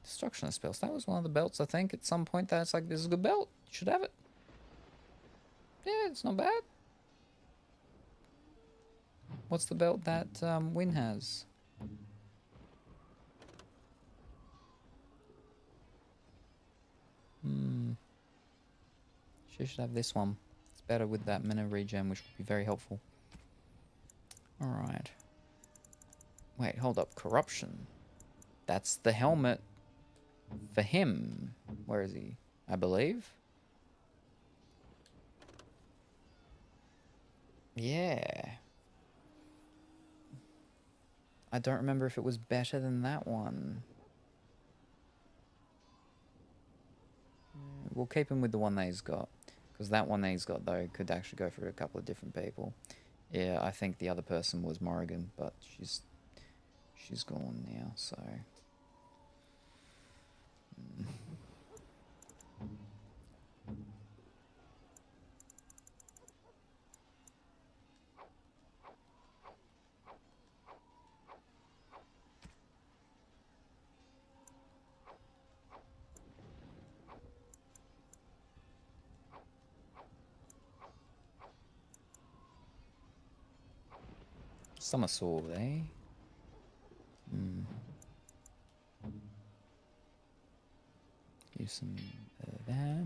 Destruction of spells. That was one of the belts, I think, at some point. That's like, this is a good belt. You should have it. Yeah, it's not bad. What's the belt that Wynn has? She should have this one. It's better with that mana regen, which would be very helpful. Alright. Wait, hold up. Corruption. That's the helmet for him. Where is he? I believe. Yeah. I don't remember if it was better than that one. We'll keep him with the one that he's got. Because that one that he's got, though, could actually go for a couple of different people. Yeah, I think the other person was Morrigan, but she's gone now, so... Summer Sword, eh? Use some of that.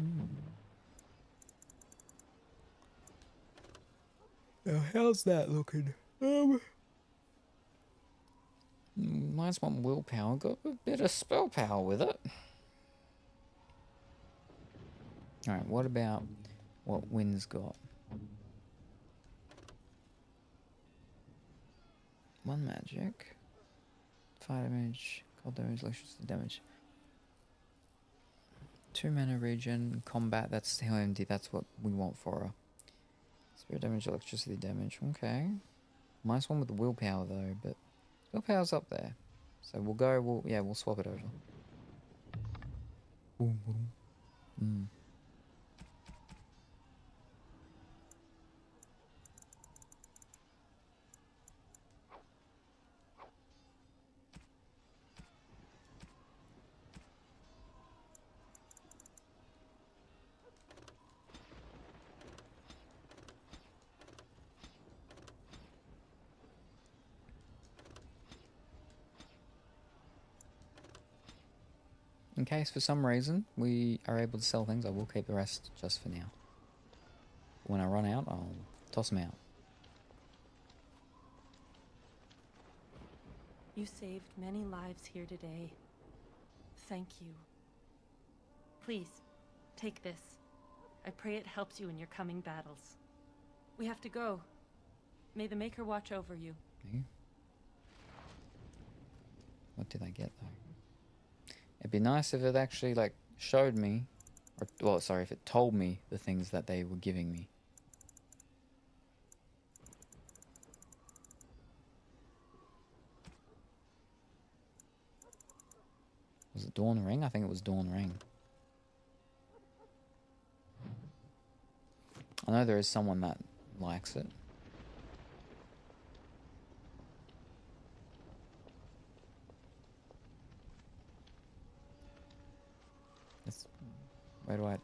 Now, how's that looking? Mine's one willpower. Got a bit of spell power with it. Alright, what about what Wynn's got? One magic. Fire damage, cold damage, electricity damage. 2 mana regen, combat, that's HMD, that's what we want for her. Spirit damage, electricity damage, okay. Nice one with the willpower though, but willpower's up there. So we'll swap it over. Boom, boom. In case for some reason we are able to sell things, I will keep the rest just for now. When I run out, I'll toss them out. You saved many lives here today. Thank you. Please, take this. I pray it helps you in your coming battles. We have to go. May the Maker watch over you. Okay. What did I get though? It'd be nice if it actually like showed me, or well, sorry, if it told me the things that they were giving me. Was it Dawn Ring? I think it was Dawn Ring. I know there is someone that likes it. Where do I...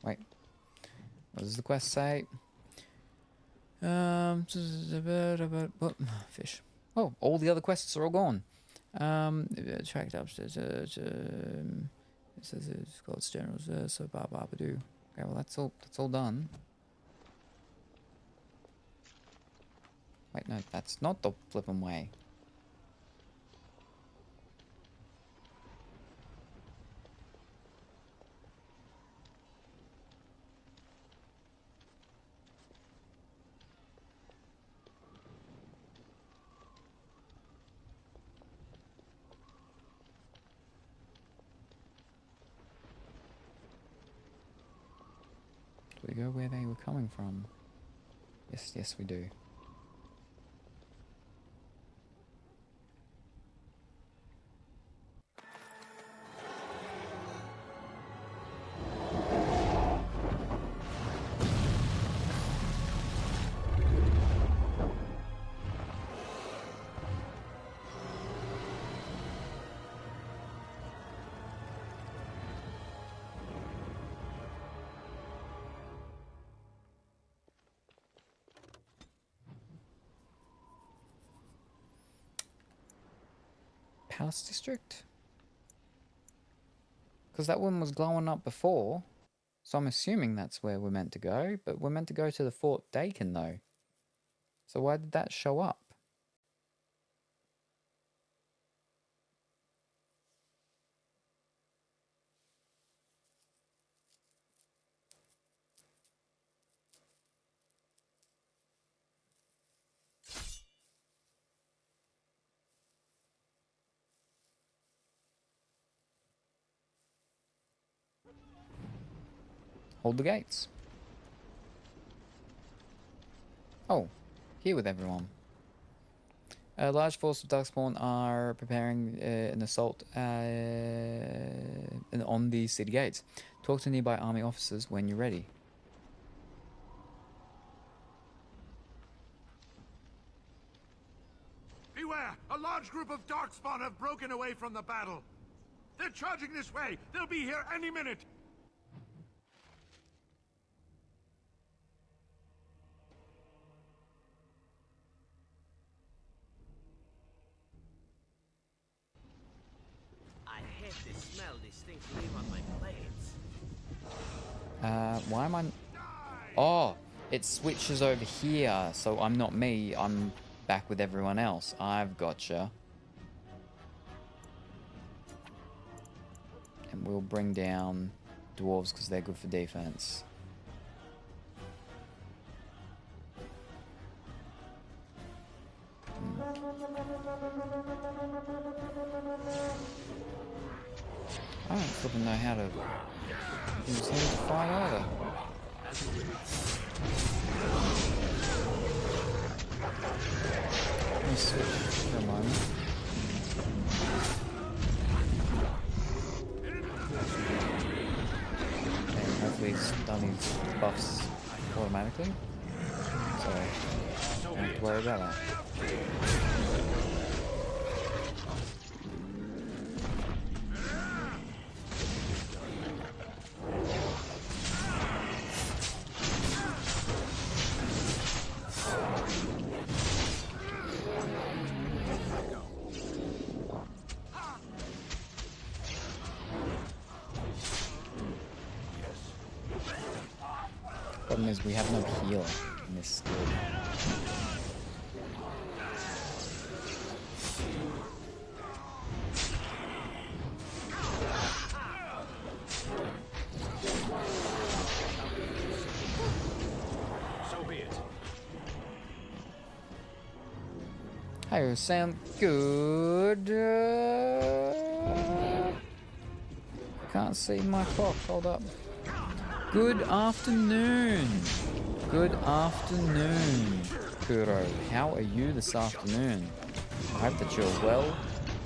Wait. What does the quest say? What? Fish. Oh, all the other quests are all gone. Tracked upstairs. It says it's called Generals. So Babadoo. Okay, well that's all done. Wait, no, that's not the flippin' way. Do we go where they were coming from? Yes, we do. Palace District? Because that one was glowing up before, so I'm assuming that's where we're meant to go, but we're meant to go to the Fort Dakin though. So why did that show up? Hold the gates. Oh, here with everyone. A large force of Darkspawn are preparing an assault on the city gates. Talk to nearby army officers when you're ready. Beware! A large group of Darkspawn have broken away from the battle. They're charging this way. They'll be here any minute. This smell distinctly on my plates. Why am I... Oh, it switches over here, so I'm not me, I'm back with everyone else. I've gotcha. And we'll bring down dwarves because they're good for defense. I don't flipping know how to use him to fight either. Let me switch for a moment. And hopefully he's done his buffs automatically. So I don't have to worry about that. Problem is we have no heal in this skill. So be it. Hey, sound good? Can't see my clock. Hold up. Good afternoon. Good afternoon, Kuro. How are you this afternoon? I hope that you're well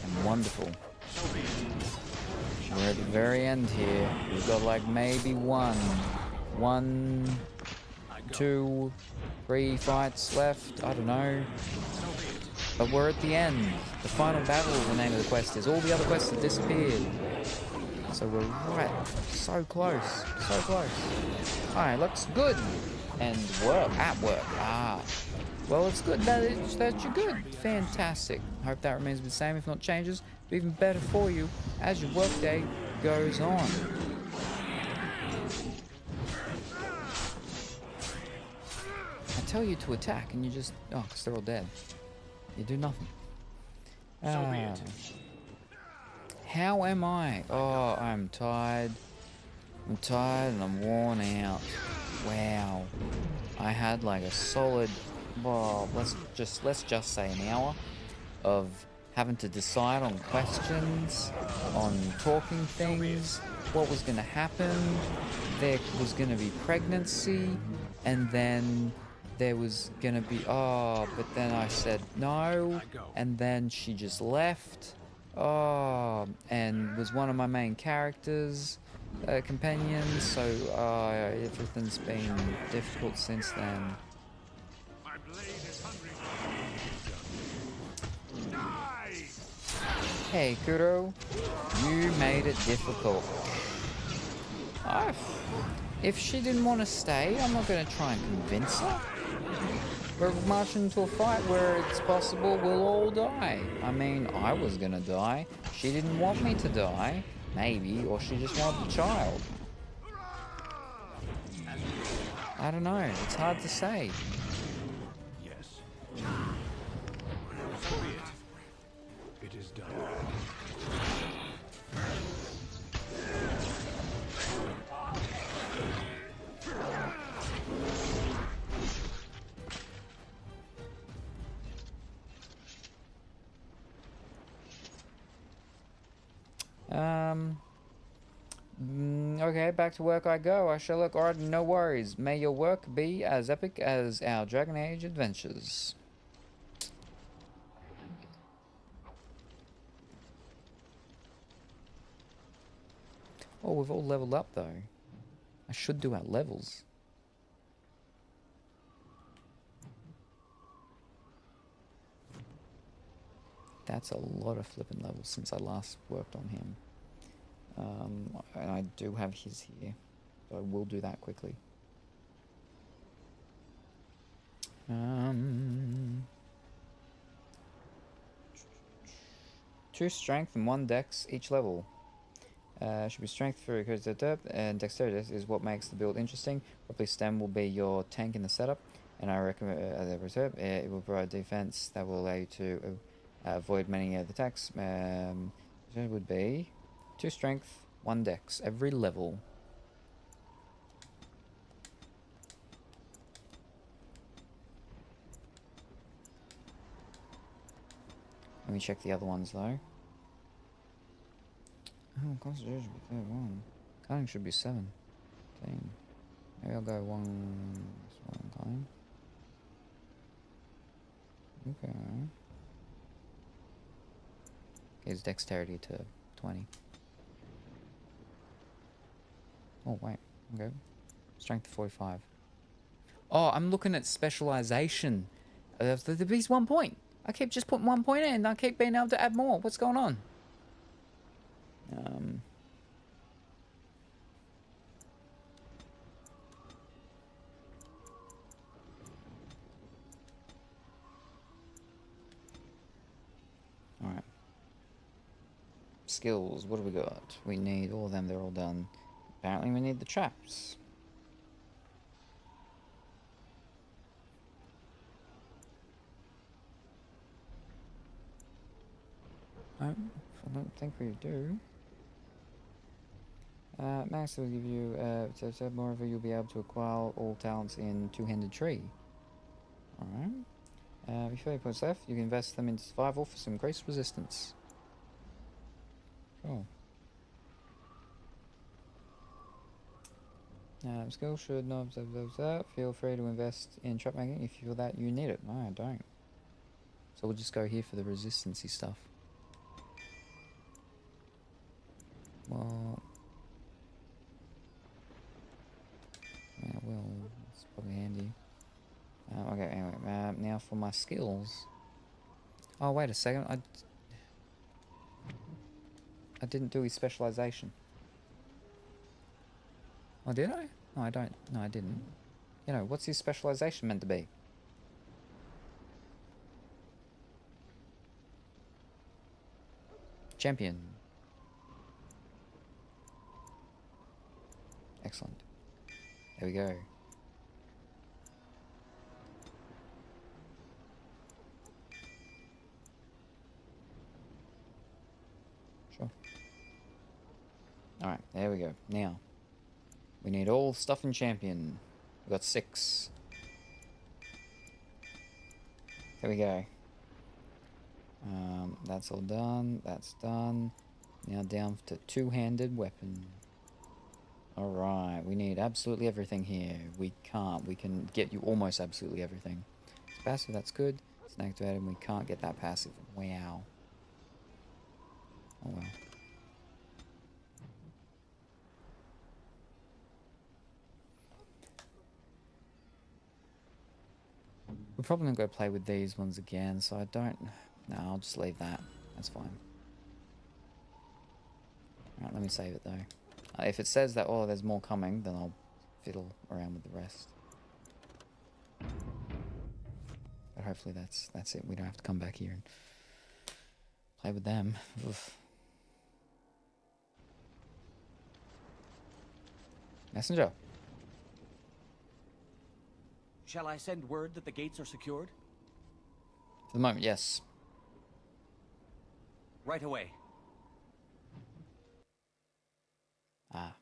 and wonderful. We're at the very end here. We've got like maybe one, 2, 3 fights left. I don't know. But we're at the end. The final battle, the name of the quest is. All the other quests have disappeared. So we're right, so close, so close. Alright, looks good. And work, at work, well, it's good that you're good. Fantastic. Hope that remains the same, if not changes, but even better for you as your workday goes on. I tell you to attack, and you just... Oh, because they're all dead. You do nothing. So be it. How am I? Oh, I'm tired. I'm tired and I'm worn out. Wow. I had like a solid... Well, let's just say an hour of having to decide on questions, on talking things, what was going to happen. There was going to be pregnancy, and then there was going to be, but then I said no, and then she just left, and was one of my main characters, companions, so everything's been difficult since then. Hey, Kuro, you made it difficult. If she didn't want to stay, I'm not going to try and convince her. We're marching into a fight where it's possible we'll all die. I mean, I was going to die. She didn't want me to die, maybe, or she just wanted the child. I don't know, it's hard to say. Yes. So be it. It is done. Okay, back to work I go. I shall look. Alright, no worries. May your work be as epic as our Dragon Age adventures. Oh, we've all leveled up though. I should do our levels. That's a lot of flipping levels since I last worked on him. And I do have his here, so I will do that quickly. 2 strength and 1 dex each level. Should be strength for and dexterity is what makes the build interesting. Probably stem will be your tank in the setup, and I recommend the reserve. It will provide defense that will allow you to avoid many other attacks. It would be 2 strength, 1 dex every level. Let me check the other ones though. Oh, concentration should be 31. Cunning should be 17. Maybe I'll go one cunning. Okay. His dexterity to 20. Oh, wait. Okay. Strength 45. Oh, I'm looking at specialization. The beast 1 point. I keep just putting 1 point in and I keep being able to add more. What's going on? Alright. Skills, what do we got? We need all of them, they're all done. Apparently we need the traps. I don't think we do. Max will give you, moreover you'll be able to acquire all talents in Two-Handed Tree. Alright. With 30 points left, you can invest them into survival for some increased resistance. Cool. Skill should not feel free to invest in trap making if you feel that you need it. No, I don't. So we'll just go here for the resistancy stuff. Well, yeah, well, it's probably handy. Okay, anyway, now for my skills. Oh, wait a second, I didn't do his specialization. Oh, did I? No, I don't. No, I didn't. You know, what's his specialization meant to be? Champion. Excellent. There we go. Sure. Alright, there we go. Now, we need all stuff in champion. We've got 6. There we go. That's all done. That's done. Now down to two-handed weapon. Alright, we need absolutely everything here. We can't. We can get you almost absolutely everything. It's passive, that's good. It's activated, we can't get that passive. Wow. Oh well. We're probably not going to play with these ones again, so I don't... No, I'll just leave that. That's fine. Alright, let me save it though. If it says that, oh, there's more coming, then I'll fiddle around with the rest. But hopefully that's it. We don't have to come back here and play with them. Oof. Messenger. Shall I send word that the gates are secured? For the moment, yes. Right away. Ah.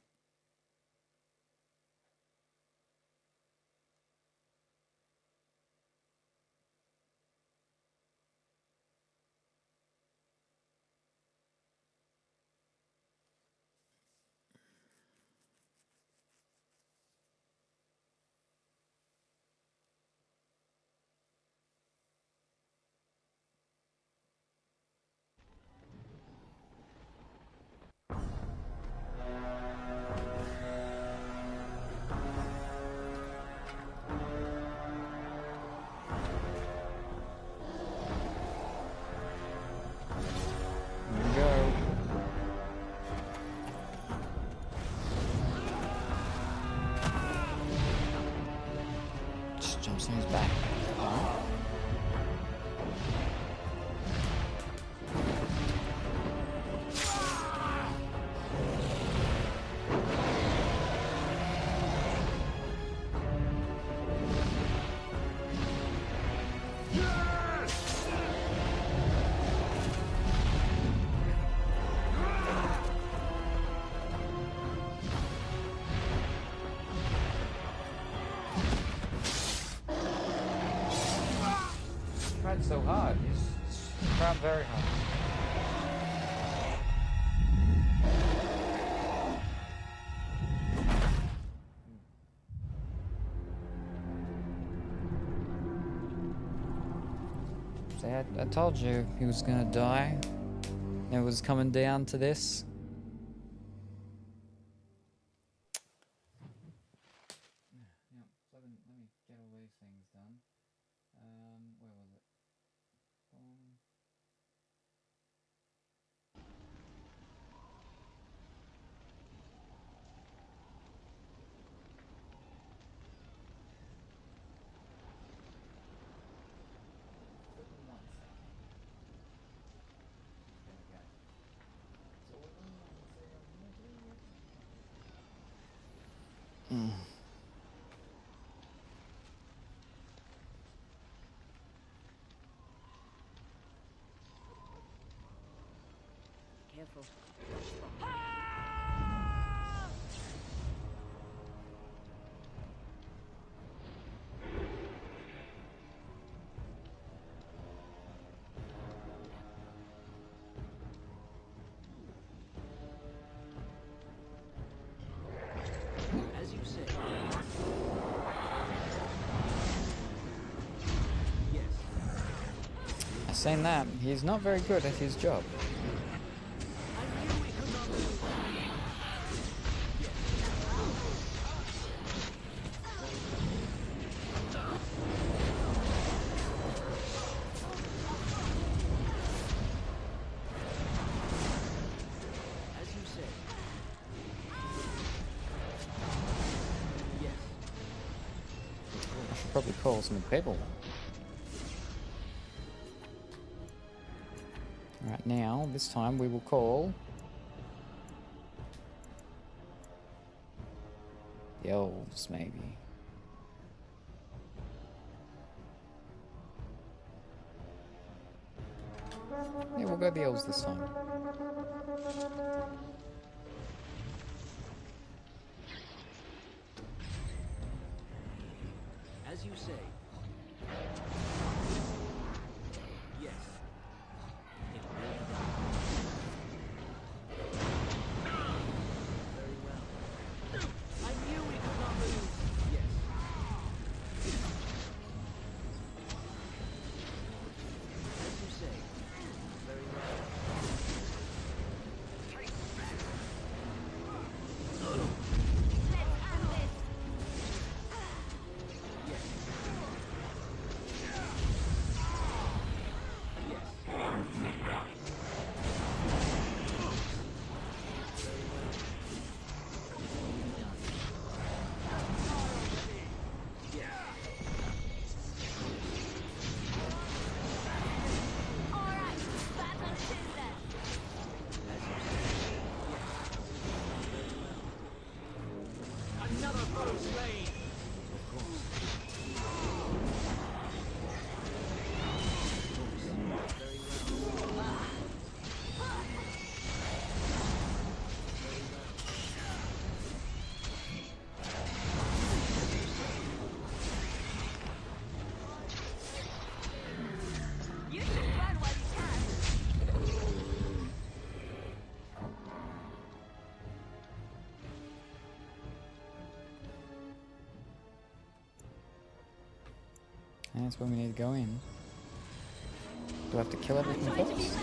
Jumps on his back. Tried so hard. He's tried very hard. See, I told you he was gonna die. It was coming down to this. Yeah, let me get all these things done. Where was it? Careful. As you say. Yes. I've seen that. He's not very good at his job. probably call some people. Right now, this time we will call the elves, maybe. Yeah, we'll go the elves this time. As you say. Yes. It will be done. Very well. I knew we could not lose. Yes. As you say. Very well. Another foe slain. Of course. Very well. You should run while you can. And that's when we need to go in. Do I have to kill everything first?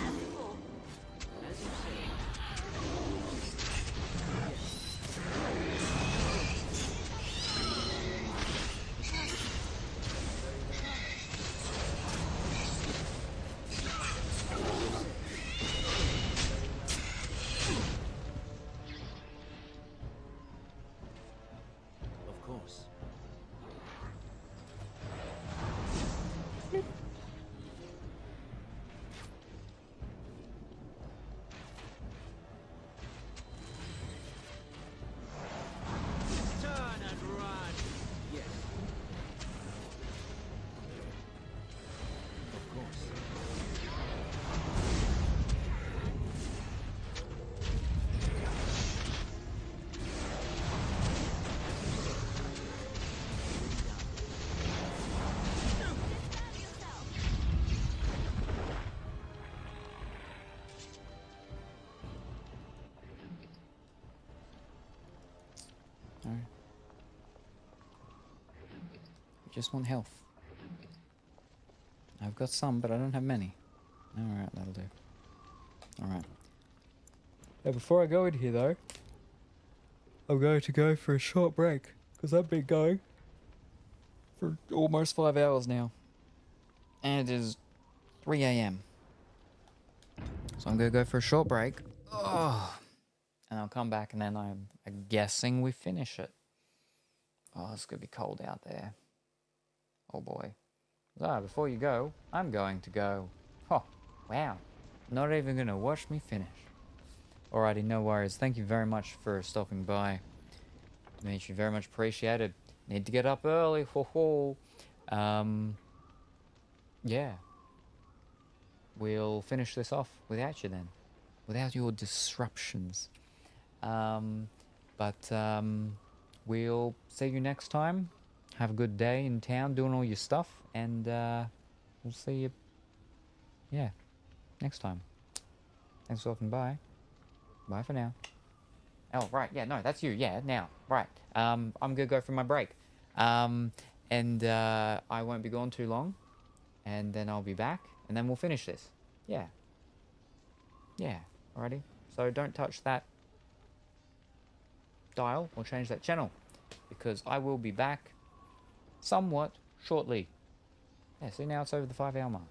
Of course. Turn and run. Yes. Of course. Alright. Just want health. I've got some, but I don't have many. Alright, that'll do. Alright. Now, before I go in here, though, I'm going to go for a short break, because I've been going for almost 5 hours now. And it is 3 AM. So I'm going to go for a short break. Oh. And I'll come back and then I'm guessing we finish it. Oh, it's going to be cold out there. Oh boy. Ah, before you go, I'm going to go. Oh, wow. Not even going to watch me finish. Alrighty, no worries. Thank you very much for stopping by. Dimitri, very much appreciated. Need to get up early. Ho ho. Yeah. We'll finish this off without you then. Without your disruptions. We'll see you next time. Have a good day in town doing all your stuff. And we'll see you, yeah, next time. Thanks for stopping by. Bye for now. Oh, right, yeah, no, that's you, yeah, now, right. I'm gonna go for my break. I won't be gone too long. And then I'll be back, and then we'll finish this. Yeah. Yeah, alrighty. So don't touch that dial or change that channel, because I will be back somewhat shortly. Yeah, see, now it's over the 5-hour mark.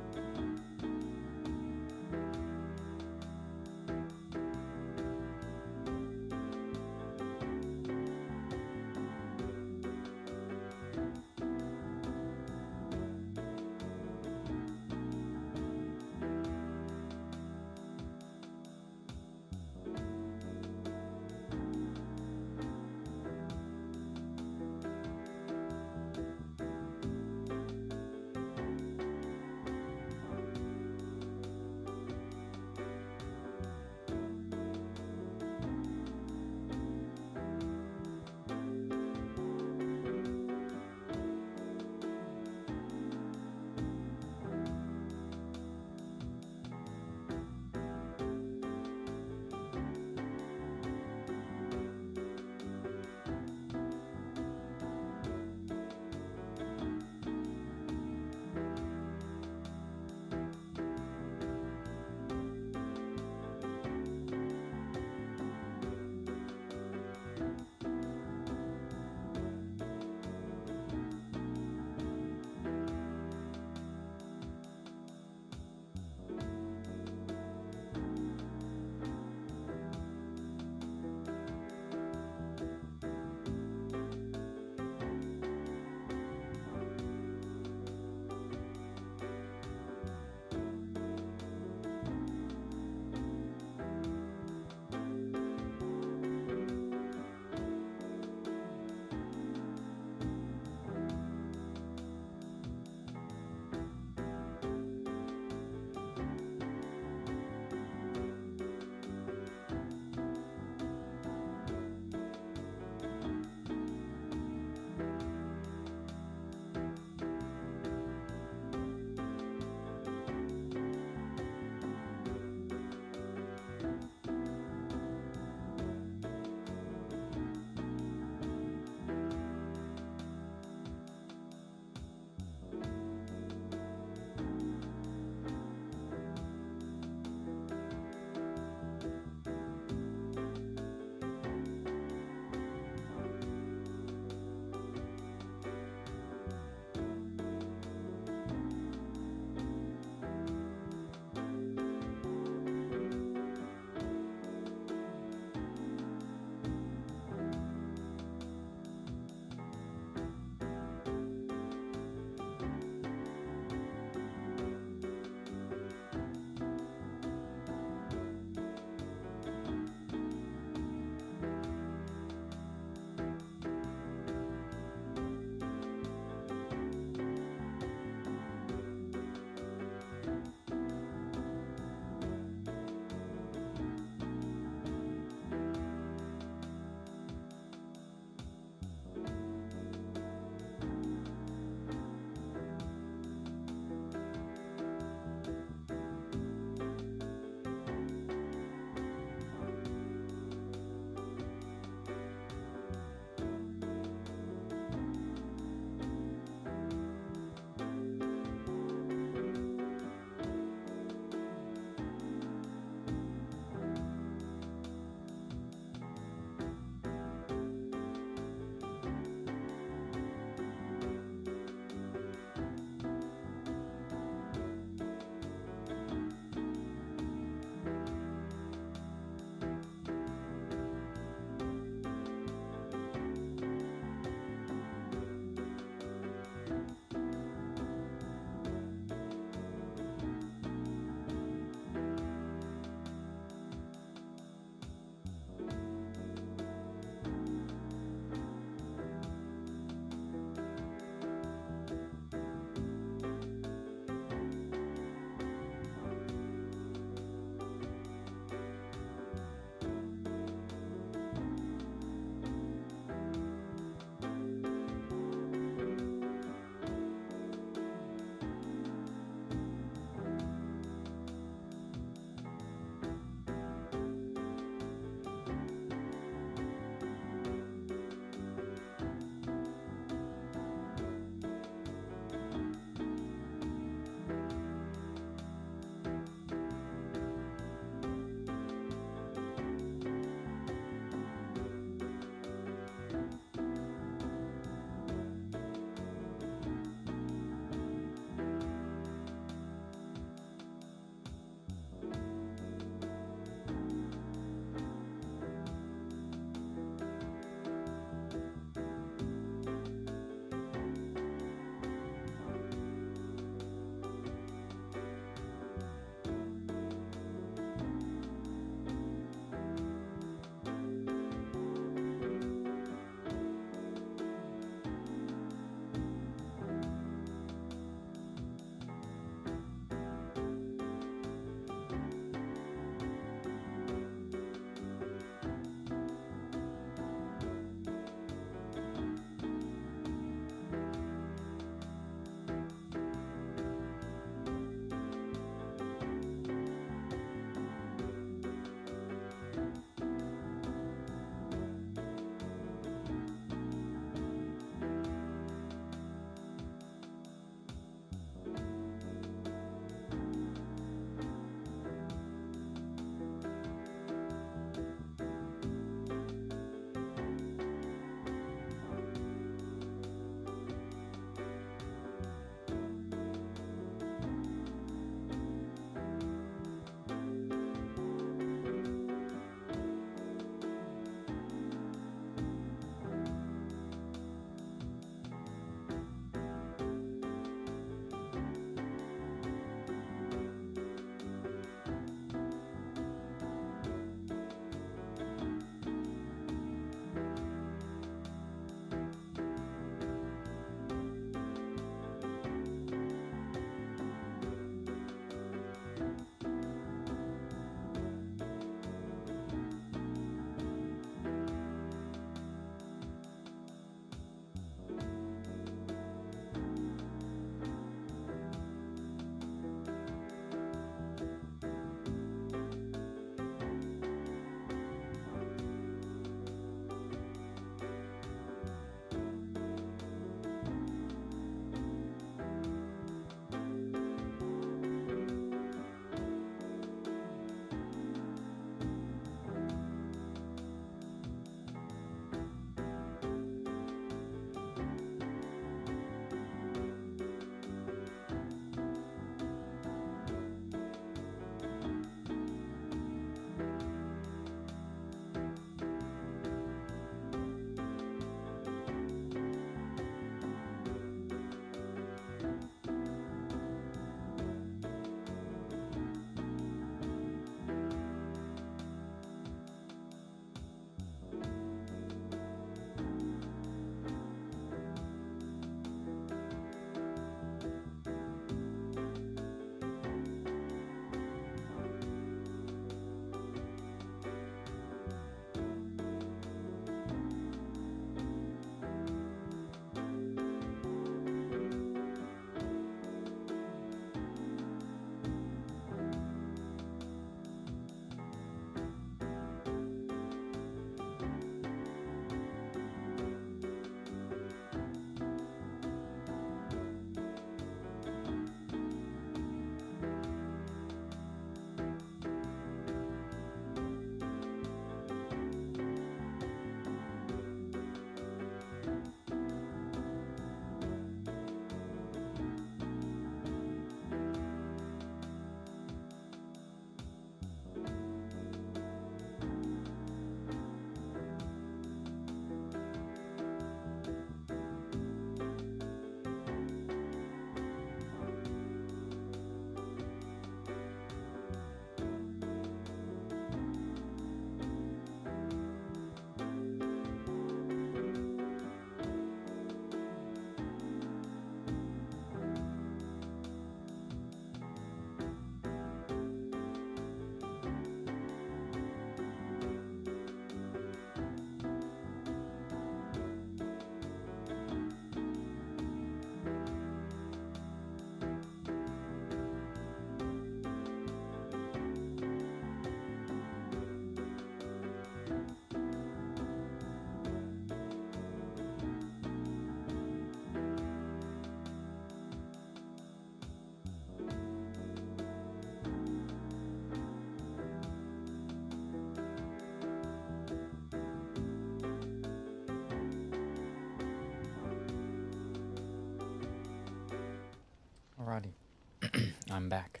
I'm back.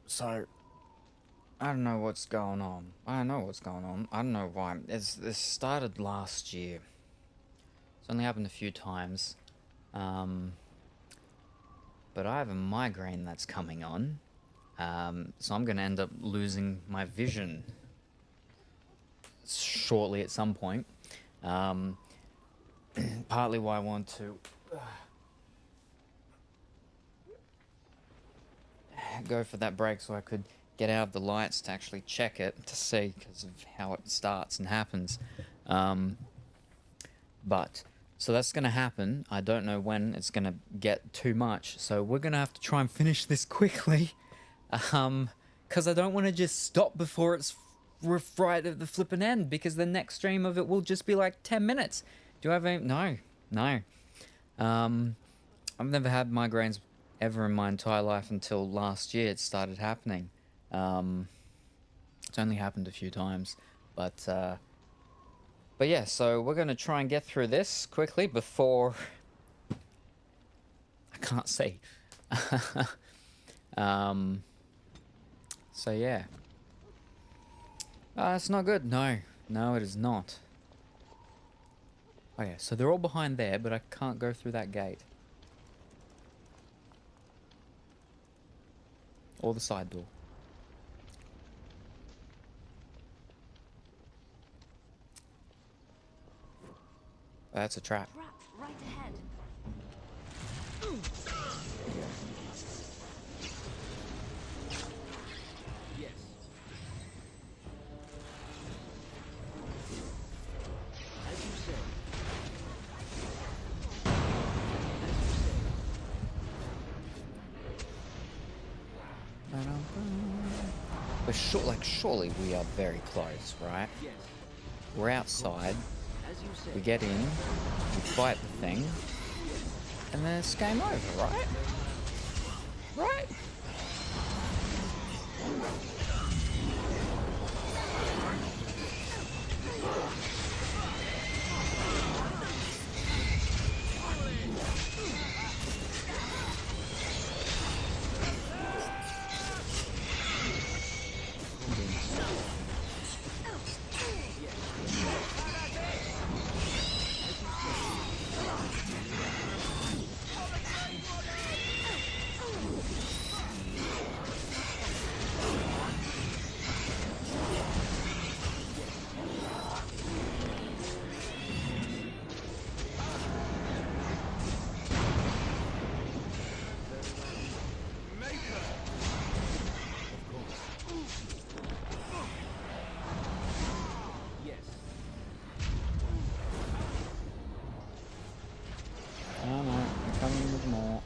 So, I don't know what's going on. I don't know what's going on. I don't know why. This started last year. It's only happened a few times. But I have a migraine that's coming on. So I'm going to end up losing my vision shortly at some point. Partly why I want to go for that break so I could get out of the lights to actually check it to see, because of how it starts and happens. But so that's going to happen. I don't know when it's going to get too much, so we're going to have to try and finish this quickly, because I don't want to just stop before it's right at the flipping end, because the next stream of it will just be like 10 minutes. Do I have any? No. I've never had migraines ever in my entire life until last year it started happening. It's only happened a few times, but yeah, so we're going to try and get through this quickly before I can't see. So yeah. It's not good. No, it is not. Oh yeah, so they're all behind there, but I can't go through that gate. Or the side door. That's a trap. Trap right ahead. Yes. As you say. But surely we are very close, right? Yes. We're outside. As you say. We get in, we fight the thing, and then it's game over, right? Right? Oh no, I'm coming with more.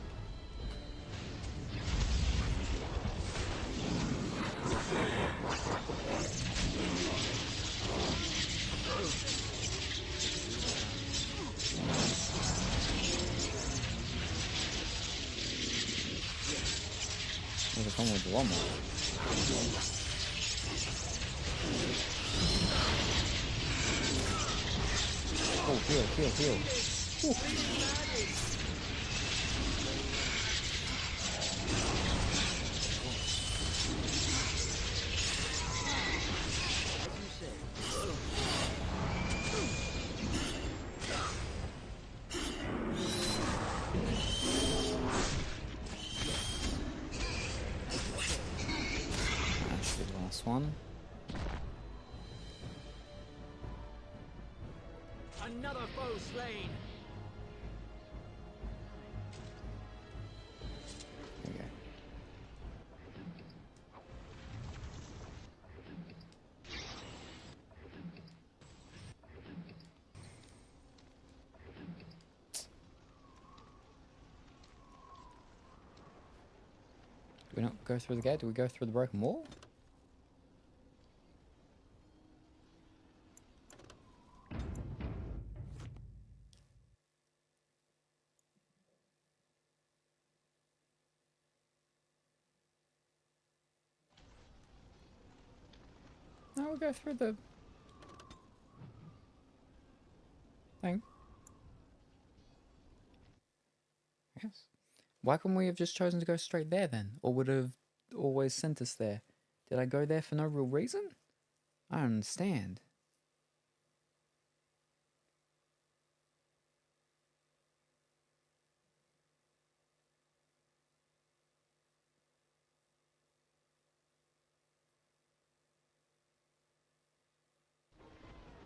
There's a come with one more. Oh, heal. Ooh. That's the last one. Another foe slain. There we go. Do we not go through the gate? Do we go through the broken wall? No, we'll go through the thing. guess. Why couldn't we have just chosen to go straight there then? Or would have always sent us there? Did I go there for no real reason? I don't understand.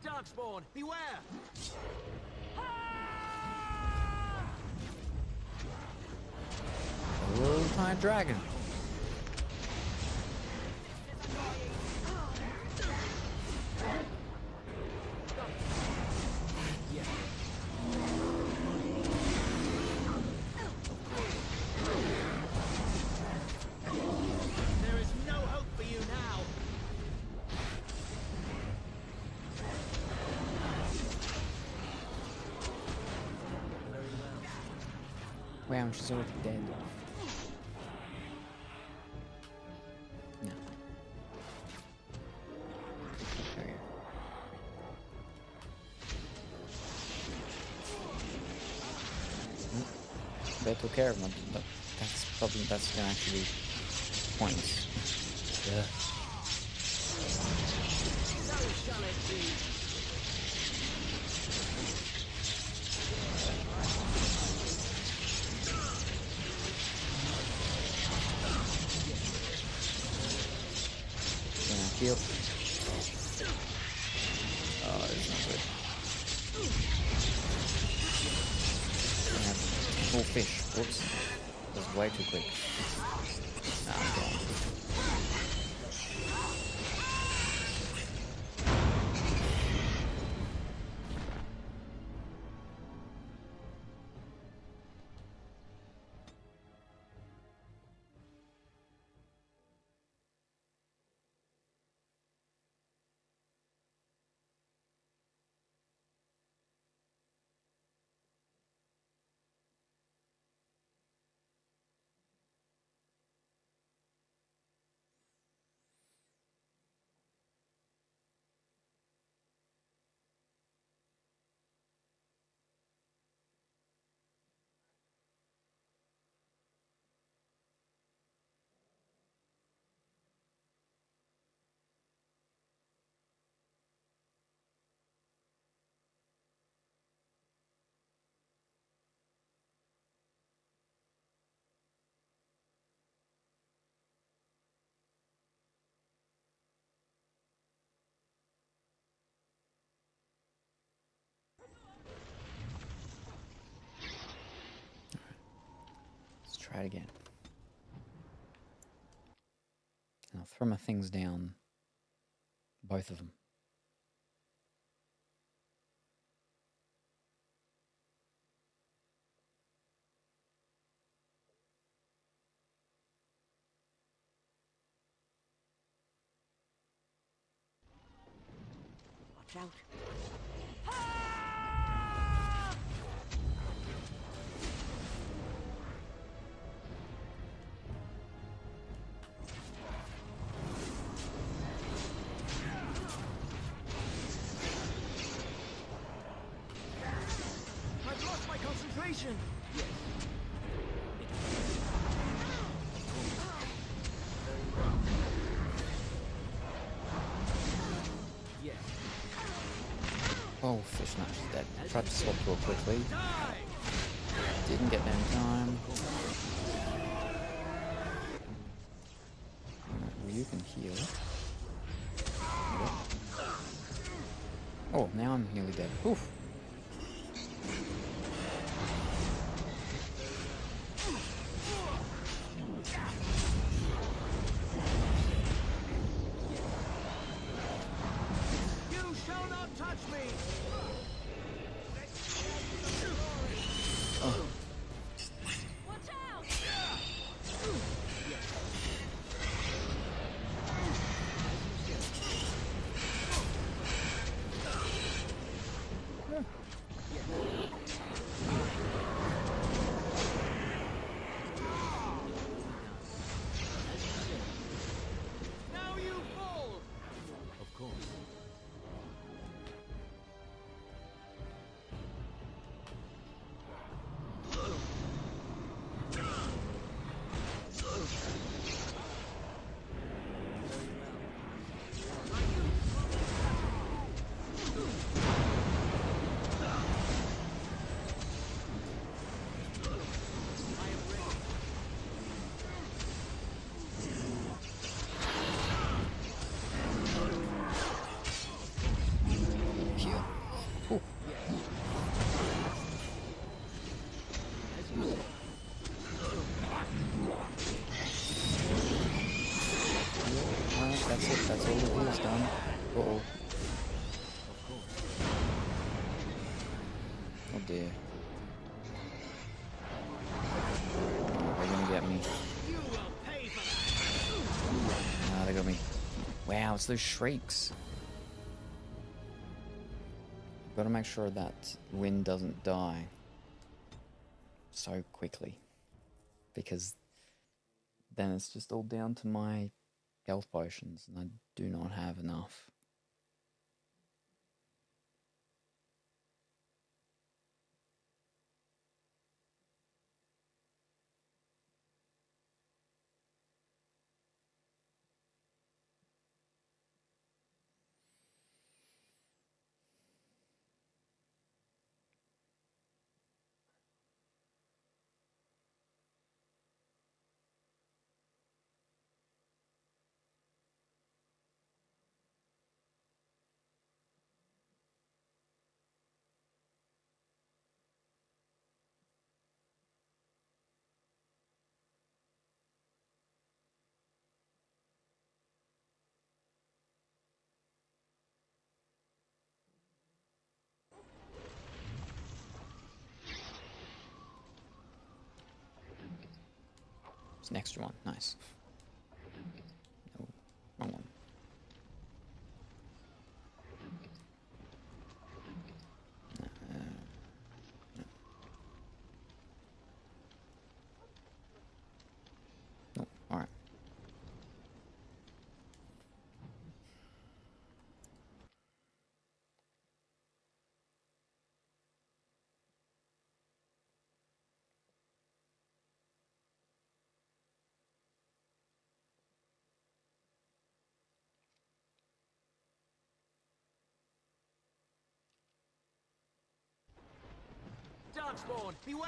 Darkspawn, beware! A little tiny dragon. There is no hope for you now! Wow, she's already dead. No. Okay. They took care of them, but that's gonna actually be points. Yeah. So shall it be. Heal. Oh, that's not good. I have full fish. Whoops. That was way too quick. Nah, I'm gone. Let's try it again. And I'll throw my things down. Both of them. Watch out. I've lost my concentration. Yes. Yes. Oh, fish knife is dead. Tried to swap real quickly. Didn't get there in time. Alright, well you can heal. Yep. Oh, now I'm nearly dead. Oof. You shall not touch me. Oh. Watch out! That's it. That's all it is, done. Uh-oh. Oh dear. They're gonna get me. Ah, they got me. Wow, it's those shrieks. Gotta make sure that Wynn doesn't die so quickly, because then it's just all down to my health potions, and I do not have enough. It's an extra one. Nice. No, wrong one. No. Alright. Darkspawn, beware!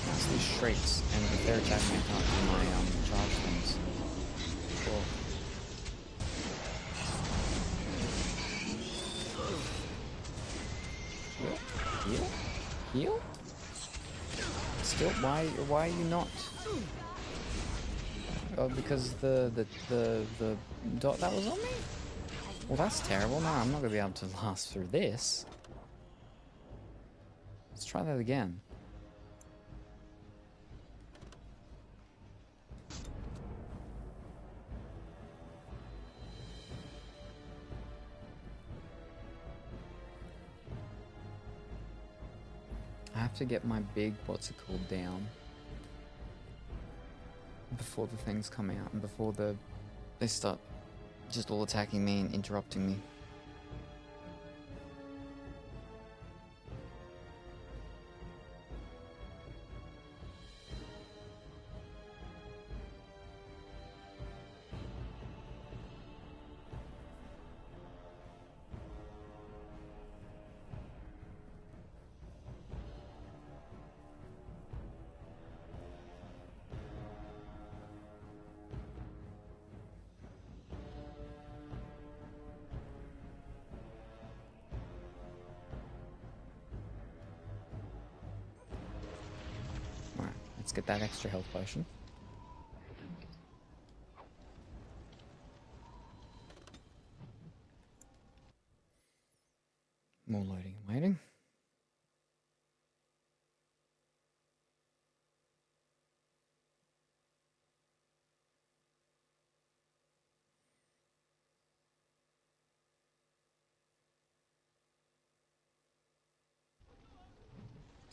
That's these shrieks, and if they're attacking, I can't do my charge things. Cool. Heal? Heal? Still, why are you not? Oh, because the dot that was on me? Well, that's terrible. No, I'm not gonna be able to last through this. Let's try that again. I have to get my big, what's it called, down before the things come out and before they start just all attacking me and interrupting me. Let's get that extra health potion. More loading and waiting.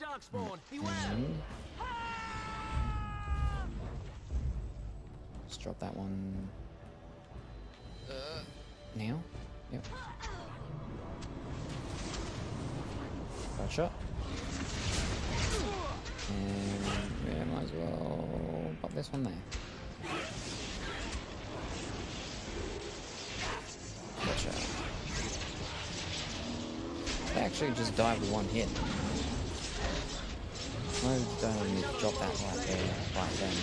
Darkspawn, beware! Let's drop that one. Now? Yep. Gotcha. And yeah, might as well pop this one there. Gotcha. They actually just died with one hit. No, don't need to drop that right there, right then.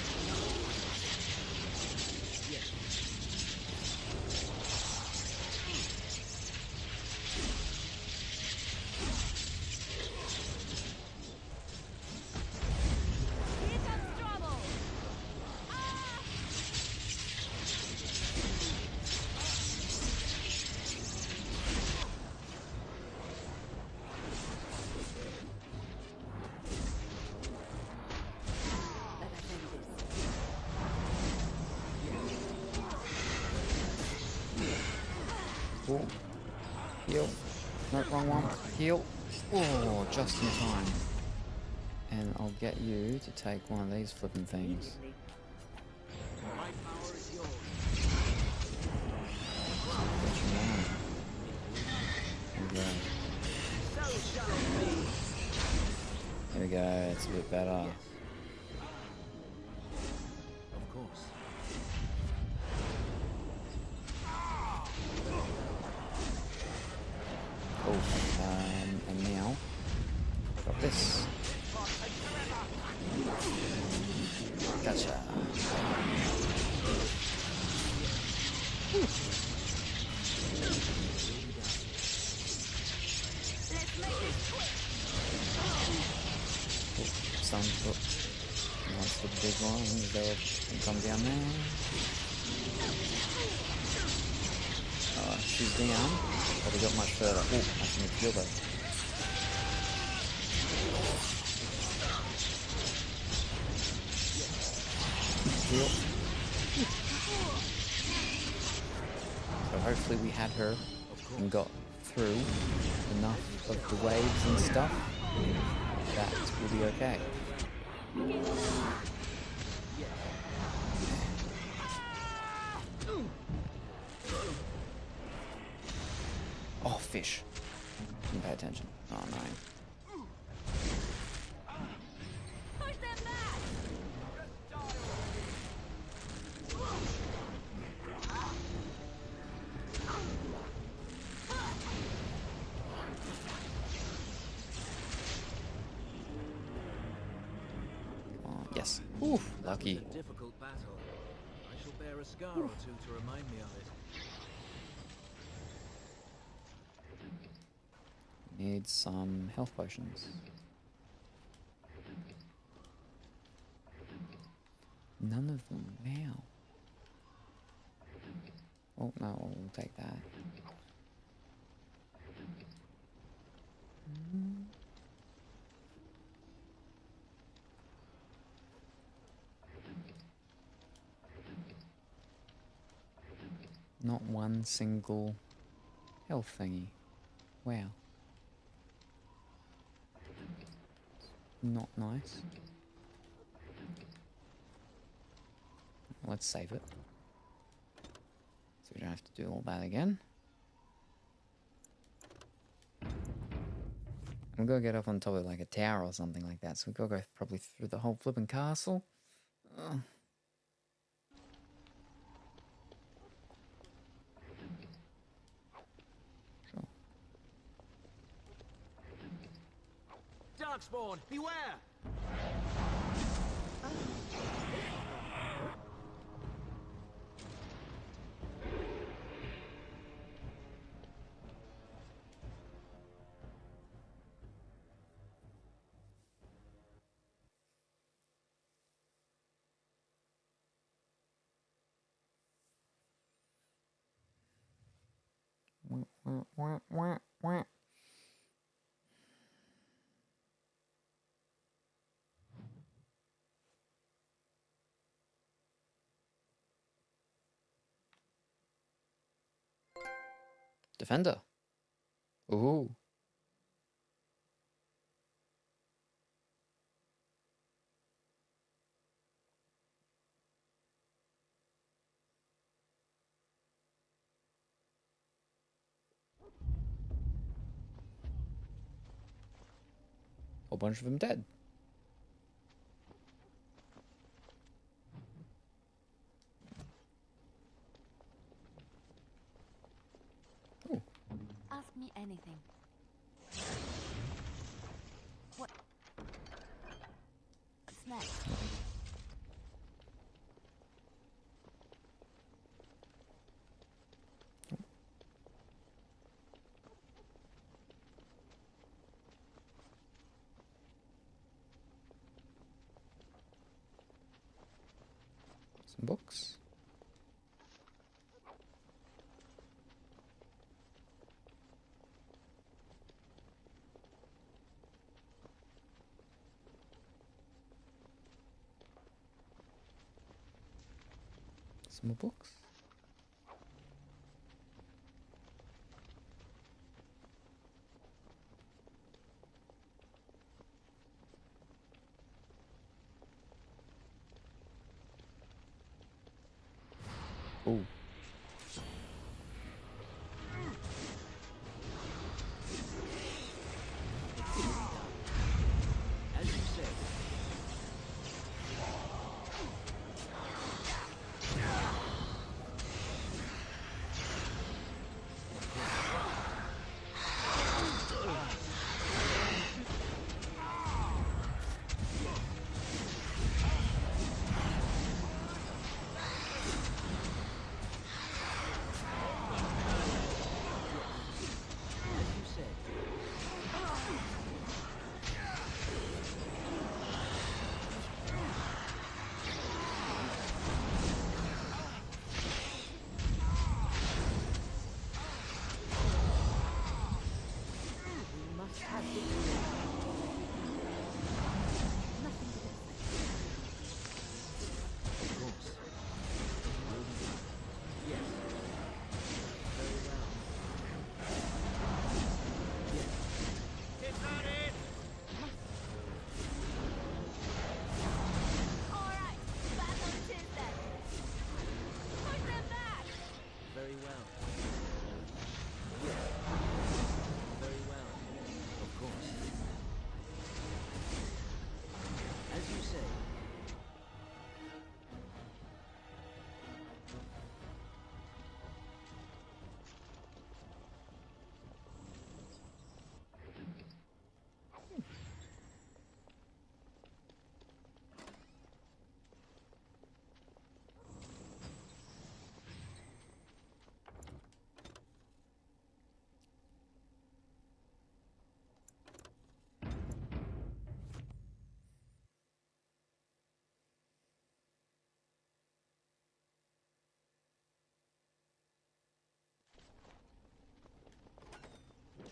Cool. Heal. No, wrong one. Heal. Oh, just in time. And I'll get you to take one of these flipping things. My power is yours. Get you one. There we go. So shall it be. There we go. It's a bit better. Of course. Cool. And now, got this. Gotcha. Whew. Some nice the big one. They'll come down there. She's down, but we got much further. Oh, I can heal though. Heal. So hopefully we had her and got through enough of the waves and stuff. That will be okay. Oh, fish. Didn't pay attention. Oh, no. Push them back! Oh, yes. Oof, lucky. That was a difficult battle. I shall bear a scar or two to remind me of it. Need some health potions. None of them. Wow. Oh, no, we'll take that. Not one single health thingy. Wow. Not nice. Let's save it. So we don't have to do all that again. We'll go get up on top of like a tower or something like that. So we've got to go probably through the whole flipping castle. Sure. Darkspawn, beware! Defender. Ooh. Whole bunch of them dead. Some books. Some more books. Oh. As you said.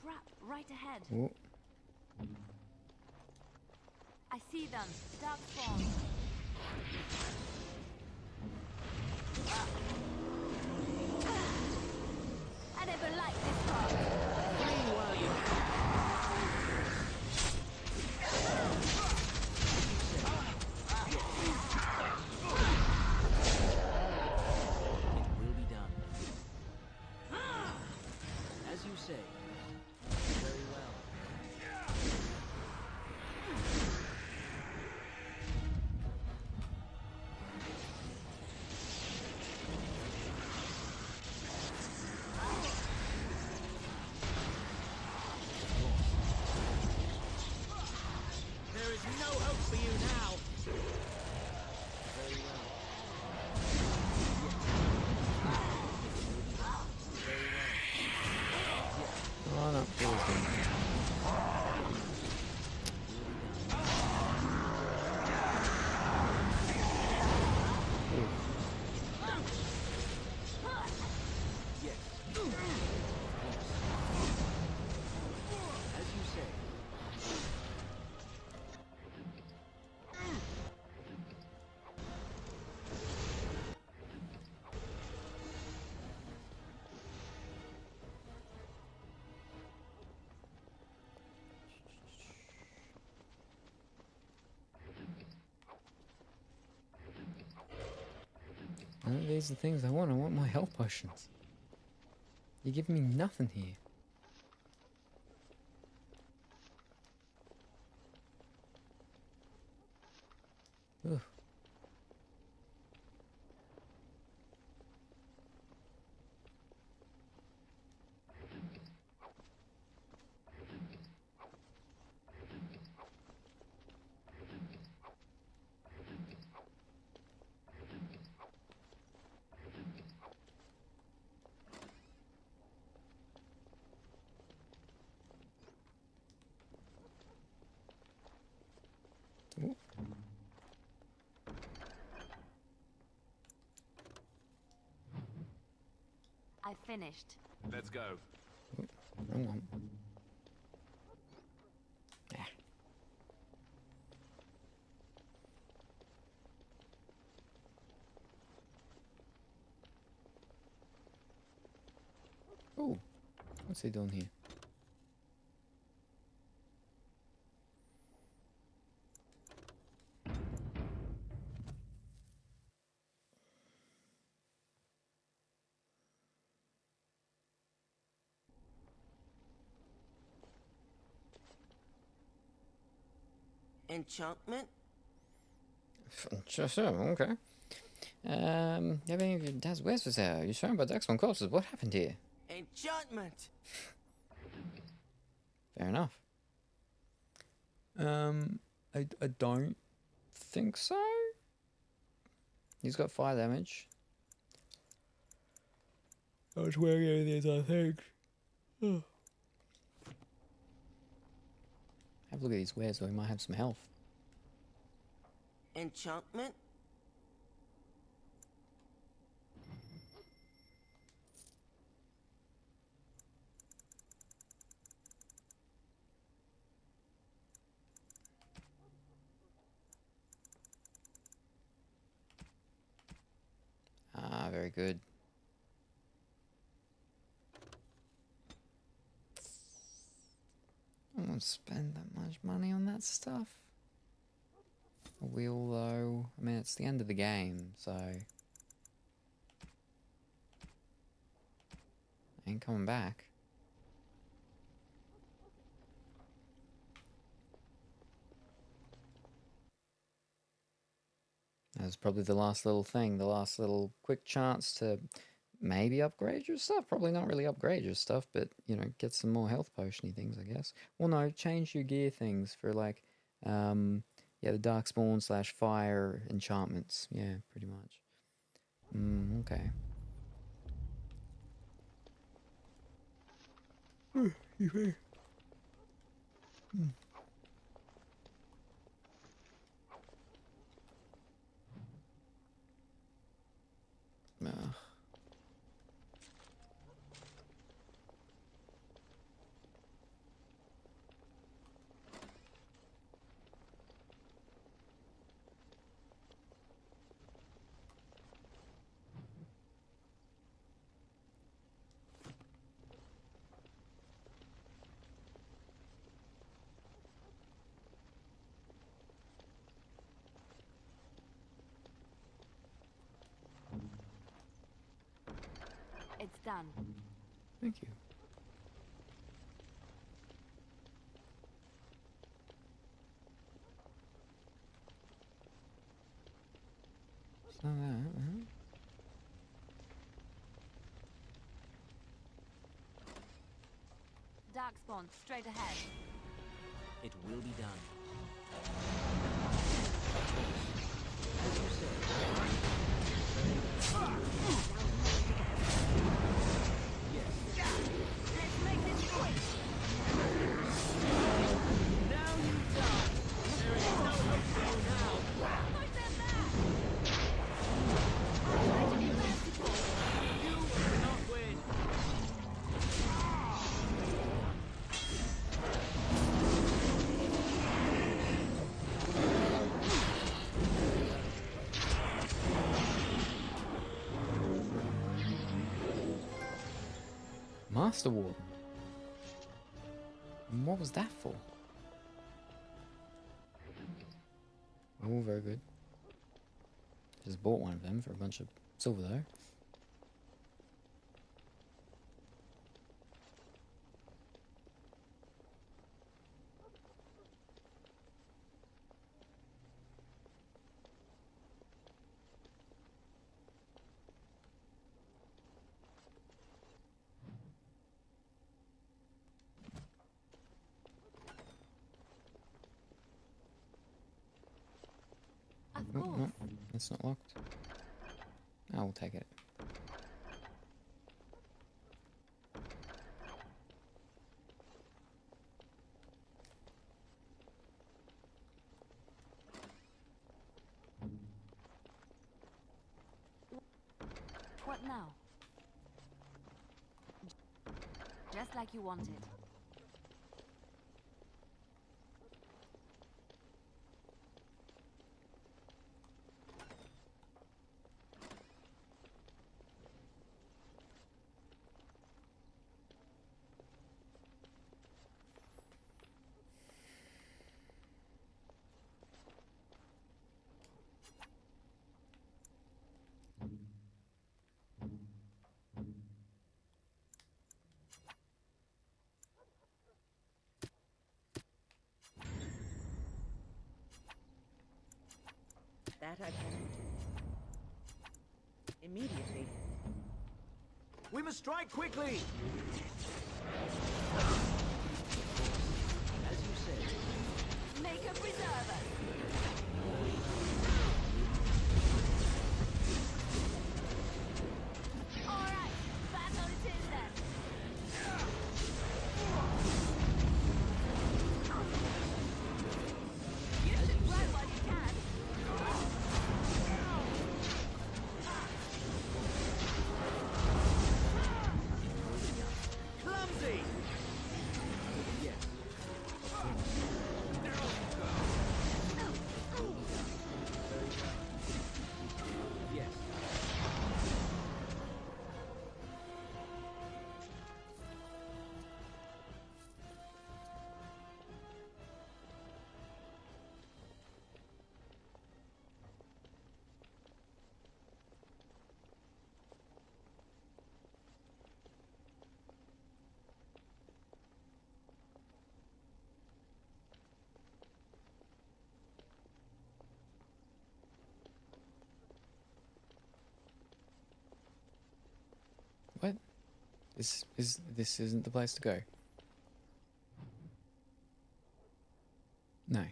Trap right ahead. Oh. I see them. Dark form. I never liked this part. Flee while you It will be done. As you say. Very well. There is no hope for you now. Very well. Oh, no. As you say. None of these are the things I want. I want my health potions. You're giving me nothing here. Ugh. Ooh. I finished. Let's go. Wrong one. Oh, what's he doing here? Enchantment? Sure, okay. You have any of your dad's wares for sale? You're showing about the excellent corpses. What happened here? Enchantment! Fair enough. I don't think so. He's got fire damage. I was wearing any of these, I think. Have a look at these wares, though. He might have some health. Enchantment? Ah, very good. I won't spend that much money on that stuff. I will, though. I mean, it's the end of the game, so... I ain't coming back. That was probably the last little thing, the last little quick chance to maybe upgrade your stuff. Probably not really upgrade your stuff, but, you know, get some more health potion-y things, I guess. Well, no, change your gear things for, like, yeah, the Darkspawn / fire enchantments. Yeah, pretty much. Okay. You think? Ugh. It's done. Thank you. So that, Darkspawn, straight ahead. It will be done. Let's make this quick. Now you die! There is no hope for you now! Push them back! You cannot win! Master Warden. And what was that for? Oh, very good. Just bought one of them for a bunch of silver, though. No, it's not locked. I will take it. What now? just like you wanted. That I cannot do. Immediately. We must strike quickly! As you said. Make a preserve us! Alright, battle it is then! You should run while you can! Clumsy! Yes. Yes. What? This isn't the place to go. No.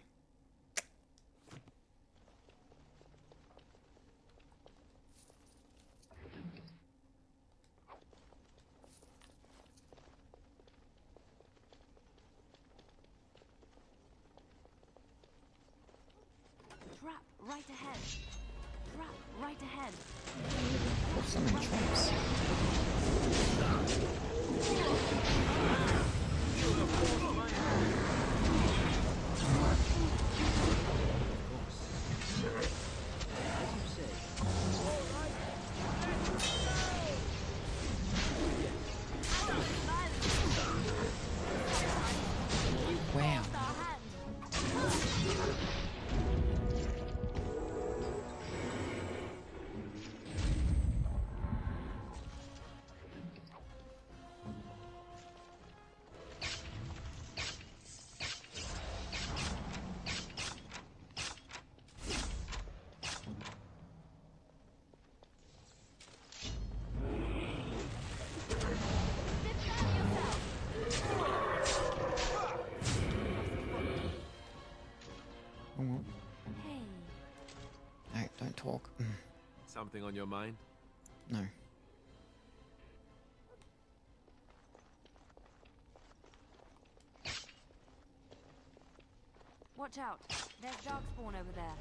Trap right ahead! Trap right ahead! So many traps. Wow. Hey. No, don't talk. Something on your mind? No. Watch out. There's darkspawn over there.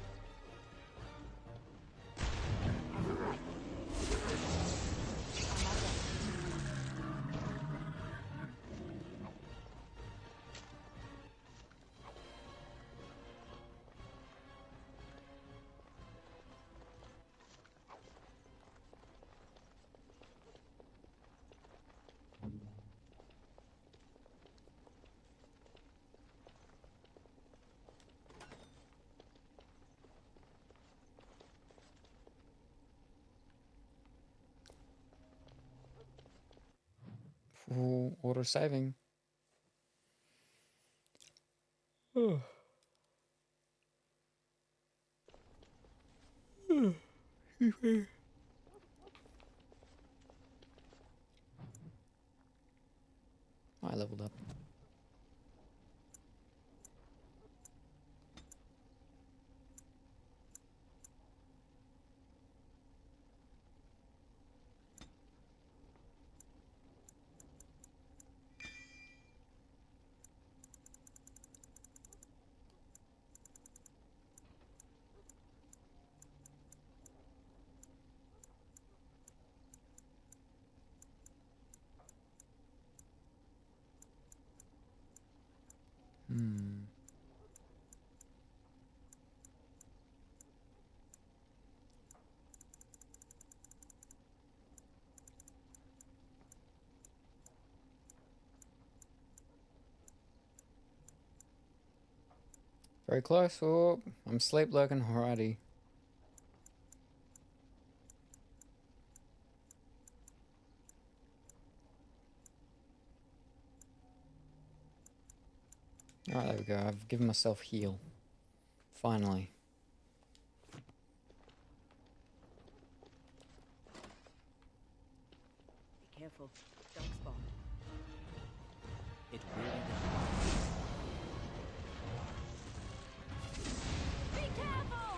Full auto saving. I leveled up. Very close. Oh, I'm sleep lurking. Alrighty. Alright, there we go. I've given myself heal. Finally. Be careful. Dark spot. It will be done. Be careful!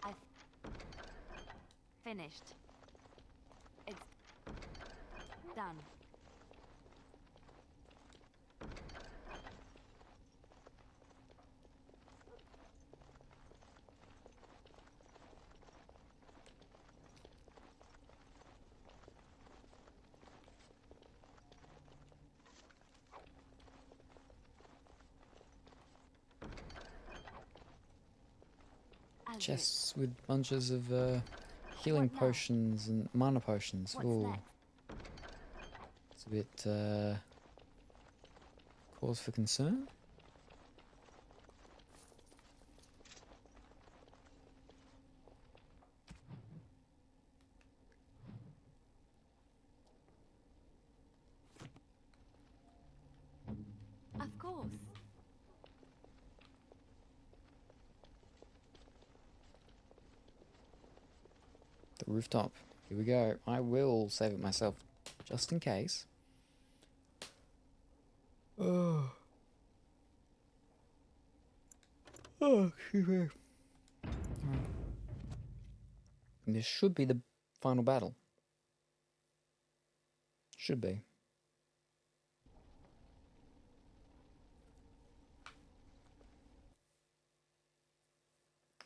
I've finished. It's done. Chests with bunches of healing potions and mana potions. Ooh. It's a bit cause for concern. Of course. The rooftop. Here we go. I will save it myself, just in case. Oh. Oh, excuse me. And this should be the final battle. Should be.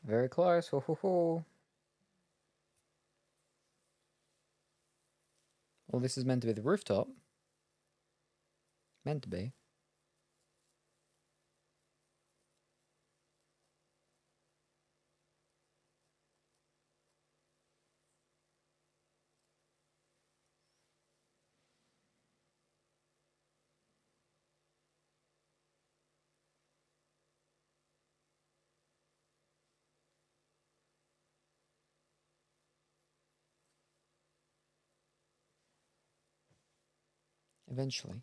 Very close. Ho ho ho. Well, this is meant to be the rooftop. Meant to be. Eventually.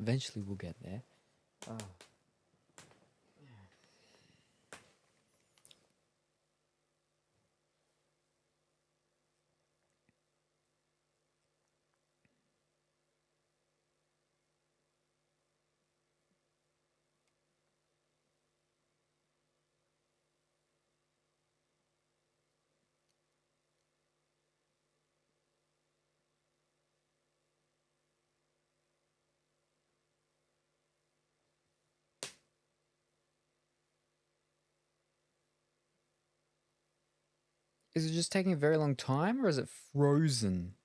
Eventually we'll get there. Oh. Is it just taking a very long time, or is it frozen?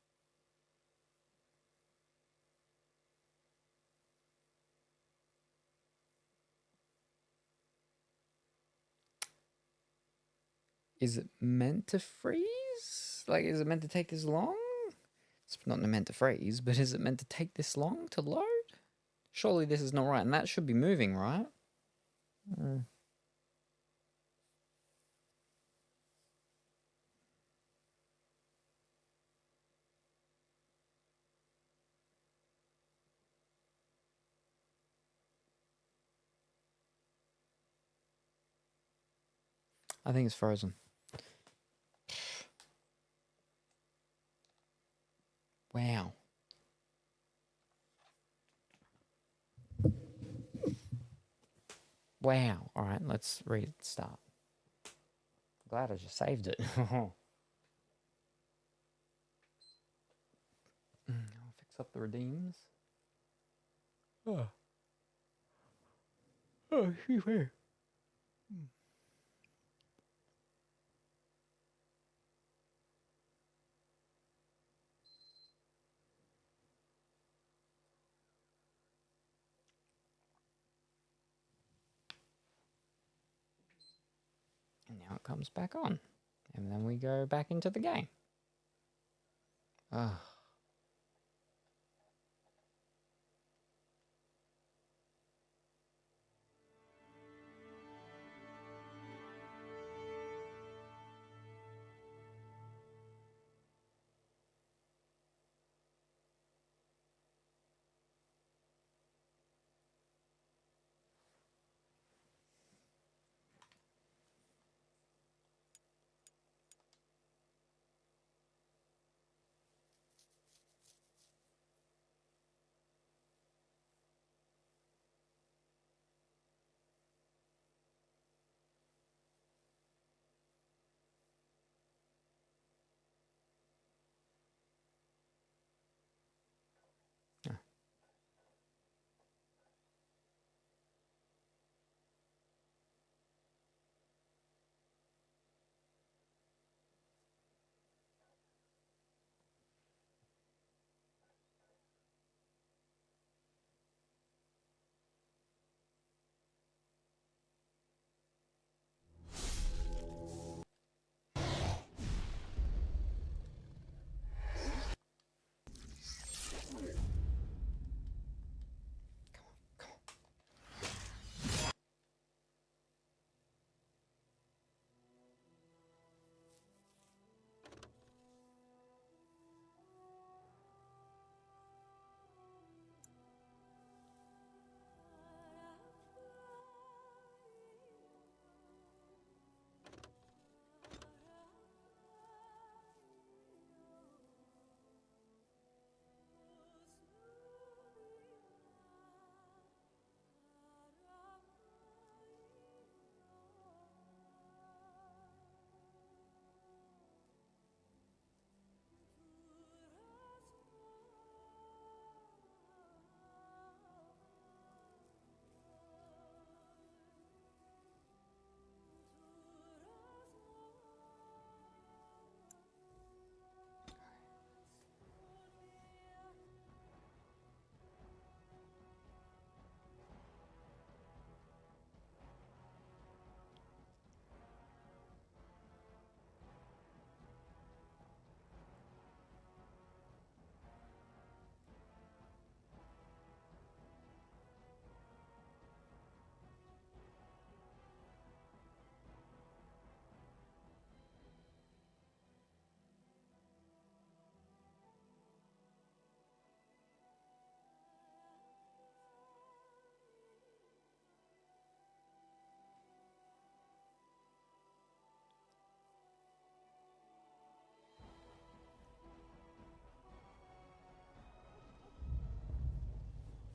Is it meant to freeze? Like, is it meant to take this long? It's not meant to freeze, but is it meant to take this long to load? Surely this is not right, and that should be moving, right? I think it's frozen. Wow. Wow. Alright, let's restart. Glad I just saved it. I'll fix up the redeems. Oh. Oh, excuse me. And now it comes back on. And then we go back into the game. Ah.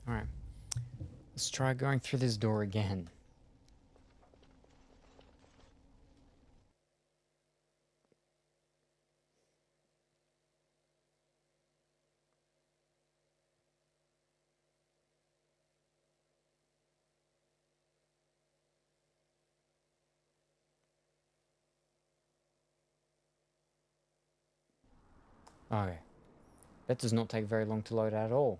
Alright. Let's try going through this door again. Okay. That does not take very long to load at all.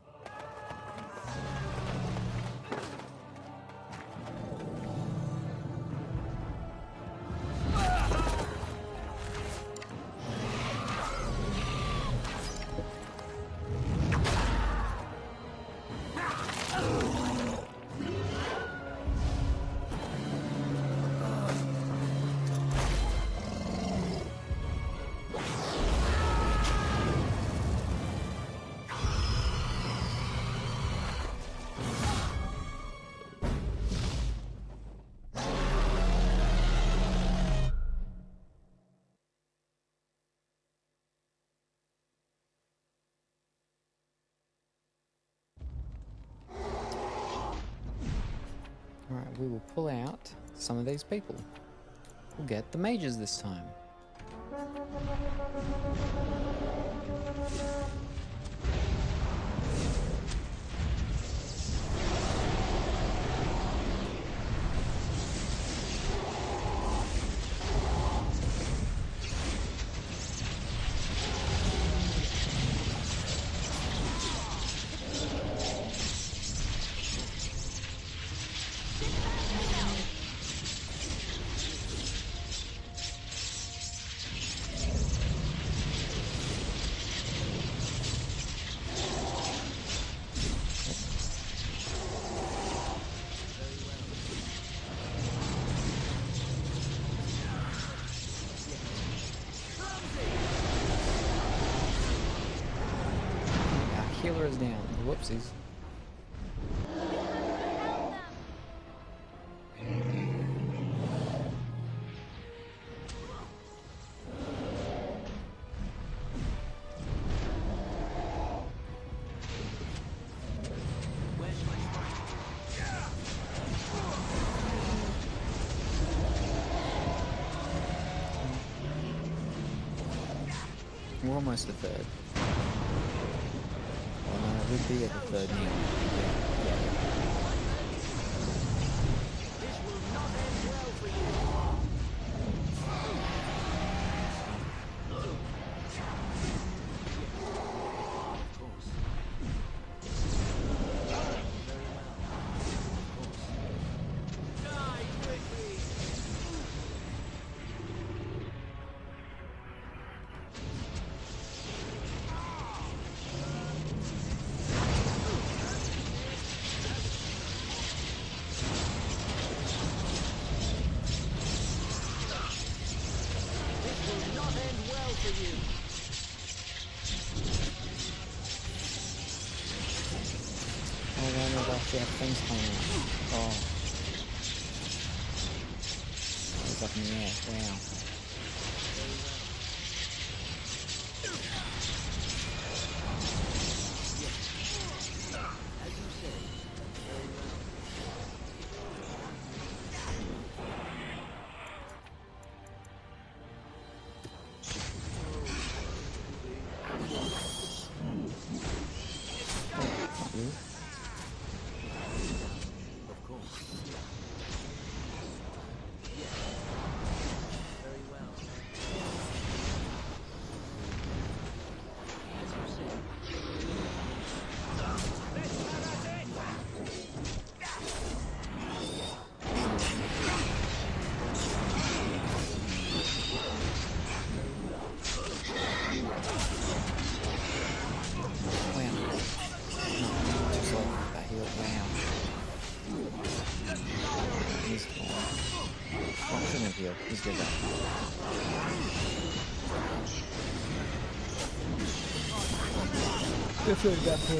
we will pull out some of these people. We'll get the mages this time. Healer is down. Whoopsies. We're almost a third. Would be at the third now. Yeah. This will not end well for you. Of course. Very well. Of course. Die quickly. They have things coming out. Oh. It's up in the air. Wow. As you say. Very well. He's good though. Definitely got to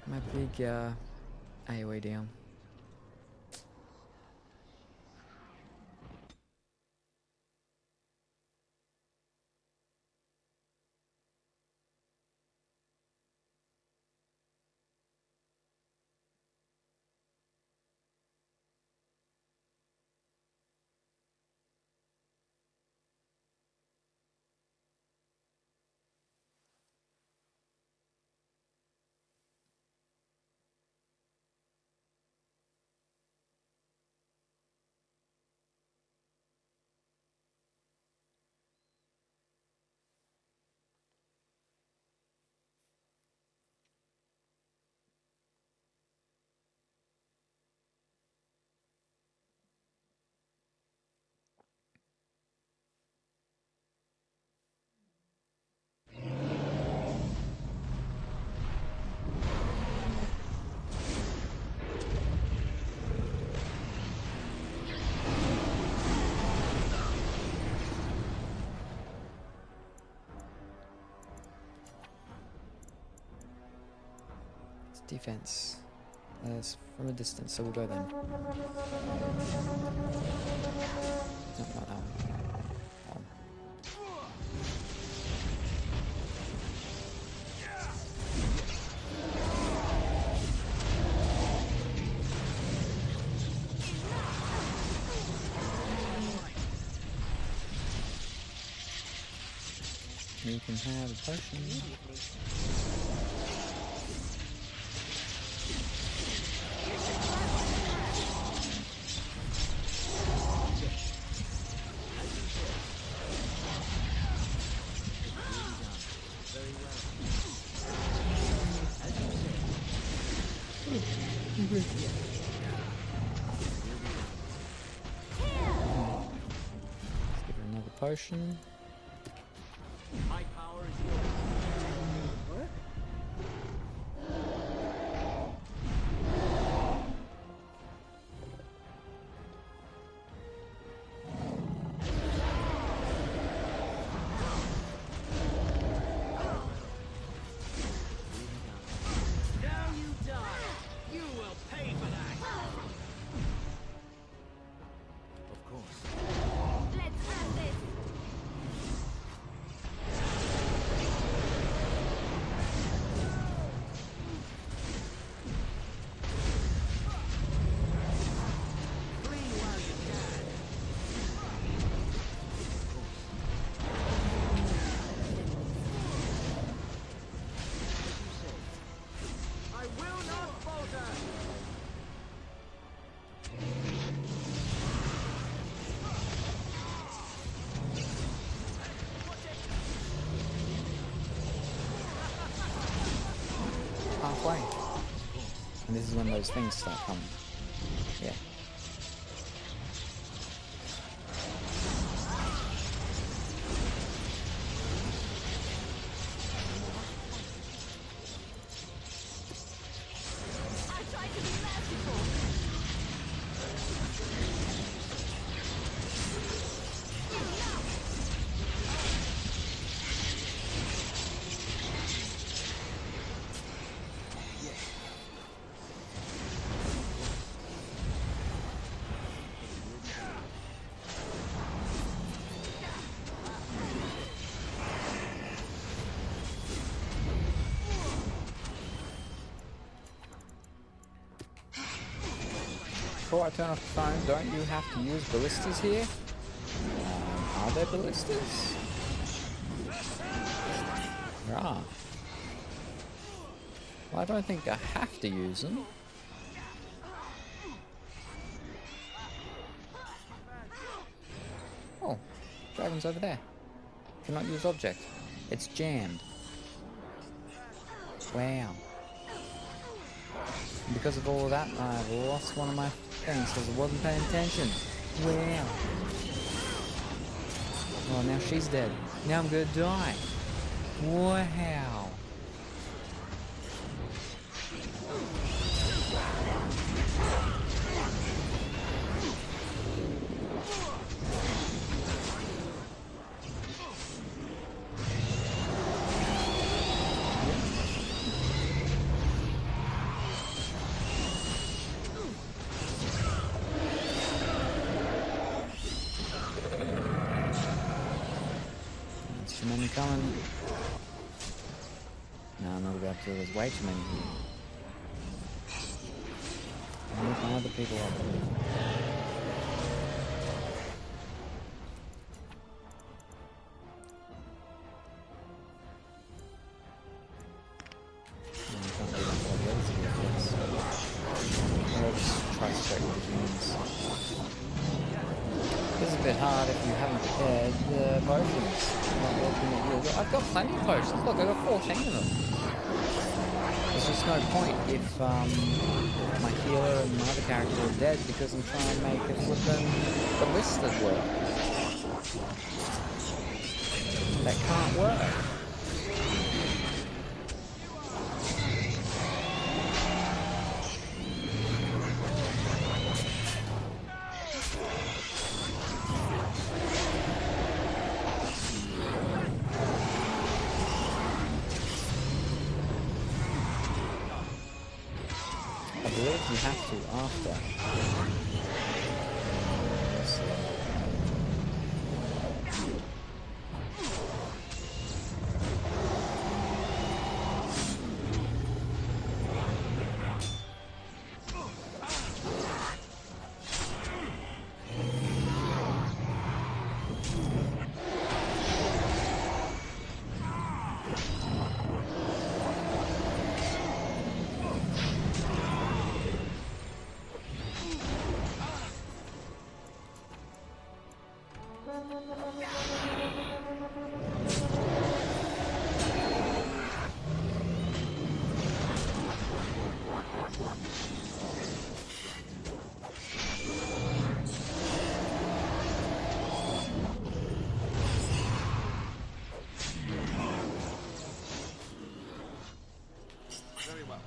my big AoE down. Defense. That's from a distance, so we'll go then. No, not that one. You can have a potion. Let's give her another potion. My power is yours. Work? Now you die. You will pay for that. Of course. Let's have this. Flee while you can. I will not falter. Halfway. And this is when those things start coming. Yeah. I try to be merciful. Before I turn off the phone, don't you have to use ballistas here? Are there ballistas? Right. Well, I don't think I have to use them. Oh, dragon's over there. Cannot use object. It's jammed. Wow. Because of all of that, I've lost one of my things because I wasn't paying attention. Wow. Oh, now she's dead. Now I'm gonna die. Wow. There's too many coming. No, I'm not about to. There's way too many here. I need my other people up there. This is a bit hard if you haven't prepared the potions. I've got plenty of potions. Look, I've got 14 of them. There's just no point if my healer and my other character are dead because I'm trying to make a flippin' ballista work. That can't work. I believe you have to after. Very well.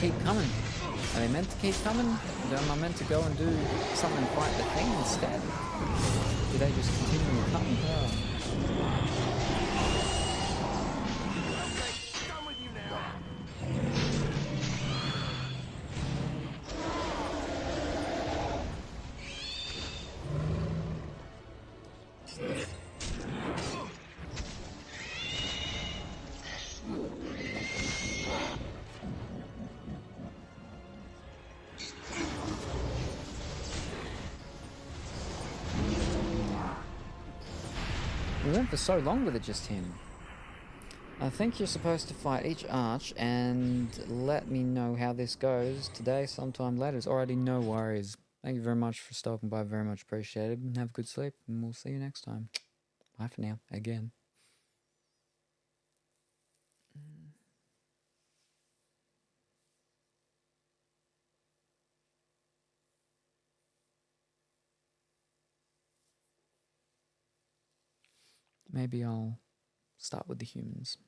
Keep coming. Are they meant to keep coming? Am I meant to go and do something and fight the thing instead? Do they just continue to come? Done with you now. We went for so long with it just him. I think you're supposed to fight each arch and let me know how this goes today, sometime later. It's already no worries. Thank you very much for stopping by. Very much appreciated. And have a good sleep. And we'll see you next time. Bye for now. Again. Maybe I'll start with the humans.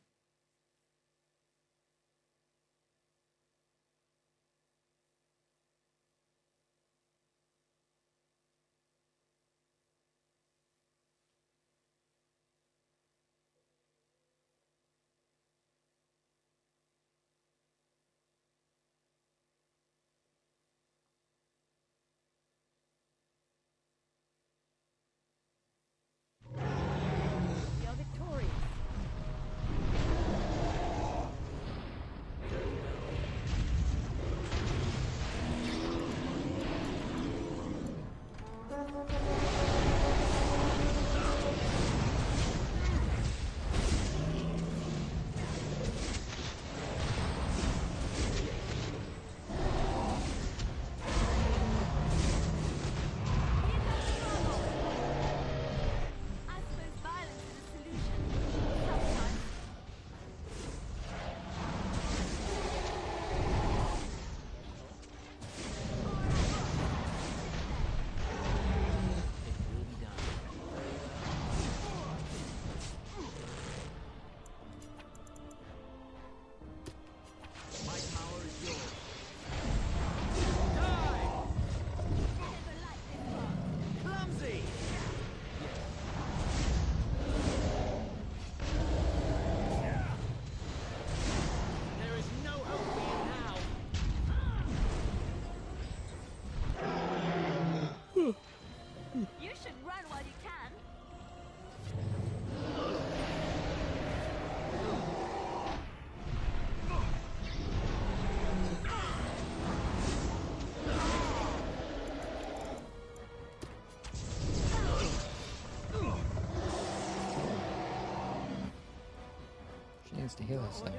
To heal herself.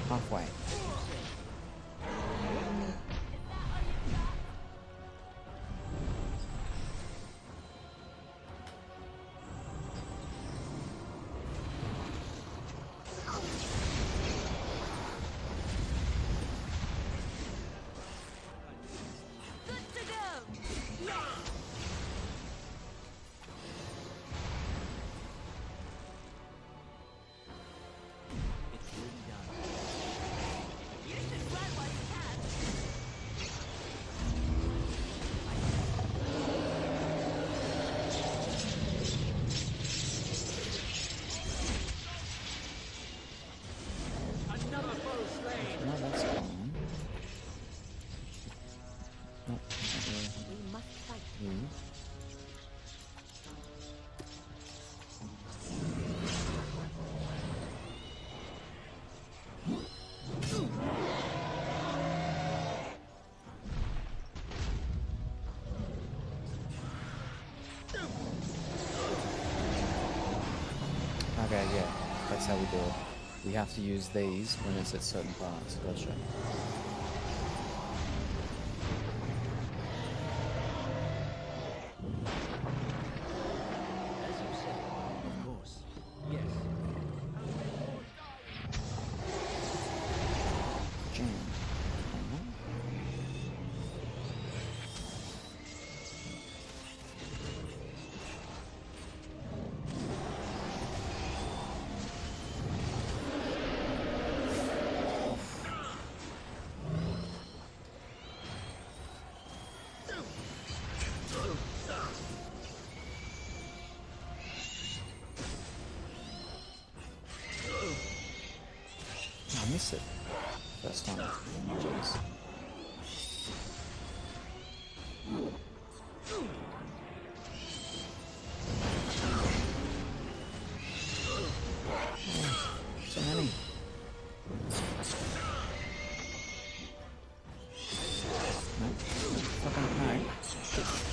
Halfway. Okay, yeah, that's how we do it. We have to use these when it's at certain parts. Gotcha. As you say, of course. Yes. Jam. I missed it. First time. Jeez. So many. No. Fucking no.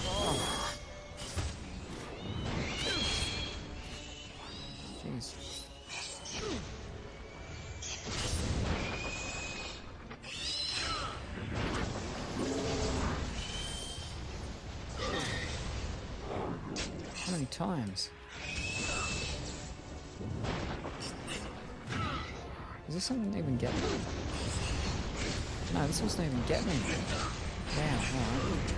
Oh. Jeez. How many times? Is this something even get me? No, this wasn't even get me. Wow, alright.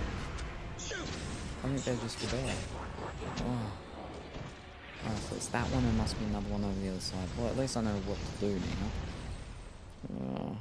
I think they're just for there. Oh. Oh, so it's that one, there must be another one over the other side. Well, at least I know what to do now. Oh.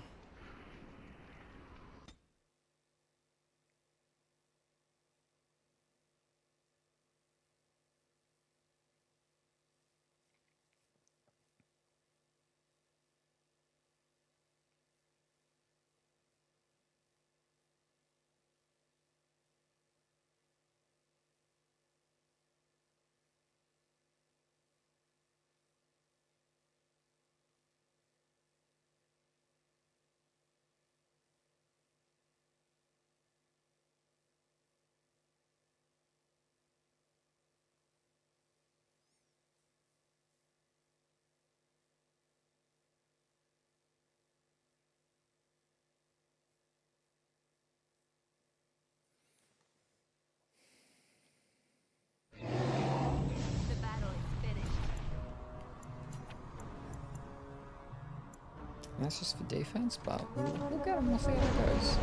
That's just for defense, but we'll get them. We'll see how it goes.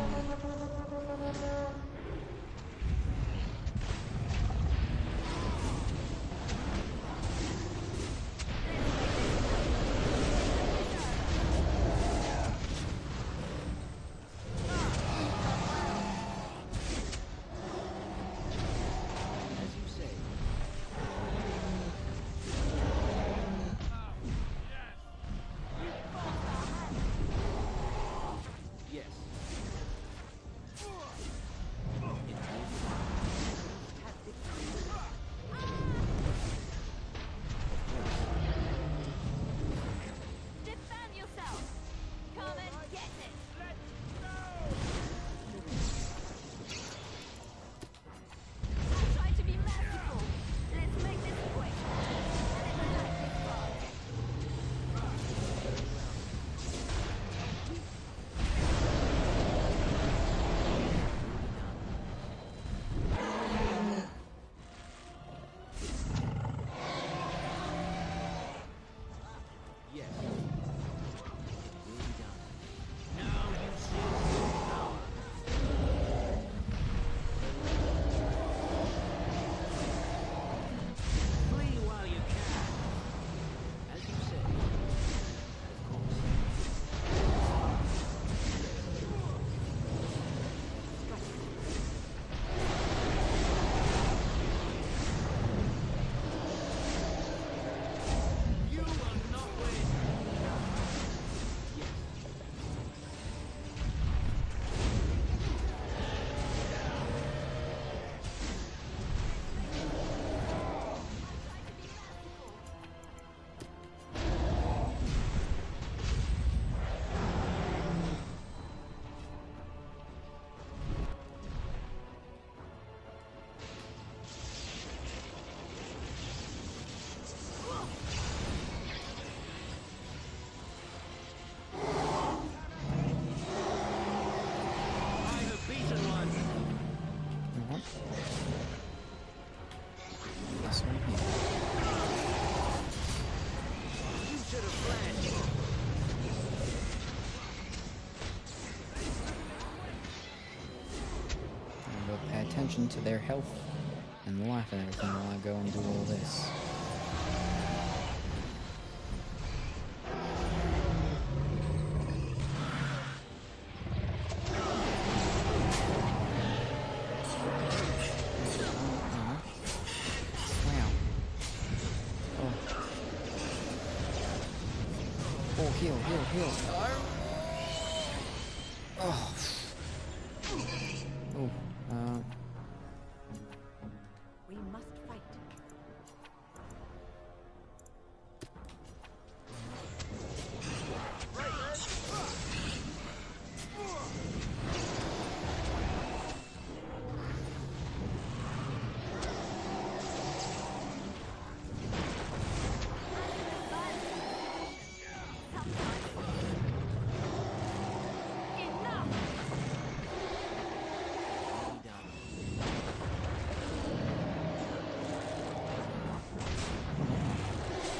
attention to their health and life and everything while I go and do all this. Oh, heal. Oh. Oh. We must fight.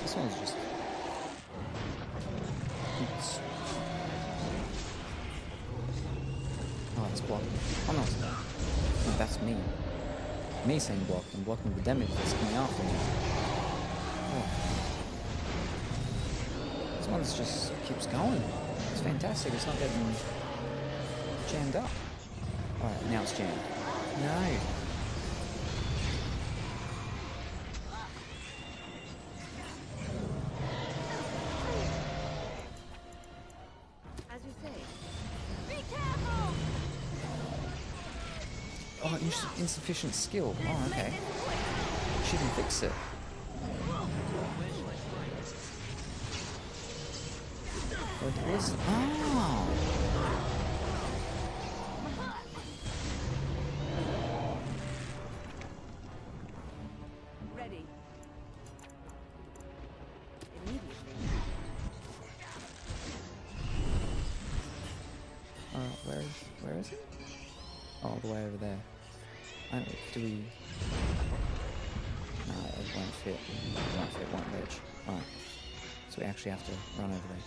This one's just... Oops. Oh, it's blocked. Oh no, it's not. No, that's me. Me saying blocked. I'm blocking the damage that's coming after me. Oh. This one just keeps going. It's fantastic. It's not getting jammed up. Alright, now it's jammed. No. Oh, insufficient skill. Oh, okay. She can fix it. What was... Oh! Ready. Immediately. Where is it? Oh, all the way over there. Do we... No, it won't fit. It won't fit, won't reach. Alright. So we actually have to run over there.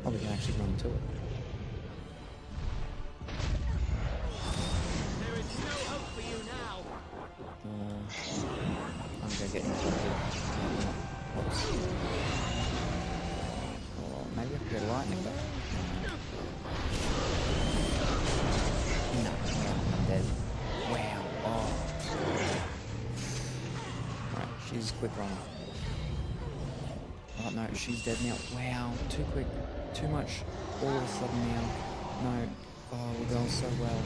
Oh, we can actually run to it. I'm gonna get interrupted. Whoops. Or maybe I could get a lightning bolt? No, I'm dead. Wow. Oh. Right, she's a quick runner. Oh no, she's dead now. Wow, too quick. Too much all of a sudden now. No. Oh, we're going so well.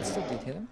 Still did hit him.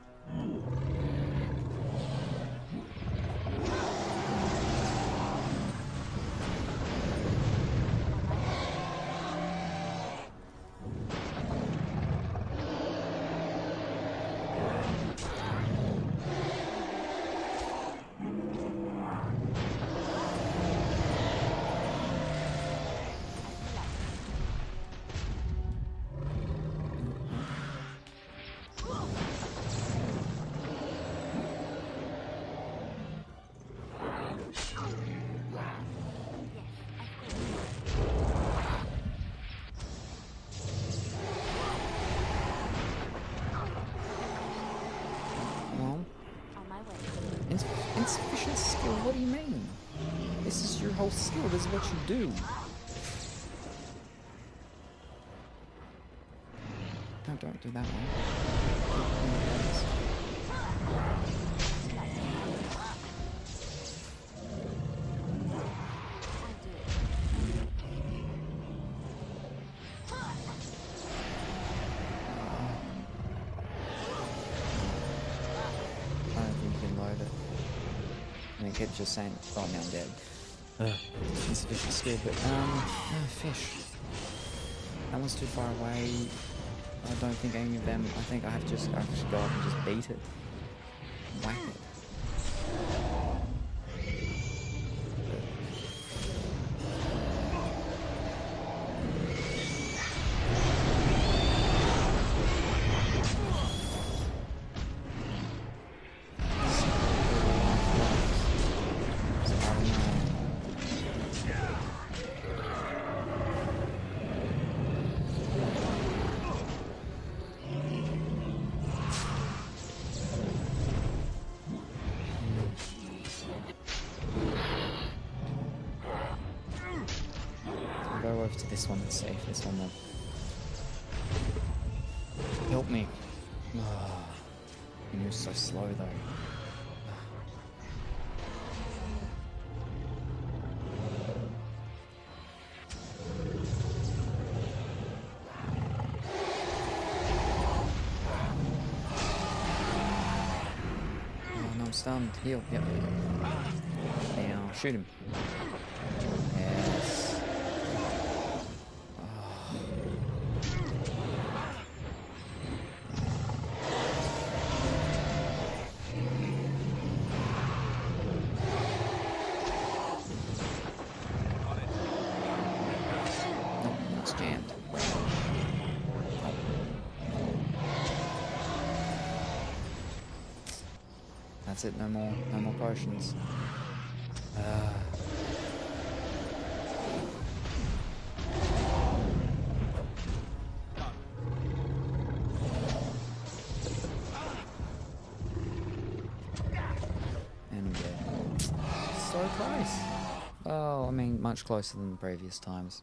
Insufficient skill? What do you mean? This is your whole skill. This is what you do. No, don't do that one. I don't think you can load it. And it kept just saying, oh, now I'm dead. Insufficient skill, but, fish. That one's too far away. I don't think any of them. I think I have to just actually go up and just beat it. Whack it. Go over to this one and see if this one will help me. He moves so slow though. Oh no, I'm stunned. Heal. Yep. Now shoot him. Yes. Jammed. That's it, no more potions. And I'm dead. So close. Oh, I mean, much closer than the previous times.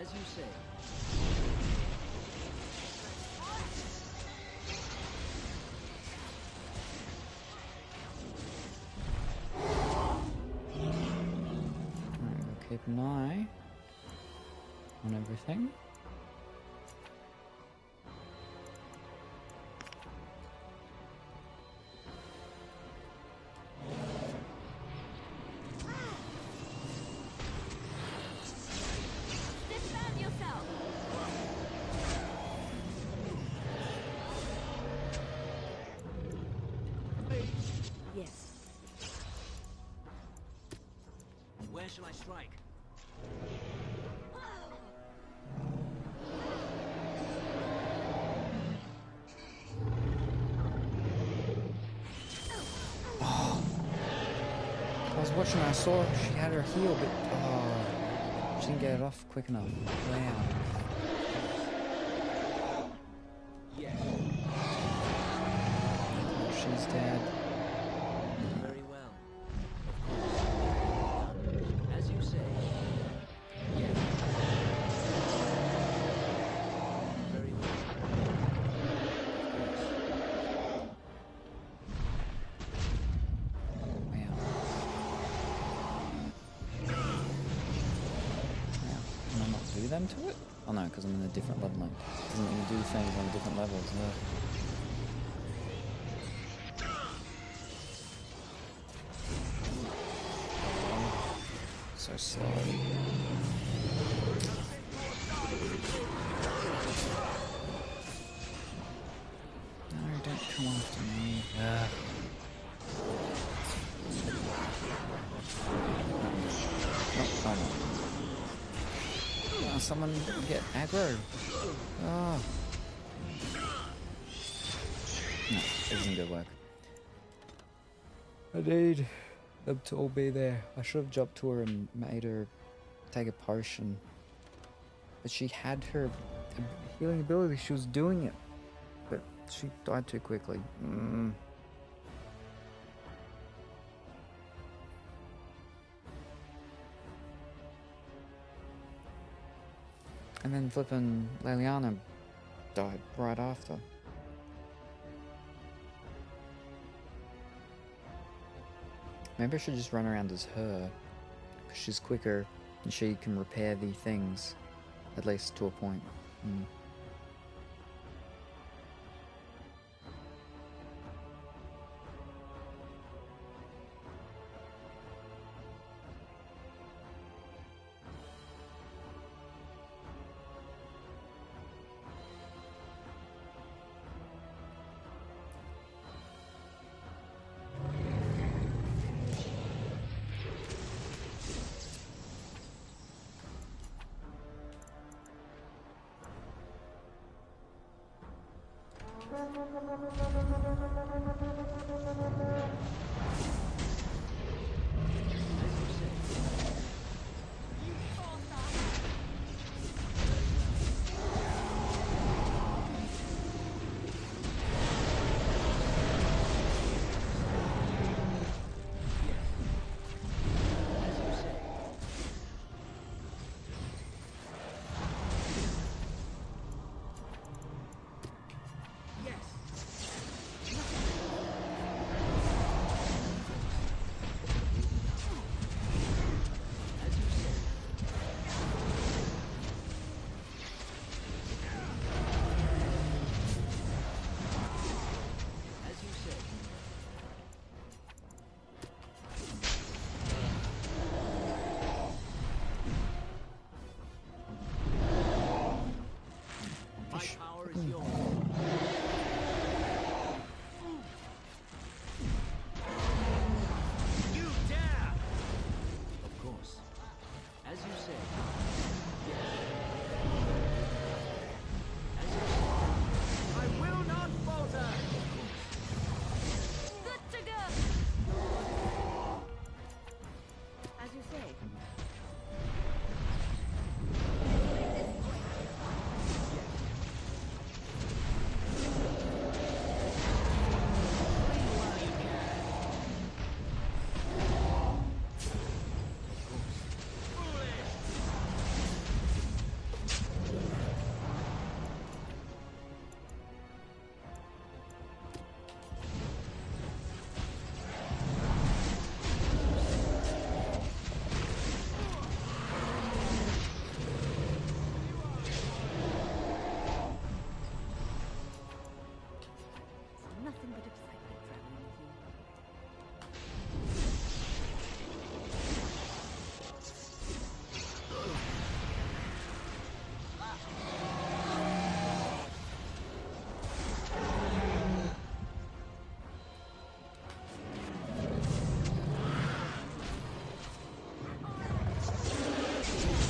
As you say. Alright, we'll keep an eye on everything. Yes. Where shall I strike? I was watching her, I saw she had her heel, but she didn't get it off quick enough. Wow. Yes. She's dead. Very well. Of course. As you say. Yes. Very well. Can I not do them to it? Oh no, because I'm in a different level length. Doesn't let me do things on different levels, no. So slow. No, don't come after me. Ugh. Oh, come on. Oh, someone get aggro. Oh. No, it isn't good work. I need them to all be there. I should have jumped to her and made her take a potion. But she had her healing ability, she was doing it. But she died too quickly. And then flippin' Leliana died right after. Maybe I should just run around as her, because she's quicker and she can repair the things, at least to a point.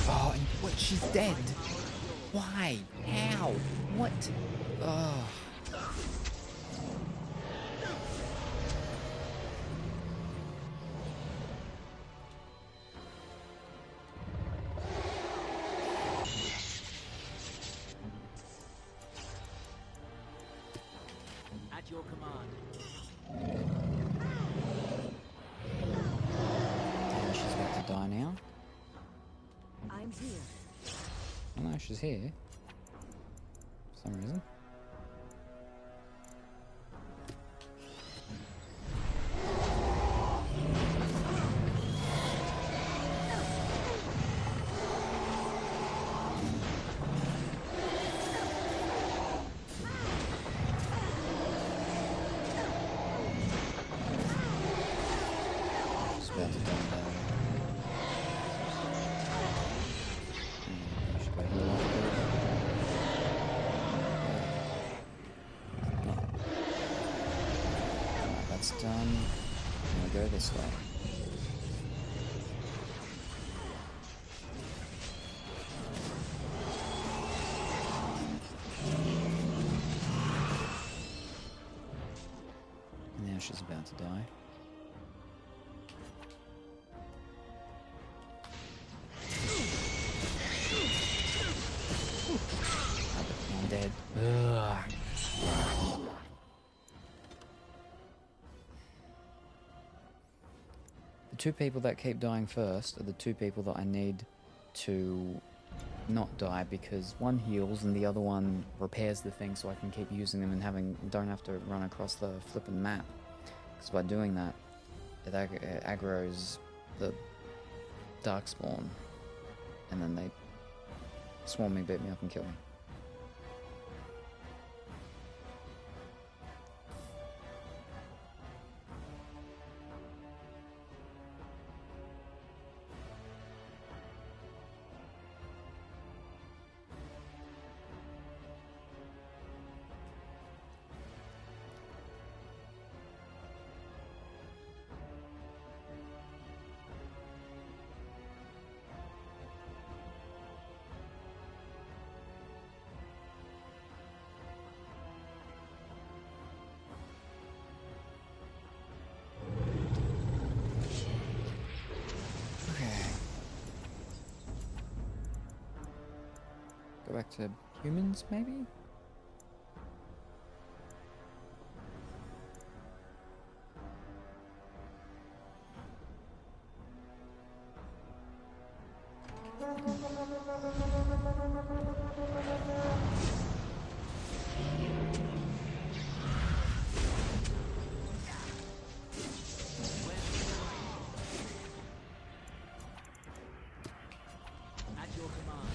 Oh, and what? She's dead. Why? How? What? Oh. At your command. She's about to die now. I'm here. Oh no, she's here. For some reason. She's about to die now. Should go heal up. Alright, that's done. I'm gonna go this way. And now she's about to die. I'm dead. Ugh. The two people that keep dying first are the two people that I need to not die, because one heals and the other one repairs the thing so I can keep using them and don't have to run across the flippin' map. Because by doing that, it aggroes the darkspawn, and then they swarm me, beat me up and kill me. Go back to humans, maybe? At your command.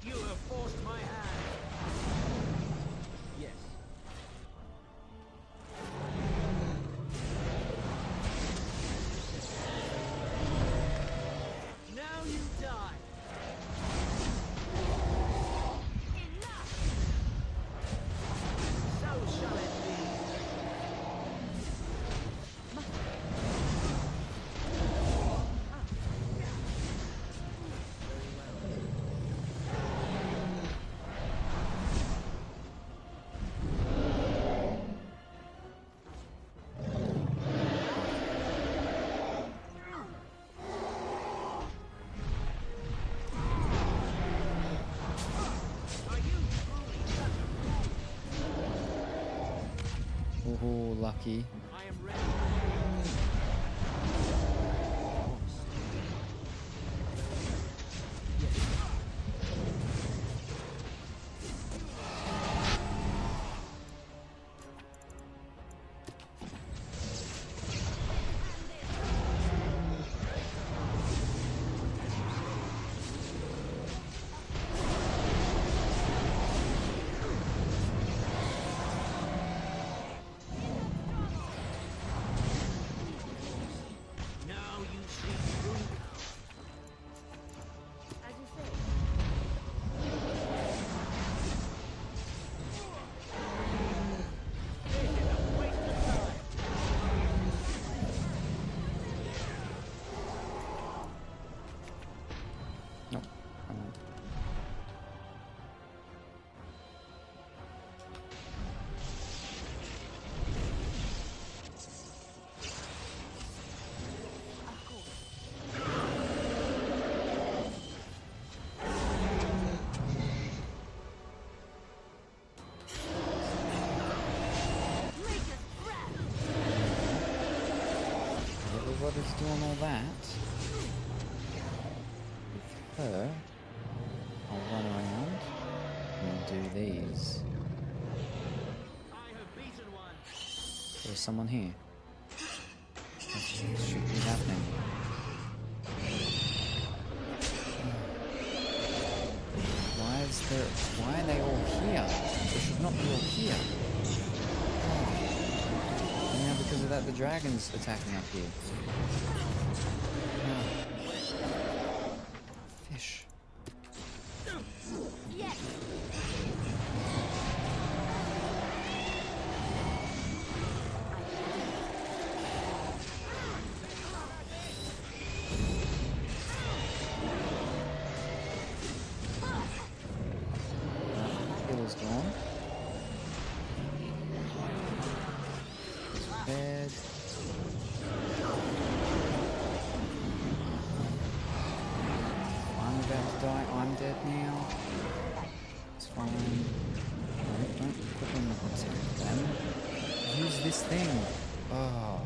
You have forced my hand. Yes. Now you die. Enough. So shall it be. Oh, lucky. I am ready. what is doing all that. With her, I'll run around and do these. There's someone here. That should be happening. Why are they all here? They should not be all here. Oh. And now because of that, the dragon's attacking up here. Oh. Fish. Yes. Is gone. It's dead. I'm about to die. I'm dead now. It's fine. No, don't put them attack them. Use this thing. Oh.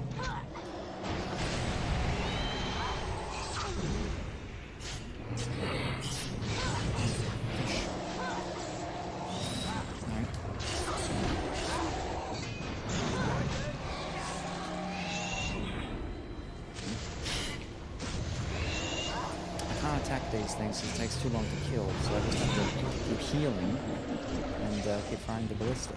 Attack these things, it takes too long to kill, so I just have to keep healing and keep firing the ballista.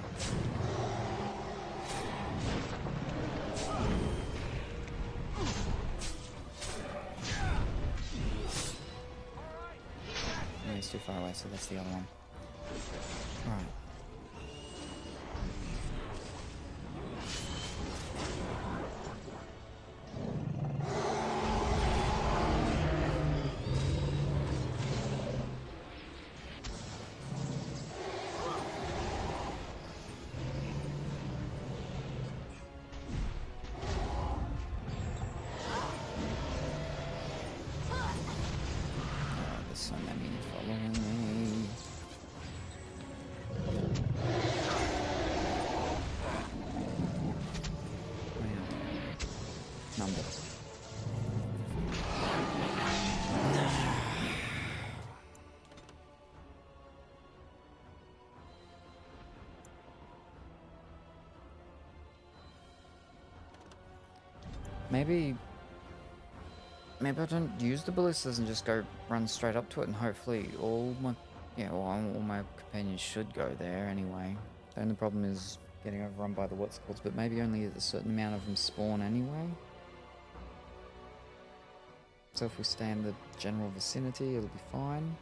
Yeah, it's too far away, so that's the other one. Alright. So many following me. Number. Maybe I don't use the ballistas and just go run straight up to it, and hopefully all my companions should go there anyway. The only problem is getting overrun by the what's called, but maybe only a certain amount of them spawn anyway. So if we stay in the general vicinity, it'll be fine.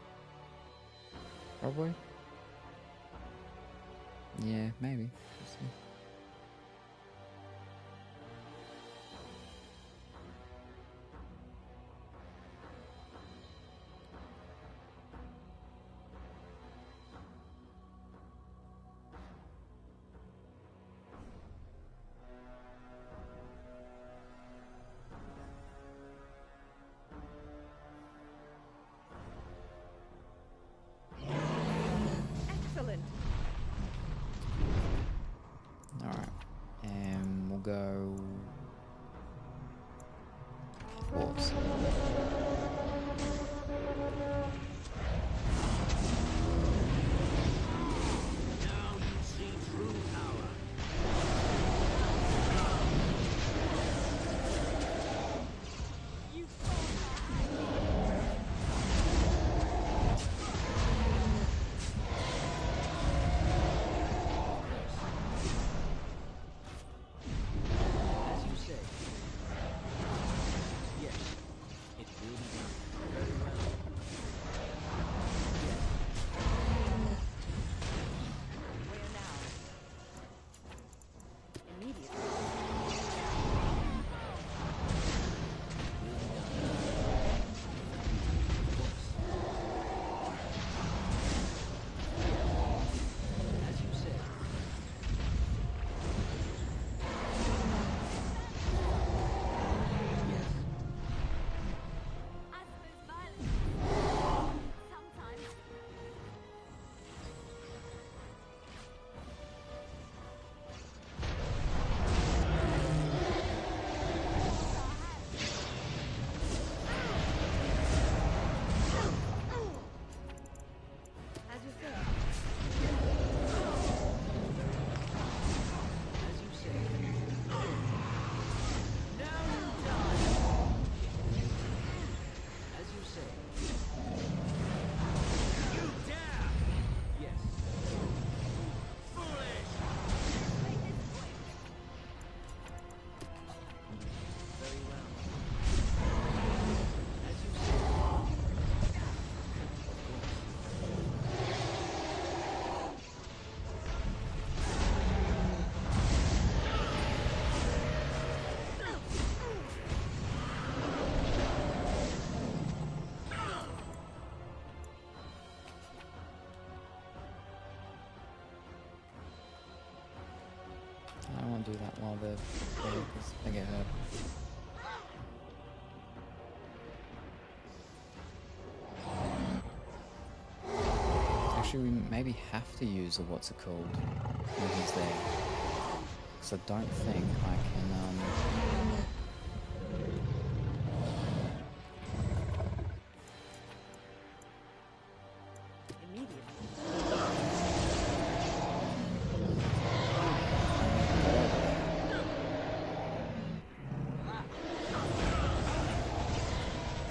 Probably. Yeah, maybe. We'll see. Excellent. Alright. And we'll go... Wolves. Now you see true power. As you say. Yes. do that while they're there, because they get hurt. Actually, we maybe have to use a what's it called when he's there. Because I don't think I can,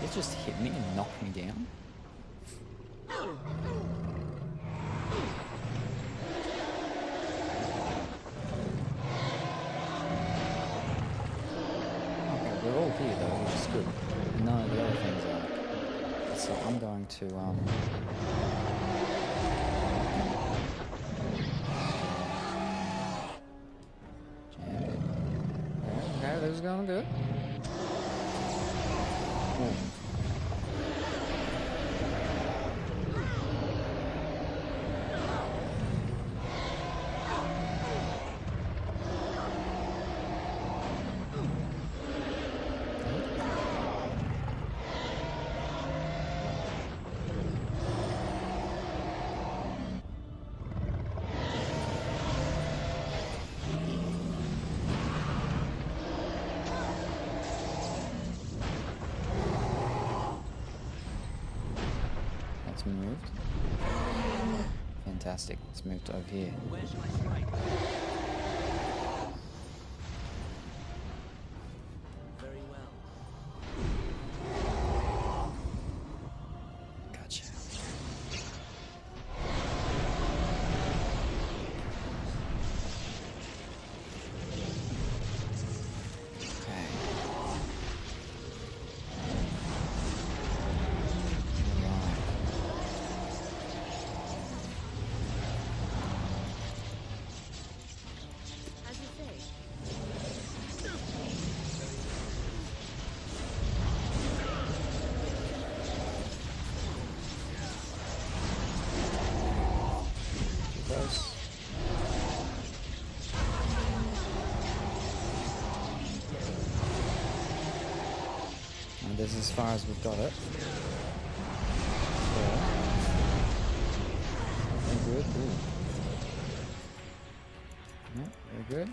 It just hit me and knocked me down. Okay, we're all here though, which is good. None of the other things are. So I'm going to jam it. Okay, this is going good. Ooh. That's moved. Fantastic. Let's move to over here. Where shall I strike? Very well. Gotcha. Okay. As you say. Close. And this is as far as we've got it. So, very good. Ooh. Yeah, very good.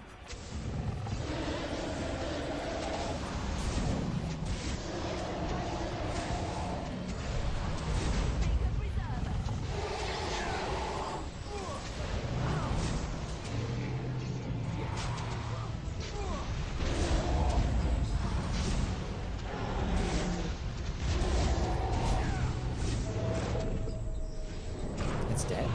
It's dead.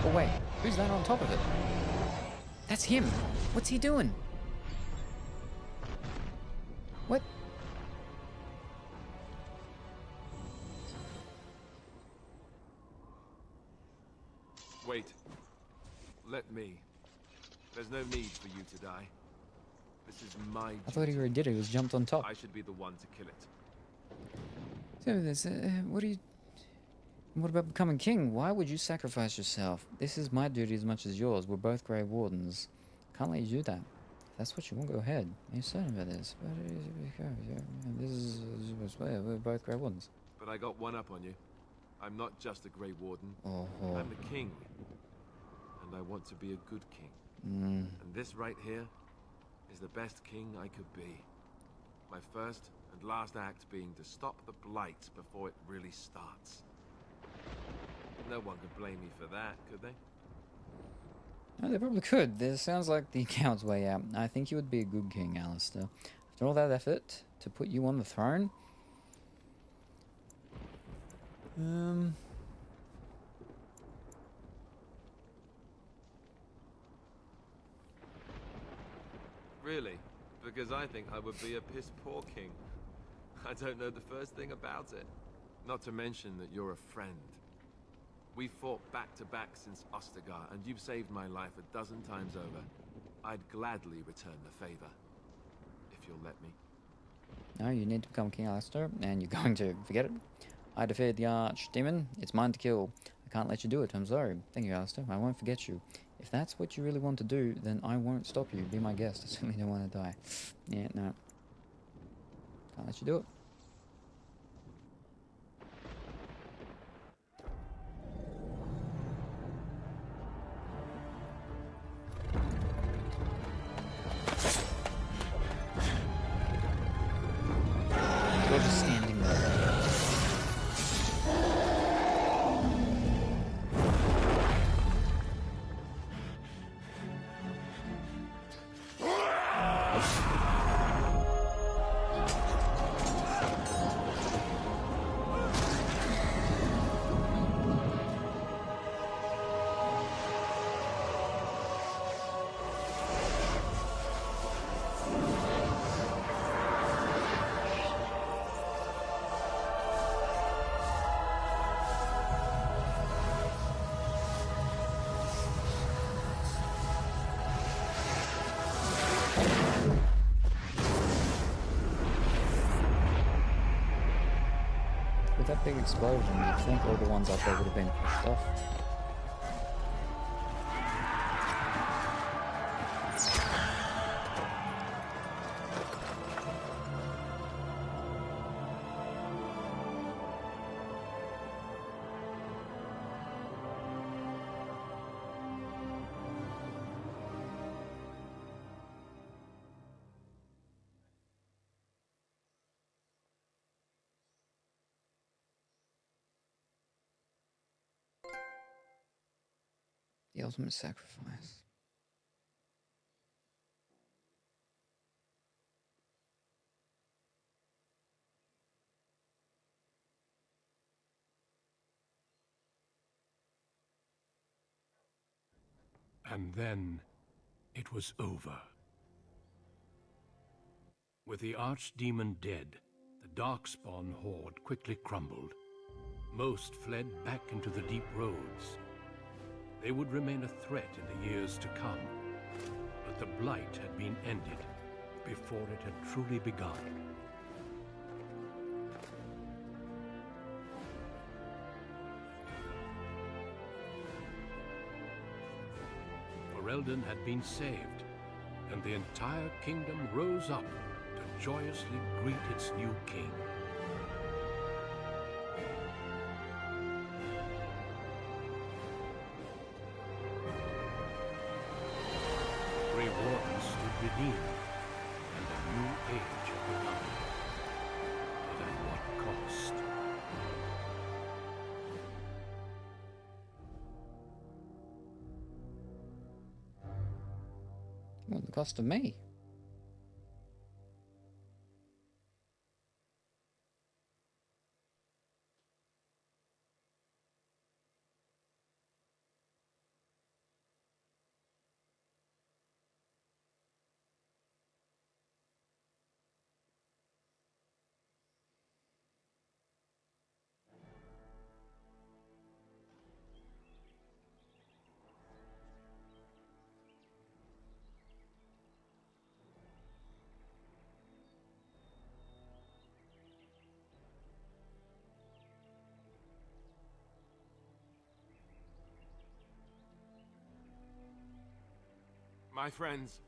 Oh wait, who's that on top of it? That's him. What's he doing? What? Wait. Let me. There's no need for you to die. This is my I thought he already did it. He was jumped on top. I should be the one to kill it. So this, what about becoming king? Why would you sacrifice yourself? This is my duty as much as yours. We're both Grey Wardens. Can't let you do that. If that's what you want, go ahead. Are you certain about this? This is, we're both Grey Wardens. But I got one up on you. I'm not just a Grey Warden. Oh. I'm the king. And I want to be a good king. Mm. And this right here is the best king I could be. My first and last act being to stop the Blight before it really starts. No one could blame me for that, could they? No, they probably could. This sounds like the account's way out. I think you would be a good king, Alistair. After all that effort to put you on the throne. Really? Because I think I would be a piss-poor king. I don't know the first thing about it. Not to mention that you're a friend. We fought back-to-back since Ostagar, and you've saved my life a dozen times over. I'd gladly return the favor. If you'll let me. No, you need to become King Alistair, and you're going to forget it. I defeated the Archdemon. It's mine to kill. I can't let you do it. I'm sorry. Thank you, Alistair. I won't forget you. If that's what you really want to do, then I won't stop you. Be my guest. I certainly don't want to die. Yeah, no. Can't let you do it. You're just standing there. With that big explosion, you'd think all the ones up there would have been pushed off. The ultimate sacrifice. And then it was over. With the archdemon dead, the Darkspawn horde quickly crumbled. Most fled back into the deep roads. They would remain a threat in the years to come, but the Blight had been ended before it had truly begun. Ferelden had been saved, and the entire kingdom rose up to joyously greet its new king. Grey Wardens stood redeemed, and a new age had begun. But at what cost? Well, the cost of me. My friends,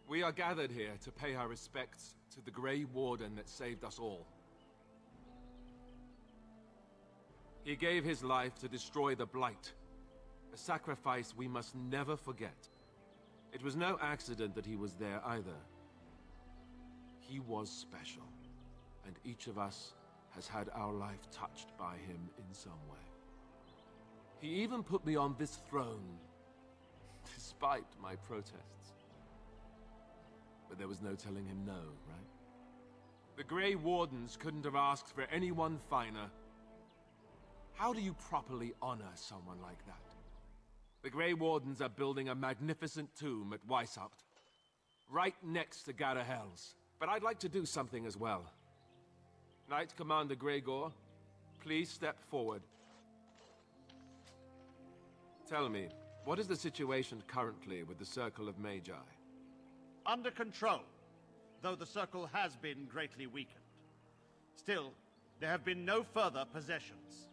we are gathered here to pay our respects to the Grey Warden that saved us all. He gave his life to destroy the Blight, a sacrifice we must never forget. It was no accident that he was there either. He was special, and each of us has had our life touched by him in some way. He even put me on this throne, despite my protests. But there was no telling him no, right? The Grey Wardens couldn't have asked for anyone finer. How do you properly honor someone like that? The Grey Wardens are building a magnificent tomb at Weishaupt, right next to Garahels. But I'd like to do something as well. Knight Commander Gregor, please step forward. Tell me, what is the situation currently with the Circle of Magi? Under control, though the Circle has been greatly weakened. Still, there have been no further possessions.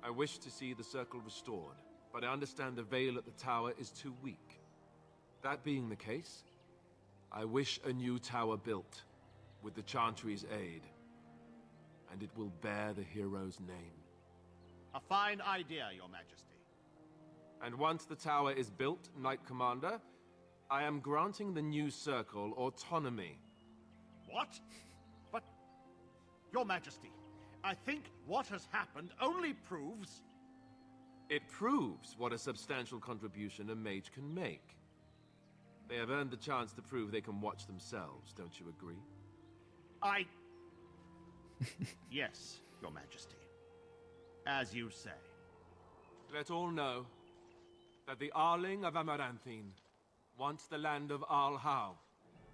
I wish to see the circle restored, but I understand the veil at the tower is too weak. That being the case, I wish a new tower built, with the Chantry's aid, and it will bear the hero's name. A fine idea, Your Majesty. And once the tower is built, Knight Commander, I am granting the new circle autonomy. What? But, Your Majesty, I think what has happened only proves... It proves what a substantial contribution a mage can make. They have earned the chance to prove they can watch themselves, don't you agree? Yes, Your Majesty. As you say. Let all know that the Arling of Amaranthine, once the land of Arlhau,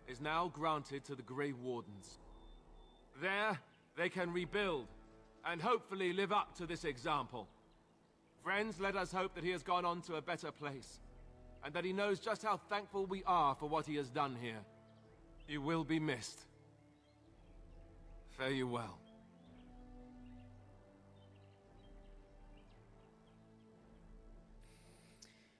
is now granted to the Grey Wardens. There, they can rebuild, and hopefully live up to this example. Friends, let us hope that he has gone on to a better place, and that he knows just how thankful we are for what he has done here. He will be missed. Fare you well.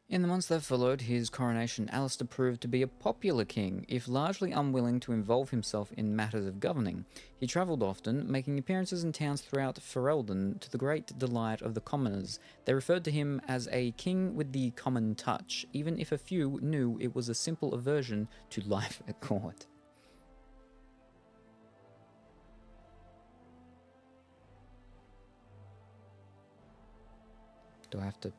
In the months that followed his coronation, Alistair proved to be a popular king, if largely unwilling to involve himself in matters of governing. He travelled often, making appearances in towns throughout Ferelden to the great delight of the commoners. They referred to him as a king with the common touch, even if a few knew it was a simple aversion to life at court. Do I have to...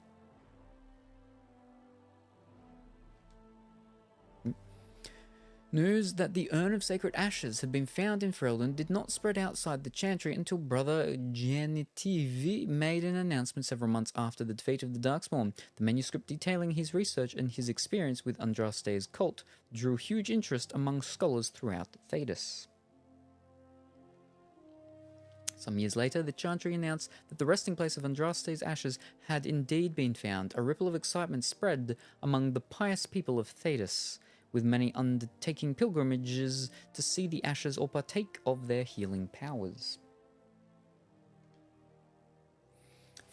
News that the Urn of Sacred Ashes had been found in Ferelden did not spread outside the Chantry until Brother Genitivi made an announcement several months after the defeat of the Darkspawn. The manuscript detailing his research and his experience with Andraste's cult drew huge interest among scholars throughout Thedas. Some years later, the Chantry announced that the resting place of Andraste's ashes had indeed been found. A ripple of excitement spread among the pious people of Thedas, with many undertaking pilgrimages to see the ashes or partake of their healing powers.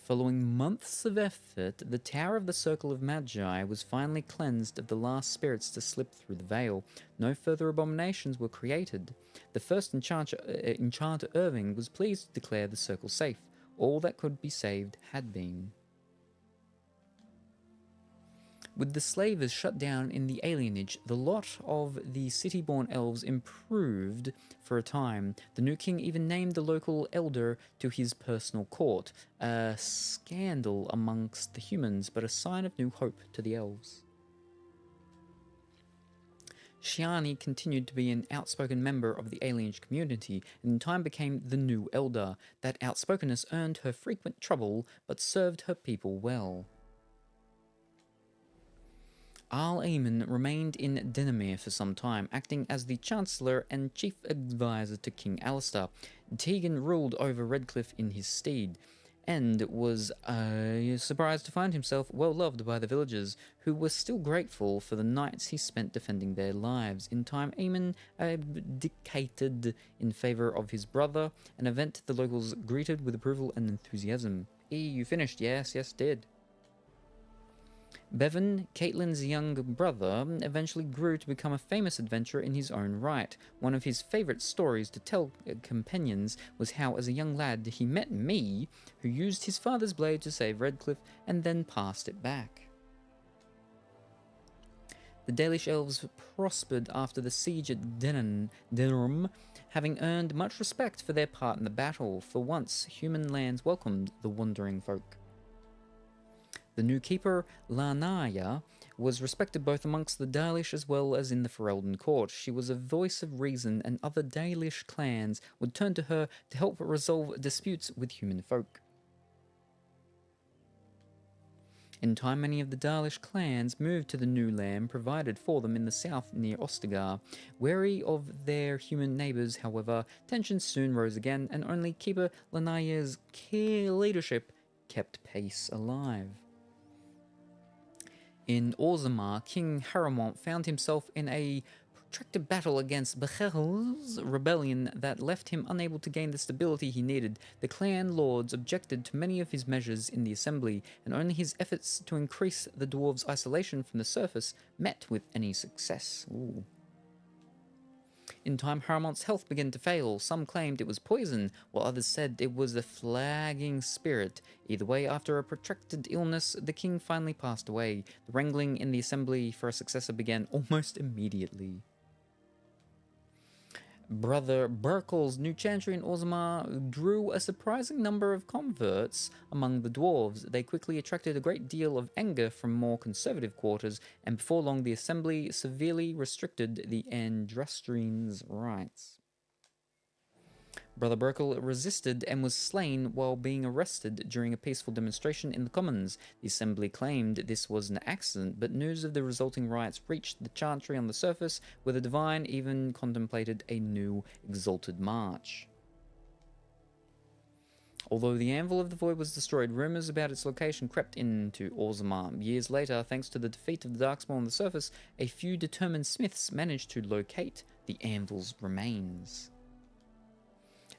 Following months of effort, the Tower of the Circle of Magi was finally cleansed of the last spirits to slip through the veil. No further abominations were created. The first Enchanter Irving was pleased to declare the circle safe. All that could be saved had been. With the slavers shut down in the alienage, the lot of the city-born elves improved for a time. The new king even named the local elder to his personal court. A scandal amongst the humans, but a sign of new hope to the elves. Shiani continued to be an outspoken member of the alienage community, and in time became the new elder. That outspokenness earned her frequent trouble, but served her people well. Arl Eamon remained in Denemere for some time, acting as the Chancellor and chief advisor to King Alistair. Tegan ruled over Redcliffe in his stead, and was surprised to find himself well loved by the villagers, who were still grateful for the nights he spent defending their lives. In time, Eamon abdicated in favour of his brother, an event the locals greeted with approval and enthusiasm. You finished? Yes, did. Bevan, Caitlyn's young brother, eventually grew to become a famous adventurer in his own right. One of his favourite stories to tell companions was how, as a young lad, he met me, who used his father's blade to save Redcliffe and then passed it back. The Dalish elves prospered after the siege at Denerim, having earned much respect for their part in the battle. For once, human lands welcomed the wandering folk. The new keeper, Lanaya, was respected both amongst the Dalish as well as in the Ferelden court. She was a voice of reason, and other Dalish clans would turn to her to help resolve disputes with human folk. In time, many of the Dalish clans moved to the new land provided for them in the south near Ostagar. Wary of their human neighbours, however, tensions soon rose again, and only keeper Lanaya's key leadership kept pace alive. In Orzammar, King Haramont found himself in a protracted battle against Bechel's rebellion that left him unable to gain the stability he needed. The clan lords objected to many of his measures in the assembly, and only his efforts to increase the dwarves' isolation from the surface met with any success. Ooh. In time, Haramont's health began to fail. Some claimed it was poison, while others said it was a flagging spirit. Either way, after a protracted illness, the king finally passed away. The wrangling in the assembly for a successor began almost immediately. Brother Burkle's new chantry in Orzammar drew a surprising number of converts among the dwarves. They quickly attracted a great deal of anger from more conservative quarters, and before long the assembly severely restricted the Andrastrine's rights. Brother Burkle resisted and was slain while being arrested during a peaceful demonstration in the Commons. The assembly claimed this was an accident, but news of the resulting riots reached the chantry on the surface, where the divine even contemplated a new exalted march. Although the Anvil of the Void was destroyed, rumours about its location crept into Orzammar. Years later, thanks to the defeat of the Darkspawn on the surface, a few determined smiths managed to locate the Anvil's remains.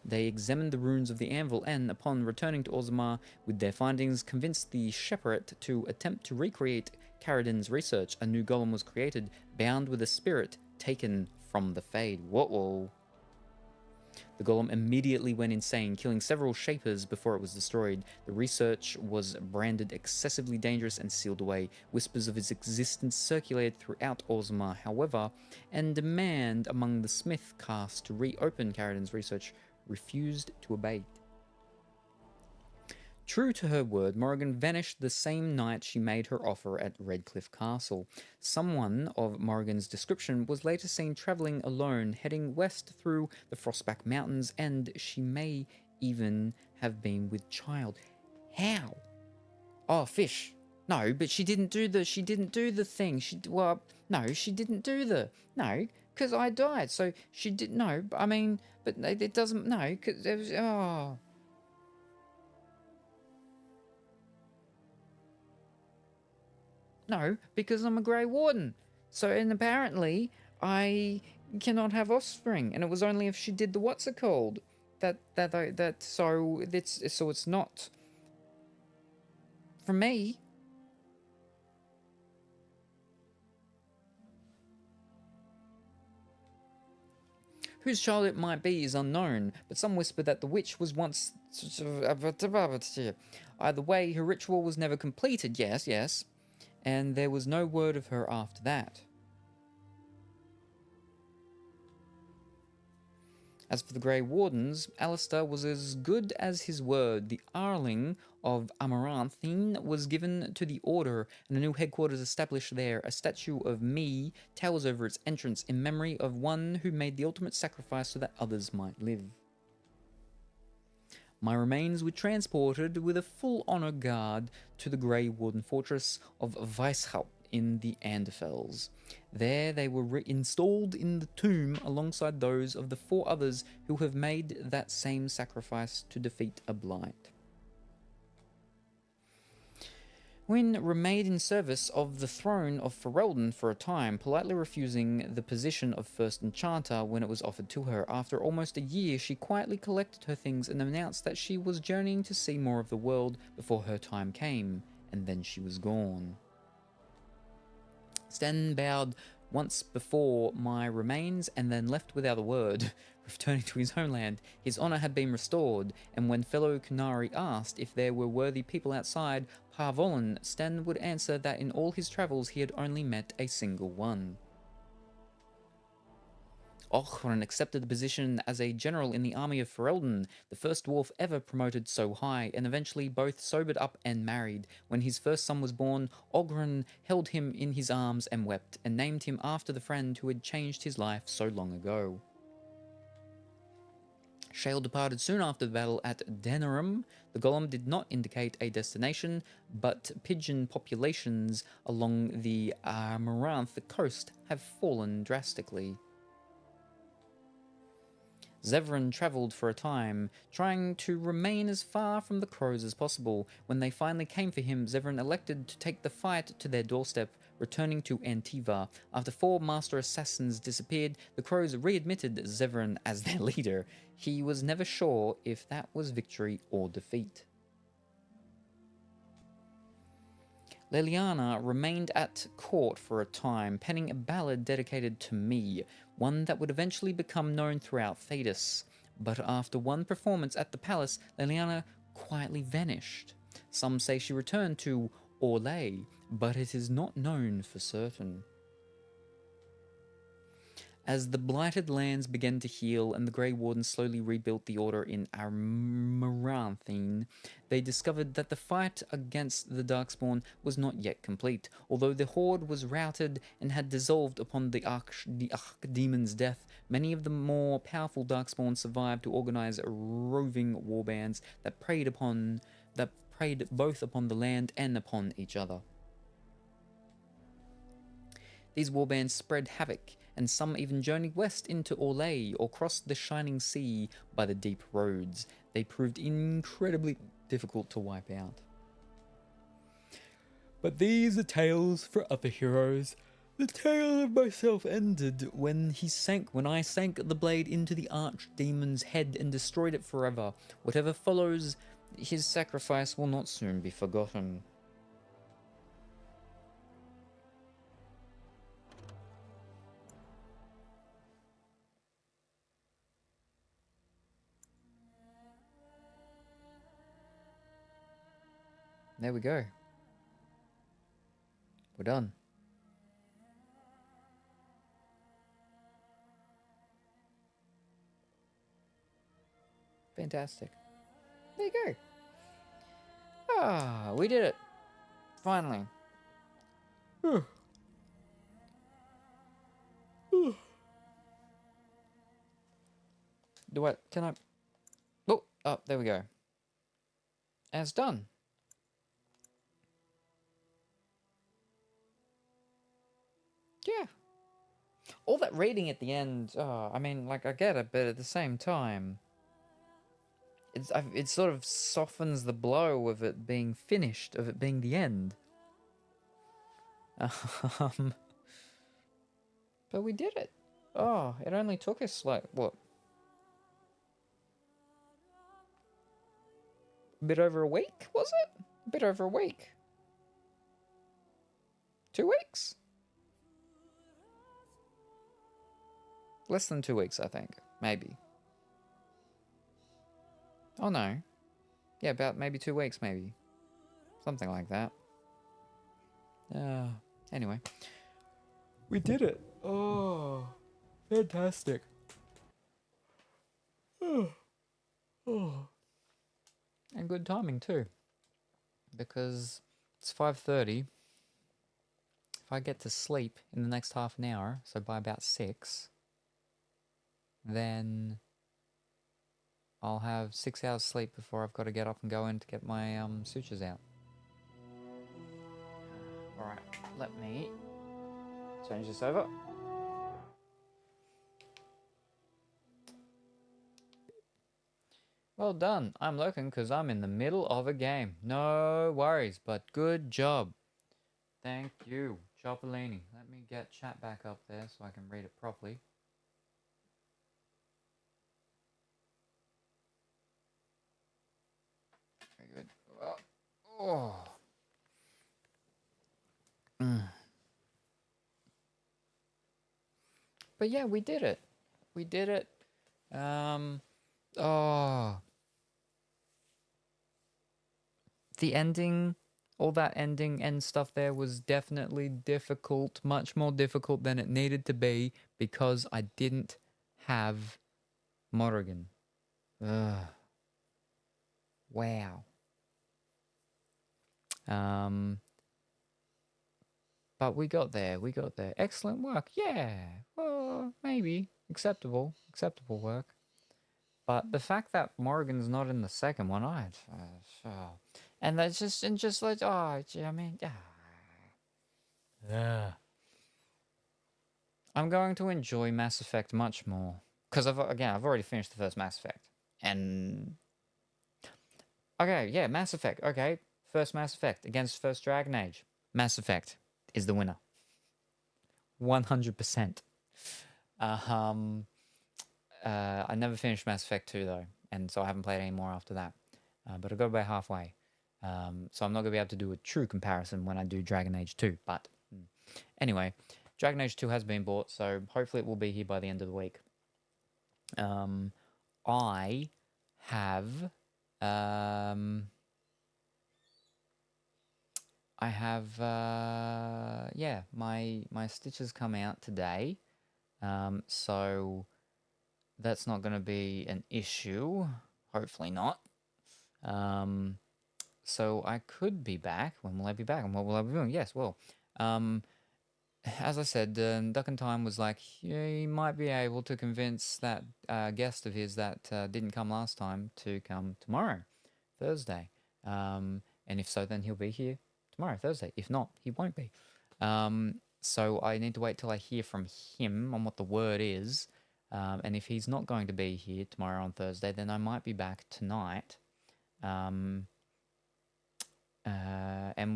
They examined the ruins of the anvil and, upon returning to Orzammar with their findings, convinced the Shepherd to attempt to recreate Caradin's research. A new golem was created, bound with a spirit taken from the Fade. Whoa. The golem immediately went insane, killing several shapers before it was destroyed. The research was branded excessively dangerous and sealed away. Whispers of its existence circulated throughout Orzammar, however, and demand among the smith caste to reopen Caradin's research refused to abate. True to her word, Morrigan vanished the same night she made her offer at Redcliffe Castle. Someone of Morrigan's description was later seen travelling alone, heading west through the Frostback Mountains, and she may even have been with child. How? Oh, fish. No, but she didn't do the thing. She didn't do no, because I died, so she did, no, I mean, but it doesn't, no, because there was, oh. No, because I'm a Grey Warden. So, and apparently, I cannot have offspring, and it was only if she did the what's it called, so it's not, for me. Whose child it might be is unknown, but some whisper that the witch was once... Either way, her ritual was never completed, yes, and there was no word of her after that. As for the Grey Wardens, Alistair was as good as his word. The Arling of Amaranthine was given to the Order, and a new headquarters established there. A statue of me towers over its entrance in memory of one who made the ultimate sacrifice so that others might live. My remains were transported with a full honour guard to the Grey Warden fortress of Weishaupt in the Anderfels. There they were installed in the tomb alongside those of the 4 others who have made that same sacrifice to defeat a blight. Wynne remained in service of the throne of Ferelden for a time, politely refusing the position of First Enchanter when it was offered to her. After almost a year, she quietly collected her things and announced that she was journeying to see more of the world before her time came, and then she was gone. Sten bowed once before my remains and then left without a word. Returning to his homeland, his honour had been restored, and when fellow Kunari asked if there were worthy people outside Parvolan, Sten would answer that in all his travels he had only met a single one. Ochran accepted the position as a general in the army of Ferelden, the first dwarf ever promoted so high, and eventually both sobered up and married. When his first son was born, Oghren held him in his arms and wept, and named him after the friend who had changed his life so long ago. Shale departed soon after the battle at Denerim. The golem did not indicate a destination, but pigeon populations along the Amaranth coast have fallen drastically. Zevran travelled for a time, trying to remain as far from the crows as possible. When they finally came for him, Zevran elected to take the fight to their doorstep. returning to Antiva. After 4 master assassins disappeared, the Crows readmitted Zevran as their leader. He was never sure if that was victory or defeat. Leliana remained at court for a time, penning a ballad dedicated to me, one that would eventually become known throughout Thedas. But after one performance at the palace, Leliana quietly vanished. Some say she returned to Orlais, but it is not known for certain. As the blighted lands began to heal and the Grey Wardens slowly rebuilt the Order in Amaranthine, they discovered that the fight against the Darkspawn was not yet complete. Although the Horde was routed and had dissolved upon the Archdemon's death, many of the more powerful Darkspawn survived to organize roving warbands that preyed both upon the land and upon each other. These warbands spread havoc, and some even journeyed west into Orlais or crossed the Shining Sea by the deep roads. They proved incredibly difficult to wipe out. But these are tales for other heroes. The tale of myself ended when I sank the blade into the Archdemon's head and destroyed it forever. Whatever follows, his sacrifice will not soon be forgotten. There we go. We're done. Fantastic. There you go. Ah, we did it. Finally. Can I? Oh, there we go. And it's done. Yeah. All that reading at the end, I mean, like, I get it, but at the same time, it sort of softens the blow of it being finished, of it being the end. But we did it. Oh, it only took us, like, what? A bit over a week, was it? A bit over a week. 2 weeks? Less than 2 weeks, I think. Maybe. Oh, no. Yeah, about maybe 2 weeks, maybe. Something like that. Anyway. We did it. Oh, fantastic. Oh. And good timing, too. Because it's 5:30. If I get to sleep in the next half an hour, so by about 6... then I'll have 6 hours sleep before I've got to get up and go in to get my sutures out. Alright, let me change this over. Well done. I'm looking because I'm in the middle of a game. No worries, but good job. Thank you, Choppolini. Let me get chat back up there so I can read it properly. Very good. Oh. But yeah, we did it. We did it. The ending, all that ending and stuff there was definitely difficult, much more difficult than it needed to be because I didn't have Morrigan. Wow. But we got there. Excellent work. Yeah. Well, maybe acceptable work. But the fact that Morrigan's not in the second one, and that's just like, I mean, I'm going to enjoy Mass Effect much more because I've already finished the first Mass Effect, and okay, yeah, Mass Effect. Okay, first Mass Effect against first Dragon Age. Mass Effect is the winner. 100%. I never finished Mass Effect 2 though, and so I haven't played any more after that. But I got about halfway. So I'm not going to be able to do a true comparison when I do Dragon Age 2. But anyway, Dragon Age 2 has been bought, so hopefully it will be here by the end of the week. I have... yeah, my stitches come out today, so that's not going to be an issue. Hopefully not. So I could be back. When will I be back? And what will I be doing? Yes, well, as I said, Duck and Time was like, yeah, he might be able to convince that guest of his that didn't come last time to come tomorrow, Thursday. And if so, then he'll be here tomorrow, Thursday. If not, he won't be. So I need to wait till I hear from him on what the word is. And if he's not going to be here tomorrow on Thursday, then I might be back tonight. And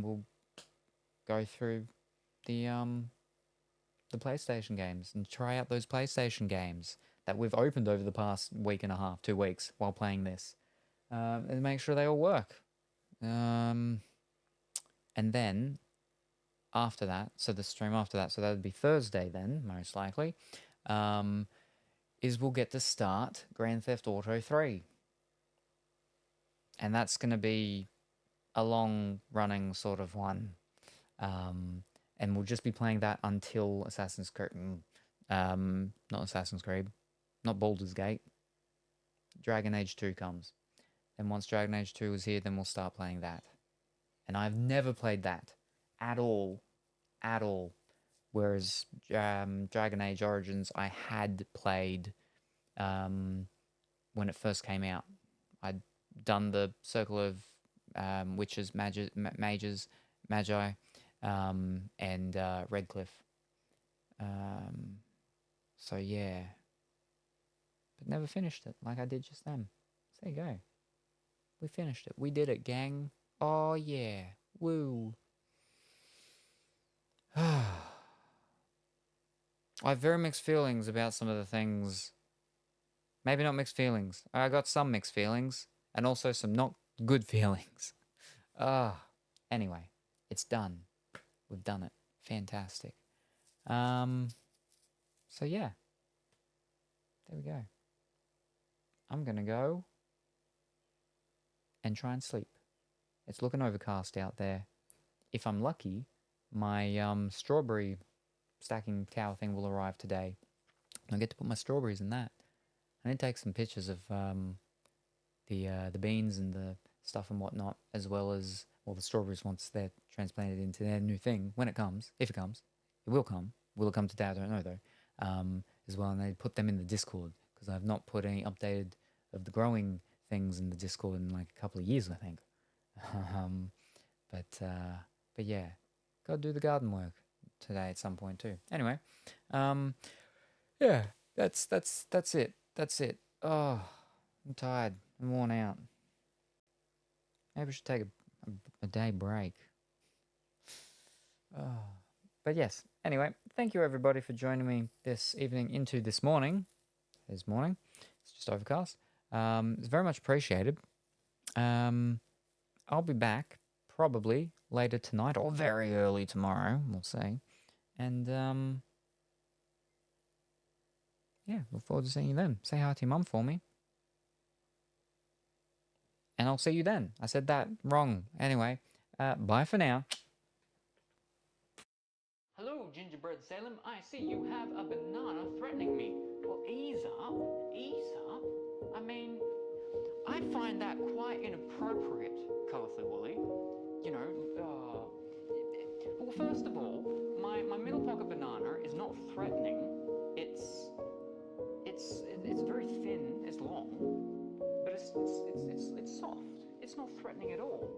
we'll go through the PlayStation games and try out those PlayStation games that we've opened over the past week and a half, 2 weeks, while playing this. And make sure they all work. And then, after that, so the stream after that, so that would be Thursday then, most likely, is we'll get to start Grand Theft Auto 3. And that's going to be a long-running sort of one. And we'll just be playing that until Assassin's Creed... not Assassin's Creed. Not Baldur's Gate. Dragon Age 2 comes. And once Dragon Age 2 is here, then we'll start playing that. And I've never played that. At all. At all. Whereas Dragon Age Origins I had played when it first came out. I'd done the Circle of Witches, Magi, and Redcliffe. So yeah. But never finished it like I did just then. So there you go. We finished it. We did it, gang. Oh yeah. Woo. I have very mixed feelings about some of the things. Maybe not mixed feelings. I got some mixed feelings. And also some not good feelings. Anyway. It's done. We've done it. Fantastic. So yeah. There we go. I'm going to go and try and sleep. It's looking overcast out there. If I'm lucky, my strawberry stacking tower thing will arrive today. I'll get to put my strawberries in that. I need to take some pictures of the beans and the stuff and whatnot, as well as the strawberries once they're transplanted into their new thing, when it comes, if it comes. It will come. Will it come today? I don't know though. As well, and they put them in the Discord, because I've not put any updated of the growing things in the Discord in like a couple of years, I think. But yeah, gotta do the garden work today at some point too. Anyway, yeah, that's it. That's it. Oh, I'm tired. I'm worn out. Maybe I should take a day break. But yes, anyway, thank you everybody for joining me this evening into this morning. It's just overcast. It's very much appreciated. I'll be back probably later tonight or very early tomorrow, we'll see. And yeah, look forward to seeing you then. Say hi to your mum for me. And I'll see you then. I said that wrong. Anyway, bye for now. Hello, Gingerbread Salem. I see you have a banana threatening me. Well, ease up. Ease up. I mean, I find that quite inappropriate, Colourfully Woolly. You know, well, first of all, my middle pocket banana is not threatening. It's very thin, it's long, but it's soft. It's not threatening at all.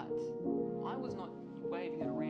but I was not waving it around